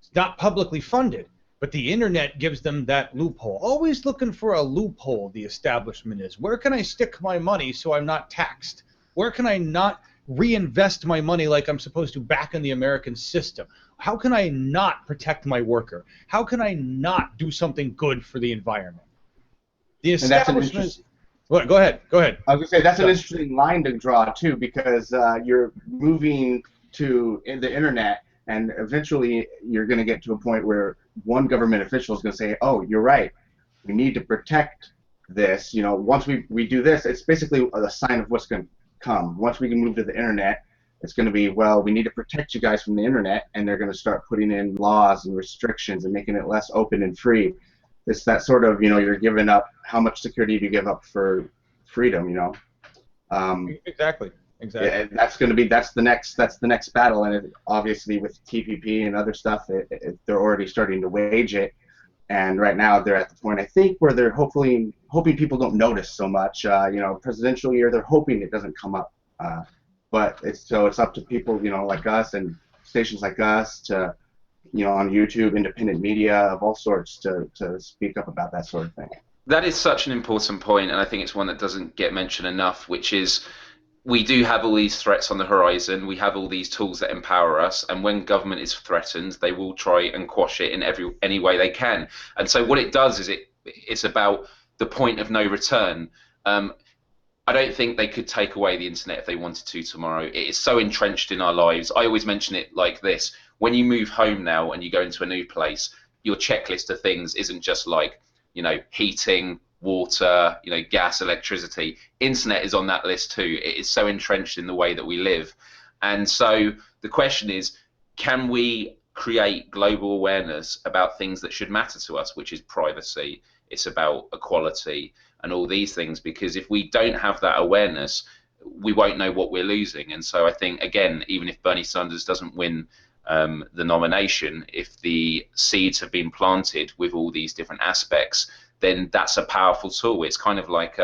It's not publicly funded. But the internet gives them that loophole. Always looking for a loophole, the establishment is. Where can I stick my money so I'm not taxed? Where can I not reinvest my money like I'm supposed to back in the American system? How can I not protect my worker? How can I not do something good for the environment? The establishment... Go ahead. I was going to say, that's an interesting line to draw, too, because you're moving to the internet, and eventually you're going to get to a point where one government official is going to say, oh, you're right, we need to protect this. You know, once we do this, it's basically a sign of what's going to come. Once we can move to the internet, it's going to be, well, we need to protect you guys from the internet, and they're going to start putting in laws and restrictions and making it less open and free. It's that sort of, you know, you're giving up, how much security do you give up for freedom, you know? Exactly. Yeah, that's the next battle, and obviously with TPP and other stuff, they're already starting to wage it, and right now they're at the point, I think, where they're hoping people don't notice so much. You know, presidential year, they're hoping it doesn't come up, but it's up to people, you know, like us and stations like us to, you know, on YouTube, independent media of all sorts to speak up about that sort of thing. That is such an important point, and I think it's one that doesn't get mentioned enough, which is, we do have all these threats on the horizon. We have all these tools that empower us, and when government is threatened, they will try and quash it in any way they can. And so what it does is it's about the point of no return. I don't think they could take away the internet if they wanted to tomorrow. It is so entrenched in our lives. I always mention it like this: when you move home now and you go into a new place, your checklist of things isn't just like, you know, heating, water, you know, gas, electricity. Internet is on that list too. It is so entrenched in the way that we live. And so the question is, can we create global awareness about things that should matter to us, which is privacy, it's about equality and all these things? Because if we don't have that awareness, we won't know what we're losing. And so I think, again, even if Bernie Sanders doesn't win the nomination, if the seeds have been planted with all these different aspects, then that's a powerful tool. It's kind of like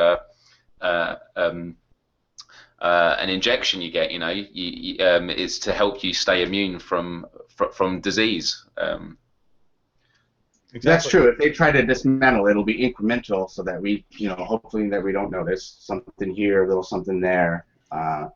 an injection you get. You know, it's to help you stay immune from disease. Exactly. That's true. If they try to dismantle, it'll be incremental, so that we, you know, hopefully that we don't notice something here, a little something there.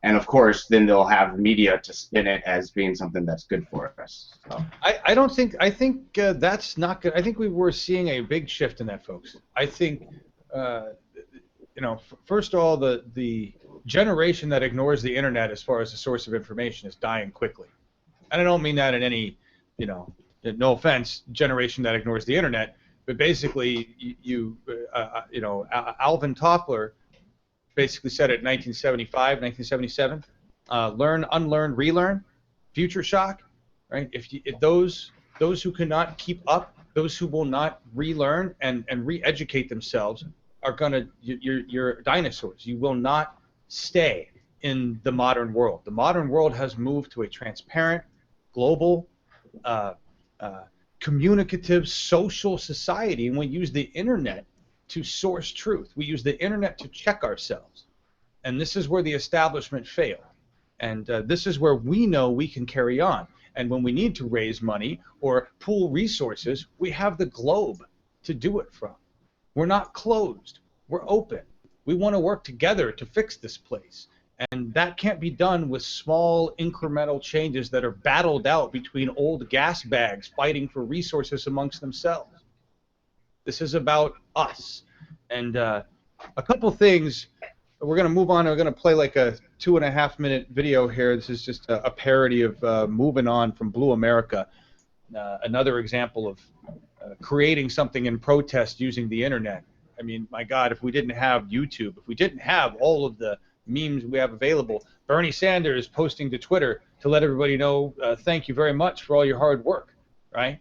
And of course, then they'll have media to spin it as being something that's good for us. So. I think that's not good. I think we're seeing a big shift in that, folks. I think, you know, first of all, the generation that ignores the internet as far as a source of information is dying quickly. And I don't mean that in any, you know, no offense, generation that ignores the internet, but basically, you know, Alvin Toffler basically said it in 1975, 1977. Learn, unlearn, relearn, future shock, right? If those who cannot keep up, those who will not relearn and re-educate themselves are you're dinosaurs. You will not stay in the modern world. The modern world has moved to a transparent, global, communicative, social society, and we use the internet to source truth. We use the internet to check ourselves. And this is where the establishment failed. And this is where we know we can carry on. And when we need to raise money or pool resources, we have the globe to do it from. We're not closed. We're open. We want to work together to fix this place. And that can't be done with small incremental changes that are battled out between old gas bags fighting for resources amongst themselves. This is about us. And a couple things, we're going to move on. We're going to play like a 2.5-minute video here. This is just a parody of Moving On from Blue America. Another example of creating something in protest using the internet. I mean, my God, if we didn't have YouTube, if we didn't have all of the memes we have available, Bernie Sanders posting to Twitter to let everybody know, thank you very much for all your hard work, right?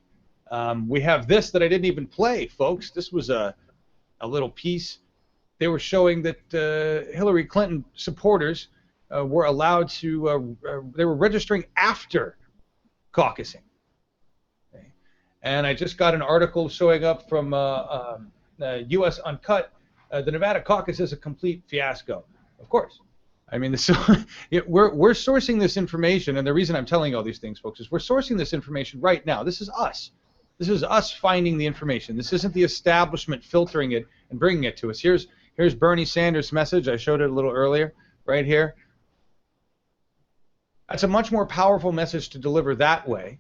We have this that I didn't even play, folks. This was a little piece they were showing that Hillary Clinton supporters were allowed to, they were registering after caucusing. Okay. And I just got an article showing up from U.S. Uncut. The Nevada caucus is a complete fiasco. Of course. I mean, we're sourcing this information, and the reason I'm telling you all these things, folks, is we're sourcing this information right now. This is us. This is us finding the information. This isn't the establishment filtering it and bringing it to us. Here's Bernie Sanders' message. I showed it a little earlier, right here. That's a much more powerful message to deliver that way,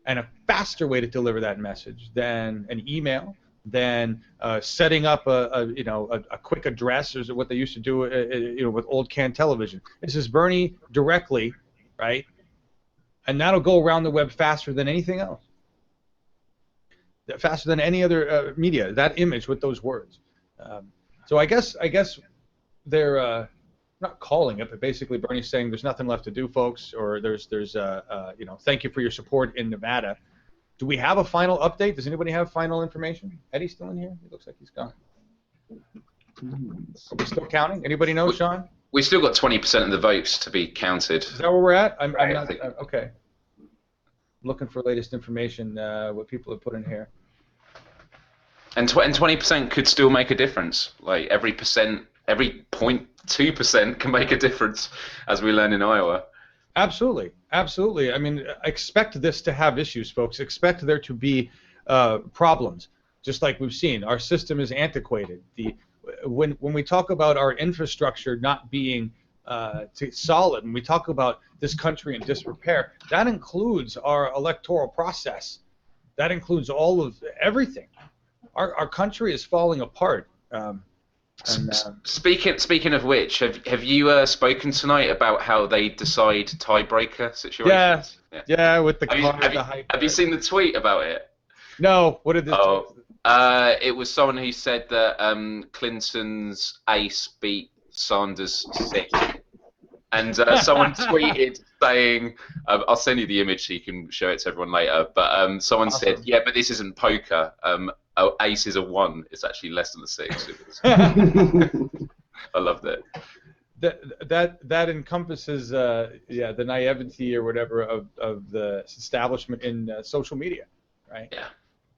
and a faster way to deliver that message than an email, than setting up a quick address, or what they used to do with old can television. This is Bernie directly, right? And that'll go around the web faster than anything else, faster than any other media. That image with those words. So I guess they're not calling it, but basically Bernie's saying there's nothing left to do, folks, or there's thank you for your support in Nevada. Do we have a final update? Does anybody have final information? Eddie's still in here? It looks like he's gone. Are we still counting? Anybody know, Sean? We still got 20% of the votes to be counted. Is that where we're at? I'm Right, not, okay. I'm looking for latest information, what people have put in here. And 20% could still make a difference. Like every 0.2% can make a difference, as we learn in Iowa. Absolutely, absolutely. I mean, expect this to have issues, folks. Expect there to be problems, just like we've seen. Our system is antiquated. When we talk about our infrastructure not being solid, and we talk about this country in disrepair, that includes our electoral process. That includes all of everything. Our country is falling apart. Speaking of which, have you spoken tonight about how they decide tiebreaker situations? Yeah, with the have you seen the tweet about it? No. What did this? It was someone who said that Clinton's ace beat Sanders' 6, and someone tweeted saying, "I'll send you the image so you can show it to everyone later." But someone said, "Yeah, but this isn't poker. Ace is a 1. It's actually less than a 6." I loved it. That encompasses the naivety or whatever of the establishment in social media, right?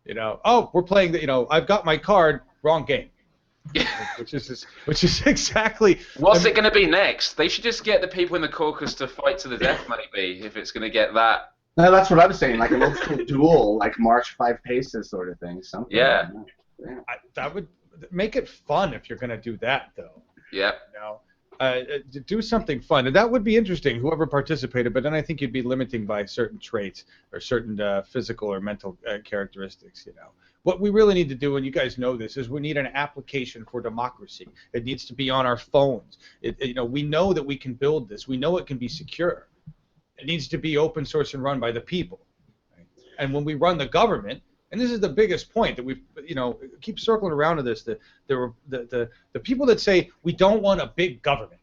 Yeah. Oh, we're playing I've got my card, wrong game. which is exactly. What's it going to be next? They should just get the people in the caucus to fight to the death, maybe, if it's going to get that. No, that's what I was saying, like a little duel, like March 5 paces sort of thing. Something. Yeah. Like that. That would make it fun if you're going to do that, though. Yeah. Do something fun, and that would be interesting, whoever participated, but then I think you'd be limiting by certain traits or certain physical or mental characteristics. What we really need to do, and you guys know this, is we need an application for democracy. It needs to be on our phones. We know that we can build this. We know it can be secure. It needs to be open source and run by the people. Right? And when we run the government, and this is the biggest point that we've, keep circling around to this, the people that say we don't want a big government.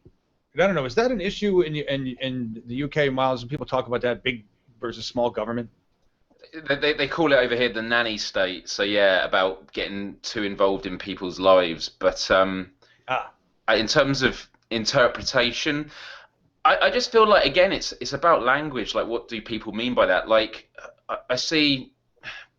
I don't know, is that an issue in the UK, Miles, when people talk about that, big versus small government? They call it over here the nanny state. So yeah, about getting too involved in people's lives. But in terms of interpretation, I just feel like, again, it's about language. Like, what do people mean by that? Like, I see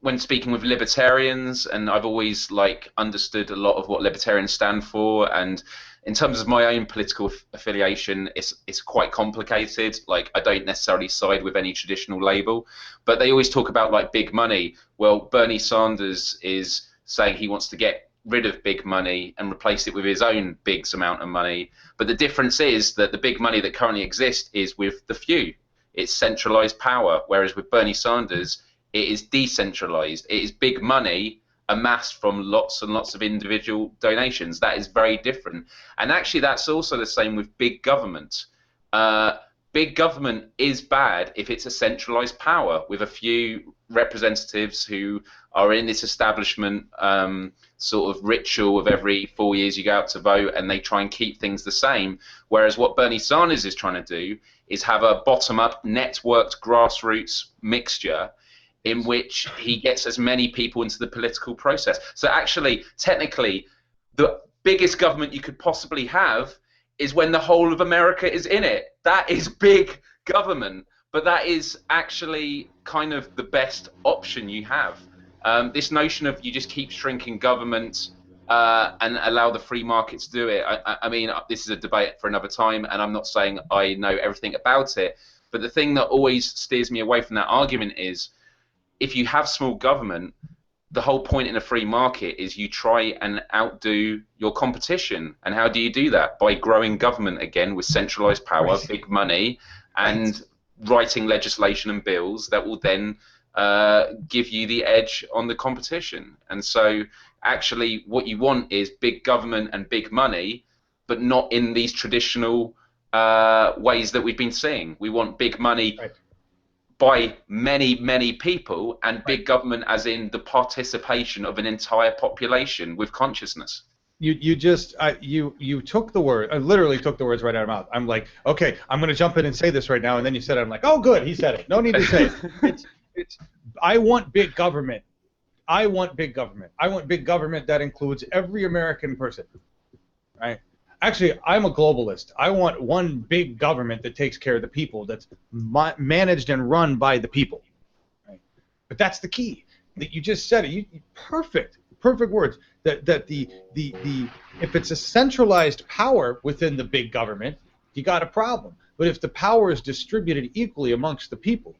when speaking with libertarians, and I've always understood a lot of what libertarians stand for, and in terms of my own political affiliation, it's quite complicated. Like, I don't necessarily side with any traditional label, but they always talk about big money. Well, Bernie Sanders is saying he wants to get rid of big money and replace it with his own big amount of money. But the difference is that the big money that currently exists is with the few. It's centralized power, whereas with Bernie Sanders, it is decentralized. It is big money amassed from lots and lots of individual donations. That is very different. And actually, that's also the same with big government. Big government is bad if it's a centralized power with a few representatives who are in this establishment sort of ritual of every 4 years you go out to vote, and they try and keep things the same. Whereas what Bernie Sanders is trying to do is have a bottom-up, networked grassroots mixture in which he gets as many people into the political process. So actually, technically, biggest government you could possibly have is when the whole of America is in it. That is big government, but that is actually kind of the best option you have. This notion of you just keep shrinking government and allow the free market to do it. I mean, this is a debate for another time, and I'm not saying I know everything about it, but the thing that always steers me away from that argument is if you have small government, the whole point in a free market is you try and outdo your competition. And how do you do that? By growing government again with centralized power, big money, and writing legislation and bills that will then give you the edge on the competition. And so actually what you want is big government and big money, but not in these traditional ways that we've been seeing. We want big money by many, many people, and big government as in the participation of an entire population with consciousness. You just you took the word. I literally took the words right out of my mouth. I'm like, okay, I'm going to jump in and say this right now, and then you said it. I'm like, oh, good, he said it. No need to say it. I want big government. I want big government. I want big government that includes every American person. Right? Actually, I'm a globalist. I want one big government that takes care of the people, that's managed and run by the people. Right? But that's the key. That you just said it. Perfect words. That the if it's a centralized power within the big government, you got a problem. But if the power is distributed equally amongst the people,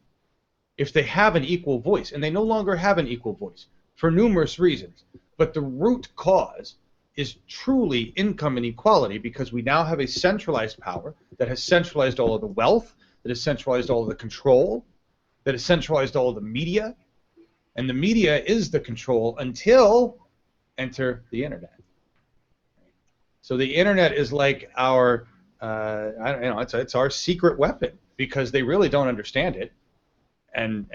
if they have an equal voice, and they no longer have an equal voice for numerous reasons, but the root cause is truly income inequality, because we now have a centralized power that has centralized all of the wealth, that has centralized all of the control, that has centralized all of the media, and the media is the control until enter the internet. So the internet is like our, it's our secret weapon, because they really don't understand it, and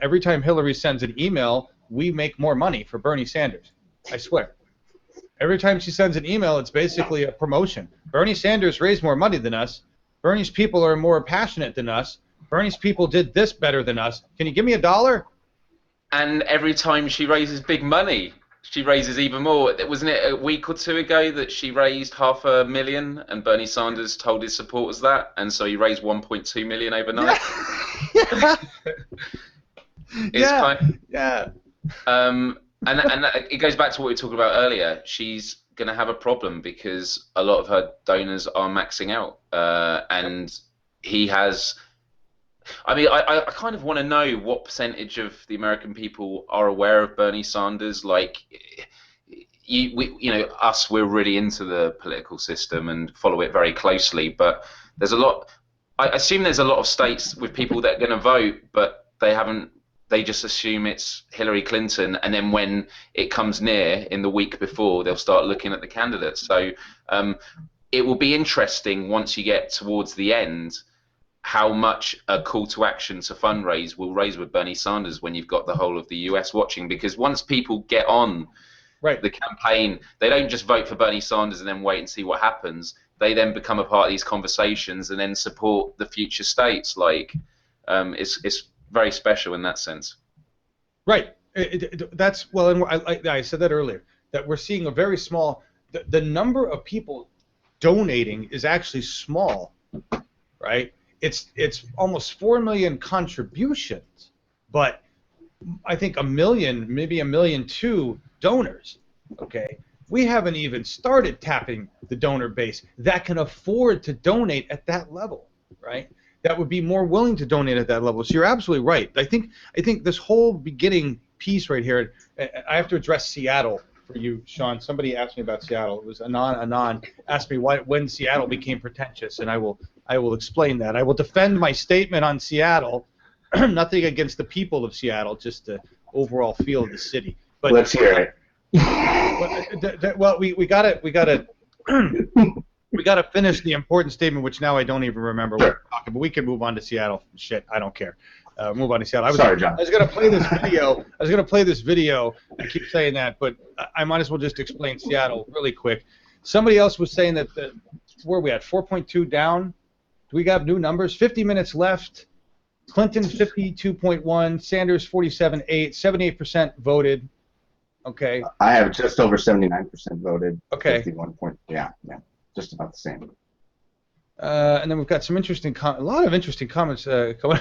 every time Hillary sends an email, we make more money for Bernie Sanders. I swear. Every time she sends an email, it's basically a promotion. Bernie Sanders raised more money than us. Bernie's people are more passionate than us. Bernie's people did this better than us. Can you give me $1? And every time she raises big money, she raises even more. Wasn't it a week or two ago that she raised $500,000 and Bernie Sanders told his supporters that, and so he raised 1.2 million overnight? Yeah. And it goes back to what we were talking about earlier. She's going to have a problem because a lot of her donors are maxing out. And he has... I mean, I kind of want to know what percentage of the American people are aware of Bernie Sanders. Like, we're really into the political system and follow it very closely. But there's a lot... I assume there's a lot of states with people that are going to vote, but they haven't... They just assume it's Hillary Clinton, and then when it comes near in the week before, they'll start looking at the candidates. So it will be interesting once you get towards the end how much a call to action to fundraise will raise with Bernie Sanders when you've got the whole of the US watching. Because once people get on the campaign, they don't just vote for Bernie Sanders and then wait and see what happens. They then become a part of these conversations and then support the future states. Like, it's very special in that sense. Right. That's, well, and I said that earlier, that we're seeing a very small, the number of people donating is actually small, right? It's almost 4 million contributions, but I think 1 million, maybe 1.2 million donors, okay? We haven't even started tapping the donor base that can afford to donate at that level, right? That would be more willing to donate at that level. So you're absolutely right. I think this whole beginning piece right here, I have to address Seattle for you, Sean. Somebody asked me about Seattle. It was Anon asked me when Seattle became pretentious, and I will explain that. I will defend my statement on Seattle. Nothing against the people of Seattle, just the overall feel of the city. But let's hear it. Well, we got to. We got to finish the important statement, which now I don't even remember what we're talking. But we can move on to Seattle. Shit, I don't care. Move on to Seattle. Sorry, John. I was going to play this video. I keep saying that, but I might as well just explain Seattle really quick. Somebody else was saying that where are we at? 4.2 down. Do we got new numbers? 50 minutes left. Clinton 52.1. Sanders 47.8. 78% voted. Okay. I have just over 79% voted. Okay. 51 point. Yeah, just about the same. And then we've got some interesting, a lot of interesting comments coming.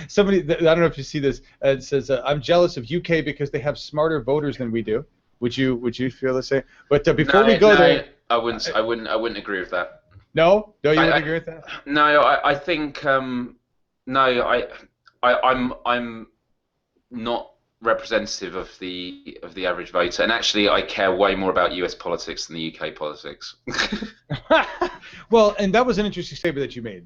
Somebody, I don't know if you see this. It says, "I'm jealous of UK because they have smarter voters than we do." Would you feel the same? But before we go there, I wouldn't agree with that. No, you wouldn't agree with that. No, I think no, I'm not representative of the average voter, and actually I care way more about US politics than the UK politics. Well, and that was an interesting statement that you made.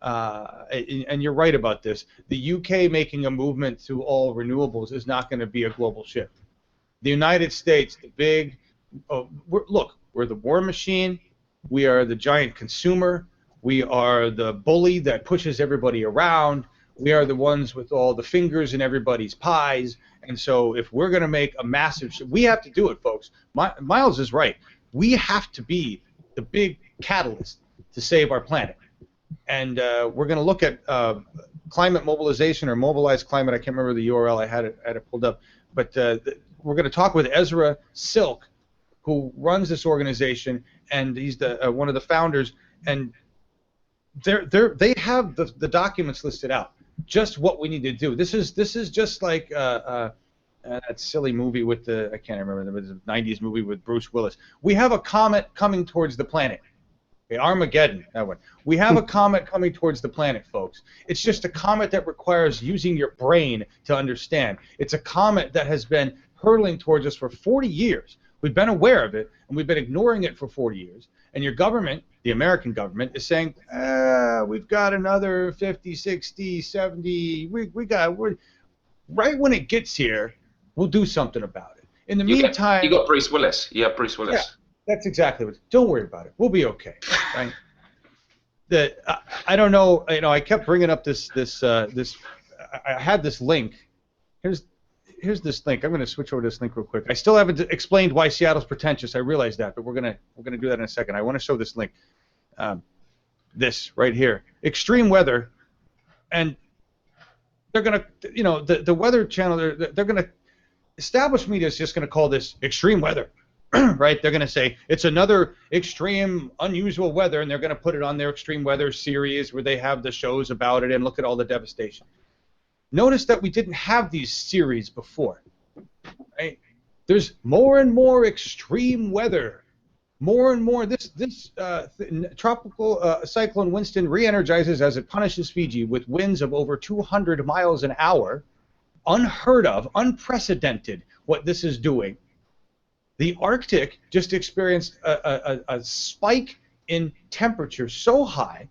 And you're right about this. The UK making a movement to all renewables is not going to be a global shift. The United States, the big, we're the war machine. We are the giant consumer. We are the bully that pushes everybody around. We are the ones with all the fingers in everybody's pies. And so if we're going to make a massive shift, we have to do it, folks. Miles is right. We have to be the big catalyst to save our planet. And we're going to look at climate mobilization or mobilized climate. I can't remember the URL. I had it pulled up. But we're going to talk with Ezra Silk, who runs this organization, and he's one of the founders. And they have the documents listed out, just what we need to do. This is just like that silly movie with I can't remember, the 90s movie with Bruce Willis. We have a comet coming towards the planet. Okay, Armageddon, that one. We have a comet coming towards the planet, folks. It's just a comet that requires using your brain to understand. It's a comet that has been hurtling towards us for 40 years. We've been aware of it, and we've been ignoring it for 40 years. And your government, the American government, is saying, we've got another 50, 60, 70. We're right when it gets here, we'll do something about it. In the meantime, you got Bruce Willis. You have Bruce Willis. Yeah, that's exactly what. Don't worry about it. We'll be okay. Right? I don't know. I kept bringing up this. I had this link. Here's this link. I'm going to switch over to this link real quick. I still haven't explained why Seattle's pretentious. I realize that, but we're gonna do that in a second. I want to show this link. This right here. Extreme weather, and they're gonna, the Weather Channel. They're gonna. Established media is just gonna call this extreme weather, right? They're gonna say it's another extreme, unusual weather, and they're gonna put it on their extreme weather series where they have the shows about it and look at all the devastation. Notice that we didn't have these series before, right? There's more and more extreme weather, more and more. This tropical cyclone Winston re-energizes as it punishes Fiji with winds of over 200 miles an hour. Unheard of, unprecedented what this is doing. The Arctic just experienced a spike in temperature so high.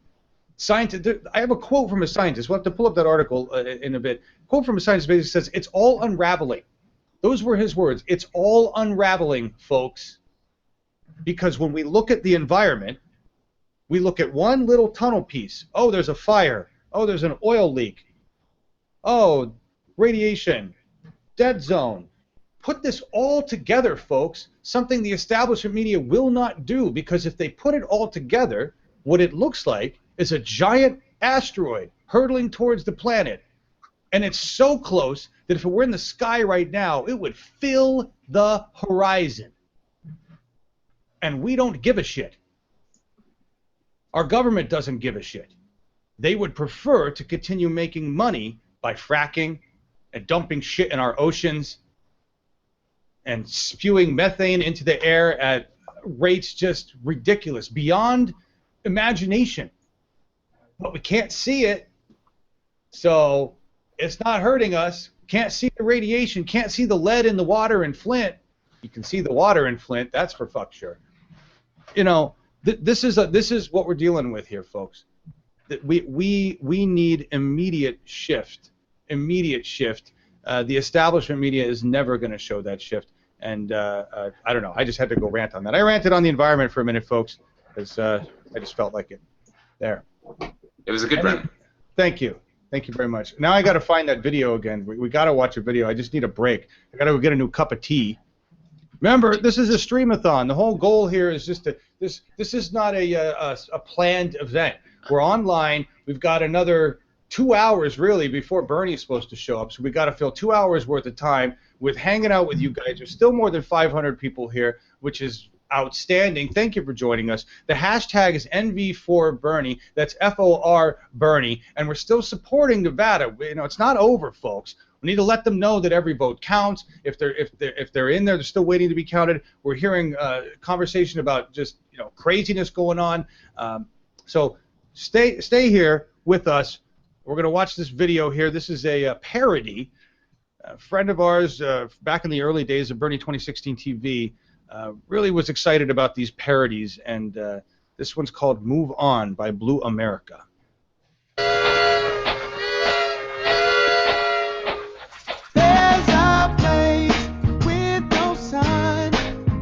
I have a quote from a scientist. We'll have to pull up that article in a bit. Quote from a scientist basically says, "It's all unraveling." Those were his words. It's all unraveling, folks. Because when we look at the environment, we look at one little tunnel piece. Oh, there's a fire. Oh, there's an oil leak. Oh, radiation. Dead zone. Put this all together, folks. Something the establishment media will not do, because if they put it all together, what it looks like is a giant asteroid hurtling towards the planet. And it's so close that if it were in the sky right now, it would fill the horizon. And we don't give a shit. Our government doesn't give a shit. They would prefer to continue making money by fracking and dumping shit in our oceans and spewing methane into the air at rates just ridiculous, beyond imagination. But we can't see it, so it's not hurting us. Can't see the radiation, can't see the lead in the water in Flint. You can see the water in Flint, that's for fuck sure. This is what we're dealing with here, folks. That we need immediate shift. Immediate shift. The establishment media is never going to show that shift. And I don't know. I just had to go rant on that. I ranted on the environment for a minute, folks, because I just felt like it. There. It was a good rant. Thank you. Thank you very much. Now I got to find that video again. We got to watch a video. I just need a break. I got to go get a new cup of tea. Remember, this is a Stream-A-Thon. The whole goal here is just this is not a planned event. We're online. We've got another 2 hours, really, before Bernie's supposed to show up. So we got to fill 2 hours worth of time. with hanging out with you guys. There's still more than 500 people here, which is outstanding. Thank you for joining us. The hashtag is NV4Bernie. That's FOR Bernie, and we're still supporting Nevada. You know, it's not over, folks. We need to let them know that every vote counts. If they're in there, they're still waiting to be counted. We're hearing conversation about just craziness going on. So stay here with us. We're going to watch this video here. This is a parody. A friend of ours back in the early days of Bernie 2016 TV really was excited about these parodies, and this one's called "Move On" by Blue America. There's a place with no sun,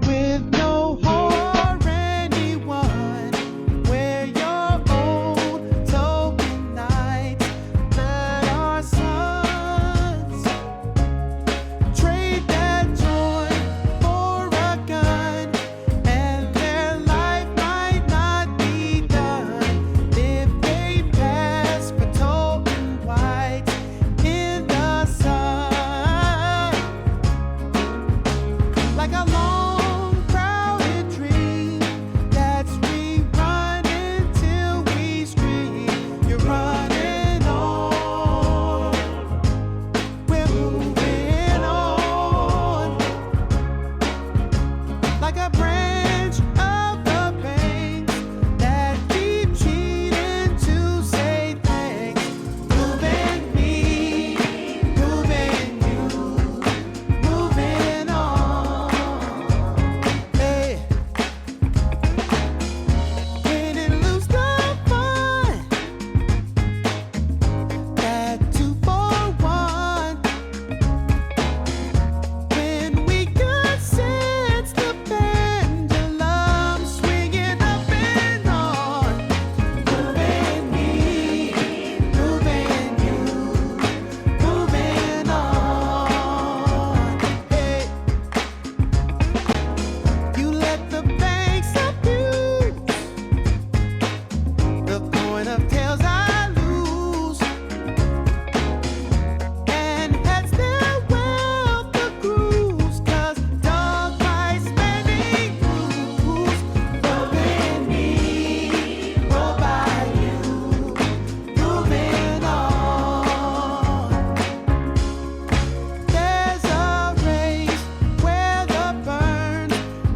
with no home for anyone, where your old token nights let our sons trade that joy for a gun, and their life might not be done if they pass for token white in the sun. Like a long crowded dream that's rerun until we scream. You're running on, we're moving on. Like a branch of the banks that keep cheating to say thanks. Moving me, moving you, moving on. Hey, when it lose the fun, that 2-for-1. When we could sense the pendulum swinging up and on. Moving me, moving you, moving on. Hey, you let the banks abuse the point of tails I lose, and heads their wealth accrues, 'cause dog by spending rules. Moving me, roll by you, moving on. There's a race where the burn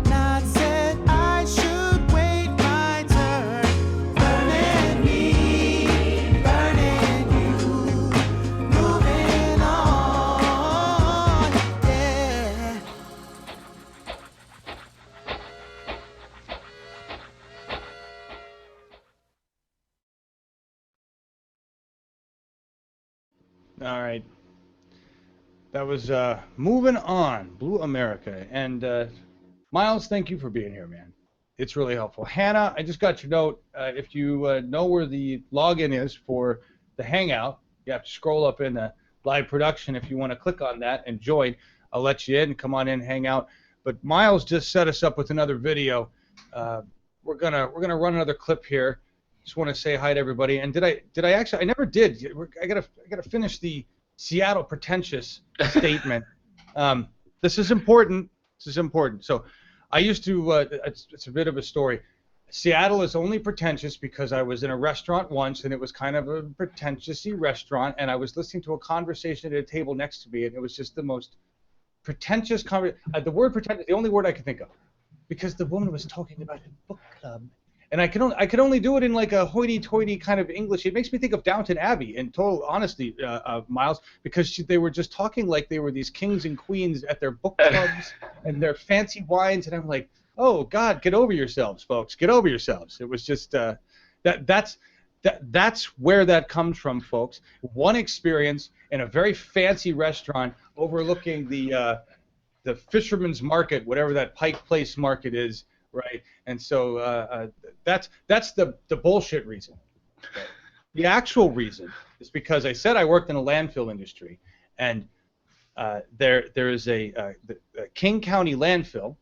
not said I should wait my turn. Burning me, burning you, moving on. Yeah. All right. That was Moving On, Blue America. And Miles, thank you for being here, man. It's really helpful. Hannah, I just got your note. If you know where the login is for the Hangout, you have to scroll up in the live production. If you want to click on that and join, I'll let you in. Come on in, hang out. But Miles just set us up with another video. We're gonna run another clip here. Just want to say hi to everybody. And did I actually? I never did. I gotta finish the Seattle pretentious statement. This is important. This is important. So, I used to. It's a bit of a story. Seattle is only pretentious because I was in a restaurant once, and it was kind of a pretentious-y restaurant, and I was listening to a conversation at a table next to me, and it was just the most pretentious conversation. The word pretentious, the only word I could think of, because the woman was talking about a book club, and I could only do it in like a hoity-toity kind of English. It makes me think of Downton Abbey, in total honesty, Miles, because they were just talking like they were these kings and queens at their book clubs and their fancy wines, and I'm like, oh God, get over yourselves, folks, get over yourselves. It was just that's where that comes from, folks. One experience in a very fancy restaurant overlooking the Fisherman's Market, whatever that Pike Place Market is, right? And so that's the bullshit reason. The actual reason is because I said I worked in a landfill industry, and there is the King County landfill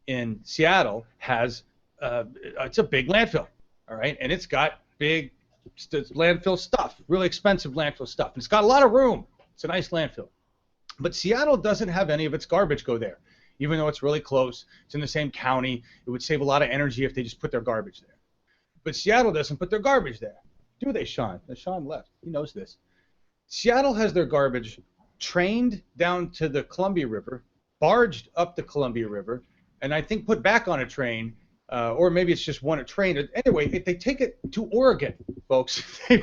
in Seattle has it's a big landfill, all right, and it's got big landfill stuff, really expensive landfill stuff, and it's got a lot of room. It's a nice landfill. But Seattle doesn't have any of its garbage go there, even though it's really close. It's in the same county. It would save a lot of energy if they just put their garbage there. But Seattle doesn't put their garbage there. Do they, Sean? Sean left. He knows this. Seattle has their garbage trained down to the Columbia River, barged up the Columbia River, and I think put back on a train, or maybe it's just one train. Anyway, they take it to Oregon, folks. They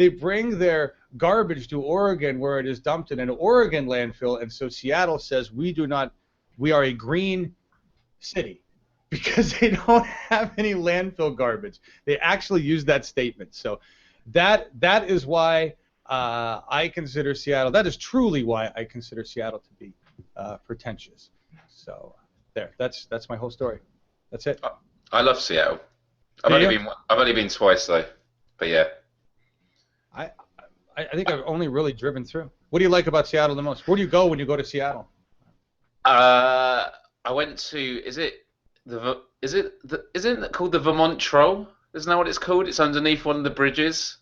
bring their garbage to Oregon, where it is dumped in an Oregon landfill, and so Seattle says we are a green city because they don't have any landfill garbage. They actually use that statement. So that is why I consider Seattle. That is truly why I consider Seattle to be pretentious. So there, that's my whole story. That's it. I love Seattle. I've only been twice though, but yeah. I think I've only really driven through. What do you like about Seattle the most? Where do you go when you go to Seattle? I went to. Isn't it called the Vermont Troll? Isn't that what it's called? It's underneath one of the bridges.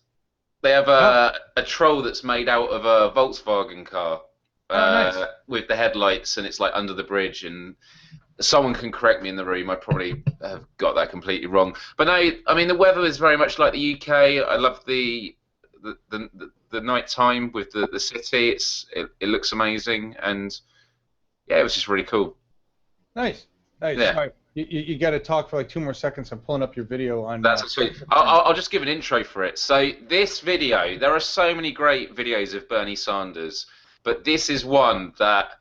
They have a troll that's made out of a Volkswagen car nice. with the headlights, and it's like under the bridge. And someone can correct me in the room. I probably have got that completely wrong. But no, I mean the weather is very much like the UK. I love the night time with the city. It looks amazing, and yeah, it was just really cool. Nice. Yeah. Sorry. You got to talk for like 2 more seconds. I'm pulling up your video on. That's sweet. I'll just give an intro for it. So this video, there are so many great videos of Bernie Sanders, but this is one that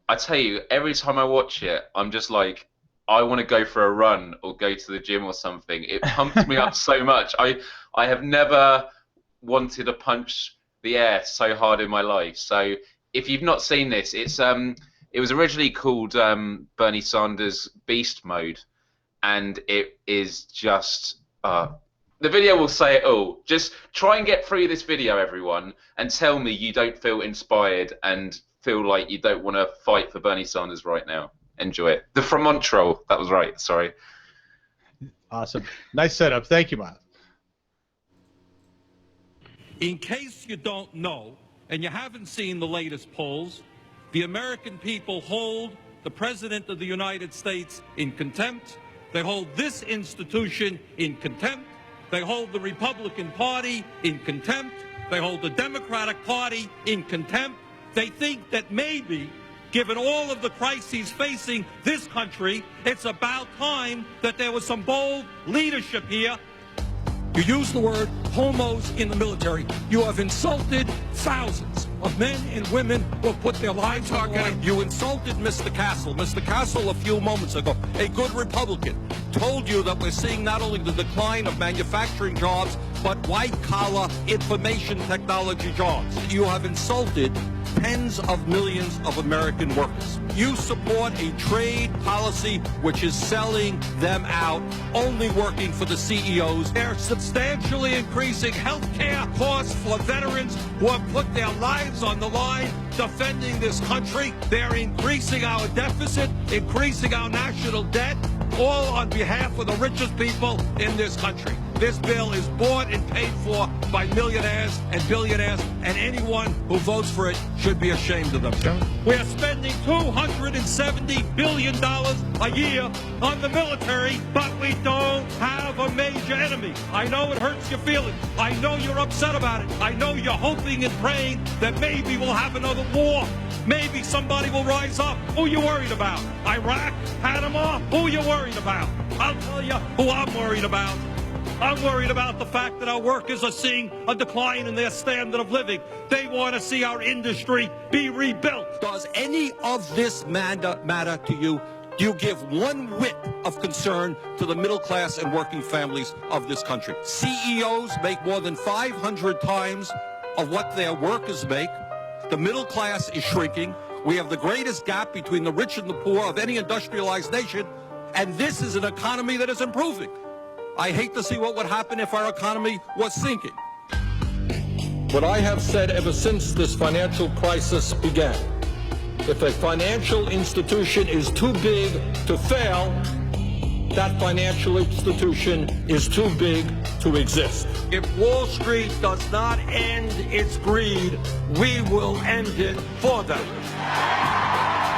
I tell you, every time I watch it, I'm just like, I want to go for a run or go to the gym or something. It pumps me up so much. I have never wanted to punch the air so hard in my life. So if you've not seen this, it was originally called Bernie Sanders Beast Mode, and it is just the video will say it all. Just try and get through this video, everyone, and tell me you don't feel inspired and feel like you don't want to fight for Bernie Sanders right now. Enjoy it. The Vermont Troll. That was right. Sorry. Awesome. Nice setup. Thank you, Miles. In case you don't know, and you haven't seen the latest polls, the American people hold the President of the United States in contempt. They hold this institution in contempt. They hold the Republican Party in contempt. They hold the Democratic Party in contempt. They think that maybe, given all of the crises facing this country, it's about time that there was some bold leadership here. You use the word homos in the military. You have insulted thousands of men and women who have put their lives on the line. You insulted Mr. Castle. Mr. Castle, a few moments ago, a good Republican, told you that we're seeing not only the decline of manufacturing jobs, but white-collar information technology jobs. You have insulted tens of millions of American workers. You support a trade policy which is selling them out, only working for the CEOs. They're substantially increasing health care costs for veterans who have put their lives on the line defending this country. They're increasing our deficit, increasing our national debt, all on behalf of the richest people in this country. This bill is bought and paid for by millionaires and billionaires, and anyone who votes for it should be ashamed of themselves. We are spending $270 billion a year on the military, but we don't have a major enemy. I know it hurts your feelings. I know you're upset about it. I know you're hoping and praying that maybe we'll have another war. Maybe somebody will rise up. Who are you worried about? Iraq? Panama? Who are you worried about? I'll tell you who I'm worried about. I'm worried about the fact that our workers are seeing a decline in their standard of living. They want to see our industry be rebuilt. Does any of this matter to you? Do you give one whit of concern to the middle class and working families of this country? CEOs make more than 500 times of what their workers make. The middle class is shrinking. We have the greatest gap between the rich and the poor of any industrialized nation, and this is an economy that is improving. I hate to see what would happen if our economy was sinking. What I have said ever since this financial crisis began, if a financial institution is too big to fail, that financial institution is too big to exist. If Wall Street does not end its greed, we will end it for them.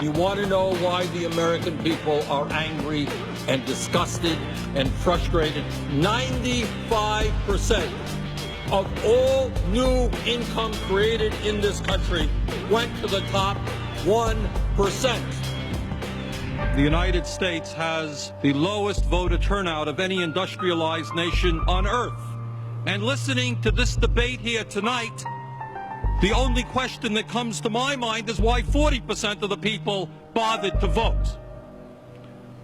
You want to know why the American people are angry and disgusted and frustrated? 95% of all new income created in this country went to the top 1%. The United States has the lowest voter turnout of any industrialized nation on earth. And listening to this debate here tonight, the only question that comes to my mind is why 40% of the people bothered to vote.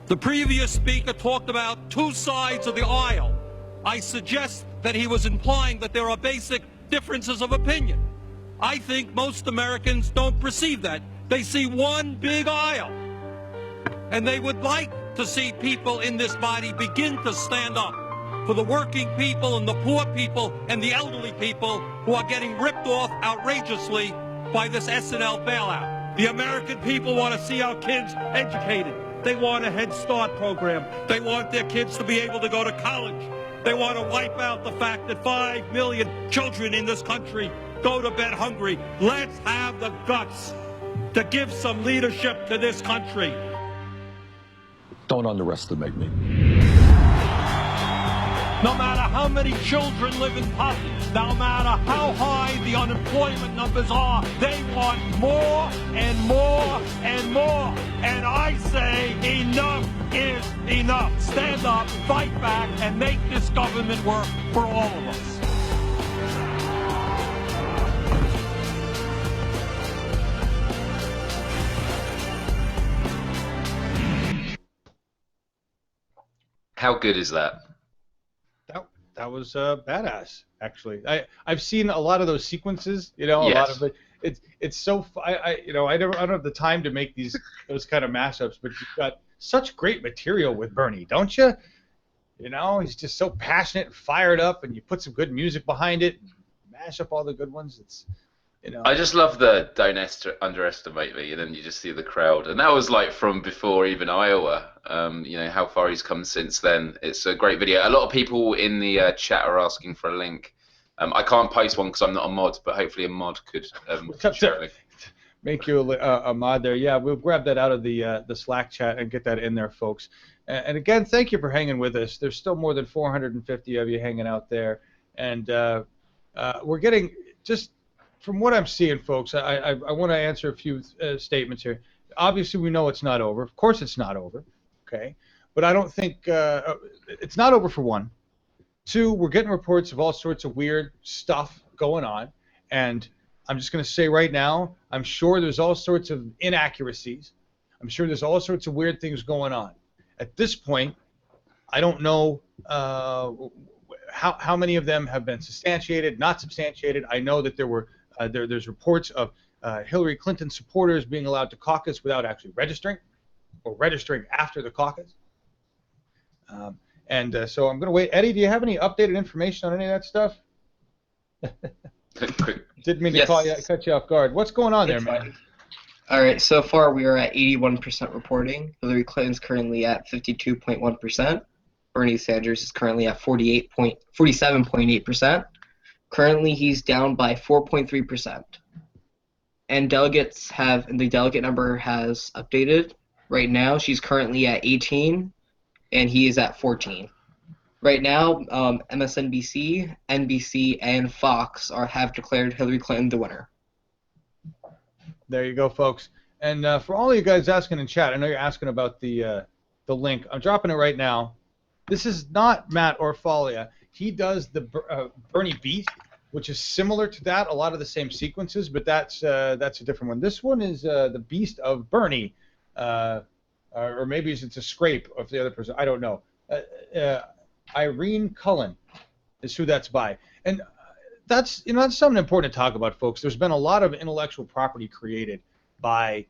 The previous speaker talked about two sides of the aisle. I suggest that he was implying that there are basic differences of opinion. I think most Americans don't perceive that. They see one big aisle. And they would like to see people in this body begin to stand up for the working people and the poor people and the elderly people who are getting ripped off outrageously by this SNL bailout. The American people want to see our kids educated. They want a Head Start program. They want their kids to be able to go to college. They want to wipe out the fact that 5 million children in this country go to bed hungry. Let's have the guts to give some leadership to this country. Don't underestimate me. No matter how many children live in poverty, no matter how high the unemployment numbers are, they want more and more and more. And I say enough is enough. Stand up, fight back, and make this government work for all of us. How good is that? That was badass, actually. I've seen a lot of those sequences, you know, a lot of it. It's so I don't have the time to make those kind of mashups, but you've got such great material with Bernie, don't you? You know, he's just so passionate and fired up, and you put some good music behind it, mash up all the good ones. It's, you know. I just love the don't underestimate me, and then you just see the crowd, and that was like from before even Iowa. You know how far he's come since then. It's a great video. A lot of people in the chat are asking for a link. I can't post one because I'm not a mod, but hopefully a mod could share a link. Make you a mod there. Yeah, we'll grab that out of the Slack chat and get that in there, folks. And again, thank you for hanging with us. There's still more than 450 of you hanging out there, and we're getting, just from what I'm seeing, folks, I want to answer a few statements here. Obviously, we know it's not over. Of course, it's not over. Okay, but I don't think it's not over, for one. Two, we're getting reports of all sorts of weird stuff going on, and I'm just going to say right now, I'm sure there's all sorts of inaccuracies. I'm sure there's all sorts of weird things going on. At this point, I don't know how many of them have been substantiated, not substantiated. I know that there were there's reports of Hillary Clinton supporters being allowed to caucus without actually registering, or registering after the caucus. So I'm going to wait. Eddie, do you have any updated information on any of that stuff? Didn't mean to cut you off guard. What's going on there, man? All right, so far we are at 81% reporting. Hillary Clinton's currently at 52.1%. Bernie Sanders is currently at 47.8%. Currently, he's down by 4.3%. And the delegate number has updated. Right now, she's currently at 18, and he is at 14. Right now, MSNBC, NBC, and Fox have declared Hillary Clinton the winner. There you go, folks. And for all of you guys asking in chat, I know you're asking about the link. I'm dropping it right now. This is not Matt Orfalia. He does the Bernie Beast, which is similar to that, a lot of the same sequences, but that's a different one. This one is the Beast of Bernie, or maybe it's a scrape of the other person. I don't know. Irene Cullen is who that's by, and that's something important to talk about, folks. There's been a lot of intellectual property created by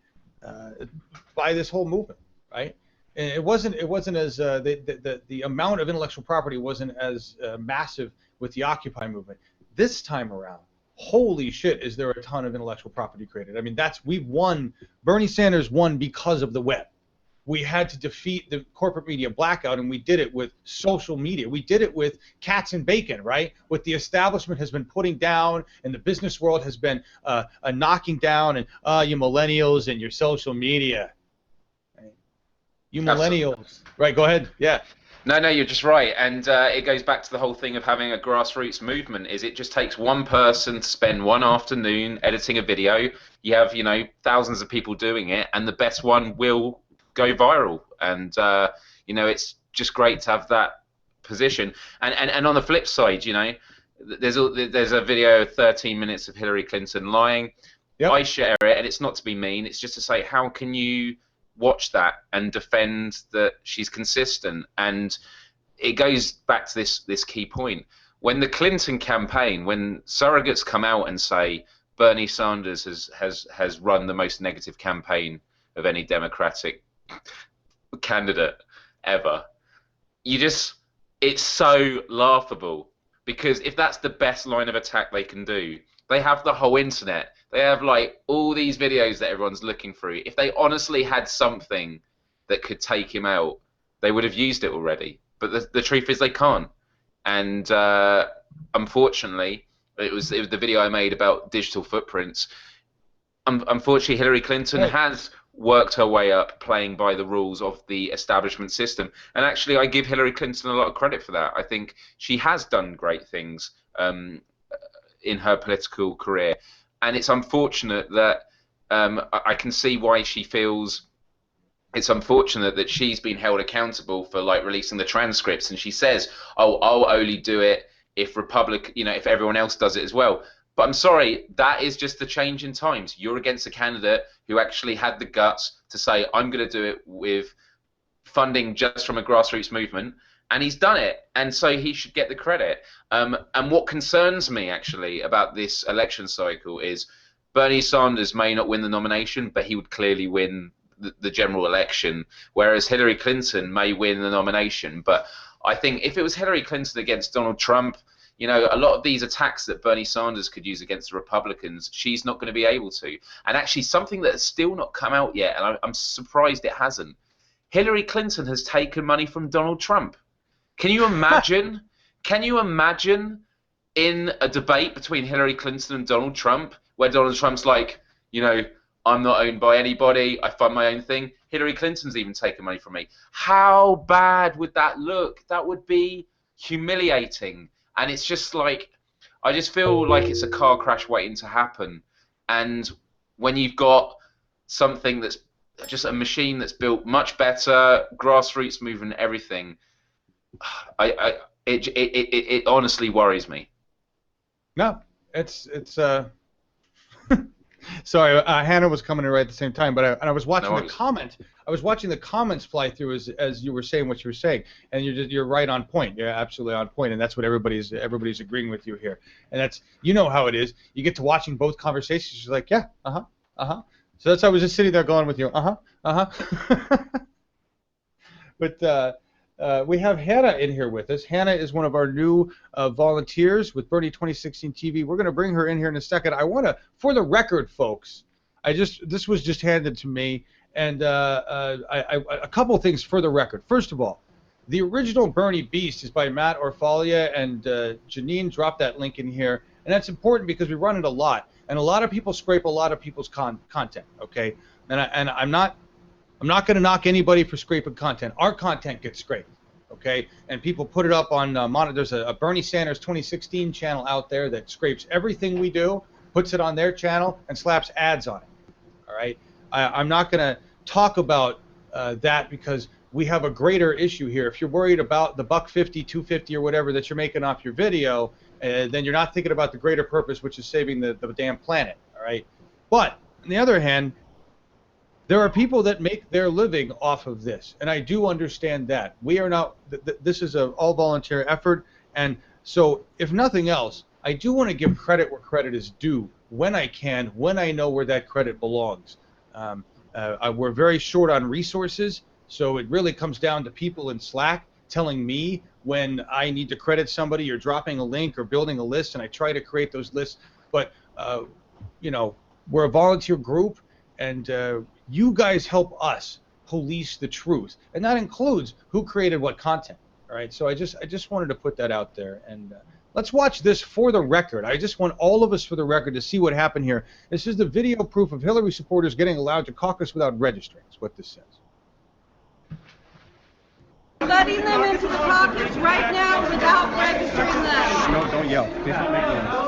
this whole movement, right? And it wasn't as the amount of intellectual property wasn't as massive with the Occupy movement. This time around, holy shit, is there a ton of intellectual property created? I mean, we've won. Bernie Sanders won because of the web. we had to defeat the corporate media blackout, and we did it with social media. We did it with cats and bacon, right? What the establishment has been putting down and the business world has been knocking down, and you millennials and your social media. Right? You millennials. Right, go ahead. Yeah. No, you're just right. And it goes back to the whole thing of having a grassroots movement, is it just takes one person to spend one afternoon editing a video. You have, thousands of people doing it, and the best one will go viral. And it's just great to have that position. And on the flip side, there's a video of 13 minutes of Hillary Clinton lying. Yep. I share it, and it's not to be mean. It's just to say, how can you watch that and defend that she's consistent? And it goes back to this key point. When the Clinton campaign, when surrogates come out and say Bernie Sanders has run the most negative campaign of any Democratic candidate ever, it's so laughable, because if that's the best line of attack they can do, they have the whole internet. They have all these videos that everyone's looking through. If they honestly had something that could take him out, they would have used it already. But the truth is they can't. And unfortunately, it was the video I made about digital footprints. Unfortunately, Hillary Clinton has worked her way up playing by the rules of the establishment system. And actually, I give Hillary Clinton a lot of credit for that. I think she has done great things in her political career. And it's unfortunate that I can see why she feels it's unfortunate that she's been held accountable for releasing the transcripts. And she says, "Oh, I'll only do it if if everyone else does it as well." But I'm sorry, that is just the change in times. You're against a candidate who actually had the guts to say, "I'm going to do it with funding just from a grassroots movement," and he's done it, and so he should get the credit. And what concerns me actually about this election cycle is Bernie Sanders may not win the nomination, but he would clearly win the general election, whereas Hillary Clinton may win the nomination. But I think if it was Hillary Clinton against Donald Trump, a lot of these attacks that Bernie Sanders could use against the Republicans, she's not going to be able to. And actually, something that has still not come out yet, and I'm surprised it hasn't, Hillary Clinton has taken money from Donald Trump. Can you imagine? Can you imagine in a debate between Hillary Clinton and Donald Trump, where Donald Trump's like, I'm not owned by anybody, I fund my own thing. Hillary Clinton's even taken money from me. How bad would that look? That would be humiliating. And it's just I just feel like it's a car crash waiting to happen. And when you've got something that's just a machine that's built much better, grassroots movement, everything, it honestly worries me. No, it's sorry, Hannah was coming in right at the same time, but I was watching the comment. I was watching the comments fly through as you were saying what you were saying, and you're right on point. You're absolutely on point, and that's what everybody's agreeing with you here. And that's how it is. You get to watching both conversations. You're like, yeah, So that's how I was just sitting there going with you, But we have Hannah in here with us. Hannah is one of our new volunteers with Bernie 2016 TV. We're going to bring her in here in a second. I want to, for the record, folks, this was just handed to me, and a couple things for the record. First of all, the original Bernie Beast is by Matt Orfalia, and Janine dropped that link in here, and that's important because we run it a lot, and a lot of people scrape a lot of people's content. Okay, and I'm not going to knock anybody for scraping content. Our content gets scraped, okay? And people put it up on there's a Bernie Sanders 2016 channel out there that scrapes everything we do, puts it on their channel, and slaps ads on it, all right? I'm not going to talk about that because we have a greater issue here. If you're worried about the $1.50, $2.50, or whatever that you're making off your video, then you're not thinking about the greater purpose, which is saving the damn planet, all right? But, on the other hand, there are people that make their living off of this, and I do understand that. We are not, this is an all-volunteer effort, and so if nothing else, I do want to give credit where credit is due when I can, when I know where that credit belongs. We're very short on resources, so it really comes down to people in Slack telling me when I need to credit somebody or dropping a link or building a list, and I try to create those lists. But, we're a volunteer group, and you guys help us police the truth, and that includes who created what content. All right, so I just wanted to put that out there, and let's watch this for the record. I just want all of us for the record to see what happened here. This is the video proof of Hillary supporters getting allowed to caucus without registering. That's what this says. Letting them into the caucus right now without registering them. Don't yell. Please don't make noise.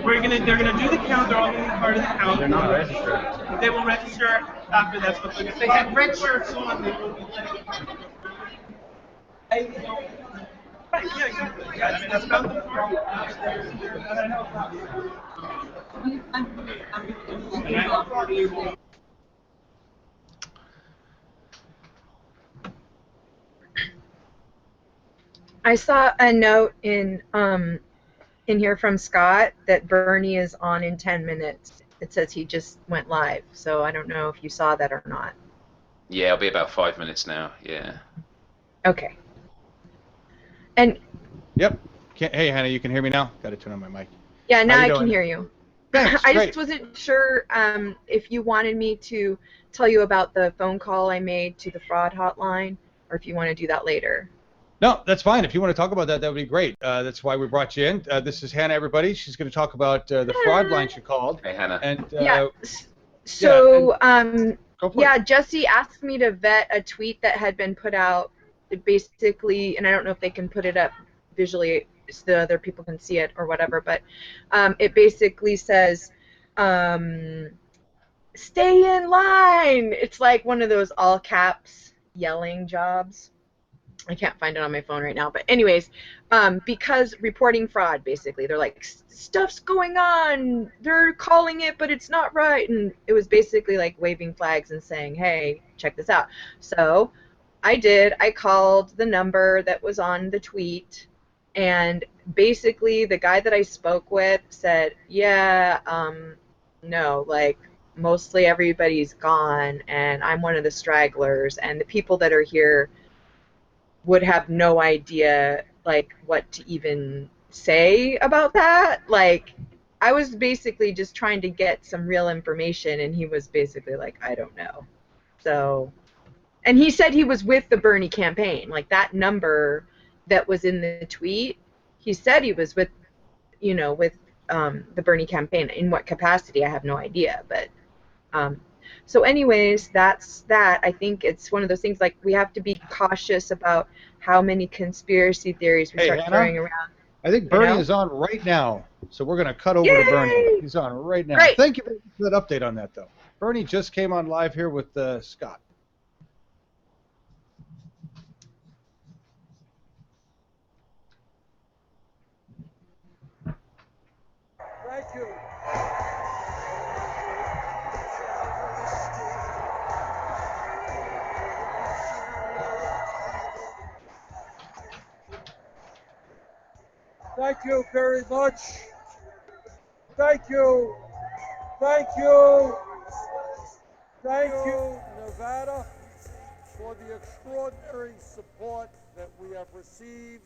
They're gonna do the count. They're all gonna be part of the count. They're not registered. They will register after. That's what if they had red shirts on, they will be letting. Right, yeah, exactly. Yeah, I mean, that's about the part. I saw a note in here from Scott that Bernie is on in 10 minutes. It says he just went live, so I don't know if you saw that or not. Yeah, it'll be about 5 minutes now. Yeah. Okay. And yep. Hey, Hannah, you can hear me now? Got to turn on my mic. yeah, now I can hear you. Thanks, I great. just wasn't sure if you wanted me to tell you about the phone call I made to the fraud hotline, or if you want to do that later. No, that's fine. If you want to talk about that, that would be great. That's why we brought you in. This is Hannah, everybody. She's going to talk about the fraud line she called. Hey, Hannah. And yeah. So, yeah, Jesse asked me to vet a tweet that had been put out, basically, and I don't know if they can put it up visually so the other people can see it or whatever, but it basically says, stay in line. It's like one of those all caps yelling jobs. I can't find it on my phone right now, but anyways, because reporting fraud, basically, they're like, stuff's going on, they're calling it, but it's not right, and it was basically like waving flags and saying, hey, check this out. So I called the number that was on the tweet, and basically the guy that I spoke with said, yeah, no, like, mostly everybody's gone, and I'm one of the stragglers, and the people that are here would have no idea like what to even say about that. Like, I was basically just trying to get some real information, and he was basically like, I don't know. So, and he said he was with the Bernie campaign, like that number that was in the tweet, he said he was with, you know, with the Bernie campaign. In what capacity, I have no idea, but so anyways, that's that. I think it's one of those things, like, we have to be cautious about how many conspiracy theories we start throwing around. I think Bernie is on right now, so we're going to cut over to Bernie. He's on right now. Great. Thank you for that update on that, though. Bernie just came on live here with Scott. Thank you. Thank you very much. Thank you. Thank you. Thank you, Nevada, for the extraordinary support that we have received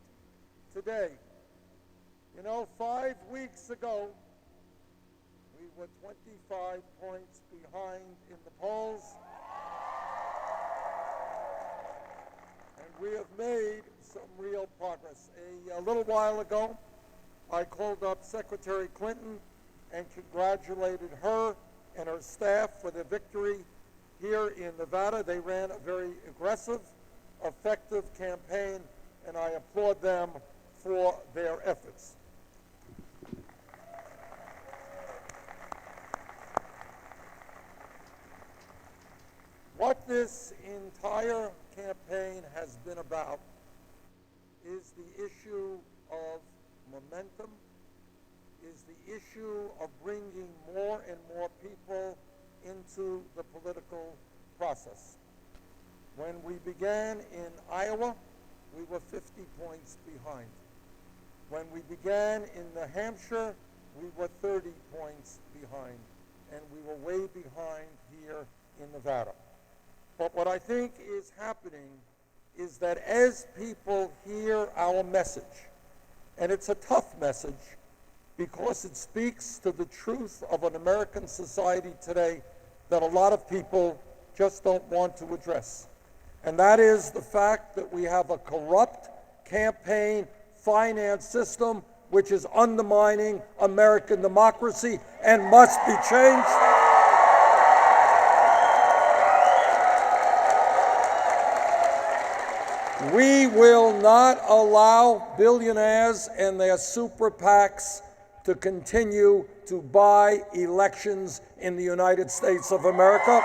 today. You know, 5 weeks ago, we were 25 points behind in the polls. And we have made some real progress. A little while ago, I called up Secretary Clinton and congratulated her and her staff for their victory here in Nevada. They ran a very aggressive, effective campaign, and I applaud them for their efforts. What this entire campaign has been about is the issue of momentum, is the issue of bringing more and more people into the political process. When we began in Iowa, we were 50 points behind. When we began in New Hampshire, we were 30 points behind, and we were way behind here in Nevada. But what I think is happening is that as people hear our message, and it's a tough message, because it speaks to the truth of an American society today that a lot of people just don't want to address. And that is the fact that we have a corrupt campaign finance system which is undermining American democracy and must be changed. We will not allow billionaires and their super PACs to continue to buy elections in the United States of America.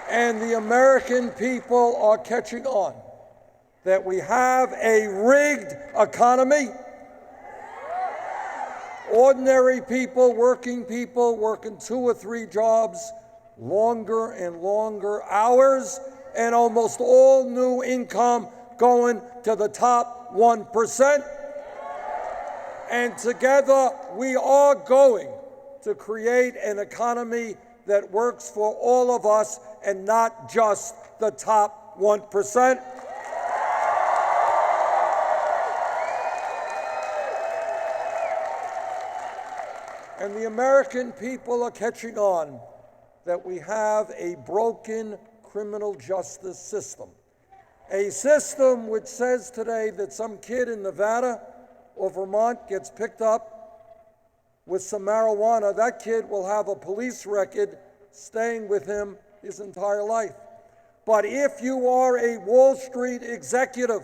And the American people are catching on that we have a rigged economy. Ordinary people working 2 or 3 jobs, longer and longer hours, and almost all new income going to the top 1%. And together we are going to create an economy that works for all of us and not just the top 1%. And the American people are catching on that we have a broken criminal justice system. A system which says today that some kid in Nevada or Vermont gets picked up with some marijuana, that kid will have a police record staying with him his entire life. But if you are a Wall Street executive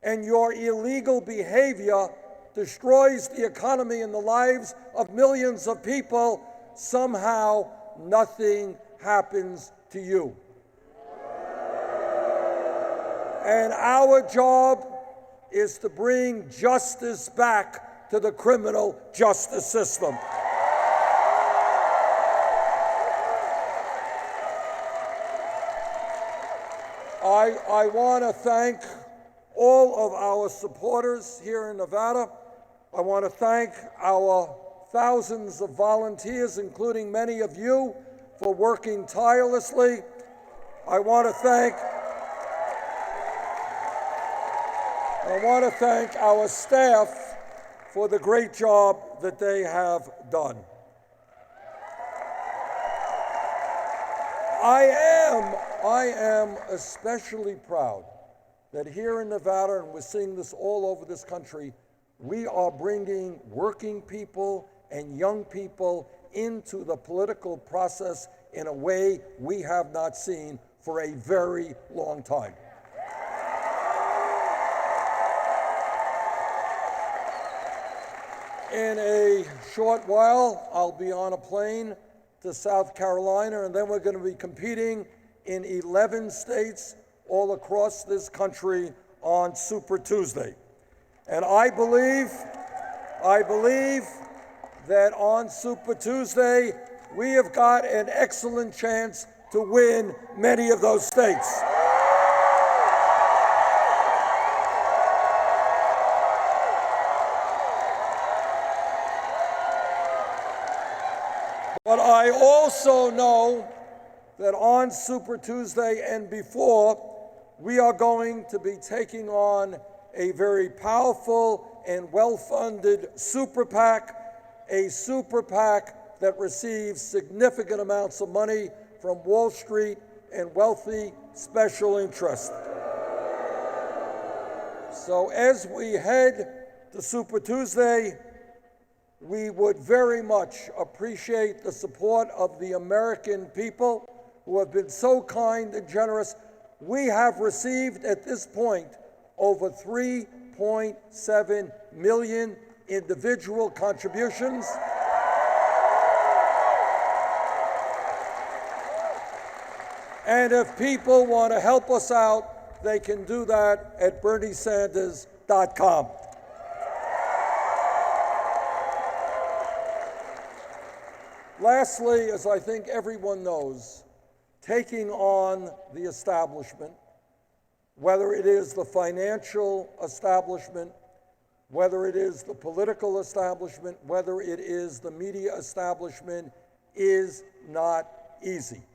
and your illegal behavior destroys the economy and the lives of millions of people, somehow nothing happens to you. And our job is to bring justice back to the criminal justice system. I want to thank all of our supporters here in Nevada. I want to thank our thousands of volunteers, including many of you, for working tirelessly. I want to thank our staff for the great job that they have done. I am especially proud that here in Nevada, and we're seeing this all over this country, we are bringing working people and young people into the political process in a way we have not seen for a very long time. In a short while, I'll be on a plane to South Carolina, and then we're going to be competing in 11 states all across this country on Super Tuesday. And I believe that on Super Tuesday, we have got an excellent chance to win many of those states. But I also know that on Super Tuesday and before, we are going to be taking on a very powerful and well-funded super PAC, a super PAC that receives significant amounts of money from Wall Street and wealthy special interests. So as we head to Super Tuesday, we would very much appreciate the support of the American people who have been so kind and generous. We have received at this point over 3.7 million individual contributions. And if people want to help us out, they can do that at BernieSanders.com. Lastly, as I think everyone knows, taking on the establishment, whether it is the financial establishment, whether it is the political establishment, whether it is the media establishment, is not easy.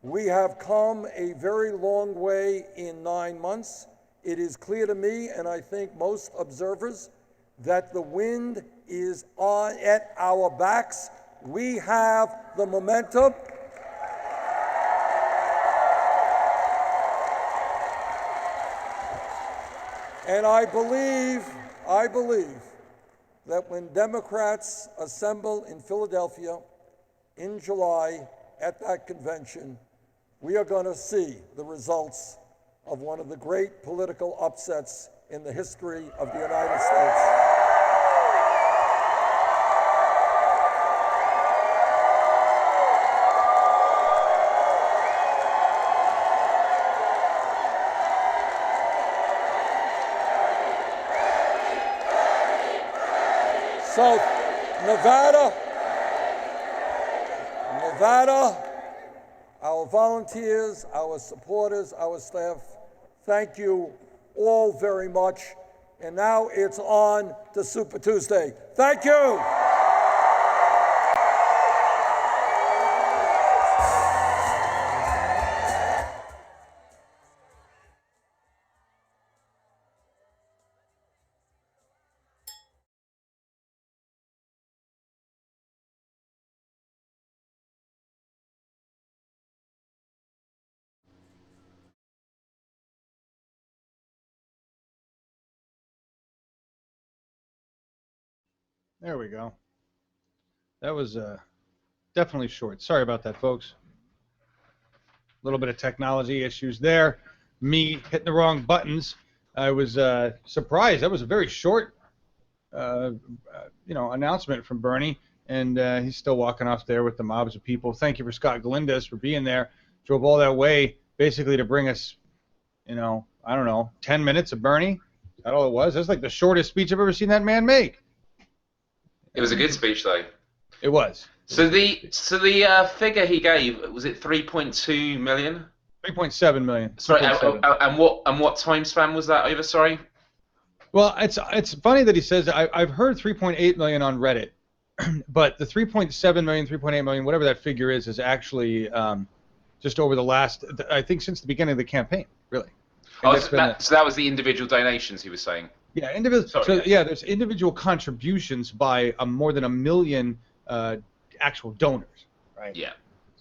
We have come a very long way in 9 months, it is clear to me, and I think most observers, that the wind is at our backs. We have the momentum. And I believe that when Democrats assemble in Philadelphia in July at that convention, we are going to see the results of one of the great political upsets in the history of the United States. So, Nevada, our volunteers, our supporters, our staff, thank you all very much. And now it's on to Super Tuesday. Thank you. There we go. That was definitely short. Sorry about that, folks. A little bit of technology issues there. Me hitting the wrong buttons. I was surprised. That was a very short, announcement from Bernie, and he's still walking off there with the mobs of people. Thank you for Scott Galindez for being there. Drove all that way basically to bring us, I don't know, 10 minutes of Bernie. Is that all it was? That's like the shortest speech I've ever seen that man make. It was a good speech, though. It was. So the figure he gave, was it 3.2 million? 3.7 million. Sorry, and what time span was that over? Sorry. Well, it's funny that he says I've heard 3.8 million on Reddit, but the 3.7 million, 3.8 million, whatever that figure is actually just over the last, I think, since the beginning of the campaign, really. So that was the individual donations he was saying. Yeah, there's individual contributions by more than 1 million actual donors, right? Yeah.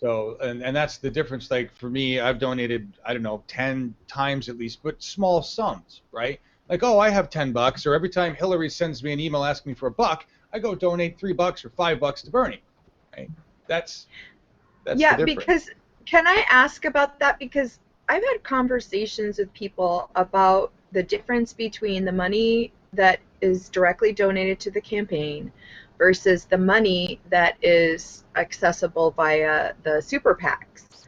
So, and that's the difference. Like for me, I've donated, I don't know, 10 times at least, but small sums, right? Like, oh, I have $10, or every time Hillary sends me an email asking me for $1, I go donate $3 or $5 to Bernie, right? That's yeah, the difference. Because can I ask about that? Because I've had conversations with people about the difference between the money that is directly donated to the campaign versus the money that is accessible via the super PACs.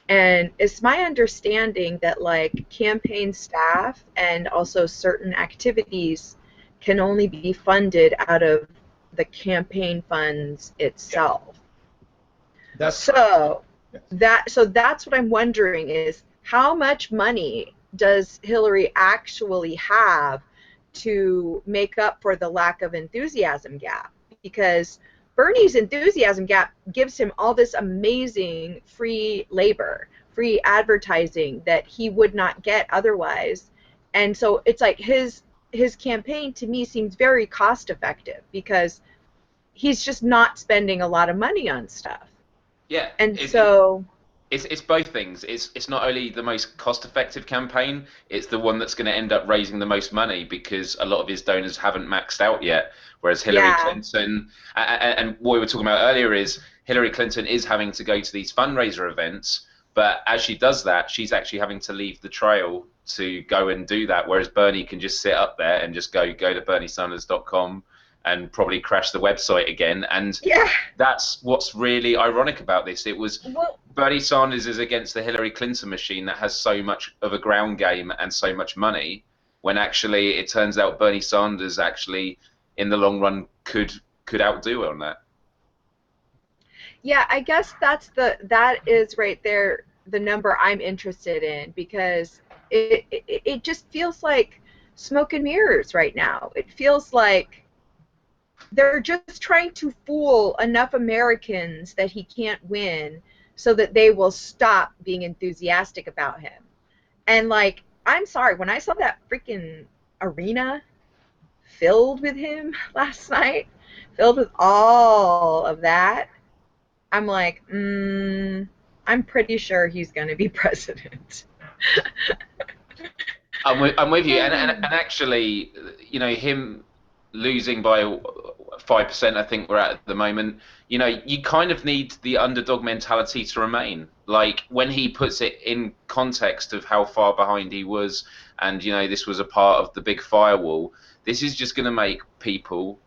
And it's my understanding that like campaign staff and also certain activities can only be funded out of the campaign funds itself. So that's what I'm wondering is how much money does Hillary actually have to make up for the lack of enthusiasm gap? Because Bernie's enthusiasm gap gives him all this amazing free labor, free advertising that he would not get otherwise. And so it's like his campaign to me seems very cost effective because he's just not spending a lot of money on stuff. Yeah. And it's both things. It's not only the most cost-effective campaign, it's the one that's going to end up raising the most money because a lot of his donors haven't maxed out yet. Whereas Hillary Clinton, and what we were talking about earlier is Hillary Clinton is having to go to these fundraiser events, but as she does that, she's actually having to leave the trail to go and do that. Whereas Bernie can just sit up there and just go to BernieSanders.com and probably crash the website again. And that's what's really ironic about this. It was Bernie Sanders is against the Hillary Clinton machine that has so much of a ground game and so much money, when actually it turns out Bernie Sanders actually, in the long run, could outdo on that. Yeah, I guess that is right there the number I'm interested in, because it just feels like smoke and mirrors right now. It feels like they're just trying to fool enough Americans that he can't win so that they will stop being enthusiastic about him. And like I'm sorry, when I saw that freaking arena filled with him last night, filled with all of that, I'm like, I'm pretty sure he's going to be president. I'm with you, and actually, you know, him losing by 5%, I think we're at the moment. You know, you kind of need the underdog mentality to remain. Like when he puts it in context of how far behind he was, and you know, this was a part of the big firewall. This is just going to make people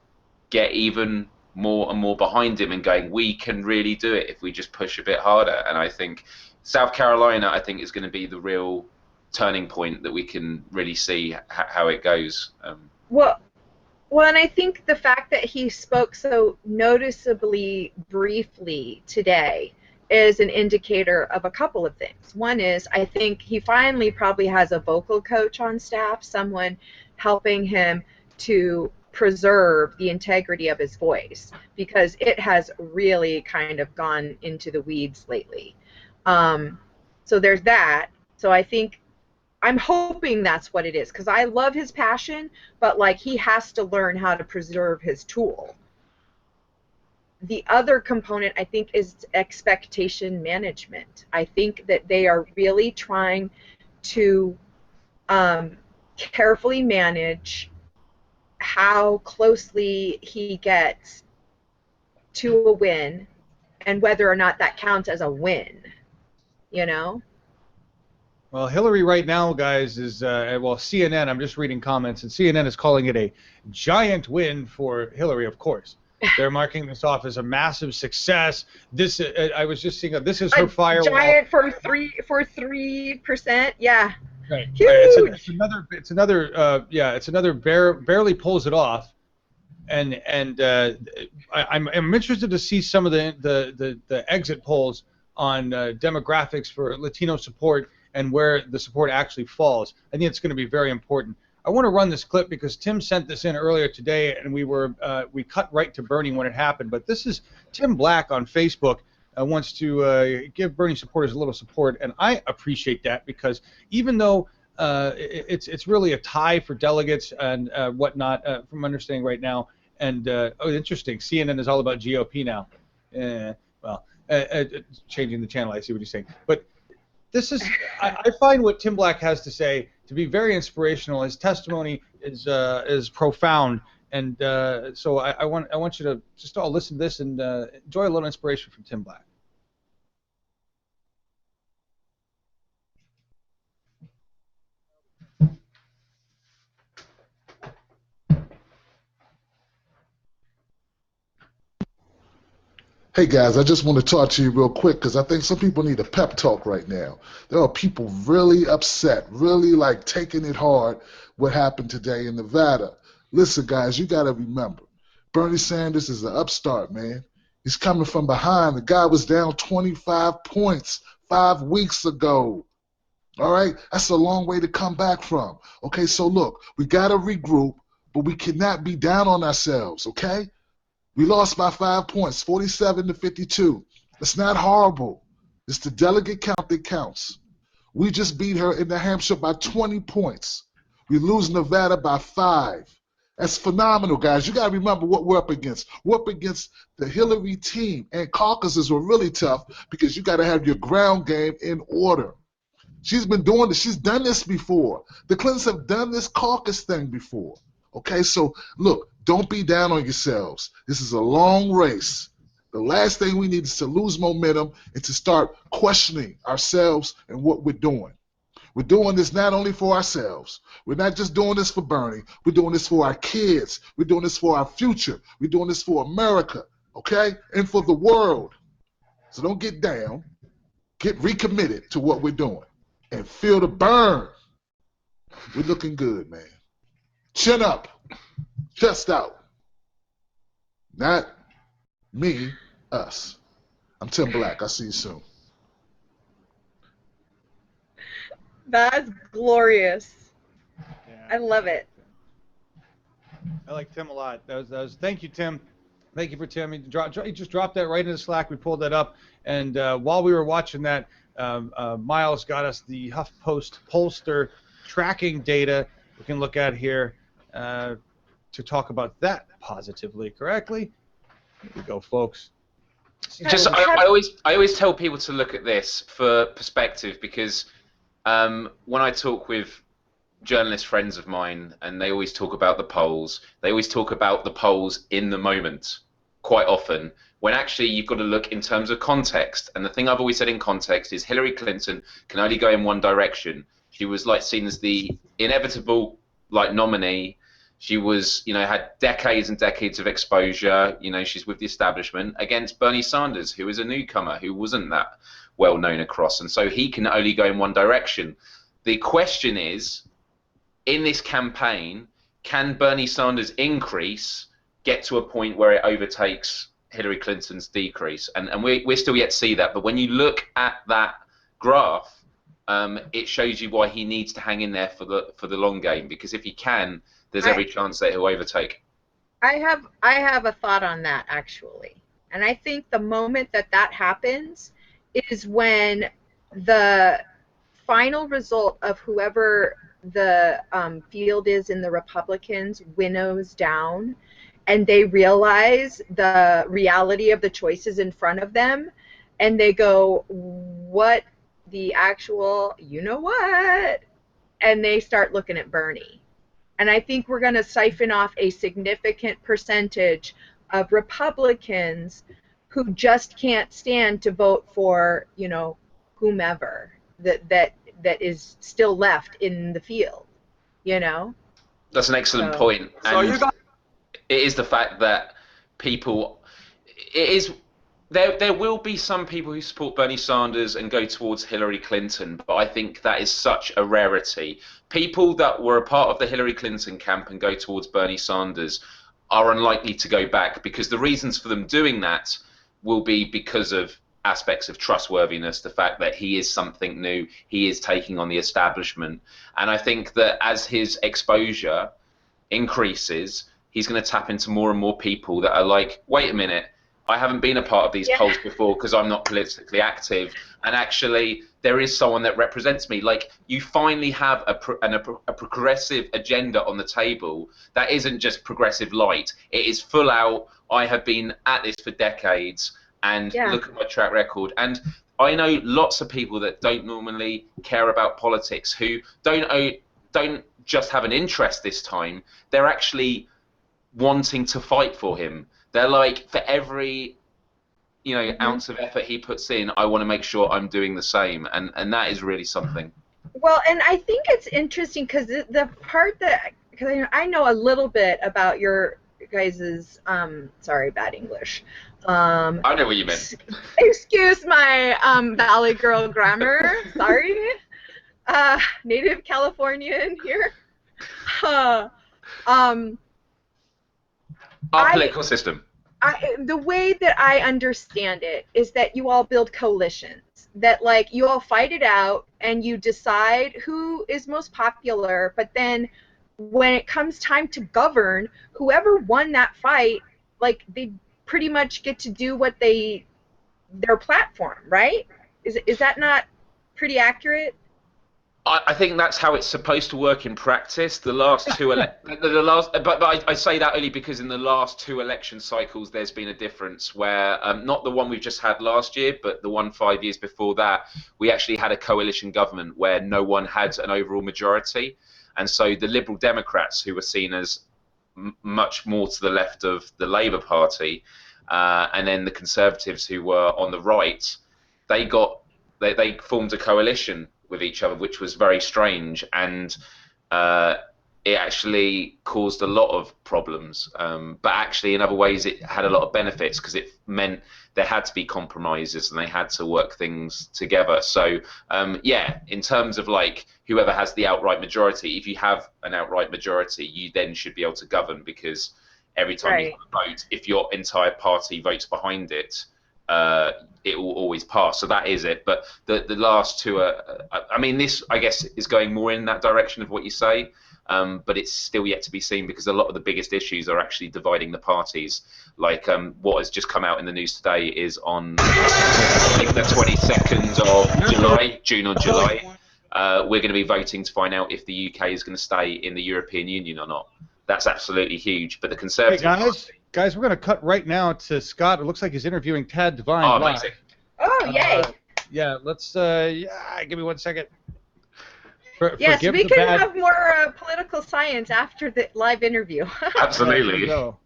get even more and more behind him and going, we can really do it if we just push a bit harder. And I think South Carolina, I think, is going to be the real turning point that we can really see how it goes. Well, and I think the fact that he spoke so noticeably briefly today is an indicator of a couple of things. One is I think he finally probably has a vocal coach on staff, someone helping him to preserve the integrity of his voice, because it has really kind of gone into the weeds lately. So there's that. So I think I'm hoping that's what it is, because I love his passion, but like he has to learn how to preserve his tool. The other component, I think, is expectation management. I think that they are really trying to carefully manage how closely he gets to a win and whether or not that counts as a win, you know? Well, Hillary right now, guys, is, well, CNN, I'm just reading comments, and CNN is calling it a giant win for Hillary, of course. They're marking this off as a massive success. This, I was just seeing, this is her firewall. Giant for 3%, yeah. Right. Huge. It's another barely pulls it off, and I'm interested to see some of the exit polls on demographics for Latino support and where the support actually falls. I think it's going to be very important. I want to run this clip because Tim sent this in earlier today, and we cut right to Bernie when it happened. But this is Tim Black on Facebook. Wants to give Bernie supporters a little support, and I appreciate that, because even though it's really a tie for delegates and whatnot, from understanding right now, and oh, interesting, CNN is all about GOP now. Changing the channel, I see what you're saying. But this is, I find what Tim Black has to say to be very inspirational. His testimony is profound, and so I want you to just all listen to this and enjoy a little inspiration from Tim Black. Hey guys, I just want to talk to you real quick because I think some people need a pep talk right now. There are people really upset, really like taking it hard what happened today in Nevada. Listen guys, you got to remember, Bernie Sanders is an upstart, man. He's coming from behind. The guy was down 25 points 5 weeks ago. All right? That's a long way to come back from. Okay, so look, we got to regroup, but we cannot be down on ourselves, okay? We lost by 5 points, 47-52. It's not horrible. It's the delegate count that counts. We just beat her in New Hampshire by 20 points. We lose Nevada by 5. That's phenomenal, guys. You got to remember what we're up against. We're up against the Hillary team, and caucuses were really tough because you got to have your ground game in order. She's been doing this. She's done this before. The Clintons have done this caucus thing before. Okay, so look, don't be down on yourselves. This is a long race. The last thing we need is to lose momentum and to start questioning ourselves and what we're doing. We're doing this not only for ourselves. We're not just doing this for Bernie. We're doing this for our kids. We're doing this for our future. We're doing this for America, okay, and for the world. So don't get down. Get recommitted to what we're doing and feel the burn. We're looking good, man. Chin up, chest out. Not me, us. I'm Tim Black. I'll see you soon. That's glorious. Yeah. I love it. I like Tim a lot. That was thank you, Tim. Thank you for Tim. He just dropped that right into Slack. We pulled that up, and while we were watching that, Miles got us the HuffPost pollster tracking data we can look at here to talk about that positively, correctly. Here we go, folks. Just, I always tell people to look at this for perspective, because when I talk with journalist friends of mine, and they always talk about the polls, they always talk about the polls in the moment quite often, when actually you've got to look in terms of context. And the thing I've always said in context is Hillary Clinton can only go in one direction. She was like seen as the inevitable like nominee. She was, you know, had decades and decades of exposure. You know, she's with the establishment against Bernie Sanders, who is a newcomer, who wasn't that well known across. And so he can only go in one direction. The question is, in this campaign, can Bernie Sanders' increase get to a point where it overtakes Hillary Clinton's decrease? And we're still yet to see that. But when you look at that graph, it shows you why he needs to hang in there for the long game, because if he can, there's every chance that he'll overtake. I have a thought on that, actually. And I think the moment that happens is when the final result of whoever the field is in the Republicans winnows down, and they realize the reality of the choices in front of them, and they go, what the actual, you know what? And they start looking at Bernie. And I think we're going to siphon off a significant percentage of Republicans who just can't stand to vote for, you know, whomever that is still left in the field, you know? That's an excellent point. And it is the fact that people, there will be some people who support Bernie Sanders and go towards Hillary Clinton, but I think that is such a rarity. People that were a part of the Hillary Clinton camp and go towards Bernie Sanders are unlikely to go back, because the reasons for them doing that will be because of aspects of trustworthiness, the fact that he is something new, he is taking on the establishment. And I think that as his exposure increases, he's going to tap into more and more people that are like, wait a minute, I haven't been a part of these polls before because I'm not politically active, and actually there is someone that represents me. Like, you finally have a progressive agenda on the table that isn't just progressive light. It is full out, I have been at this for decades, and look at my track record. And I know lots of people that don't normally care about politics, who don't just have an interest this time, they're actually wanting to fight for him. They're like, for every, you know, ounce of effort he puts in, I want to make sure I'm doing the same, and that is really something. Well, and I think it's interesting because the part that, because I know a little bit about your guys's, sorry, bad English. I know what you meant. Excuse my Valley Girl grammar. Sorry, native Californian here. Our political system. The way that I understand it is that you all build coalitions, that like you all fight it out and you decide who is most popular, but then when it comes time to govern, whoever won that fight, like they pretty much get to do what their platform, right? Is that not pretty accurate? I think that's how it's supposed to work in practice. The last two, but I say that only because in the last two election cycles, there's been a difference where, not the one we've just had last year, but the one 5 years before that, we actually had a coalition government where no one had an overall majority. And so the Liberal Democrats, who were seen as much more to the left of the Labour Party, and then the Conservatives, who were on the right, they formed a coalition with each other, which was very strange, and it actually caused a lot of problems. But actually, in other ways, it had a lot of benefits, because it meant there had to be compromises and they had to work things together. So, yeah, in terms of like whoever has the outright majority, if you have an outright majority, you then should be able to govern, because every time you vote, if your entire party votes behind it, it will always pass. So that is it. But the last two are, I mean, this, I guess, is going more in that direction of what you say, but it's still yet to be seen, because a lot of the biggest issues are actually dividing the parties. Like what has just come out in the news today is on, I think, the 22nd of July, June or July, we're going to be voting to find out if the UK is going to stay in the European Union or not. That's absolutely huge. But the Conservative guys, we're going to cut right now to Scott. It looks like he's interviewing Tad Devine. Oh, live. amazing. Oh, yay. Yeah, let's, give me 1 second. Yes, we can have more political science after the live interview. Absolutely. Ago.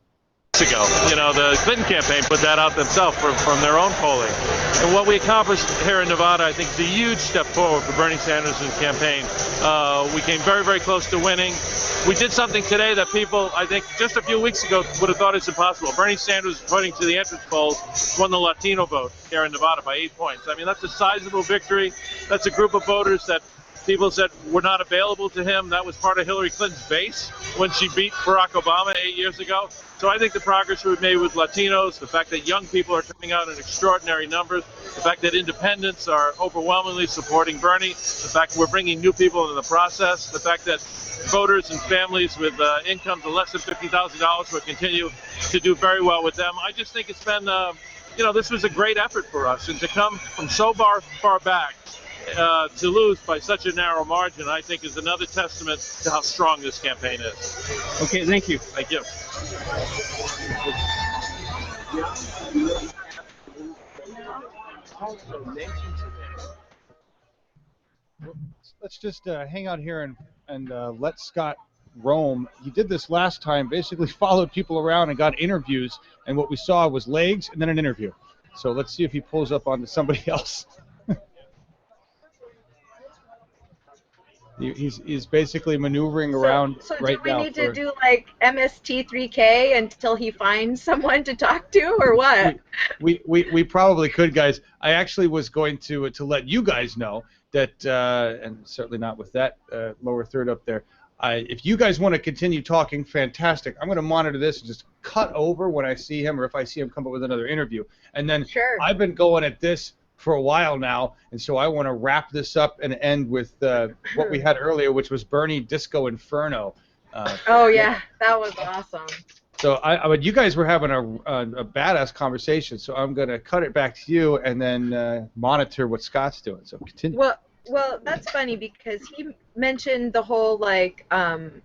You know, the Clinton campaign put that out themselves from their own polling. And what we accomplished here in Nevada, I think, is a huge step forward for Bernie Sanders and his campaign. We came very, very close to winning. We did something today that people, I think, just a few weeks ago would have thought is impossible. Bernie Sanders, according to the entrance polls, won the Latino vote here in Nevada by 8 points. I mean, that's a sizable victory. That's a group of voters that people said were not available to him. That was part of Hillary Clinton's base when she beat Barack Obama 8 years ago. So I think the progress we've made with Latinos, the fact that young people are coming out in extraordinary numbers, the fact that independents are overwhelmingly supporting Bernie, the fact that we're bringing new people into the process, the fact that voters and families with incomes of less than $50,000 will continue to do very well with them. I just think it's been, you know, this was a great effort for us, and to come from so far back to lose by such a narrow margin, I think, is another testament to how strong this campaign is. Okay, thank you. Thank you. Let's just hang out here and let Scott roam. He did this last time, basically followed people around and got interviews, and what we saw was legs and then an interview. So let's see if he pulls up onto somebody else. He's basically maneuvering around right now. So do we need to do like MST3K until he finds someone to talk to, or what? We probably could, guys. I actually was going to let you guys know that, and certainly not with that lower third up there. If you guys want to continue talking, fantastic. I'm going to monitor this and just cut over when I see him, or if I see him come up with another interview. And then I've been going at this for a while now, and so I want to wrap this up and end with what we had earlier, which was Bernie Disco Inferno. Oh yeah, that was awesome. So I you guys were having a badass conversation, so I'm gonna cut it back to you and then monitor what Scott's doing. So continue. Well, that's funny because he mentioned the whole like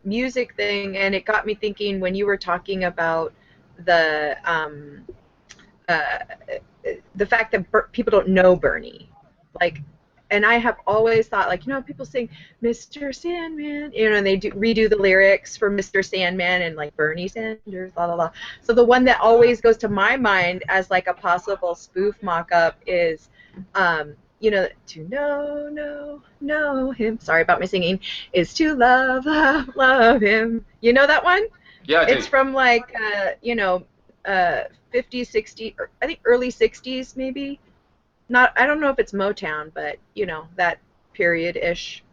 music thing, and it got me thinking when you were talking about the fact that people don't know Bernie, like, and I have always thought, like, you know, people sing Mr. Sandman, you know, and they redo the lyrics for Mr. Sandman and like Bernie Sanders, blah blah blah. So the one that always goes to my mind as like a possible spoof mock-up is, you know, to know him. Sorry about my singing. Is to love him. You know that one? Yeah, I do. It's from like you know, 50s, 60s, or I think early 60s maybe. I don't know if it's Motown, but you know, that period-ish.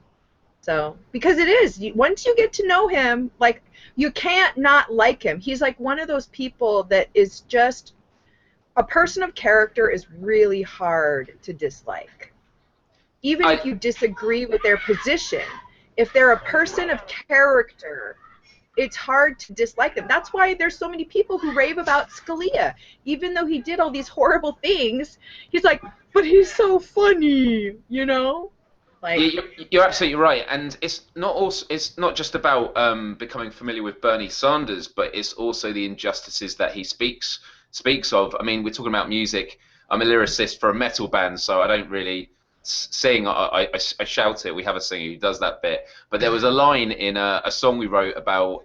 So, because it is, once you get to know him, like, you can't not like him. He's like one of those people that is just, a person of character is really hard to dislike. Even if you disagree with their position, if they're a person of character, it's hard to dislike them. That's why there's so many people who rave about Scalia. Even though he did all these horrible things, he's like, but he's so funny, you know? Like, you're absolutely right, and it's not just about becoming familiar with Bernie Sanders, but it's also the injustices that he speaks of. I mean, we're talking about music. I'm a lyricist for a metal band, so I don't really sing. I shout it. We have a singer who does that bit. But there was a line in a song we wrote about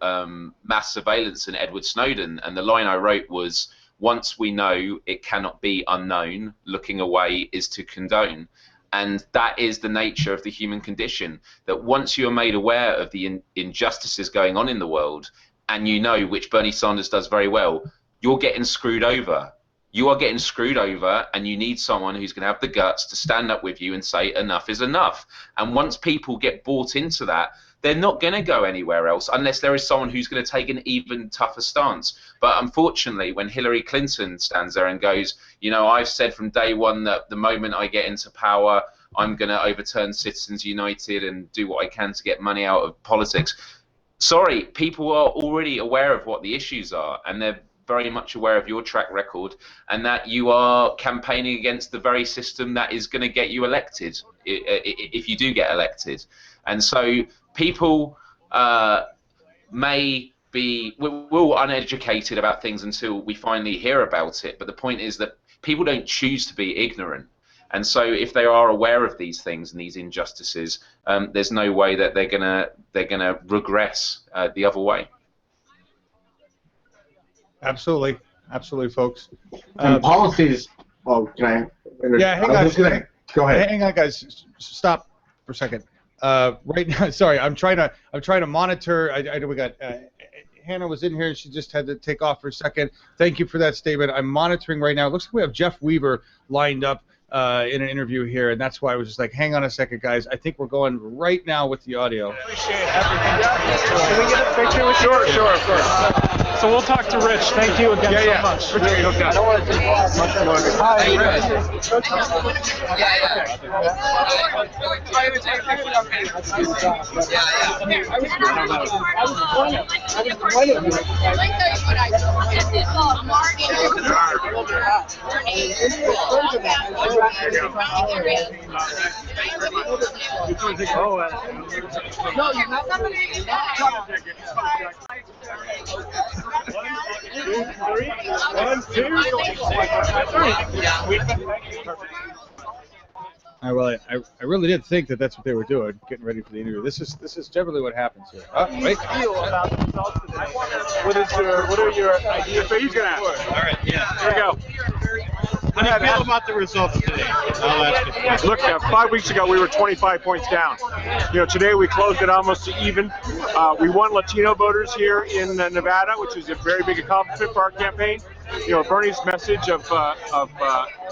mass surveillance and Edward Snowden, and the line I wrote was, "Once we know, it cannot be unknown. Looking away is to condone." And that is the nature of the human condition, that once you are made aware of the injustices going on in the world, and you know, which Bernie Sanders does very well, you're getting screwed over. You are getting screwed over, and you need someone who's going to have the guts to stand up with you and say enough is enough. And once people get bought into that, they're not going to go anywhere else unless there is someone who's going to take an even tougher stance. But unfortunately, when Hillary Clinton stands there and goes, you know, I've said from day one that the moment I get into power, I'm going to overturn Citizens United and do what I can to get money out of politics. Sorry, people are already aware of what the issues are, and they're very much aware of your track record, and that you are campaigning against the very system that is going to get you elected, if you do get elected. And so people may be we're uneducated about things until we finally hear about it. But the point is that people don't choose to be ignorant. And so if they are aware of these things and these injustices, there's no way that they're gonna regress the other way. Absolutely, absolutely, folks. And policies. Oh, can I? Yeah, hang on. Go ahead. Hang on, guys. Stop for a second. Right now, sorry, I'm trying to monitor. We got Hannah was in here and she just had to take off for a second. Thank you for that statement. I'm monitoring right now. It looks like we have Jeff Weaver lined up in an interview here, and that's why I was just like, hang on a second, guys. I think we're going right now with the audio. Appreciate everything. Can we get a picture with you? Sure, of course. So we'll talk to Rich. Thank you again so much. I don't want to take much longer. Hi, Rich. Well, I really did think that that's what they were doing, getting ready for the interview. This is generally what happens here. Wait. Feel about the results today? What are your ideas? So he's gonna ask. All right, yeah. Here we go. How do you feel about the results today? I'll ask you. Look, 5 weeks ago we were 25 points down. Today we closed it almost to even. We won Latino voters here in Nevada, which is a very big accomplishment for our campaign. Bernie's message of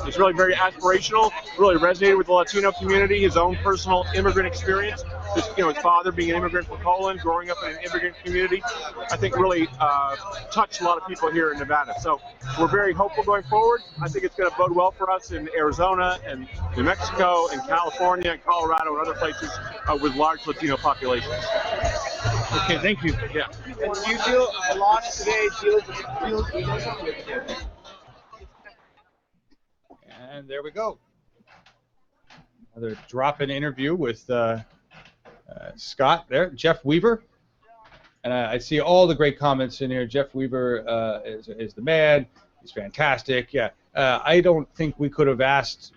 is really very aspirational, really resonated with the Latino community, his own personal immigrant experience, his father being an immigrant from Poland, growing up in an immigrant community, I think really touched a lot of people here in Nevada. So we're very hopeful going forward. I think it's going to bode well for us in Arizona and New Mexico and California and Colorado and other places with large Latino populations. Okay, thank you. Yeah. And do you feel a loss today? And there we go. Another drop-in interview with Scott there, Jeff Weaver. And I see all the great comments in here. Jeff Weaver is the man. He's fantastic. Yeah. I don't think we could have asked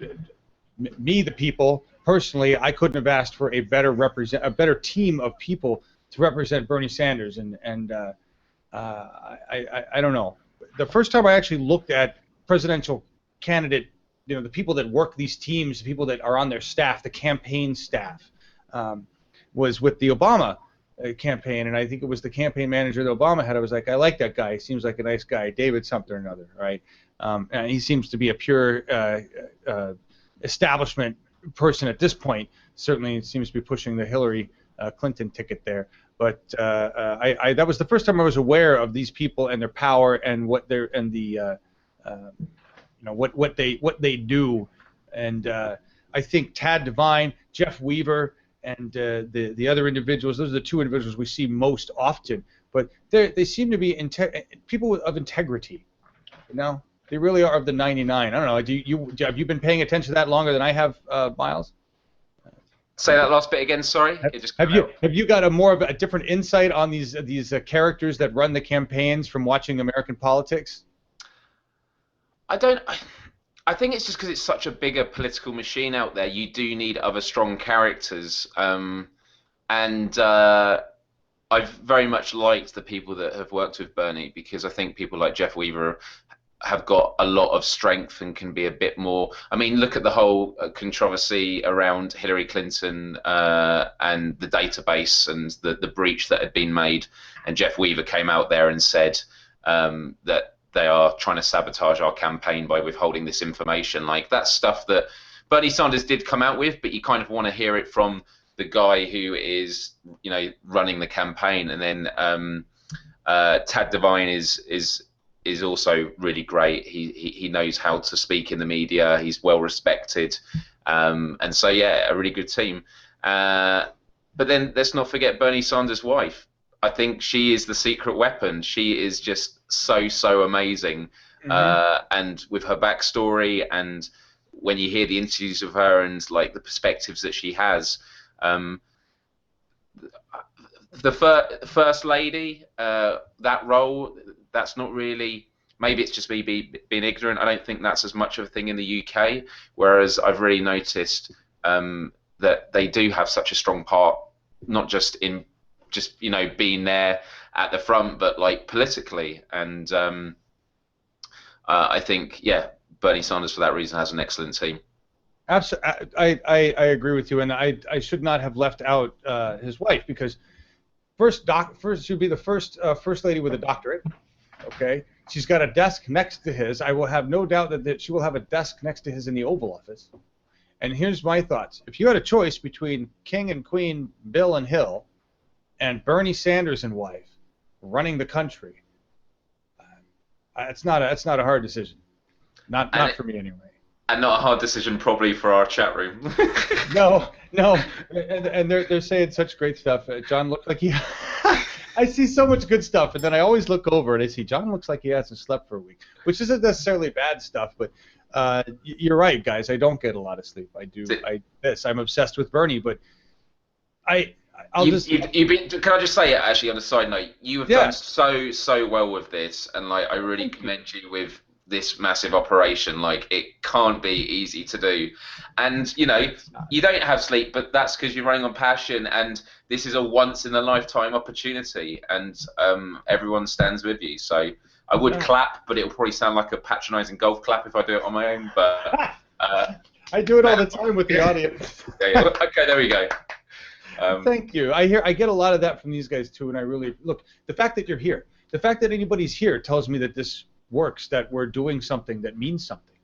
me, the people, personally. I couldn't have asked for a better team of people to represent Bernie Sanders. And I don't know. The first time I actually looked at presidential candidate, the people that work these teams, the people that are on their staff, the campaign staff, was with the Obama campaign, and I think it was the campaign manager that Obama had. I was like, I like that guy. He seems like a nice guy, David something or another, right? And he seems to be a pure establishment person at this point. Certainly seems to be pushing the Hillary Clinton ticket there. But that was the first time I was aware of these people and their power and what they're and the what they do. And I think Tad Devine, Jeff Weaver, and the other individuals, those are the two individuals we see most often. But they seem to be people of integrity. They really are of the 99. I don't know. Have you been paying attention to that longer than I have, Miles? Say that last bit again. Sorry. Have you got more of a different insight on these characters that run the campaigns from watching American politics? I don't. I think it's just because it's such a bigger political machine out there. You do need other strong characters, and I've very much liked the people that have worked with Bernie, because I think people like Jeff Weaver have got a lot of strength and can be a bit more. I mean, look at the whole controversy around Hillary Clinton and the database and the breach that had been made, and Jeff Weaver came out there and said that they are trying to sabotage our campaign by withholding this information. Like, that's stuff that Bernie Sanders did come out with, but you kind of want to hear it from the guy who is, running the campaign. And then Tad Devine is also really great. He knows how to speak in the media. He's well respected, and so yeah, a really good team. But then let's not forget Bernie Sanders' wife. I think she is the secret weapon. She is just so amazing. And with her backstory, and when you hear the interviews of her and like the perspectives that she has, the first lady, that role, that's not really. Maybe it's just me being ignorant. I don't think that's as much of a thing in the UK. Whereas I've really noticed that they do have such a strong part, not just in being there at the front, but like politically. And I think Bernie Sanders for that reason has an excellent team. Absolutely, I agree with you, and I should not have left out his wife, because first she'd be the first lady with a doctorate. Okay, she's got a desk next to his. I will have no doubt that she will have a desk next to his in the Oval Office. And here's my thoughts: if you had a choice between King and Queen Bill and Hill, and Bernie Sanders and wife running the country, it's not a hard decision. Not for me anyway. And not a hard decision probably for our chat room. No, and they're saying such great stuff. John looks like he. I see so much good stuff, and then I always look over and I see John looks like he hasn't slept for a week, which isn't necessarily bad stuff, but you're right, guys. I don't get a lot of sleep. I'm obsessed with Bernie, but can I just say it actually on a side note? You have done so well with this, and like I really commend you with this massive operation. Like, it can't be easy to do, and you don't have sleep, but that's because you're running on passion, and this is a once in a lifetime opportunity, and everyone stands with you. So I would clap, but it would probably sound like a patronizing golf clap if I do it on my own, but I do it all the time with the audience. Okay, there we go. Thank you. I get a lot of that from these guys too, and I really look, the fact that you're here, the fact that anybody's here tells me that this works, that we're doing something that means something.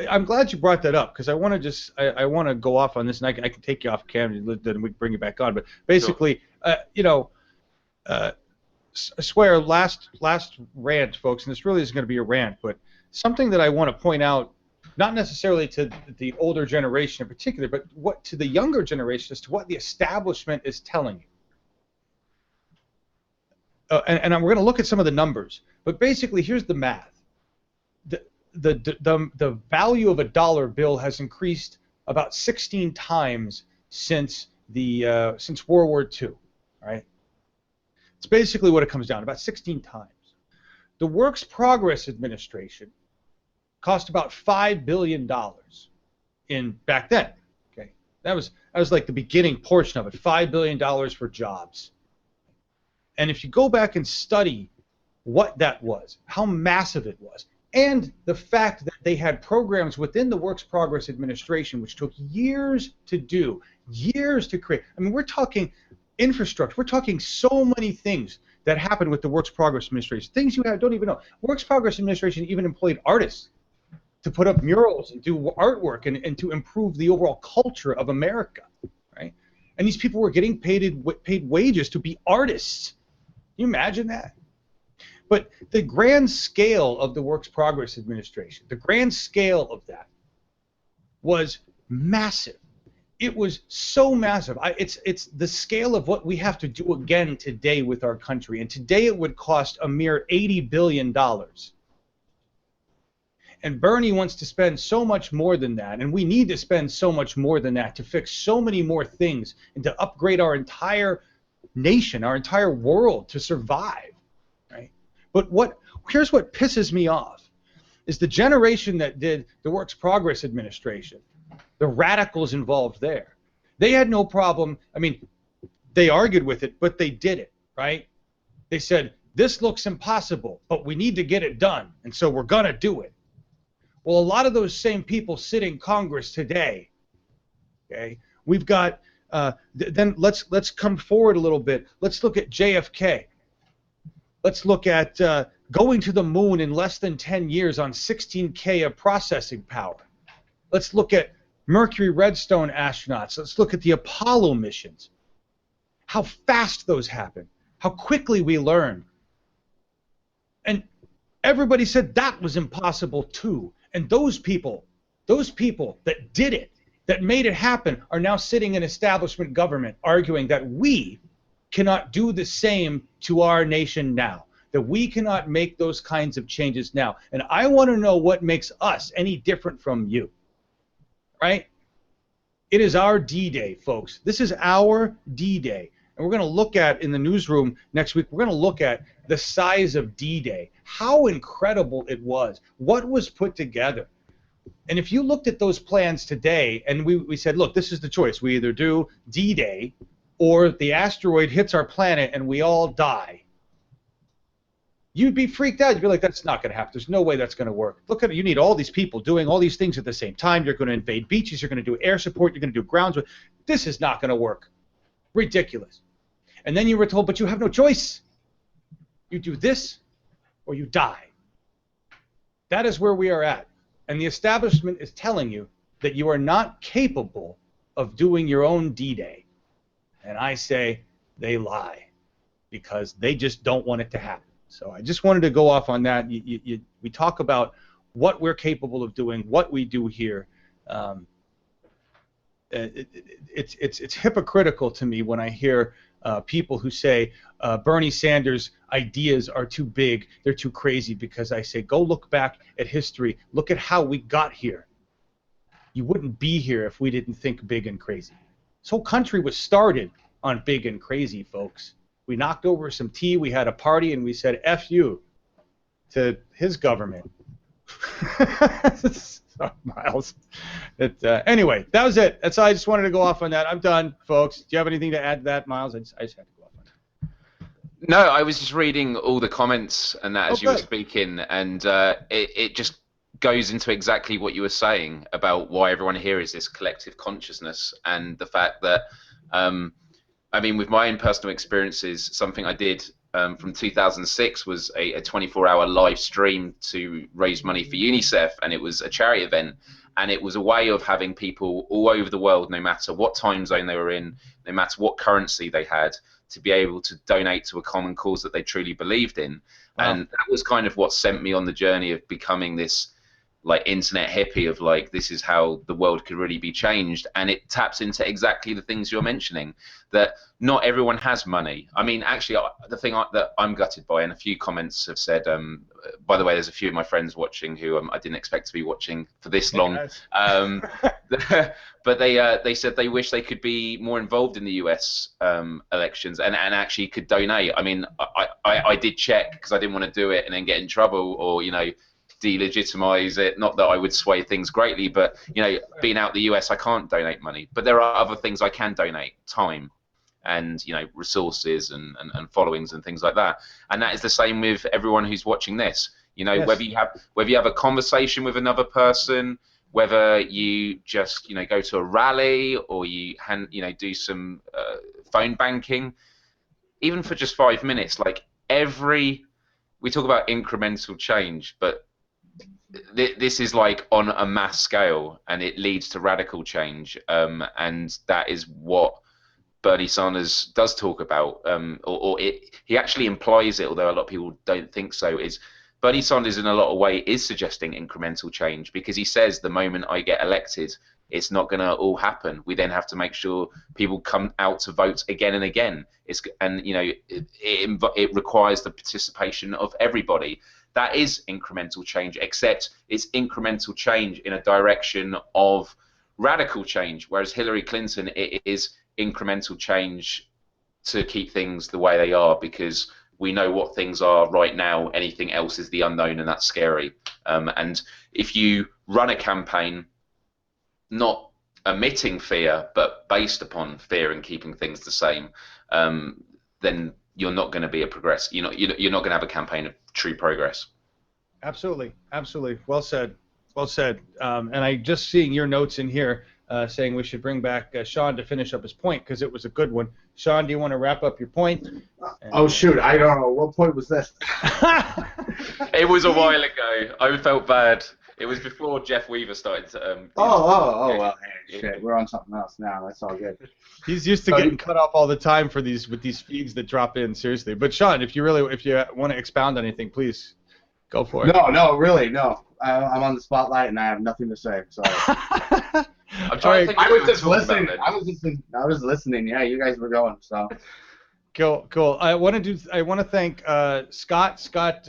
I'm glad you brought that up, because I want to go off on this, and I can take you off camera, then we can bring you back on. But basically, sure. I swear, last rant, folks, and this really isn't going to be a rant, but something that I want to point out, not necessarily to the older generation in particular, but to the younger generation, as to what the establishment is telling you. And we're going to look at some of the numbers, but basically, here's the math. The value of a dollar bill has increased about 16 times since World War II. Right? It's basically what it comes down to, about 16 times. The Works Progress Administration cost about $5 billion back then. Okay, that was like the beginning portion of it. $5 billion for jobs. And if you go back and study what that was, how massive it was, and the fact that they had programs within the Works Progress Administration which took years to do, years to create. I mean, we're talking infrastructure. We're talking so many things that happened with the Works Progress Administration, things you don't even know. Works Progress Administration even employed artists to put up murals and do artwork and to improve the overall culture of America, right? And these people were getting paid wages to be artists. Can you imagine that? But the grand scale of the Works Progress Administration, the grand scale of that was massive. It was so massive. It's the scale of what we have to do again today with our country. And today it would cost a mere $80 billion. And Bernie wants to spend so much more than that, and we need to spend so much more than that to fix so many more things and to upgrade our entire nation, our entire world to survive, right? But here's what pisses me off, is the generation that did the Works Progress Administration, the radicals involved there. They had no problem. I mean, they argued with it, but they did it, right? They said, this looks impossible, but we need to get it done, and so we're going to do it. Well, a lot of those same people sit in Congress today, okay? We've got, then let's come forward a little bit. Let's look at JFK. Let's look at going to the moon in less than 10 years on 16K of processing power. Let's look at Mercury Redstone astronauts. Let's look at the Apollo missions. How fast those happened. How quickly we learned. And everybody said that was impossible too. And those people that did it, that made it happen, are now sitting in establishment government arguing that we cannot do the same to our nation now, that we cannot make those kinds of changes now. And I want to know what makes us any different from you, right? It is our D-Day, folks. This is our D-Day. And we're going to look at, in the newsroom next week, we're going to look at the size of D-Day, how incredible it was, what was put together. And if you looked at those plans today and we said, look, this is the choice. We either do D-Day or the asteroid hits our planet and we all die. You'd be freaked out. You'd be like, that's not going to happen. There's no way that's going to work. Look at it. You need all these people doing all these things at the same time. You're going to invade beaches. You're going to do air support. You're going to do ground support. This is not going to work. Ridiculous. And then you were told, but you have no choice. You do this or you die. That is where we are at. And the establishment is telling you that you are not capable of doing your own D-Day. And I say they lie because they just don't want it to happen. So I just wanted to go off on that. We talk about what we're capable of doing, what we do here. It's hypocritical to me when I hear people who say Bernie Sanders' ideas are too big, they're too crazy, because I say go look back at history, look at how we got here. You wouldn't be here if we didn't think big and crazy. This whole country was started on big and crazy, folks. We knocked over some tea, we had a party, and we said F you to his government. Sorry, Miles. Anyway, that was it. That's all. I just wanted to go off on that. I'm done, folks. Do you have anything to add to that, Miles? I just had to go off on that. No, I was just reading all the comments and that as you were speaking, and it just goes into exactly what you were saying about why everyone here is this collective consciousness, and the fact that I mean, with my own personal experiences, something I did from 2006 was a 24-hour live stream to raise money for UNICEF, and it was a charity event, and it was a way of having people all over the world, no matter what time zone they were in, no matter what currency they had, to be able to donate to a common cause that they truly believed in. Wow. And that was kind of what sent me on the journey of becoming this like internet hippie of like, this is how the world could really be changed. And it taps into exactly the things you're mentioning, that not everyone has money. I mean, actually, the thing that I'm gutted by, and a few comments have said, by the way, there's a few of my friends watching who I didn't expect to be watching for this long. But they said they wish they could be more involved in the US elections and actually could donate. I mean, I did check because I didn't want to do it and then get in trouble or, you know, delegitimize it. Not that I would sway things greatly, but, you know, being out the US, I can't donate money. But there are other things I can donate: time and, you know, resources and followings and things like that. And that is the same with everyone who's watching this. You know, whether you have a conversation with another person, whether you just, you know, go to a rally or you do some phone banking, even for just 5 minutes. Like we talk about incremental change, but this is like on a mass scale, and it leads to radical change. And that is what Bernie Sanders does talk about, he actually implies it, although a lot of people don't think so. Is Bernie Sanders in a lot of ways is suggesting incremental change, because he says the moment I get elected, it's not going to all happen. We then have to make sure people come out to vote again and again. It requires the participation of everybody. That is incremental change, except it's incremental change in a direction of radical change, whereas Hillary Clinton, it is incremental change to keep things the way they are, because we know what things are right now. Anything else is the unknown, and that's scary. And if you run a campaign not emitting fear, but based upon fear and keeping things the same, then you're not going to be a progress. You're not going to have a campaign of true progress. Absolutely, absolutely. Well said. Well said. And I just seeing your notes in here saying we should bring back Sean to finish up his point, because it was a good one. Sean, do you want to wrap up your point? Oh shoot, I don't know. What point was this? It was a while ago. I felt bad. It was before Jeff Weaver started to. Well, hey, shit, we're on something else now. That's all good. He's used to getting cut off all the time with these feeds that drop in. Seriously, but Sean, if you want to expound on anything, please go for it. No, really, no. I'm on the spotlight and I have nothing to say. Sorry. I'm trying to think. I was just listening. I was listening. Yeah, you guys were going. So. Cool. I want to thank Scott. Scott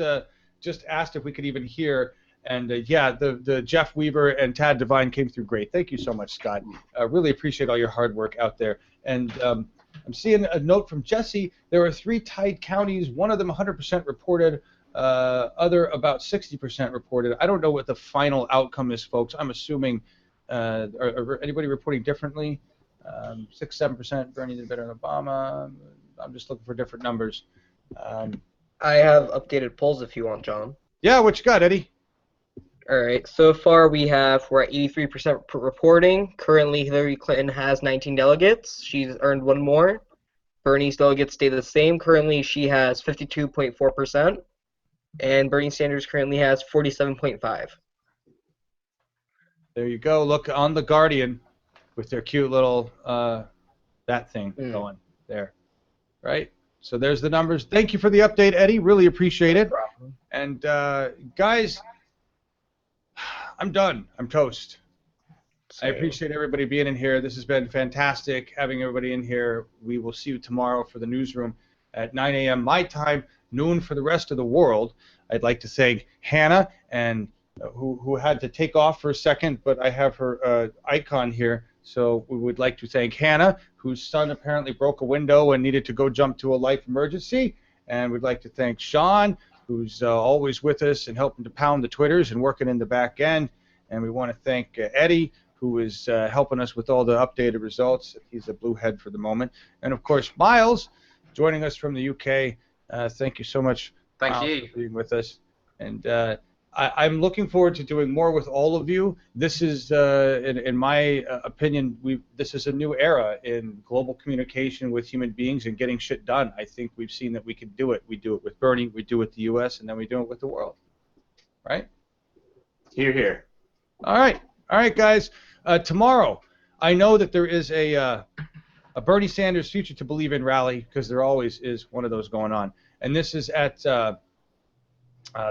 just asked if we could even hear, and yeah, the Jeff Weaver and Tad Devine came through great. Thank you so much, Scott. Really appreciate all your hard work out there. And I'm seeing a note from Jesse. There are 3 tied counties. One of them 100% reported. Other about 60% reported. I don't know what the final outcome is, folks. I'm assuming. Are anybody reporting differently? 6-7% Bernie did better than Obama. I'm just looking for different numbers. I have updated polls if you want, John. Yeah, what you got, Eddie? All right. So far, we're at 83% reporting. Currently, Hillary Clinton has 19 delegates. She's earned 1 more. Bernie's delegates stay the same. Currently, she has 52.4%, and Bernie Sanders currently has 47.5%. There you go. Look on The Guardian with their cute little that thing going there, right? So there's the numbers. Thank you for the update, Eddie. Really appreciate it. And guys, I'm done. I'm toast. I appreciate everybody being in here. This has been fantastic having everybody in here. We will see you tomorrow for the newsroom at 9 a.m. my time, noon for the rest of the world. I'd like to thank Hannah and who had to take off for a second, but I have her icon here. So we would like to thank Hannah, whose son apparently broke a window and needed to go jump to a life emergency. And we'd like to thank Sean, who's always with us and helping to pound the Twitters and working in the back end. And we want to thank Eddie, who is helping us with all the updated results. He's a blue head for the moment. And, of course, Miles, joining us from the UK. Thank you so much, Thank you for being with us. And I'm looking forward to doing more with all of you. This is, in my opinion, this is a new era in global communication with human beings and getting shit done. I think we've seen that we can do it. We do it with Bernie, we do it with the U.S., and then we do it with the world. Right? Hear, hear. All right, guys. Tomorrow, I know that there is a Bernie Sanders Future to Believe in rally, because there always is one of those going on. And this is at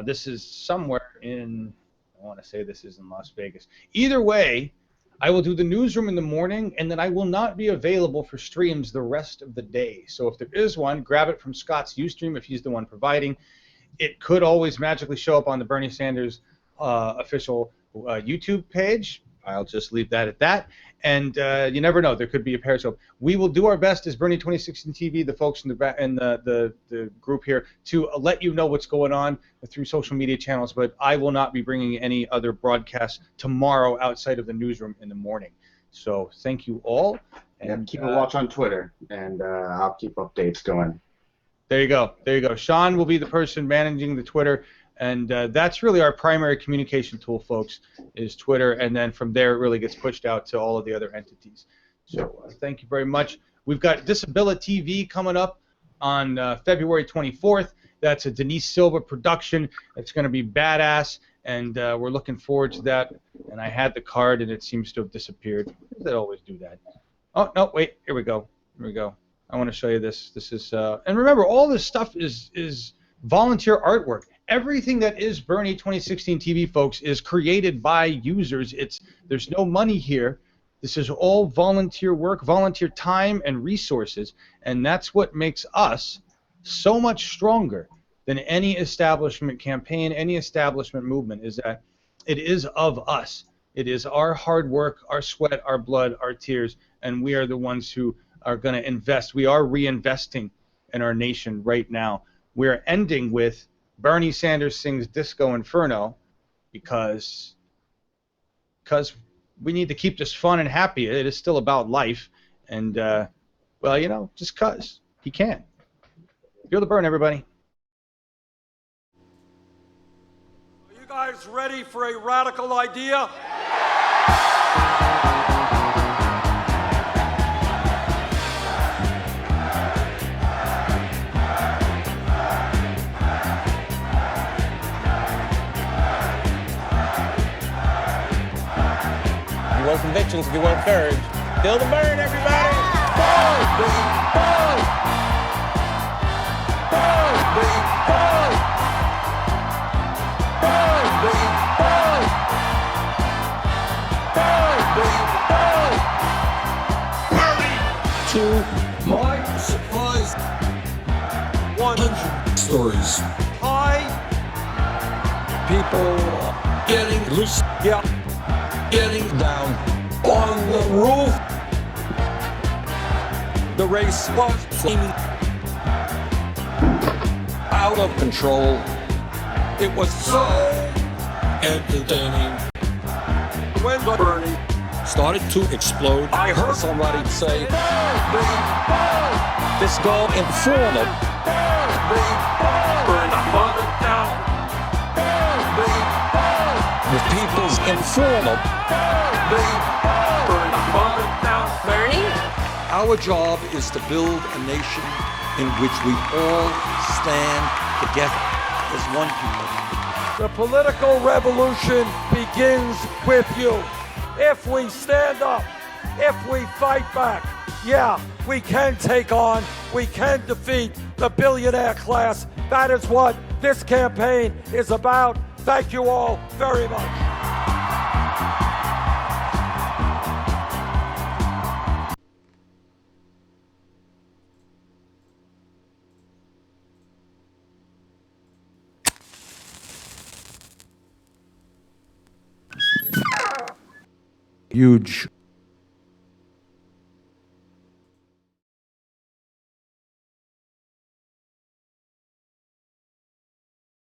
this is somewhere in, I want to say this is in Las Vegas. Either way, I will do the newsroom in the morning, and then I will not be available for streams the rest of the day. So if there is one, grab it from Scott's Ustream if he's the one providing. It could always magically show up on the Bernie Sanders official YouTube page. I'll just leave that at that. And you never know, there could be a periscope. We will do our best as Bernie 2016 TV, the folks in the group here, to let you know what's going on through social media channels, but I will not be bringing any other broadcasts tomorrow outside of the newsroom in the morning. So thank you all. And keep a watch on Twitter, and I'll keep updates going. There you go. There you go. Sean will be the person managing the Twitter. And that's really our primary communication tool, folks, is Twitter. And then from there, it really gets pushed out to all of the other entities. So thank you very much. We've got Disability TV coming up on February 24th. That's a Denise Silva production. It's going to be badass, and we're looking forward to that. And I had the card, and it seems to have disappeared. They always do that. Oh, no, wait. Here we go. Here we go. I want to show you this. This is and remember, all this stuff is volunteer artwork. Everything that is Bernie 2016 TV, folks, is created by users. There's no money here. This is all volunteer work, volunteer time and resources, and that's what makes us so much stronger than any establishment campaign, any establishment movement, is that it is of us. It is our hard work, our sweat, our blood, our tears, and we are the ones who are going to invest. We are reinvesting in our nation right now. We're ending with Bernie Sanders sings Disco Inferno because we need to keep this fun and happy. It is still about life, and well, you know, just 'cause he can. Feel the burn, everybody. Are you guys ready for a radical idea? If you want convictions, if you want courage, feel the burn, everybody! Burn, burn, burn, burn, burn, burn, burn, burn, burn. To my surprise, stories. People getting loose, yeah, getting down on the roof. The race was flaming out of control. It was so entertaining. When the Bernie started to explode, I heard somebody say, "This go informal." Burn the mother down. The people's informal. Burn the mother down. Bernie? Our job is to build a nation in which we all stand together as one people. The political revolution begins with you. If we stand up, if we fight back, yeah, we can take on, we can defeat the billionaire class. That is what this campaign is about. Thank you all very much. Huge